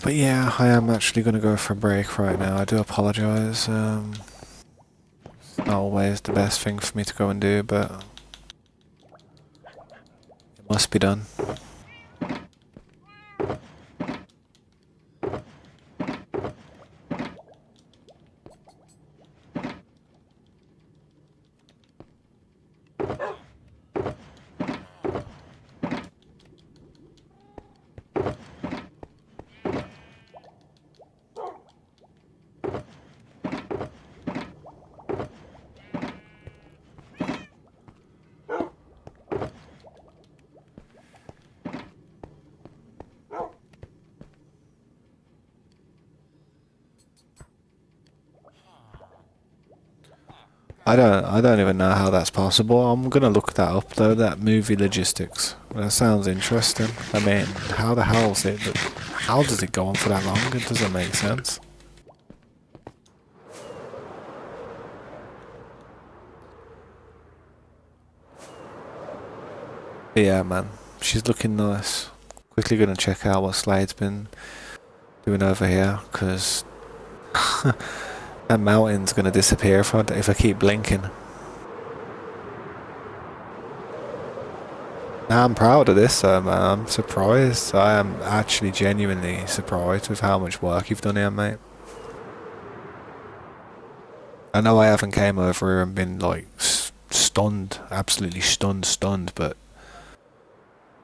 But yeah, I am actually going to go for a break right now. I do apologise. It's not always the best thing for me to go and do, but it must be done. I don't even know how that's possible. I'm gonna look that up though, that movie logistics. That sounds interesting. I mean, how the hell is it how does it go on for that long? It doesn't make sense. But yeah, man. She's looking nice. Quickly gonna check out what Slade's been doing over here, because that mountain's gonna disappear if I keep blinking. Now, I'm proud of this though, man. I'm surprised. I am actually genuinely surprised with how much work you've done here, mate. I know I haven't came over here and been like stunned, absolutely stunned, but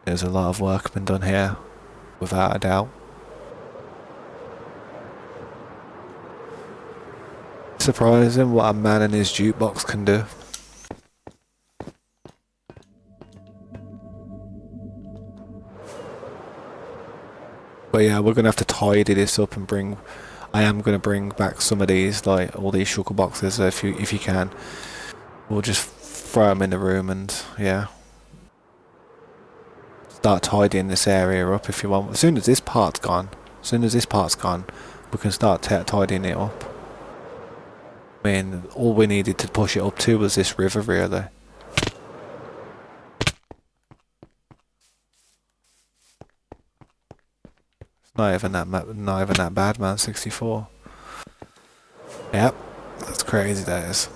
there's a lot of work been done here, without a doubt. Surprising what a man in his jukebox can do. But yeah, we're gonna have to tidy this up and bring. I am gonna bring back some of these, like all these sugar boxes. If you can, we'll just throw them in the room and yeah, start tidying this area up if you want. As soon as this part's gone, we can start tidying it up. I mean, all we needed to push it up to was this river, really. It's not even that bad, man. 64. Yep, that's crazy. That is.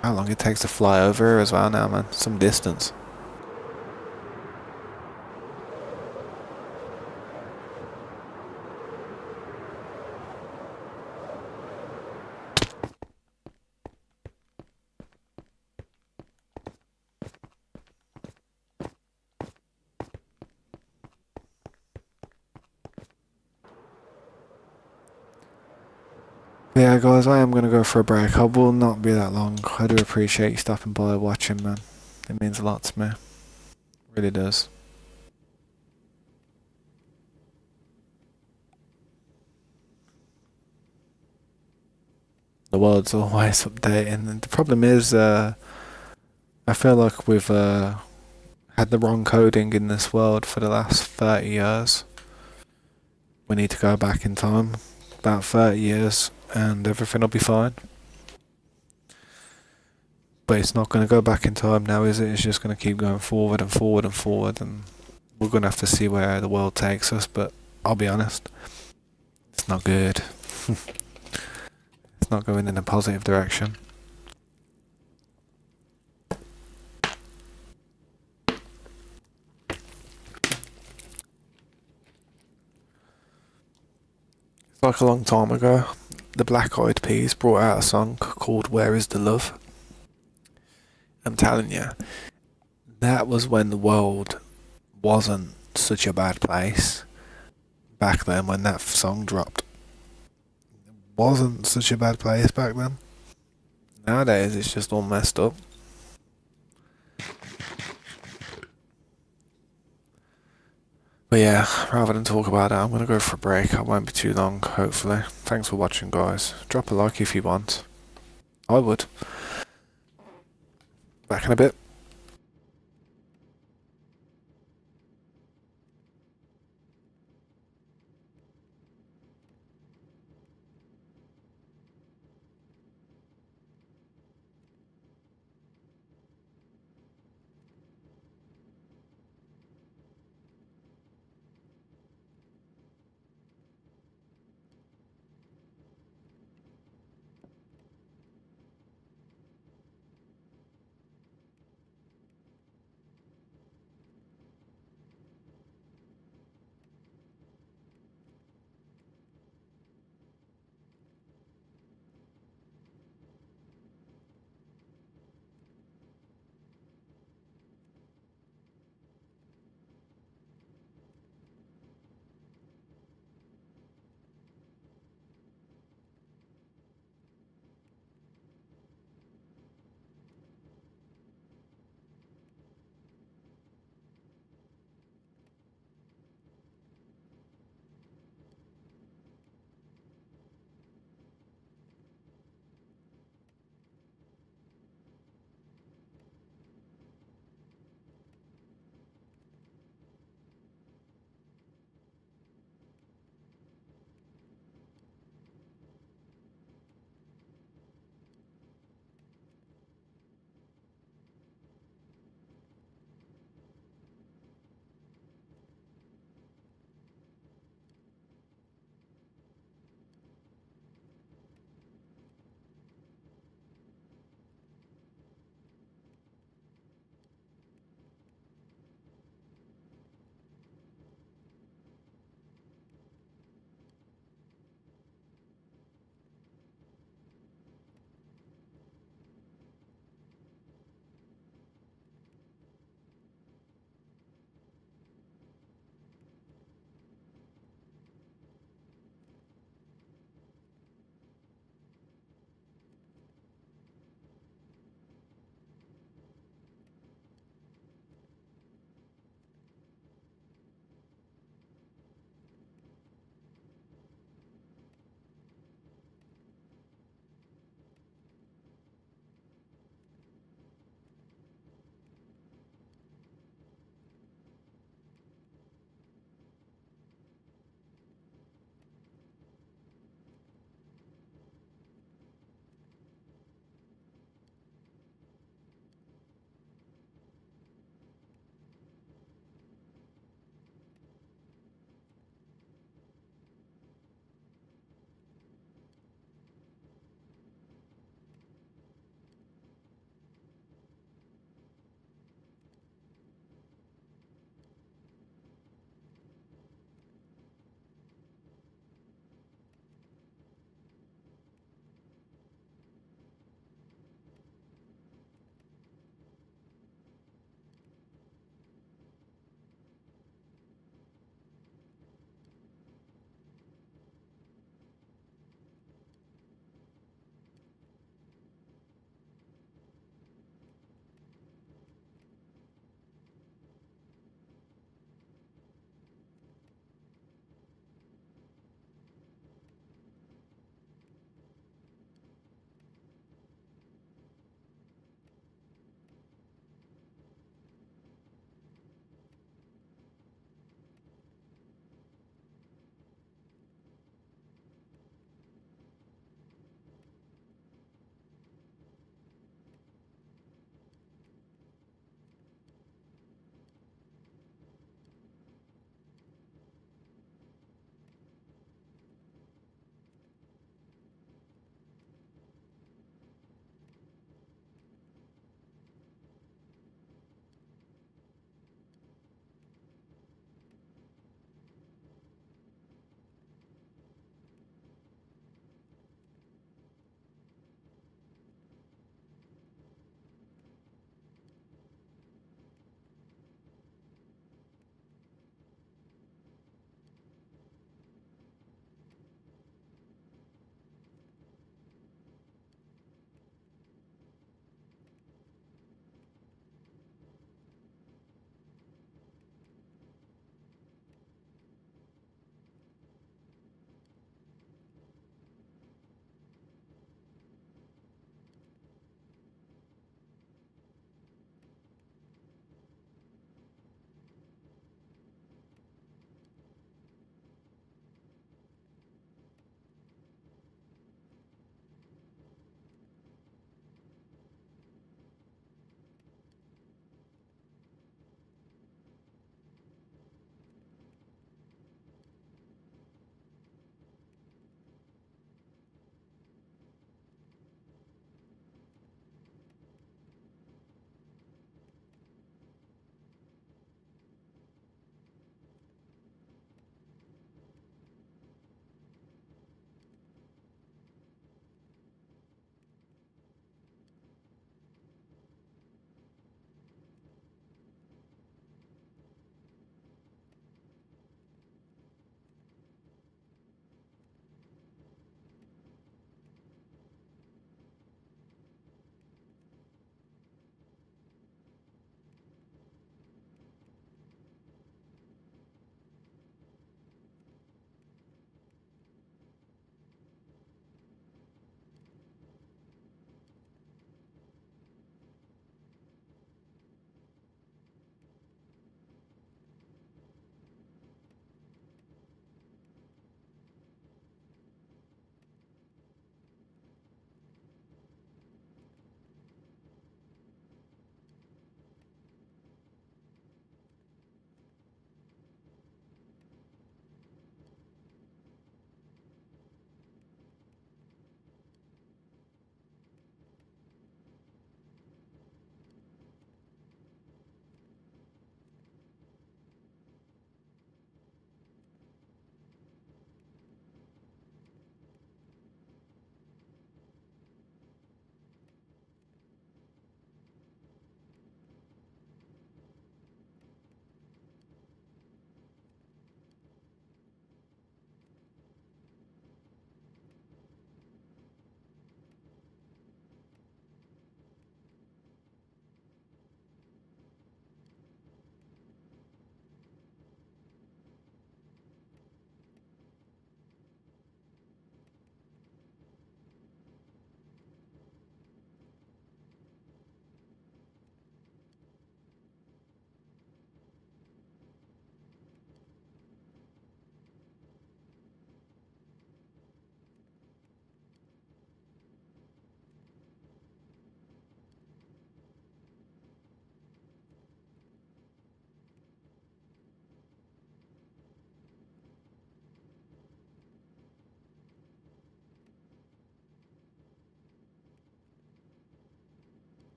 How long it takes to fly over here as well now, man. Some distance. Yeah, guys, I am going to go for a break. I will not be that long. I do appreciate you stopping by watching, man. It means a lot to me. It really does. The world's always updating. And the problem is, I feel like we've had the wrong coding in this world for the last 30 years. We need to go back in time. About 30 years and everything will be fine. But it's not going to go back in time now, is it? It's just going to keep going forward and forward and forward, and we're going to have to see where the world takes us. But I'll be honest, it's not good. It's not going in a positive direction. It's like a long time ago, the Black Eyed Peas brought out a song called Where Is the Love? I'm telling you, that was when the world wasn't such a bad place. Back then, when that song dropped, it wasn't such a bad place back then. Nowadays, it's just all messed up. But yeah, rather than talk about it, I'm going to go for a break. I won't be too long, hopefully. Thanks for watching, guys. Drop a like if you want. I would. Back in a bit.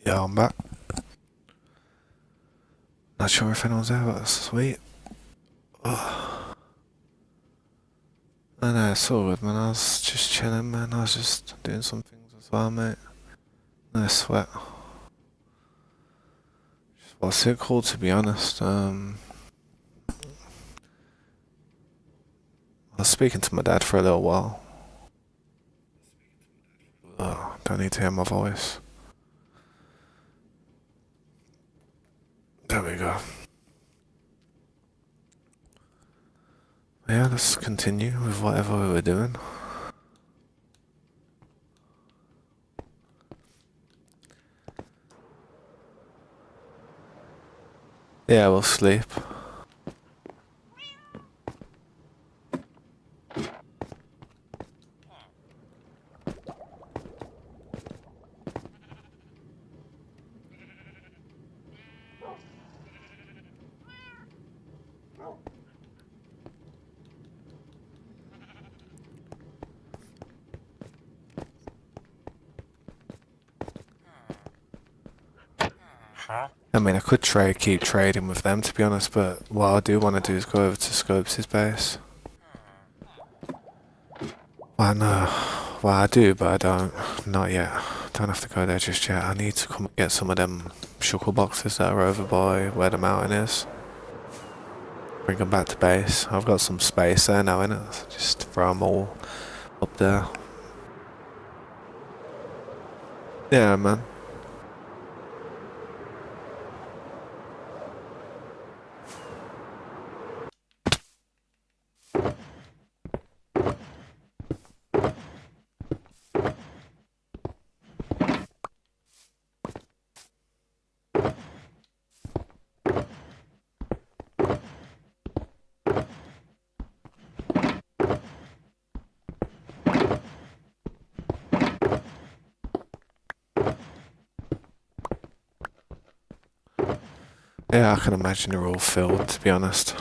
Yeah, I'm back. Not sure if anyone's there, but that's sweet. Oh. I know, it's all good, man. I was just chilling, man. I was just doing some things as well, mate. No sweat. What's it called, to be honest? I was speaking to my dad for a little while. Oh, don't need to hear my voice. There we go. Yeah, let's continue with whatever we were doing. Yeah, we'll sleep. I mean, I could keep trading with them, to be honest, but what I do want to do is go over to Scopes' base. Well, no. Well, I do, but I don't. Not yet. Don't have to go there just yet. I need to come get some of them shuttle boxes that are over by where the mountain is. Bring them back to base. I've got some space there now, innit? Just throw them all up there. Yeah, man. Yeah, I can imagine they're all filled, to be honest.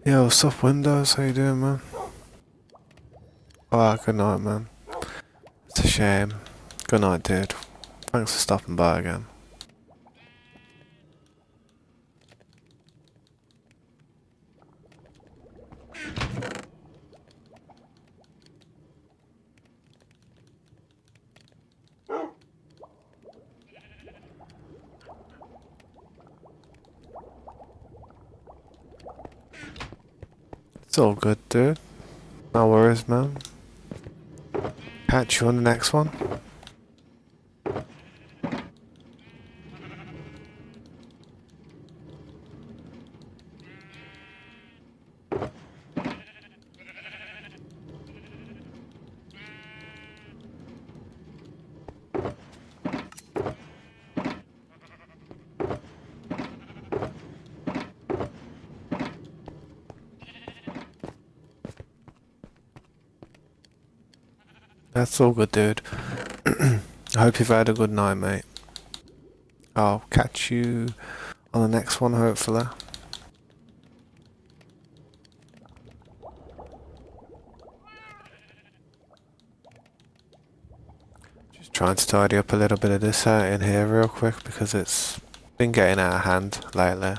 Yo, soft Windows, how you doing, man? Alright, good night, man. It's a shame. Good night, dude. Thanks for stopping by again. It's all good, dude. No worries, man. Catch you on the next one. That's all good, dude. I hope you've had a good night, mate. I'll catch you on the next one, hopefully. Just trying to tidy up a little bit of this out in here real quick because it's been getting out of hand lately.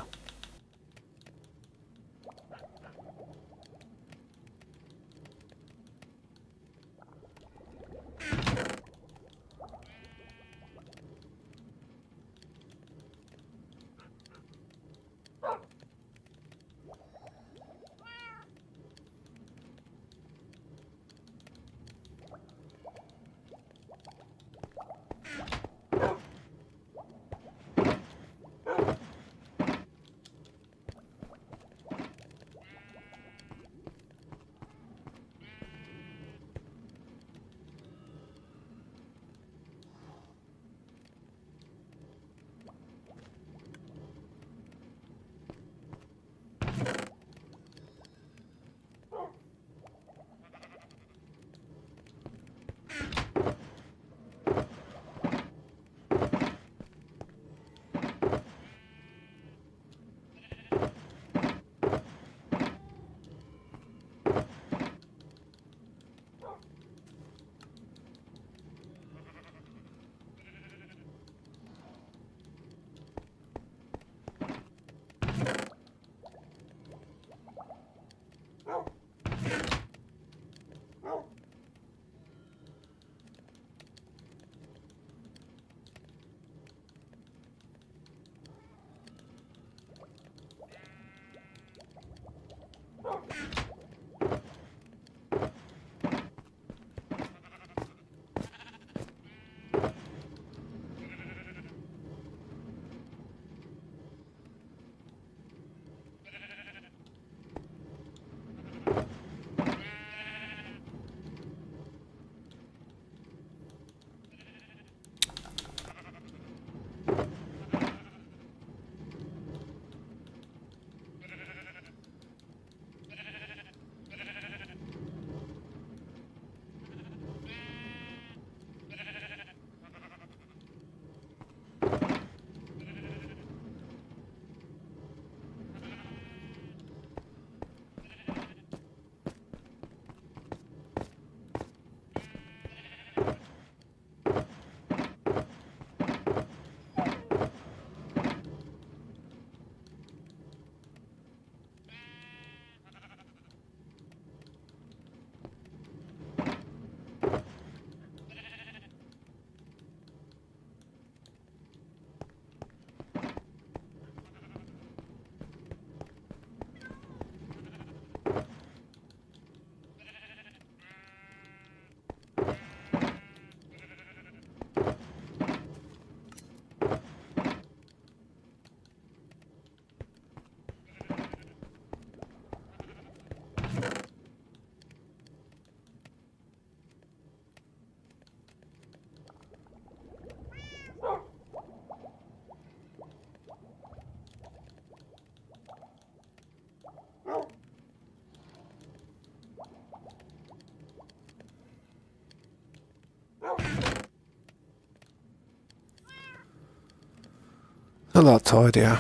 A lot tidier.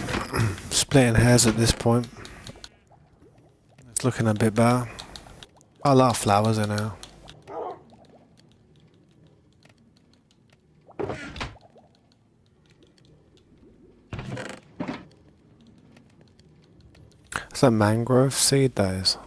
Splitting hairs at this point. It's looking a bit better. A lot of flowers in here. It's a mangrove seed, that is.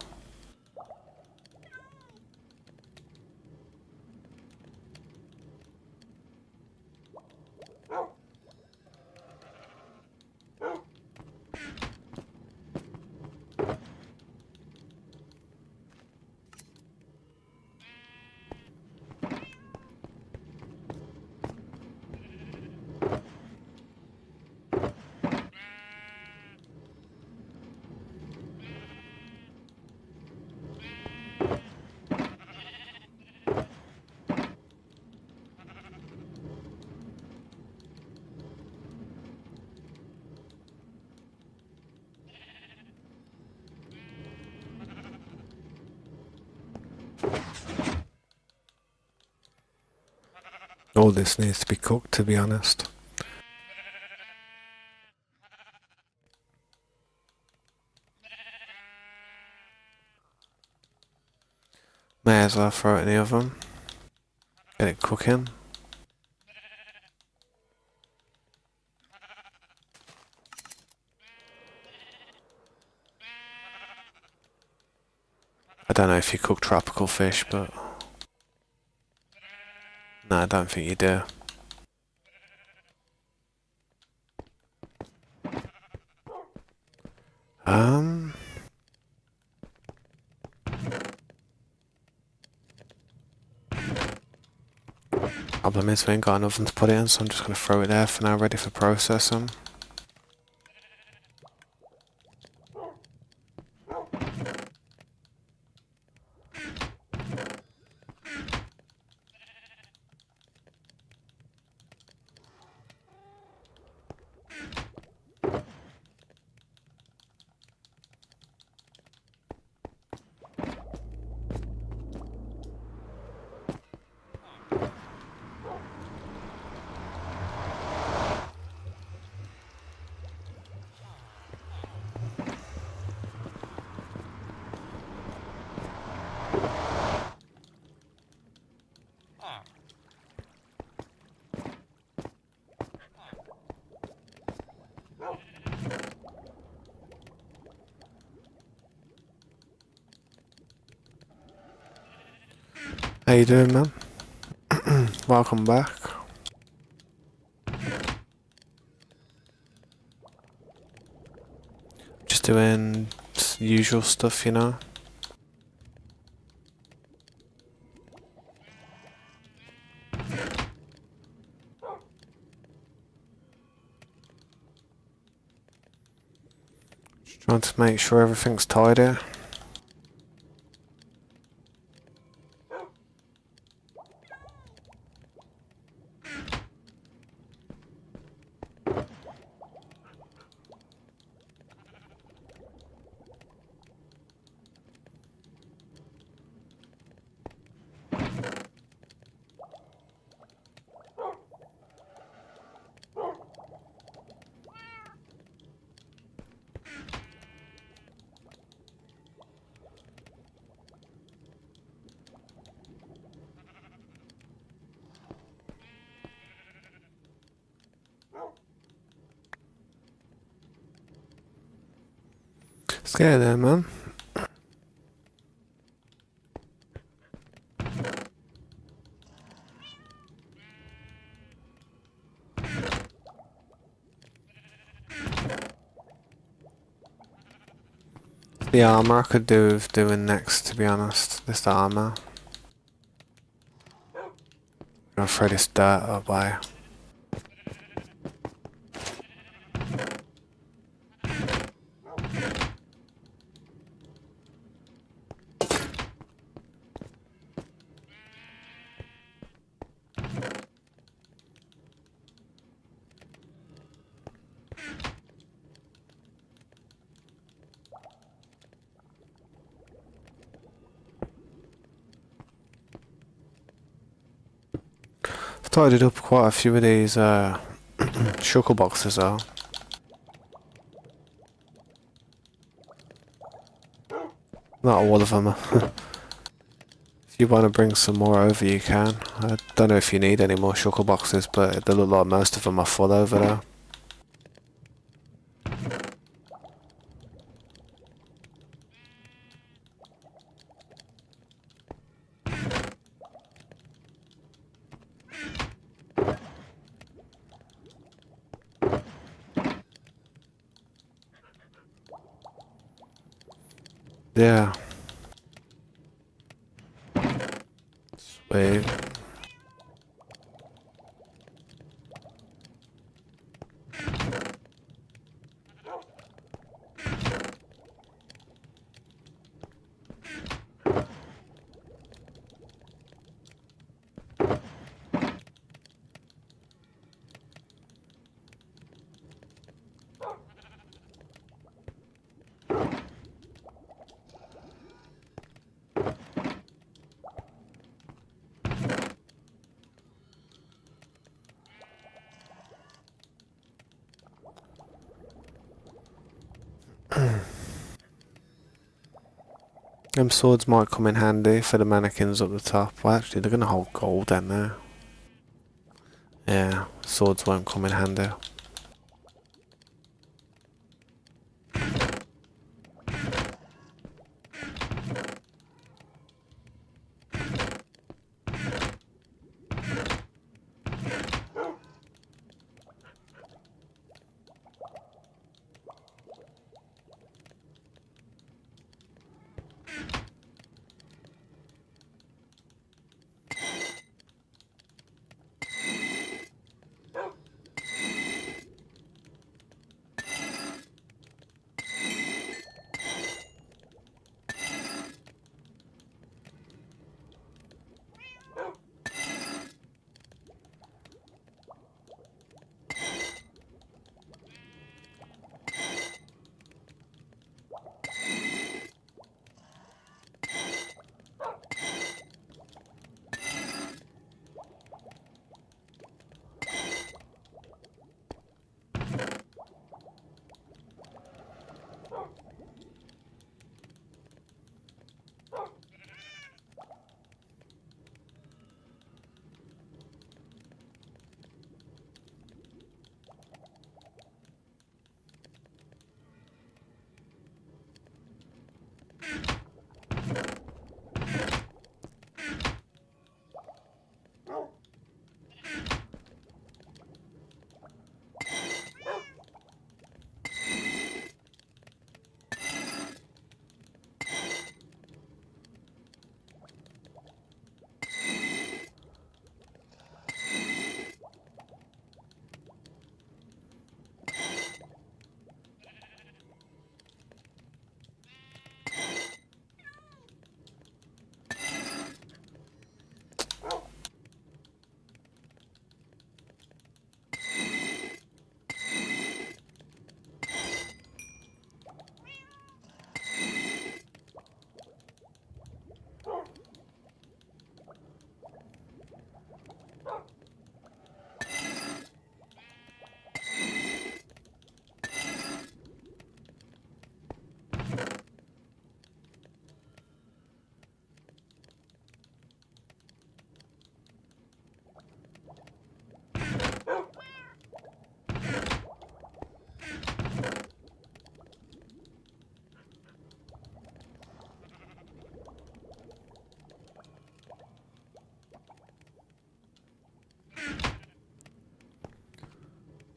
All this needs to be cooked, to be honest. May as well throw it in the oven. Get it cooking. I don't know if you cook tropical fish, but... No, I don't think you do. Problem is we ain't got an oven to put it in, so I'm just going to throw it there for now, ready for processing. How you doing, man? Welcome back. Just doing just usual stuff, you know. Just trying to make sure everything's tidy. Let's get there, man. The armor I could do with doing next, to be honest. This armor. I'm gonna throw this dirt away. I've tidied up quite a few of these shulker boxes though. Not all of them. If you want to bring some more over, you can. I don't know if you need any more shulker boxes, but they look like most of them are full over there. Yeah. Sweet. Them swords might come in handy for the mannequins up the top. Well, actually, they're gonna hold gold in there. Yeah, swords won't come in handy.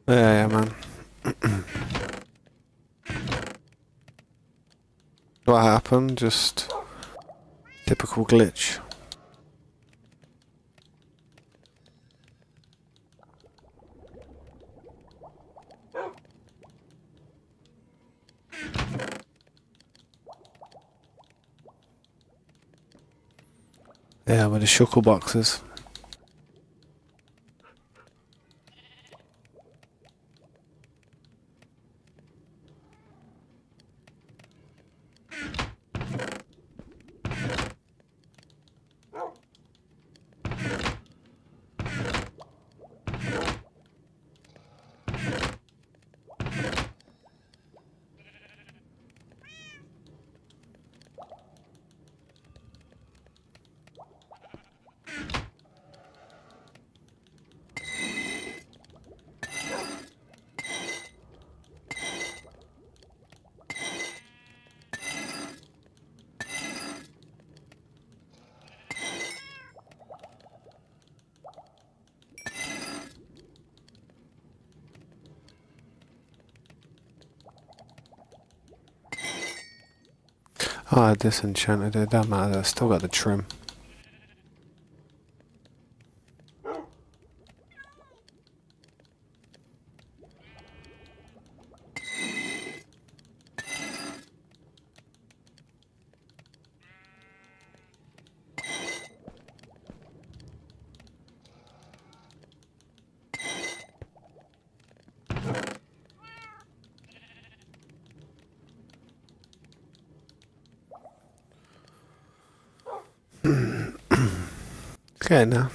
Yeah, man. What happened? Just typical glitch. Yeah, with the shuckle boxes. Oh, I disenchanted it. Don't matter. I still got the trim. Okay, now.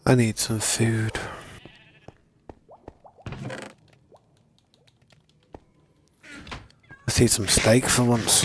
I need some food. Let's eat some steak for once.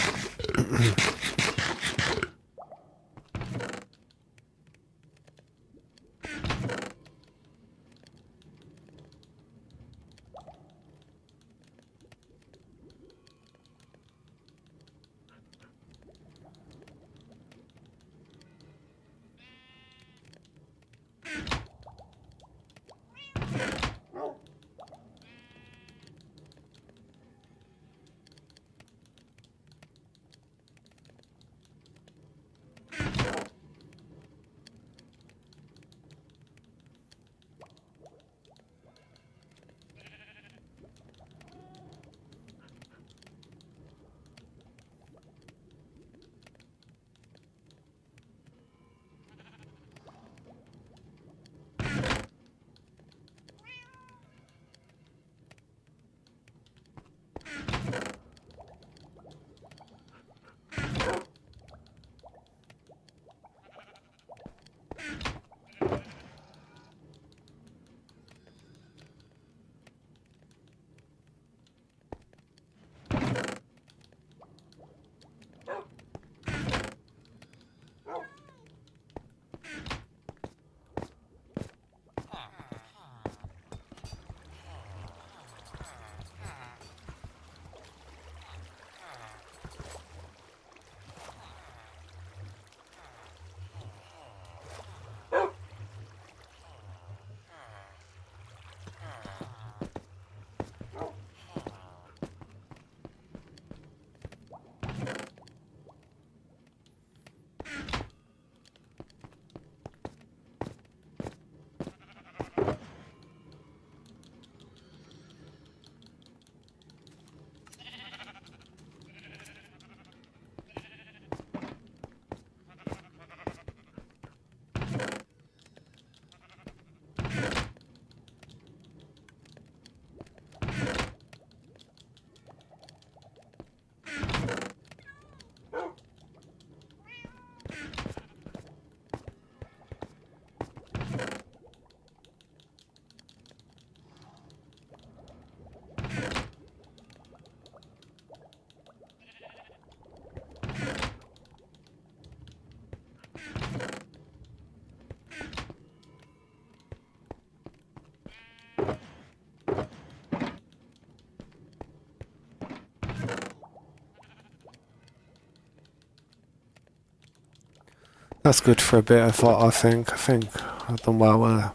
That's good for a bit of what I think. I think I've done well there.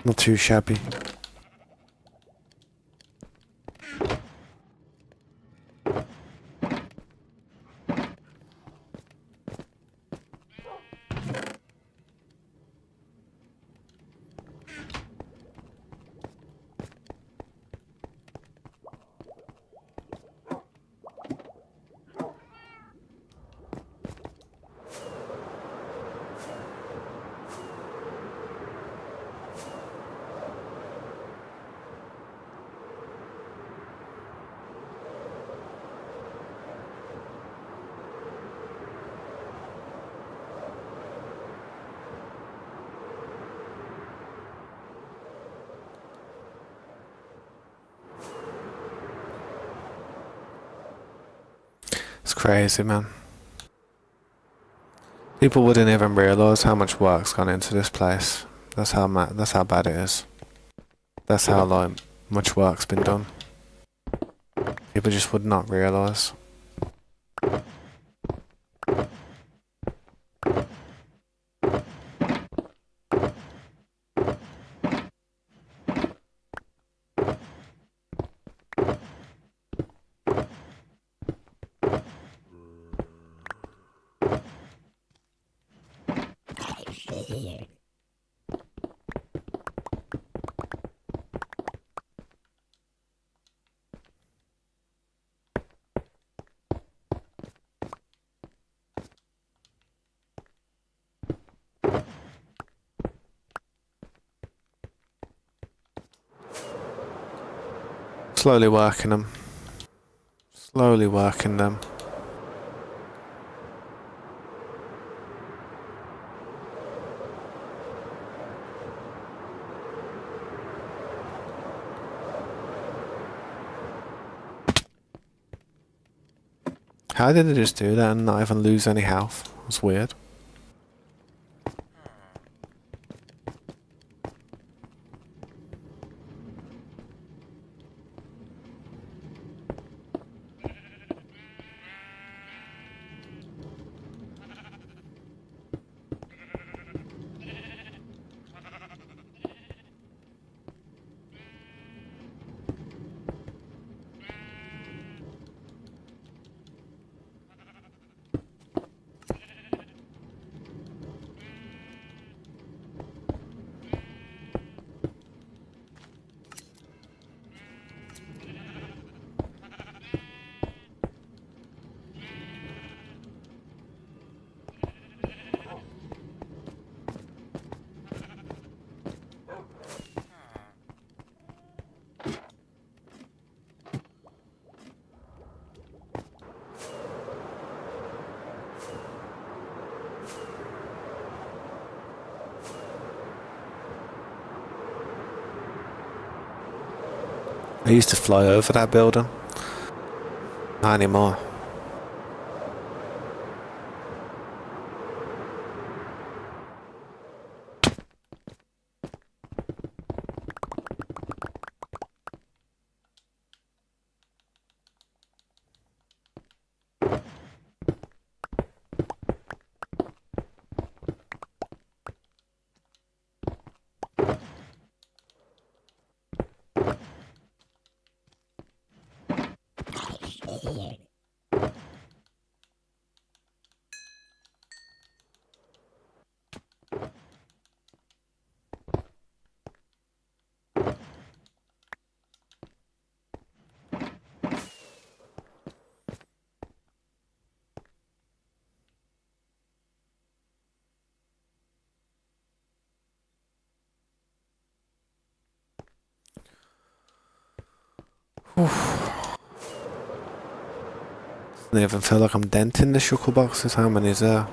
Not too shabby. It's crazy, man. People wouldn't even realise how much work's gone into this place. That's how bad it is. That's how like much work's been done. People just would not realise. Slowly working them. Slowly working them. How did they just do that and not even lose any health? It's weird. I used to fly over that building. Not anymore. Doesn't even feel like I'm denting the shuttle boxes. How many is there?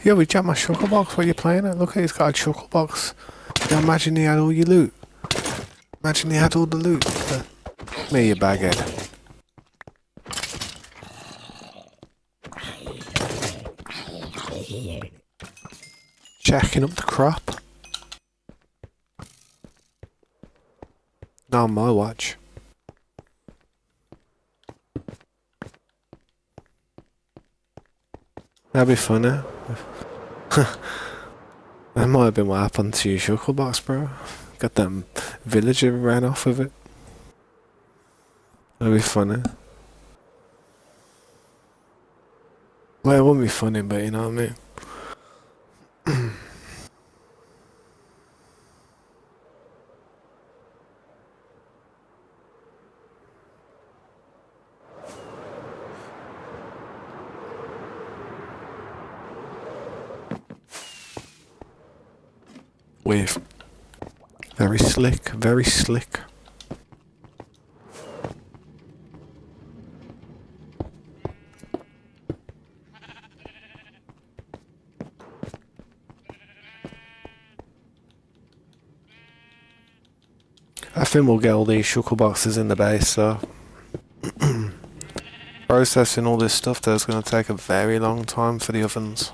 Yo, we jacked my shulker box. What are you playing at? Look, he's got a shulker box. Now imagine he had all your loot. Imagine he had all the loot. Me, you baghead. Jacking up the crop. Not on my watch. That'd be funny. That might have been what happened to your shulker box, bro. Got them villager ran off with it. That'd be funny. Well, it wouldn't be funny, but you know what I mean. Wave. Very slick, very slick. I think we'll get all these shulker boxes in the base, so processing all this stuff though is going to take a very long time for the ovens.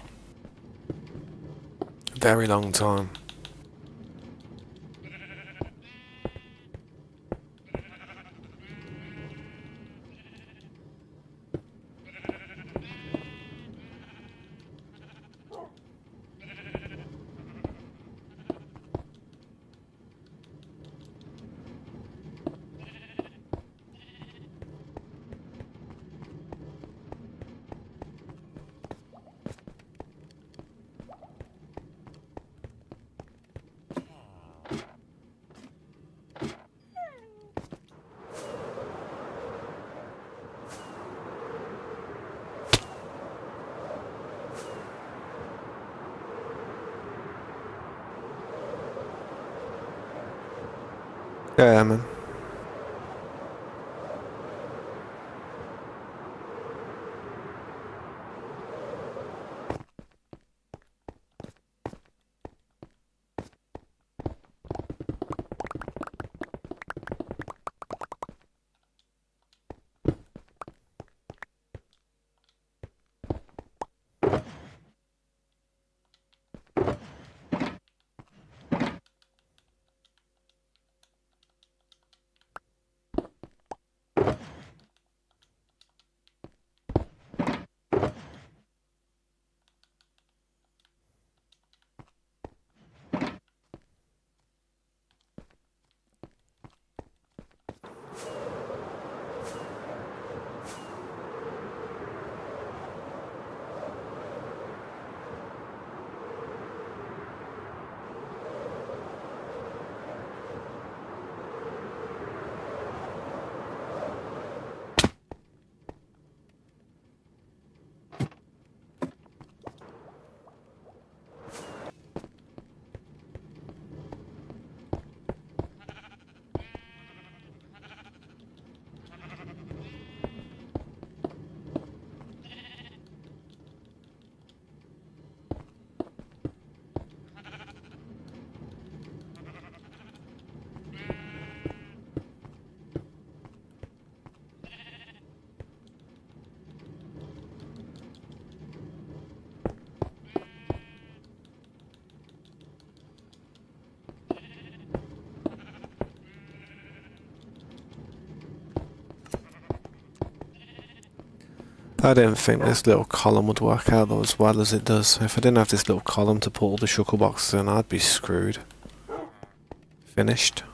Very long time. Yeah, man. I didn't think this little column would work out as well as it does. If I didn't have this little column to put all the shulker boxes in, I'd be screwed. Finished.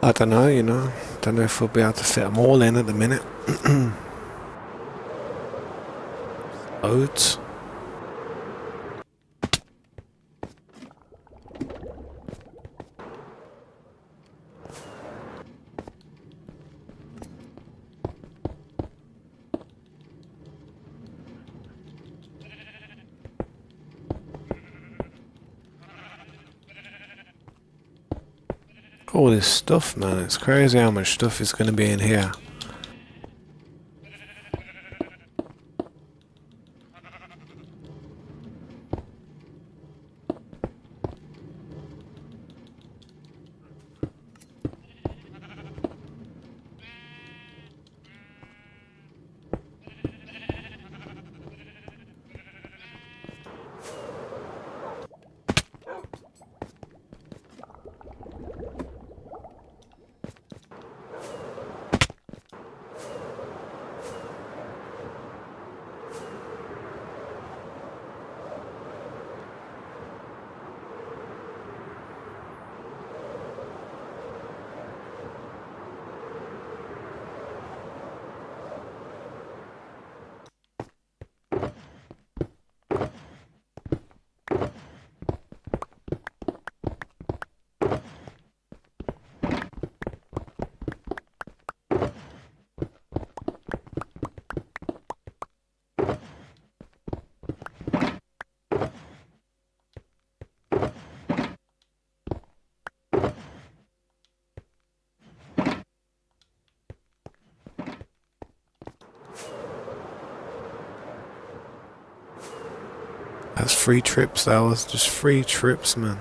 I don't know, you know. Don't know if we'll be able to fit them all in at the minute. Loads. All this stuff, man. It's crazy how much stuff is going to be in here. That's free trips. That was just free trips, man.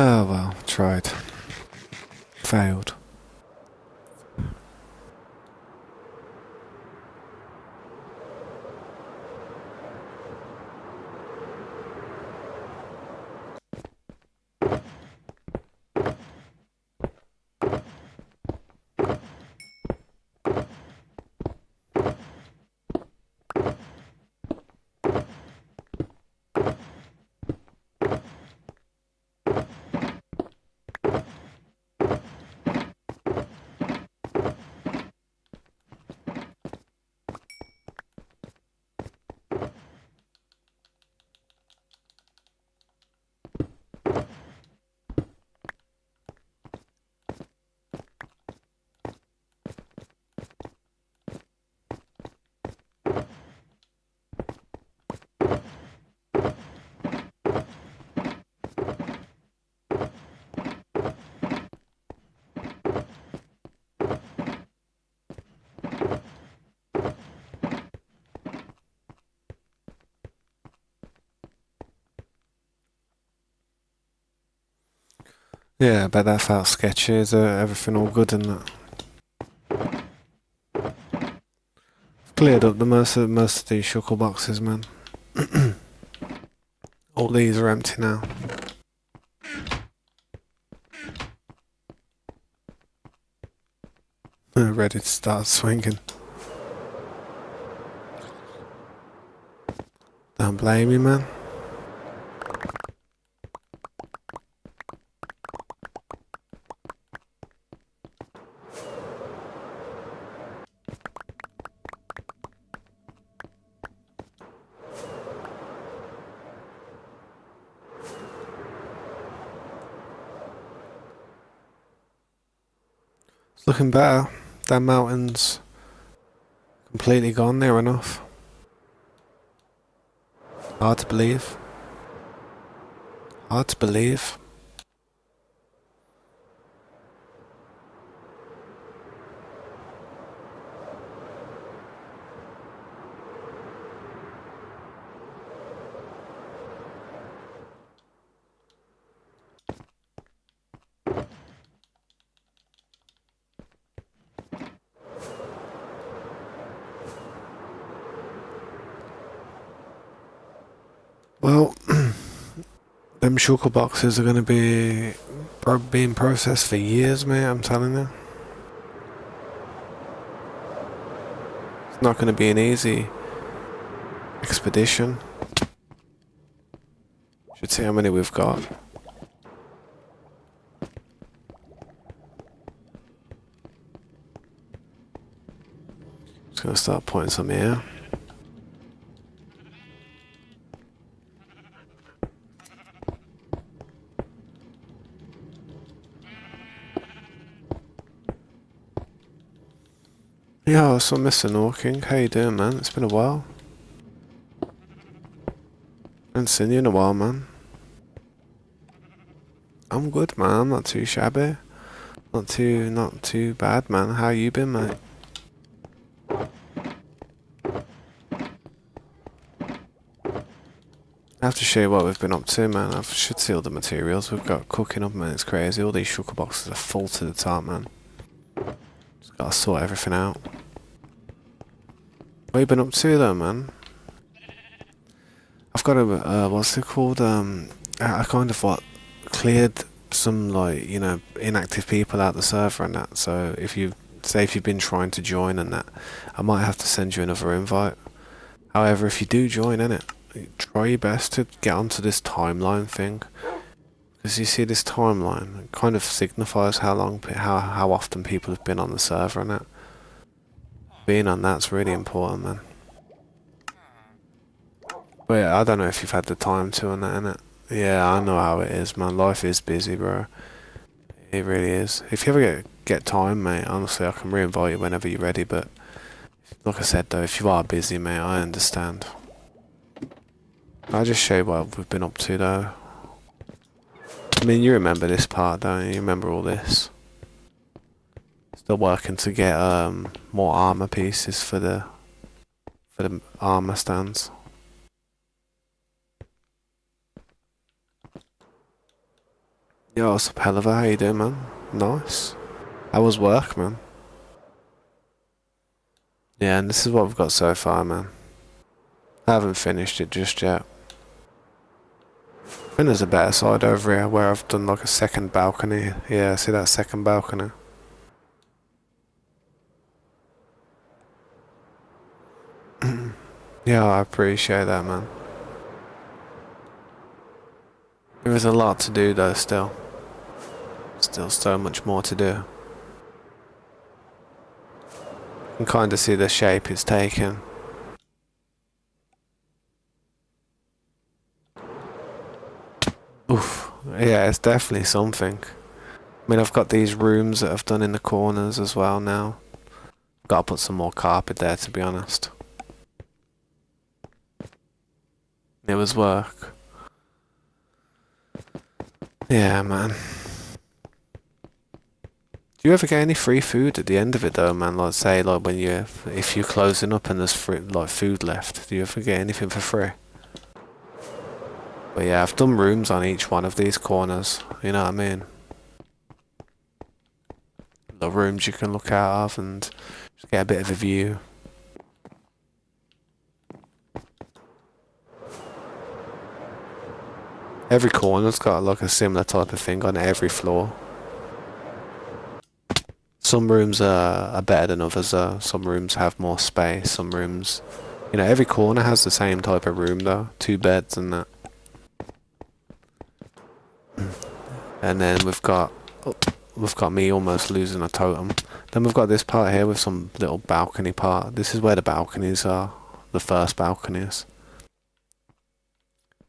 Oh well, tried. Failed. Yeah, but that felt sketchy. Is everything all good in that? Cleared up the most of these shuckle boxes, man. All these are empty now. Ready to start swinging. Don't blame you, man. It's looking better. That mountain's completely gone near enough. Hard to believe. Hard to believe. Well, them shulker boxes are going to be being processed for years, mate, I'm telling you. It's not going to be an easy expedition. Should see how many we've got. Just going to start putting some here. Yeah, so Mr. Norking, how you doing, man? It's been a while. Haven't seen you in a while, man. I'm good, man. I'm not too shabby. Not too bad, man. How you been, mate? I have to show you what we've been up to, man. I should see all the materials we've got cooking up, man. It's crazy. All these sugar boxes are full to the top, man. Just gotta sort everything out. What you been up to, though, man? I've got a, what's it called? I kind of, cleared some, like, you know, inactive people out the server and that. So if you've been trying to join and that, I might have to send you another invite. However, if you do join, innit, try your best to get onto this timeline thing. Because you see this timeline, it kind of signifies how often people have been on the server and that. Being on that's really important, man. But yeah, I don't know if you've had the time to and that, innit? Yeah, I know how it is, man. Life is busy, bro. It really is. If you ever get time, mate, honestly, I can re-invite you whenever you're ready, but like I said, though, if you are busy, mate, I understand. I'll just show you what we've been up to, though. I mean, you remember this part, don't you? You remember all this. Still working to get more armor pieces for the armor stands. Yo, what's up, Helliver? How you doing, man? Nice. How was work, man? Yeah, and this is what we've got so far, man. I haven't finished it just yet. I think there's a better side over here where I've done like a second balcony. Yeah, see that second balcony? Yeah, I appreciate that, man. There is a lot to do though, still. Still so much more to do. You can kind of see the shape it's taken. Oof. Yeah, it's definitely something. I mean, I've got these rooms that I've done in the corners as well now. Gotta put some more carpet there, to be honest. It was work. Yeah, man. Do you ever get any free food at the end of it though, man? Like say, like when you, if you're closing up and there's free, like food left, do you ever get anything for free? But yeah, I've done rooms on each one of these corners. You know what I mean? The rooms you can look out of and just get a bit of a view. Every corner's got like a similar type of thing on every floor. Some rooms are better than others. Some rooms have more space. Some rooms, you know, every corner has the same type of room though. 2 beds and that. And then we've got me almost losing a totem. Then we've got this part here with some little balcony part. This is where the balconies are, the first balconies.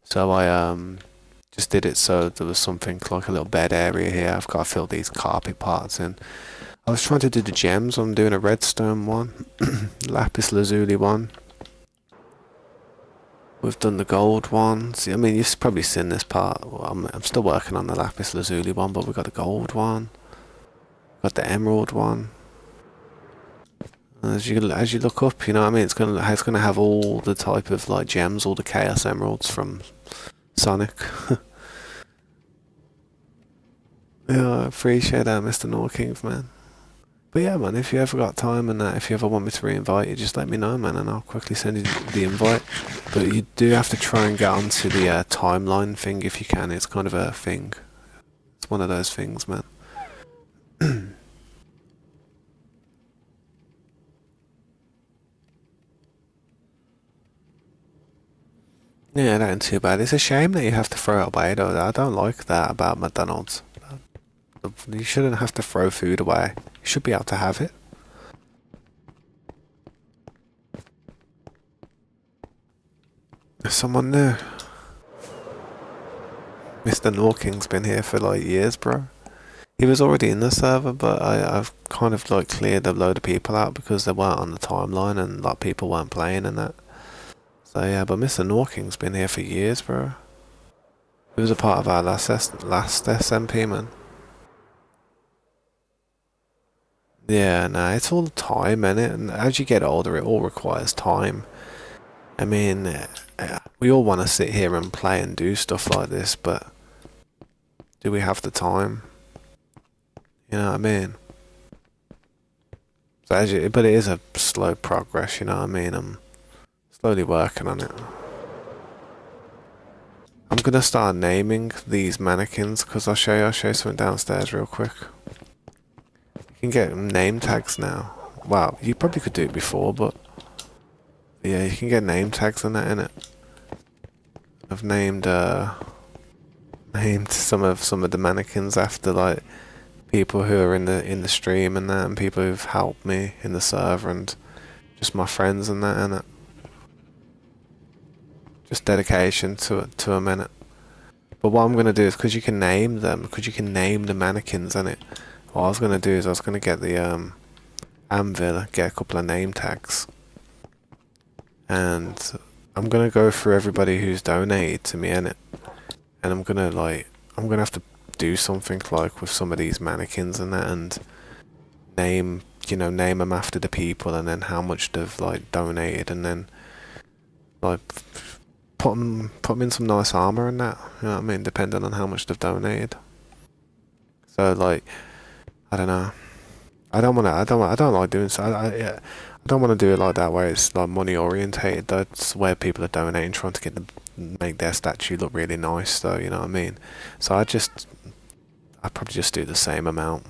So I just did it so there was something like a little bed area here. I've got to fill these carpet parts in. I was trying to do the gems. I'm doing a redstone one, lapis lazuli one. We've done the gold ones. I mean, you've probably seen this part. Well, I'm still working on the lapis lazuli one, but we've got the gold one. Got the emerald one. As you look up, you know what I mean. It's gonna have all the type of like gems, all the chaos emeralds from Sonic. Yeah, I appreciate that, Mr. Norkings, man. But yeah, man, if you ever got time and that, if you ever want me to re-invite you, just let me know, man, and I'll quickly send you the invite. But you do have to try and get onto the timeline thing if you can. It's kind of a thing. It's one of those things, man. Yeah, that ain't too bad. It's a shame that you have to throw it away, though. I don't like that about McDonald's. You shouldn't have to throw food away. You should be able to have it. There's someone new. Mr. Norking's been here for like years, bro. He was already in the server, but I've kind of like cleared a load of people out because they weren't on the timeline and like people weren't playing and that. So yeah, but Mr. Norking's been here for years, bro. He was a part of our last SMP, man. Yeah, nah, it's all time, innit? And as you get older, it all requires time. I mean, we all want to sit here and play and do stuff like this, but do we have the time? You know what I mean? So but it is a slow progress, you know what I mean? I'm slowly working on it. I'm gonna start naming these mannequins because I'll show you something downstairs real quick. You can get name tags now. Wow, you probably could do it before, but yeah, you can get name tags on that, innit? I've named some of the mannequins after like people who are in the stream and that, and people who've helped me in the server and just my friends and that, innit? Just dedication to a minute. But what I'm gonna do is because you can name them, because you can name the mannequins in it. What I was gonna do is I was gonna get the anvil, get a couple of name tags, and I'm gonna go through everybody who's donated to me in it, and I'm gonna have to do something like with some of these mannequins and that, and name them after the people, and then how much they've like donated, and then like put them in some nice armor and that. You know what I mean? Depending on how much they've donated. So like, I don't know. I don't like doing so. Yeah, I don't want to do it like that where it's like money orientated. That's where people are donating, trying to make their statue look really nice. Though, you know what I mean. So I'd probably just do the same amount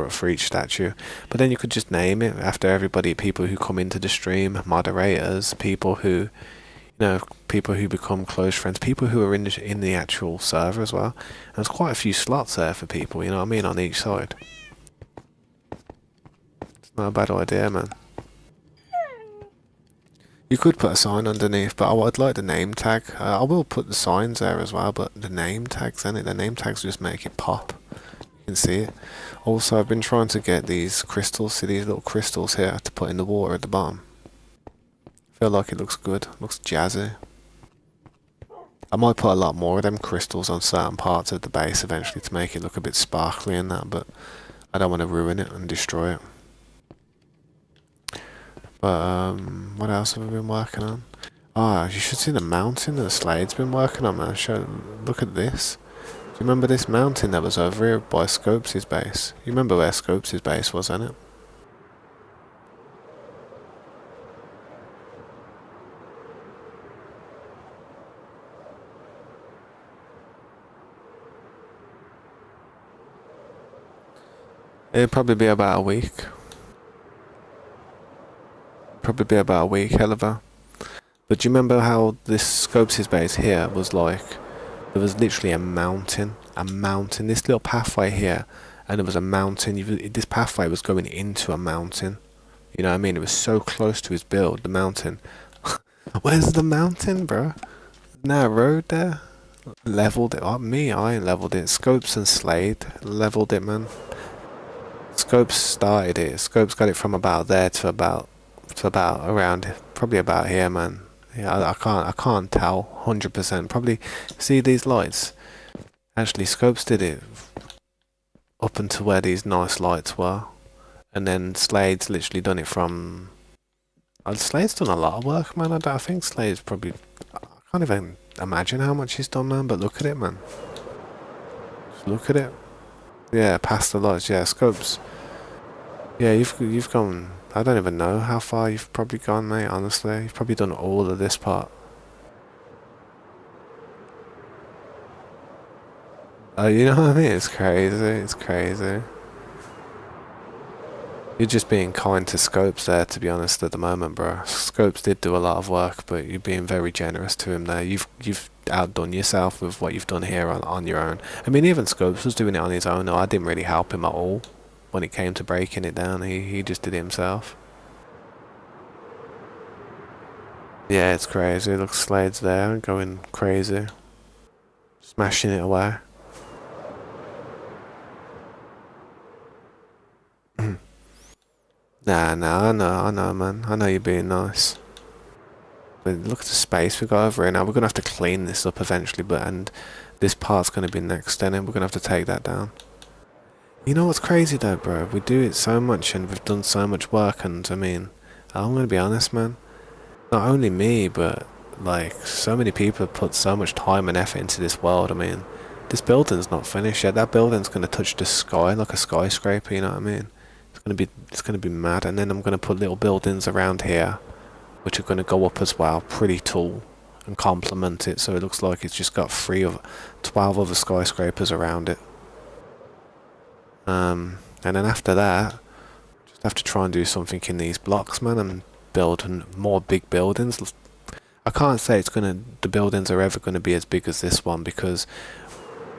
for each statue. But then you could just name it after everybody, people who come into the stream, moderators, people who, people who become close friends, people who are in the actual server as well. And there's quite a few slots there for people, you know what I mean, on each side. It's not a bad idea, man. You could put a sign underneath, but I'd like the name tag. I will put the signs there as well, but the name tags, the name tags just make it pop. You can see it. Also, I've been trying to get these crystals, see these little crystals here, to put in the water at the bottom. I feel like it looks good, looks jazzy. I might put a lot more of them crystals on certain parts of the base eventually to make it look a bit sparkly and that, but I don't want to ruin it and destroy it. But, what else have we been working on? Ah, you should see the mountain that Slade's been working on, man. Look at this. Do you remember this mountain that was over here by Scopes' base? You remember where Scopes' base was, ain't it? It'd probably be about a week. Hell of a. But do you remember how this Scopes' base here was like? There was literally a mountain. This little pathway here, and there was a mountain. This pathway was going into a mountain. You know what I mean? It was so close to his build, the mountain. Where's the mountain, bro? No road there. Leveled it. I ain't leveled it. Scopes and Slade leveled it, man. Scopes started it. Scopes got it from about there to about around, probably about here, man. Yeah, I can't tell 100%. Probably see these lights. Actually, Scopes did it up until where these nice lights were, and then Slade's literally done it from. Slade's done a lot of work, man. I think Slade's probably. I can't even imagine how much he's done, man. But look at it, man. Just look at it. Yeah, past the lights. Yeah, Scopes. Yeah, you've gone. I don't even know how far you've probably gone, mate. Honestly, you've probably done all of this part. You know what I mean? It's crazy. It's crazy. You're just being kind to Scopes there, to be honest, at the moment, bro. Scopes did do a lot of work, but you're being very generous to him there. You've outdone yourself with what you've done here on your own. I mean, even Scopes was doing it on his own. No, I didn't really help him at all when it came to breaking it down. He just did it himself. Yeah, it's crazy. Look, Slade's there, going crazy. Smashing it away. Nah, I know, man. I know you're being nice. But look at the space we got over here now. We're gonna have to clean this up eventually, and this part's gonna be next, then we're gonna have to take that down. You know what's crazy though, bro? We do it so much, and we've done so much work, and I mean, I'm gonna be honest, man. Not only me, but like so many people have put so much time and effort into this world. I mean, this building's not finished yet. That building's gonna touch the sky like a skyscraper. You know what I mean? It's gonna be mad. And then I'm gonna put little buildings around here, which are gonna go up as well, pretty tall, and complement it, so it looks like it's just got 12 other skyscrapers around it. And then after that, just have to try and do something in these blocks, man, and build more big buildings. I can't say the buildings are ever gonna be as big as this one, because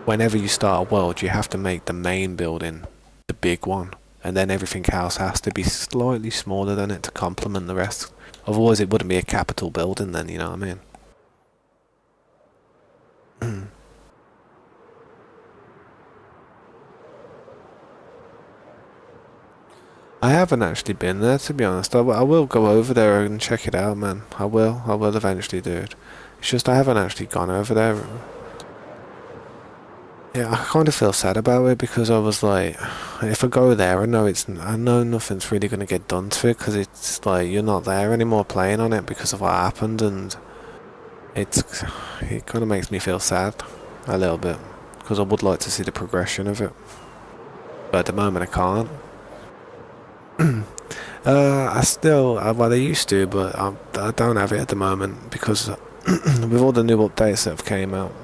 whenever you start a world, you have to make the main building the big one, and then everything else has to be slightly smaller than it to complement the rest. Otherwise, it wouldn't be a capital building then, you know what I mean? I haven't actually been there, to be honest. I will go over there and check it out, man. I will eventually do it. It's just I haven't actually gone over there. Yeah, I kind of feel sad about it, because I was like, if I go there, I know nothing's really gonna get done to it, because it's like you're not there anymore playing on it because of what happened, and it kind of makes me feel sad a little bit, because I would like to see the progression of it. But at the moment I can't. I still, well I used to, but I don't have it at the moment because with all the new updates that have came out,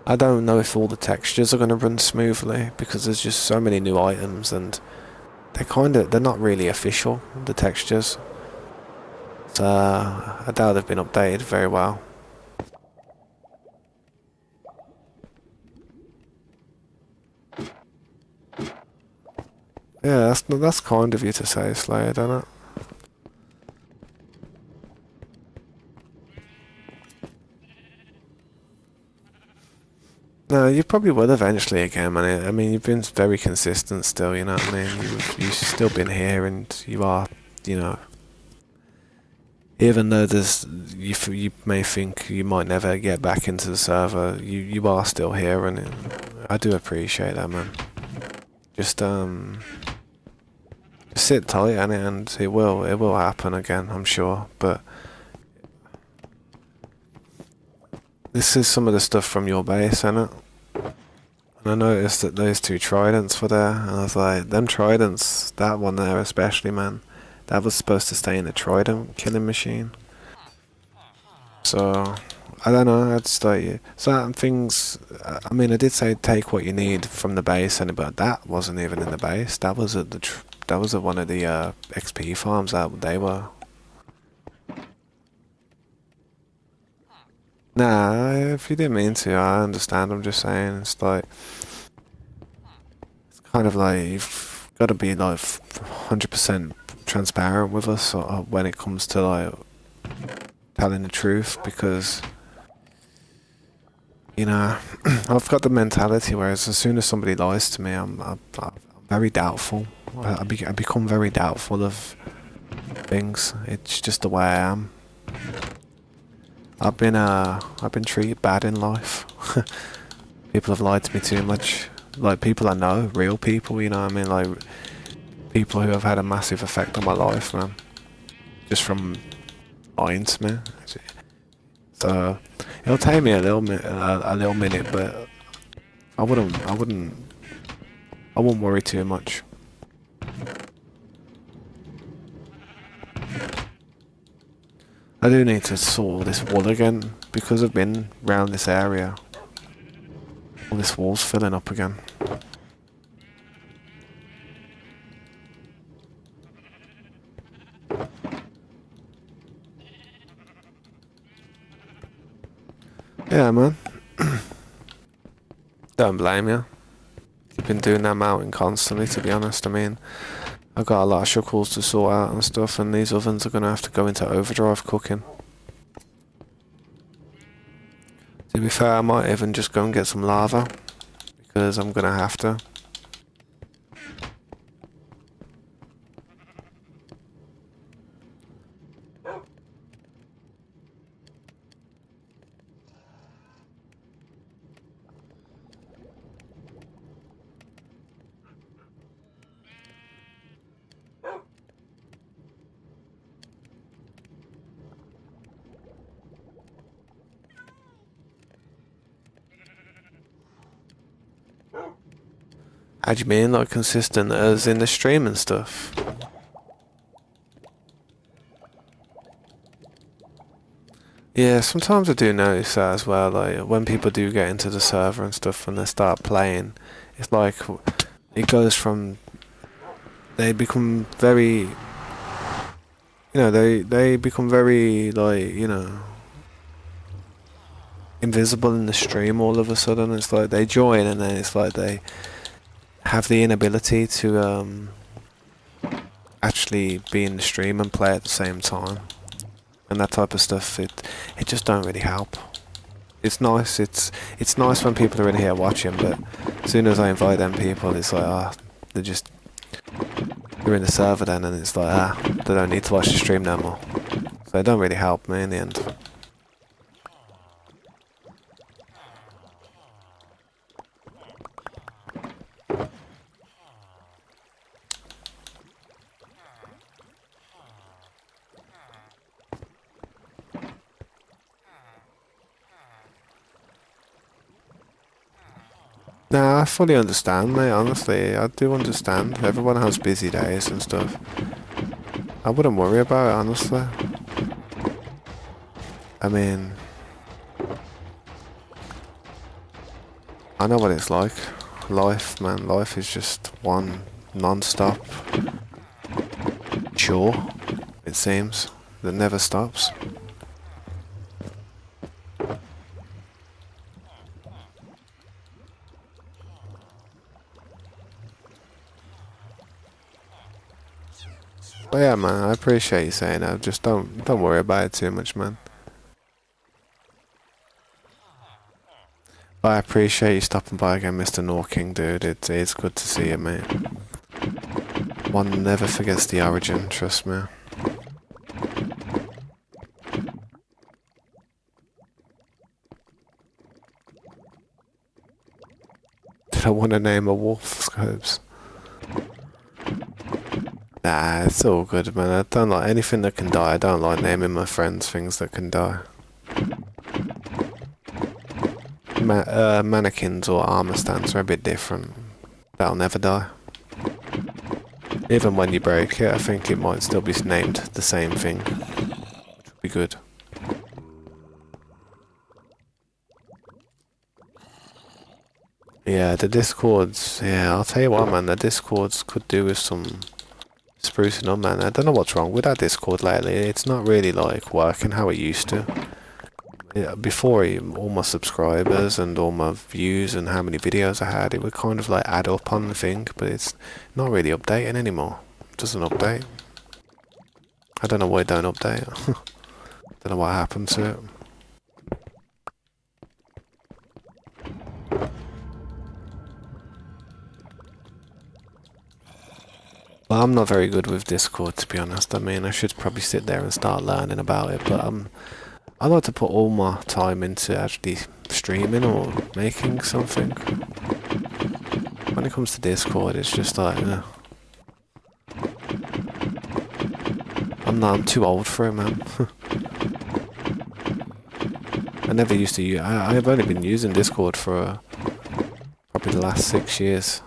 I don't know if all the textures are going to run smoothly because there's just so many new items and they're not really official, the textures. So I doubt they've been updated very well. Yeah, that's kind of you to say, Slayer, don't it? No, you probably will eventually again, man. I mean, you've been very consistent still, you know what I mean? You've still been here and you are, you know, even though you may think you might never get back into the server, you are still here and I do appreciate that, man. Just sit tight on it and it will happen again, I'm sure, but this is some of the stuff from your base, isn't it? And I noticed that those 2 tridents were there, and I was like, them tridents, that one there especially, man, that was supposed to stay in the trident killing machine. So, I don't know, I'd just like, certain things, I mean, I did say take what you need from the base, but that wasn't even in the base, that was at that was at one of the XP farms that they were. Nah, if you didn't mean to, I understand. I'm just saying, it's like, it's kind of like you've got to be like 100% transparent with us when it comes to like telling the truth, because you know I've got the mentality whereas as soon as somebody lies to me, I'm very doubtful. I become very doubtful of things. It's just the way I am. I've been treated bad in life. People have lied to me too much. Like people I know, real people, you know what I mean? Like people who have had a massive effect on my life, man. Just from lying to me. So it'll take me a little minute, but I wouldn't worry too much. I do need to sort this wall again because I've been round this area. All this wall's filling up again. Yeah, man. Don't blame you. You've been doing that mountain constantly, to be honest. I mean, I've got a lot of shuckles to sort out and stuff, and these ovens are going to have to go into overdrive cooking. To be fair, I might even just go and get some lava, because I'm going to have to. How do you mean, like consistent as in the stream and stuff? Yeah, sometimes I do notice that as well, like when people do get into the server and stuff and they start playing, it's like it goes from they become very, they become very like, invisible in the stream all of a sudden. It's like they join and then it's like they have the inability to actually be in the stream and play at the same time. And that type of stuff, it just don't really help. It's nice, it's nice when people are in here watching, but as soon as I invite them people, it's like, they're in the server then, and it's like, they don't need to watch the stream no more. So it don't really help me in the end. Nah, I fully understand, mate, honestly. I do understand. Everyone has busy days and stuff. I wouldn't worry about it, honestly. I mean, I know what it's like. Life, man, life is just one non-stop chore, it seems, that never stops. But yeah, man, I appreciate you saying that. Just don't worry about it too much, man. But I appreciate you stopping by again, Mr. Norking, dude. It's good to see you, mate. One never forgets the origin, trust me. Did I want to name a wolf, Scopes? Nah, it's all good, man. I don't like anything that can die. I don't like naming my friends things that can die. Mannequins or armor stands are a bit different. That'll never die. Even when you break it, I think it might still be named the same thing, which would be good. Yeah, the Discords, yeah, I'll tell you what, man, the Discords could do with some sprucing up, man. I don't know what's wrong with that Discord lately. It's not really, like, working how it used to. Yeah, before, all my subscribers and all my views and how many videos I had, it would kind of, like, add up on the thing, but it's not really updating anymore. It doesn't update. I don't know why it don't update. Don't know what happened to it. Well, I'm not very good with Discord, to be honest. I mean, I should probably sit there and start learning about it, but I like to put all my time into actually streaming or making something. When it comes to Discord, it's just like, I'm too old for it, man. I never used to use. I've only been using Discord for probably the last 6 years.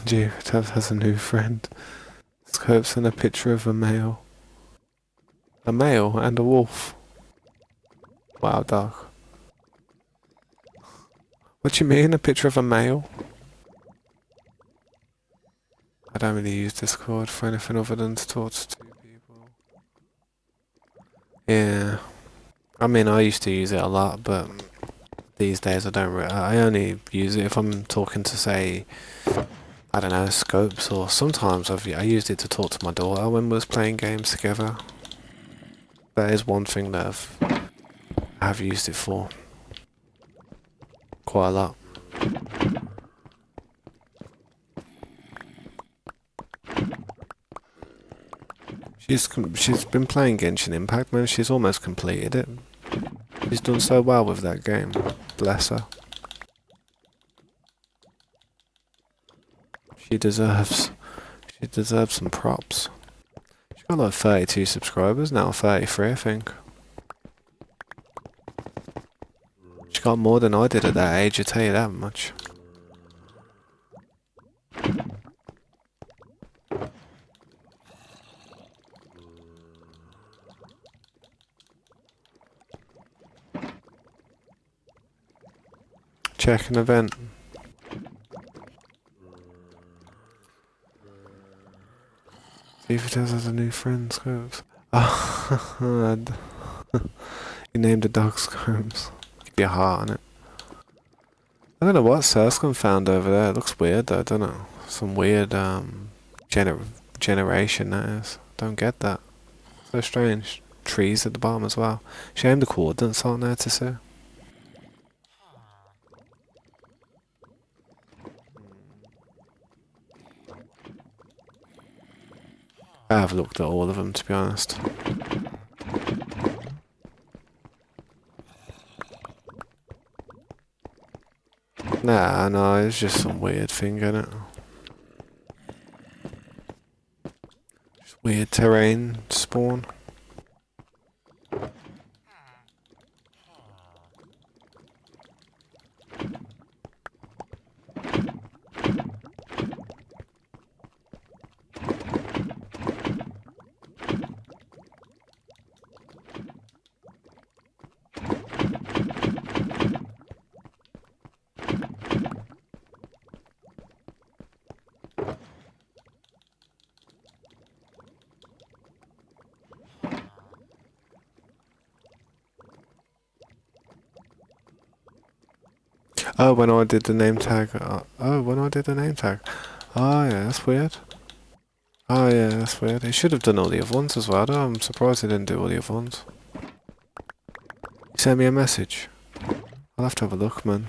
Gee, Tav has a new friend. Scopes and a picture of a male. A male and a wolf. Wow, dog. What do you mean, a picture of a male? I don't really use Discord for anything other than to talk to two people. Yeah. I mean, I used to use it a lot, but these days I don't I only use it if I'm talking to, say, I don't know, Scopes, or sometimes I used it to talk to my daughter when we was playing games together. That is one thing that I've used it for. Quite a lot. She's been playing Genshin Impact, man. She's almost completed it. She's done so well with that game. Bless her. She deserves some props. She's got like 32 subscribers now, 33 I think. She got more than I did at that age, I tell you that much. Check an event. See if it has a new friend, Scopes. Oh, you named a dog Scopes. Give you a heart on it. I don't know what Surscum found over there. It looks weird though, don't it? Some weird generation that is. Don't get that. So strange. Trees at the bottom as well. Shame the coordinates aren't there to see. I have looked at all of them, to be honest. Nah, no, it's just some weird thing, innit? Just weird terrain spawn. Oh, when I did the name tag. When I did the name tag. Oh, yeah, that's weird. Oh, yeah, that's weird. He should have done all the other ones as well, though. I'm surprised he didn't do all the other ones. He sent me a message. I'll have to have a look, man.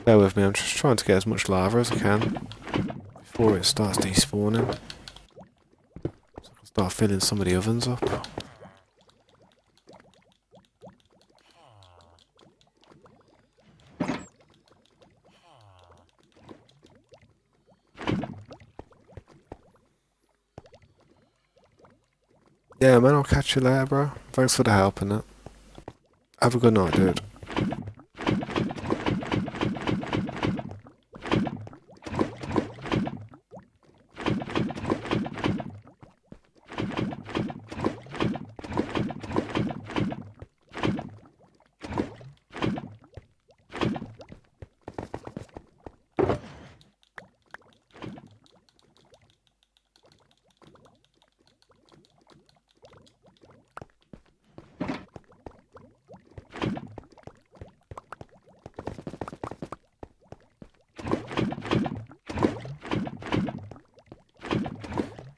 Bear with me, I'm just trying to get as much lava as I can before it starts despawning. So I can start filling some of the ovens up. Yeah, man, I'll catch you later, bro. Thanks for the help and that. Have a good night, dude.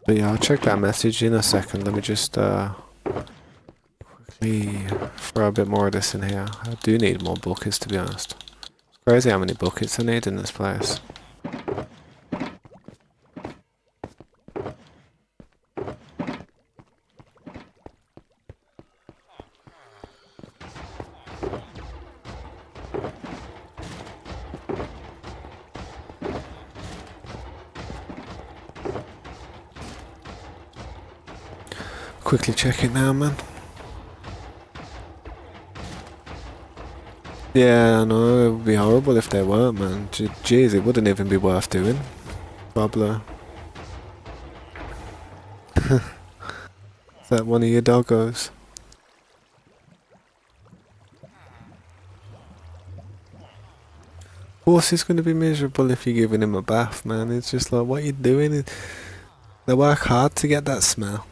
But yeah, I'll check that message in a second. Let me just quickly throw a bit more of this in here. I do need more buckets, to be honest. It's crazy how many buckets I need in this place. Quickly check it now, man. Yeah, I know, it would be horrible if they weren't, man. Jeez, it wouldn't even be worth doing. Probably. Is that one of your doggos? Of course it's going to be miserable if you're giving him a bath, man. It's just like, what you doing? They work hard to get that smell.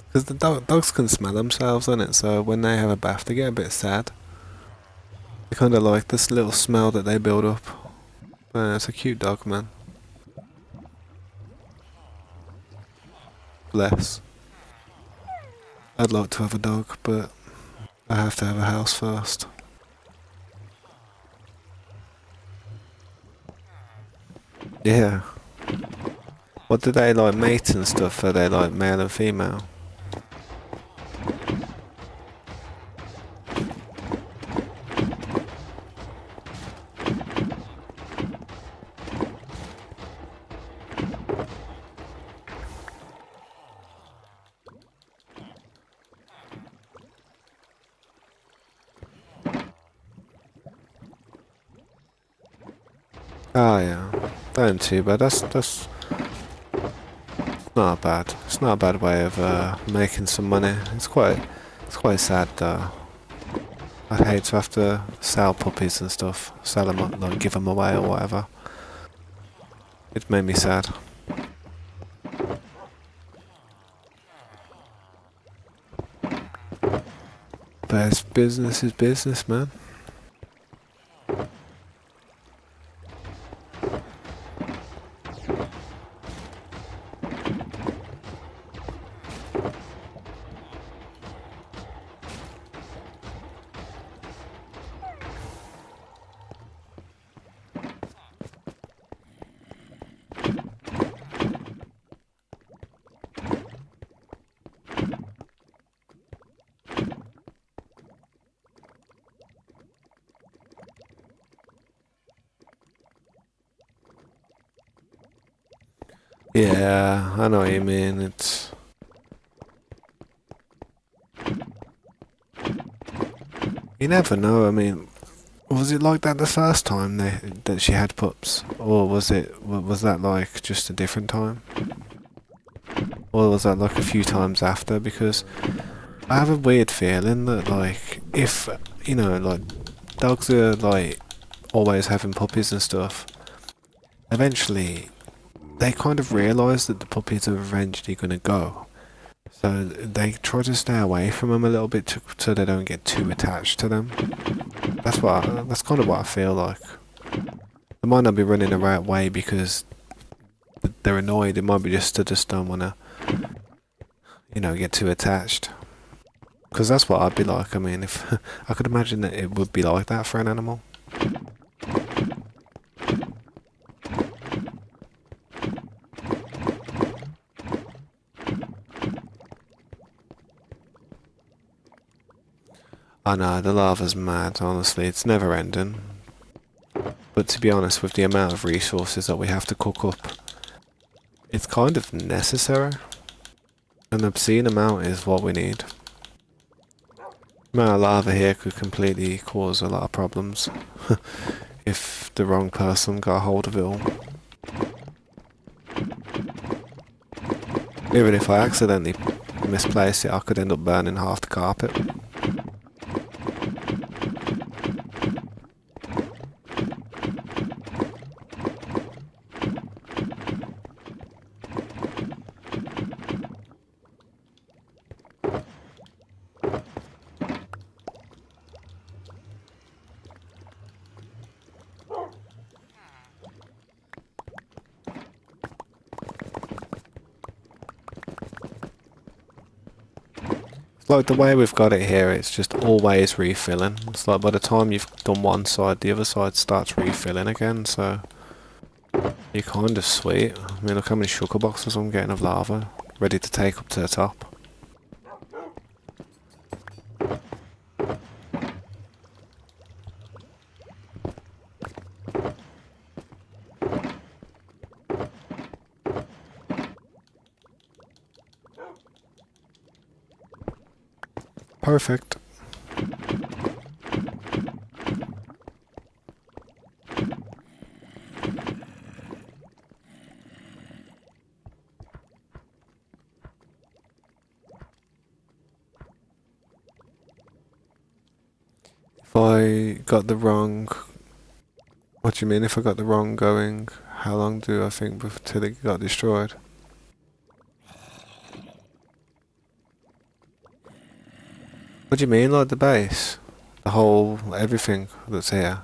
Because the dogs can smell themselves, on it, so when they have a bath, they get a bit sad. They kind of like this little smell that they build up. It's a cute dog, man. Bless. I'd like to have a dog, but I have to have a house first. Yeah. What do they like, mate and stuff? Are they like male and female? Oh yeah. That ain't too bad. That's not bad. It's not a bad way of making some money. It's quite sad though. I'd hate to have to sell puppies and stuff, sell them, like give them away or whatever. It made me sad. But it's business is business, man. Yeah, I know what you mean. It's... You never know, I mean, was it like that the first time that she had pups? Or was that like just a different time? Or was that like a few times after? Because I have a weird feeling that like, if, you know, like, dogs are like always having puppies and stuff, eventually they kind of realise that the puppies are eventually going to go. So they try to stay away from them a little bit so they don't get too attached to them. That's kind of what I feel like. They might not be running the right way because they're annoyed. It might be just they just don't want to, you know, get too attached. Because that's what I'd be like. I mean, if I could imagine that it would be like that for an animal. I know, the lava's mad, honestly. It's never ending. But to be honest, with the amount of resources that we have to cook up, it's kind of necessary. An obscene amount is what we need. The amount of lava here could completely cause a lot of problems if the wrong person got a hold of it all. Even if I accidentally misplace it, I could end up burning half the carpet. Like the way we've got it here, it's just always refilling. It's like by the time you've done one side, the other side starts refilling again, so you're kind of sweet. I mean, look how many sugar boxes I'm getting of lava, ready to take up to the top. Perfect. If I got the wrong... What do you mean if I got the wrong going? How long do I think till it got destroyed? What do you mean, like the base? The whole, everything that's here?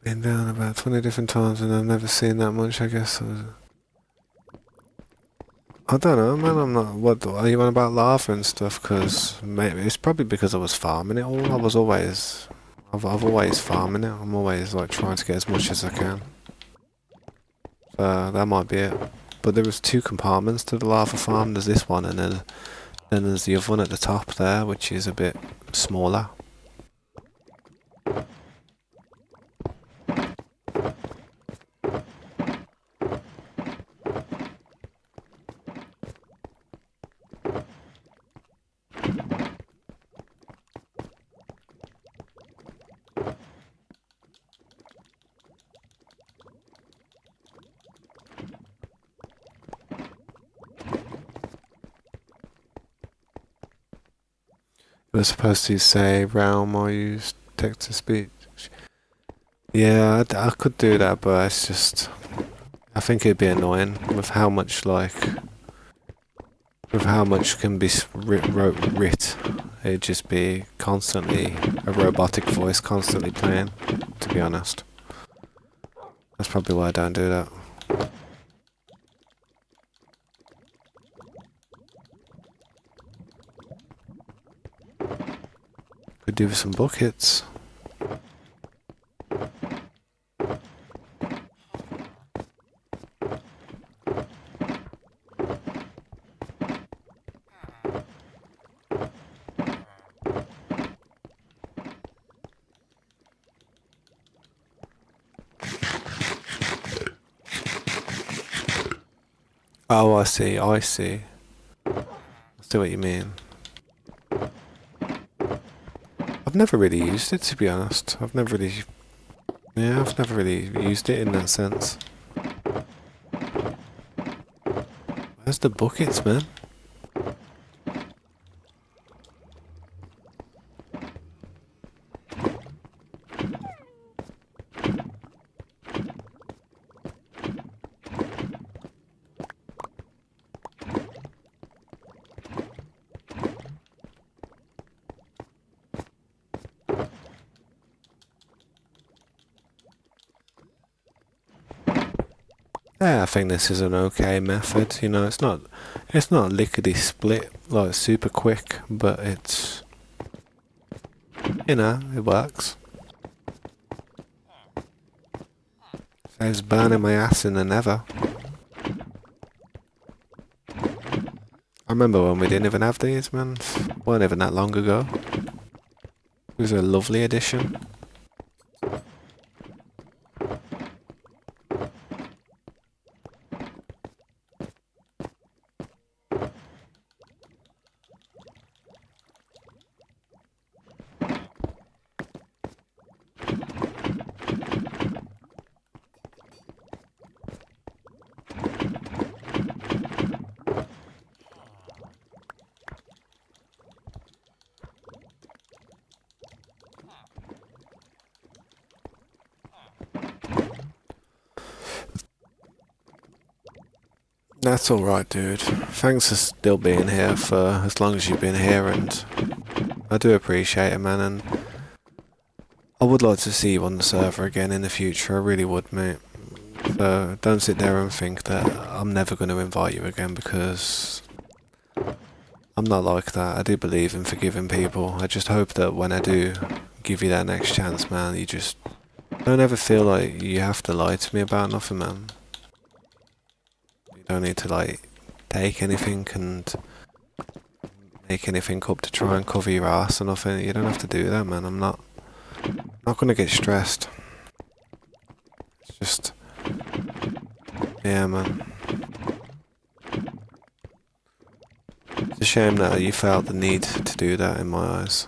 Been down about 20 different times and I've never seen that much, I guess. I don't know, man. I'm not. What are you on about lava and stuff? Because maybe it's probably because I was farming it all. I've always farming it. I'm always like trying to get as much as I can. So that might be it. But there was two compartments to the lava farm. There's this one, and then there's the other one at the top there, which is a bit smaller. It was supposed to say realm or use text to speech. Yeah, I could do that, but it's just... I think it'd be annoying with how much, like... With how much can be writ. It'd just be constantly... A robotic voice constantly playing, to be honest. That's probably why I don't do that. Could do with some buckets. Oh, I see, I see. I see what you mean. I've never really used it, to be honest. I've never really used it in that sense. Where's the buckets, man? Yeah, I think this is an okay method. You know, it's not lickety split like super quick, but it's, you know, it works. Saves burning my ass in the nether. I remember when we didn't even have these, man. Weren't even that long ago. It was a lovely addition. That's alright, dude. Thanks for still being here for as long as you've been here, and I do appreciate it, man, and I would like to see you on the server again in the future, I really would, mate. So don't sit there and think that I'm never going to invite you again, because I'm not like that. I do believe in forgiving people. I just hope that when I do give you that next chance, man, you just don't ever feel like you have to lie to me about nothing, man. You don't need to, like, take anything and make anything up to try and cover your ass or nothing. You don't have to do that, man. I'm not gonna get stressed. It's just, yeah, man. It's a shame that you felt the need to do that in my eyes.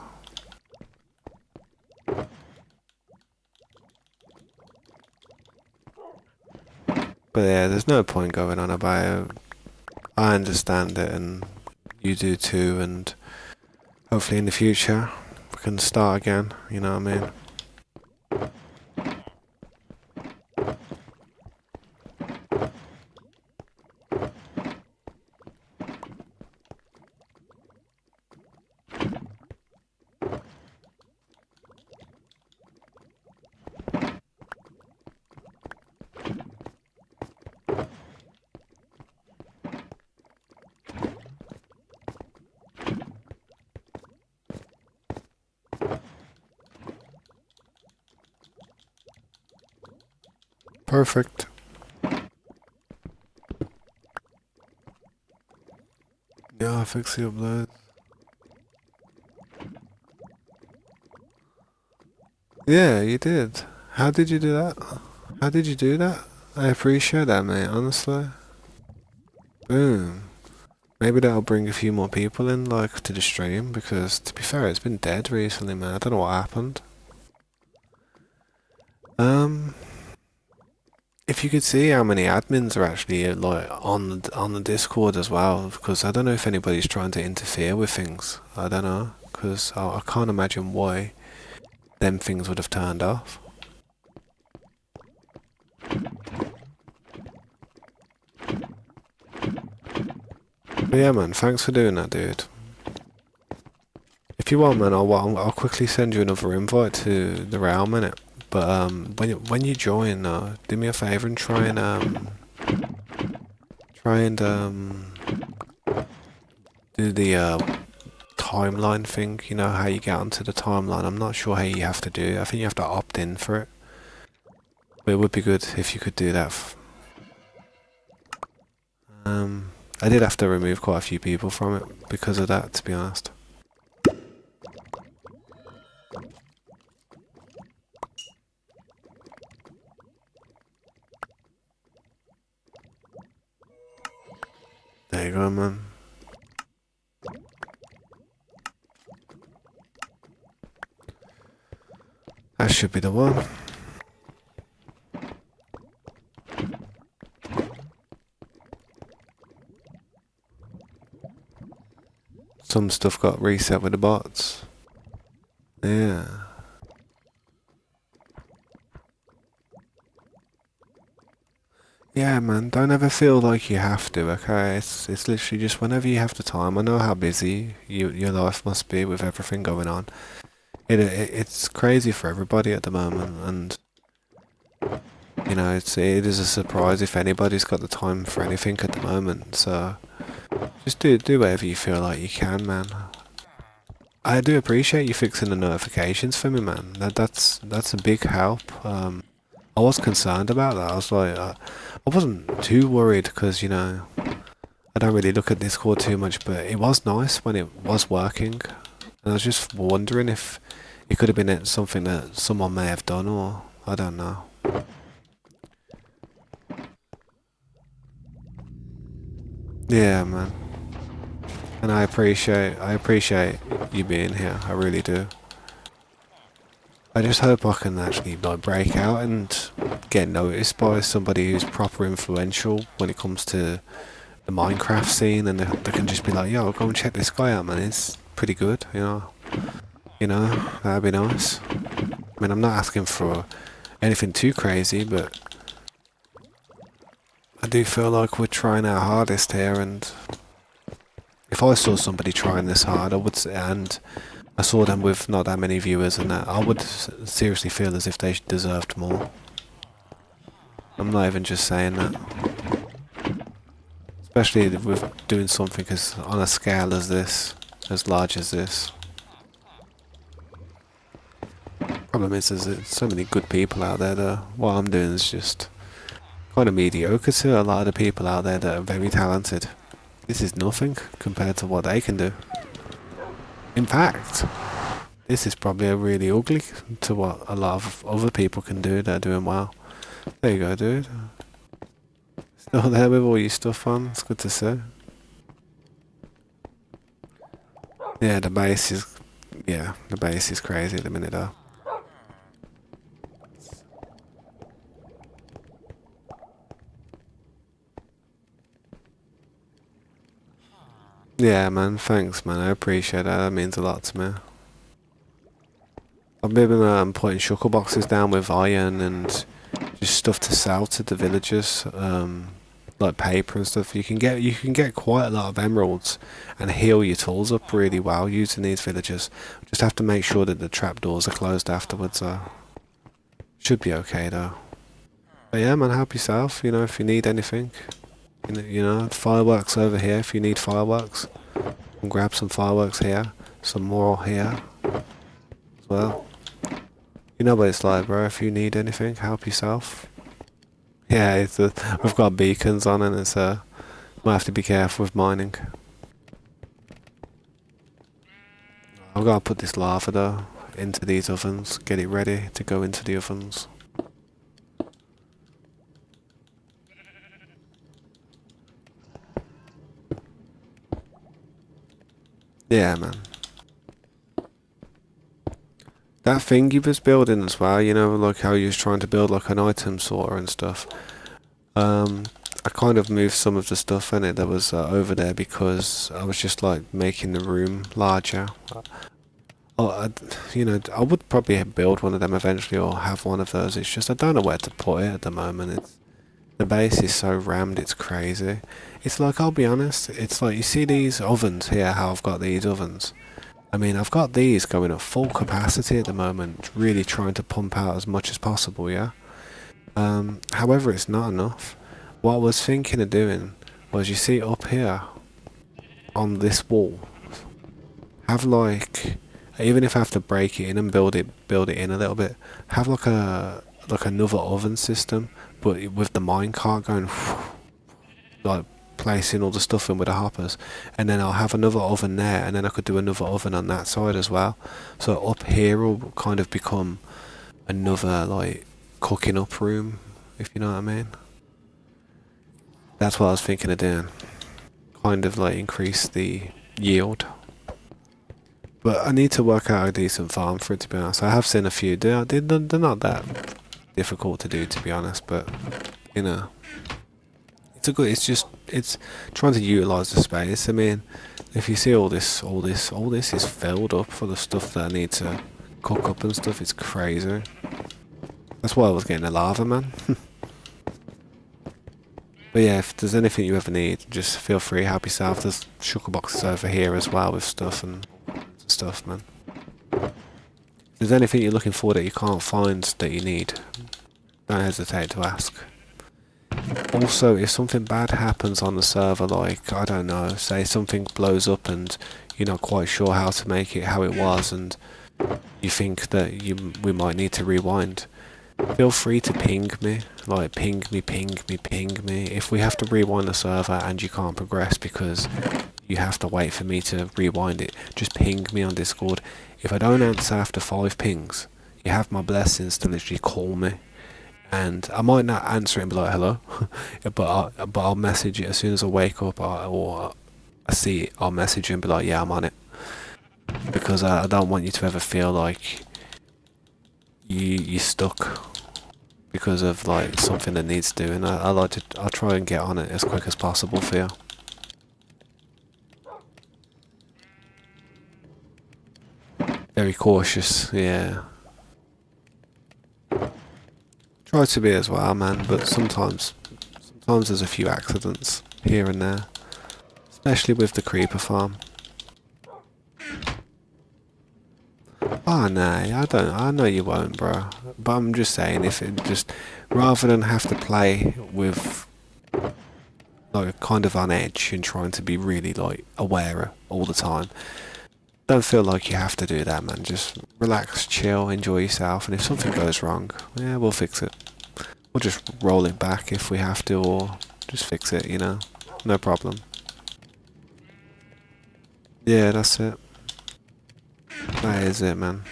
But yeah, there's no point going on about it. I understand it, and you do too, and hopefully in the future we can start again, you know what I mean? Perfect. Yeah, I fix the upload. Yeah, you did. How did you do that? How did you do that? I appreciate that, mate, honestly. Boom. Maybe that'll bring a few more people in, like, to the stream, because, to be fair, it's been dead recently, man. I don't know what happened. Um, if you could see how many admins are actually, like, on the Discord as well, because I don't know if anybody's trying to interfere with things. I don't know, because I can't imagine why them things would have turned off. But yeah, man, thanks for doing that, dude. If you want, man, I'll quickly send you another invite to the realm, innit? But when you join, do me a favor and try and do the timeline thing. You know how you get onto the timeline. I'm not sure how you have to do it. I think you have to opt in for it. But it would be good if you could do that. I did have to remove quite a few people from it because of that, to be honest. There you go, man. That should be the one. Some stuff got reset with the bots. Yeah. Yeah, man, don't ever feel like you have to, okay? It's literally just whenever you have the time. I know how busy your life must be with everything going on. It's crazy for everybody at the moment, and you know, it is a surprise if anybody's got the time for anything at the moment. So just do whatever you feel like you can, man. I do appreciate you fixing the notifications for me, man. That's a big help. I was concerned about that. I was like, I wasn't too worried because, you know, I don't really look at Discord too much, but it was nice when it was working. And I was just wondering if it could have been something that someone may have done, or I don't know. Yeah, man. And I appreciate you being here. I really do. I just hope I can actually like break out and get noticed by somebody who's proper influential when it comes to the Minecraft scene, and they can just be like, "Yo, go and check this guy out, man. He's pretty good," you know. You know, that'd be nice. I mean, I'm not asking for anything too crazy, but I do feel like we're trying our hardest here, and if I saw somebody trying this hard, I would say, and I saw them with not that many viewers and that, I would seriously feel as if they deserved more. I'm not even just saying that. Especially with doing something as on a scale as this, as large as this. Problem is, there's so many good people out there that what I'm doing is just kind of mediocre to a lot of the people out there that are very talented. This is nothing compared to what they can do. In fact, this is probably really ugly to what a lot of other people can do that are doing well. There you go, dude. Still there with all your stuff on. It's good to see. Yeah, the base is crazy at the minute though. Yeah, man, thanks, man. I appreciate that. That means a lot to me. I've been putting shulker boxes down with iron and just stuff to sell to the villagers, like paper and stuff. You can get quite a lot of emeralds and heal your tools up really well using these villagers. Just have to make sure that the trapdoors are closed afterwards. Should be okay though. But yeah, man, help yourself. You know, if you need anything. You know, fireworks over here if you need fireworks. And grab some fireworks here, some more here as well. You know what it's like, bro. If you need anything, help yourself. Yeah, we've got beacons on, and it's might have to be careful with mining. I've got to put this lava though into these ovens, get it ready to go into the ovens. Yeah, man. That thing you was building as well, you know, like how you was trying to build like an item sorter and stuff. I kind of moved some of the stuff in it that was over there because I was just like making the room larger. You know, I would probably build one of them eventually or have one of those. It's just I don't know where to put it at the moment. The base is so rammed, it's crazy. It's like, I'll be honest, it's like you see these ovens here, how I've got these ovens. I mean, I've got these going at full capacity at the moment, really trying to pump out as much as possible, yeah? However, it's not enough. What I was thinking of doing was, you see up here, on this wall, have like, even if I have to break it in and build it in a little bit, have like another oven system, but with the minecart going, like placing all the stuff in with the hoppers, and then I'll have another oven there, and then I could do another oven on that side as well. So up here will kind of become another like cooking up room, if you know what I mean. That's what I was thinking of doing. kind of like increase the yield. But I need to work out a decent farm for it, to be honest. I have seen a few. They're not that difficult to do, to be honest, but you know, it's trying to utilize the space. I mean, if you see all this is filled up for the stuff that I need to cook up and stuff. It's crazy. That's why I was getting a lava, man. But yeah, if there's anything you ever need, just feel free, help yourself. There's sugar boxes over here as well with stuff and stuff, man. If there's anything you're looking for that you can't find that you need, don't hesitate to ask. Also, if something bad happens on the server, like, I don't know, say something blows up and you're not quite sure how to make it how it was, and you think that we might need to rewind, feel free to ping me. Like, ping me. If we have to rewind the server and you can't progress because you have to wait for me to rewind it, just ping me on Discord. If I don't answer after 5 pings, you have my blessings to literally call me. And I might not answer it and be like, hello, but I'll message it as soon as I wake up, or I see it, I'll message you and be like, yeah, I'm on it. Because I don't want you to ever feel like you're stuck because of like something that needs doing. I'll try and get on it as quick as possible for you. Very cautious, yeah. Try to be as well, man, but sometimes there's a few accidents here and there, especially with the creeper farm. Oh no, I know you won't, bro. But I'm just saying, if it just, rather than have to play with, like, kind of on edge and trying to be really, like, aware all the time, don't feel like you have to do that, man. Just relax, chill, enjoy yourself, and if something goes wrong, yeah, we'll fix it. We'll just roll it back if we have to, or just fix it, you know? No problem. Yeah, that's it. That is it, man.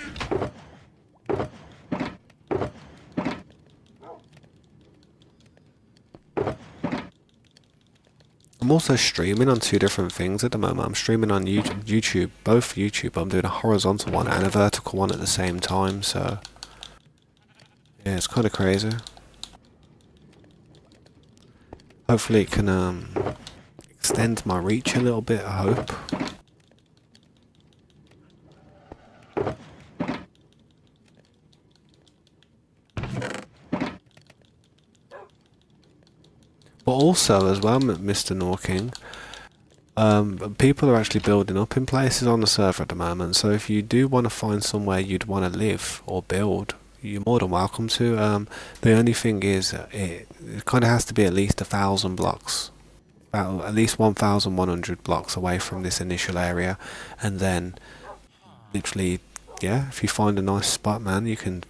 I'm also streaming on 2 different things at the moment. I'm streaming on YouTube, both YouTube. I'm doing a horizontal one and a vertical one at the same time, so yeah, it's kind of crazy. Hopefully it can extend my reach a little bit, I hope. But also as well, Mr. Norking, people are actually building up in places on the server at the moment, so if you do want to find somewhere you'd want to live or build, you're more than welcome to. The only thing is, it kind of has to be at least 1,000 blocks, at least 1,100 blocks away from this initial area, and then literally, yeah, if you find a nice spot, man, you can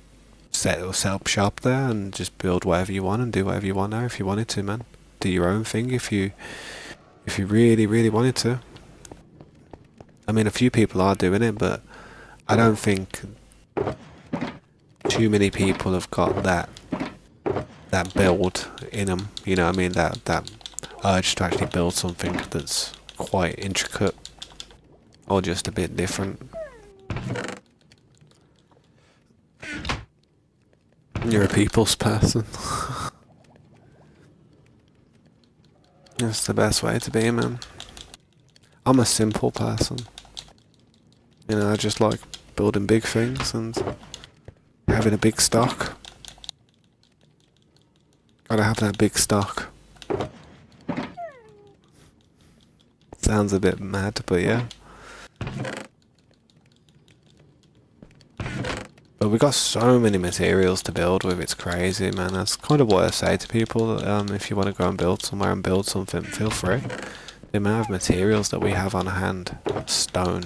set up shop there and just build whatever you want and do whatever you want there if you wanted to, man. Do your own thing if you really wanted to. I mean, a few people are doing it, but I don't think too many people have got that build in them. You know what I mean? That urge to actually build something that's quite intricate or just a bit different. You're a people's person. That's the best way to be, man. I'm a simple person. You know, I just like building big things and having a big stock. Gotta have that big stock. Sounds a bit mad, but yeah. But we got so many materials to build with, it's crazy, man. That's kind of what I say to people. If you want to go and build somewhere and build something, feel free. The amount of materials that we have on hand: stone,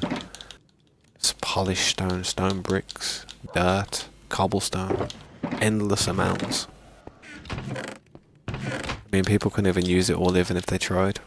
polished stone, stone bricks, dirt, cobblestone, endless amounts. I mean, people couldn't even use it all even if they tried.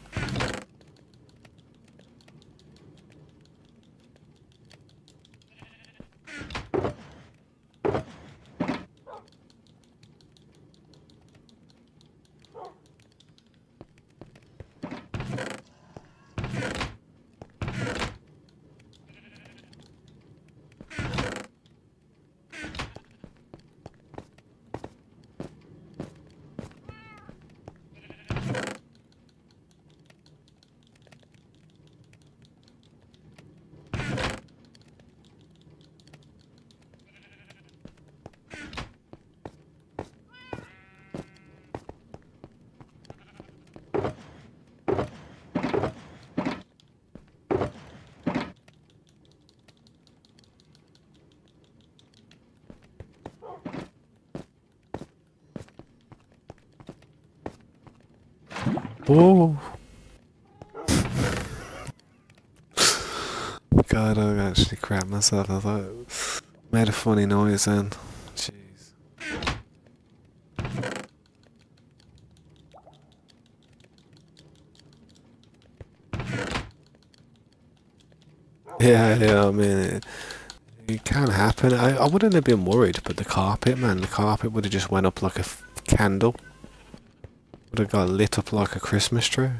Oh! God, I actually crapped myself. I thought made a funny noise then. Jeez. Yeah, I mean, it can happen. I wouldn't have been worried, but the carpet, man, the carpet would have just went up like a candle. Would have got lit up like a Christmas tree.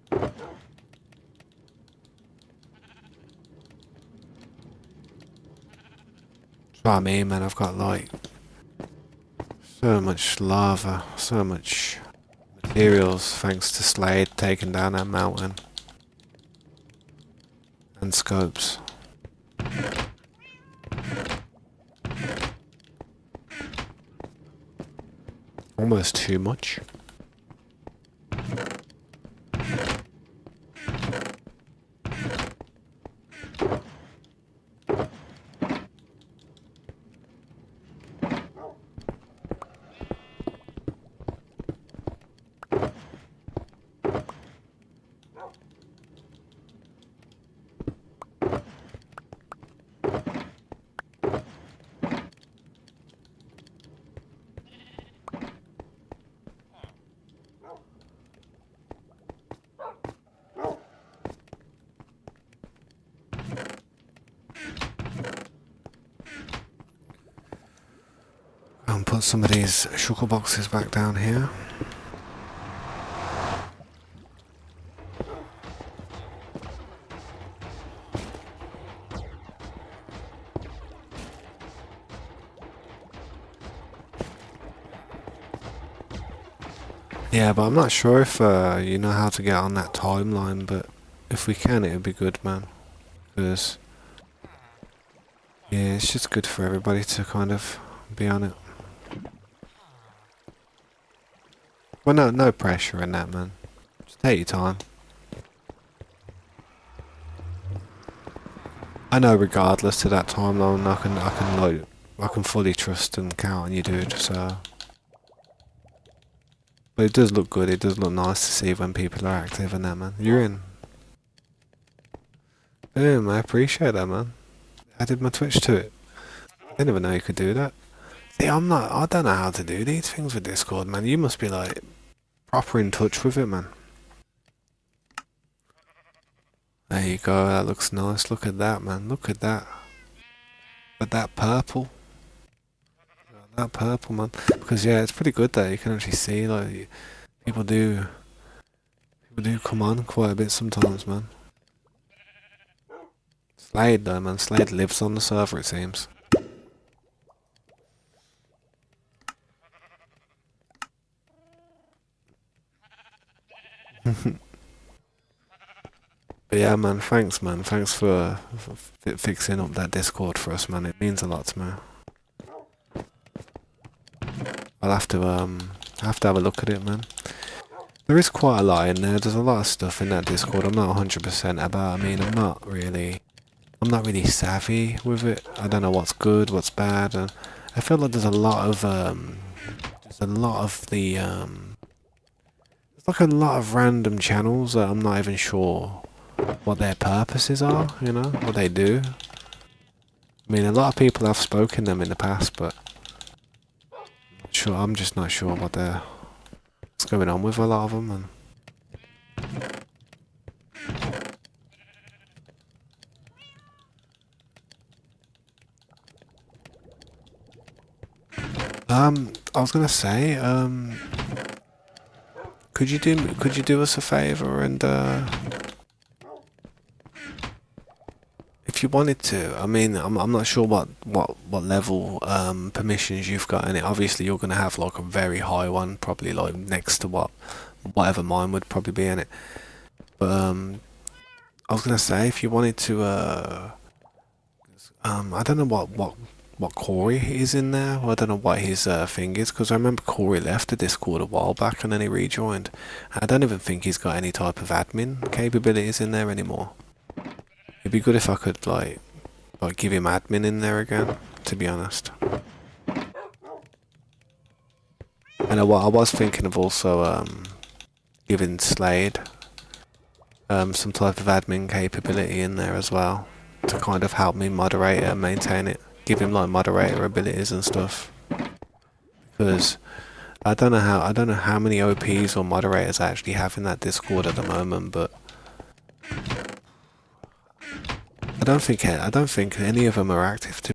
That's what I mean, man. I've got like so much lava, so much materials thanks to Slade taking down that mountain. And scopes. Almost too much. I'll put some of these sugar boxes back down here. Yeah, but I'm not sure if you know how to get on that timeline, but if we can, it would be good, man. Because, yeah, it's just good for everybody to kind of be on it. Well, no pressure in that, man. Just take your time. I know, regardless to that timeline, I can fully trust and count on you, dude. So, but it does look good. It does look nice to see when people are active in that, man. You're in. Boom, I appreciate that, man. Added my Twitch to it. I didn't even know you could do that. See, I don't know how to do these things with Discord, man. You must be like proper in touch with it, man. There you go, that looks nice. Look at that, man. Look at that. But that purple. That purple, man. Because yeah, it's pretty good that you can actually see like people do come on quite a bit sometimes, man. Slade though, man. Slade lives on the server, it seems. But yeah, man, thanks, man. Thanks for fixing up that Discord for us, man. It means a lot to me. I'll have to have a look at it, man. There is quite a lot in there. There's a lot of stuff in that Discord I'm not 100% about. I mean, I'm not really savvy with it. I don't know what's good, what's bad, and I feel like there's like a lot of random channels that I'm not even sure what their purposes are, you know, what they do. I mean, a lot of people have spoken them in the past, but I'm just not sure what's going on with a lot of them. I was gonna say, could you do us a favor and if you wanted to, I mean, I'm not sure what level permissions you've got in it. Obviously, you're gonna have like a very high one, probably like next to whatever mine would probably be in it. But I was gonna say if you wanted to, I don't know what Corey is in there. I don't know what his thing is, because I remember Corey left the Discord a while back and then he rejoined. I don't even think he's got any type of admin capabilities in there anymore. It'd be good if I could like give him admin in there again, to be honest. And I was thinking of also giving Slade some type of admin capability in there as well to kind of help me moderate it and maintain it. Give him like moderator abilities and stuff. Because I don't know how many OPs or moderators I actually have in that Discord at the moment, but I don't think any of them are active.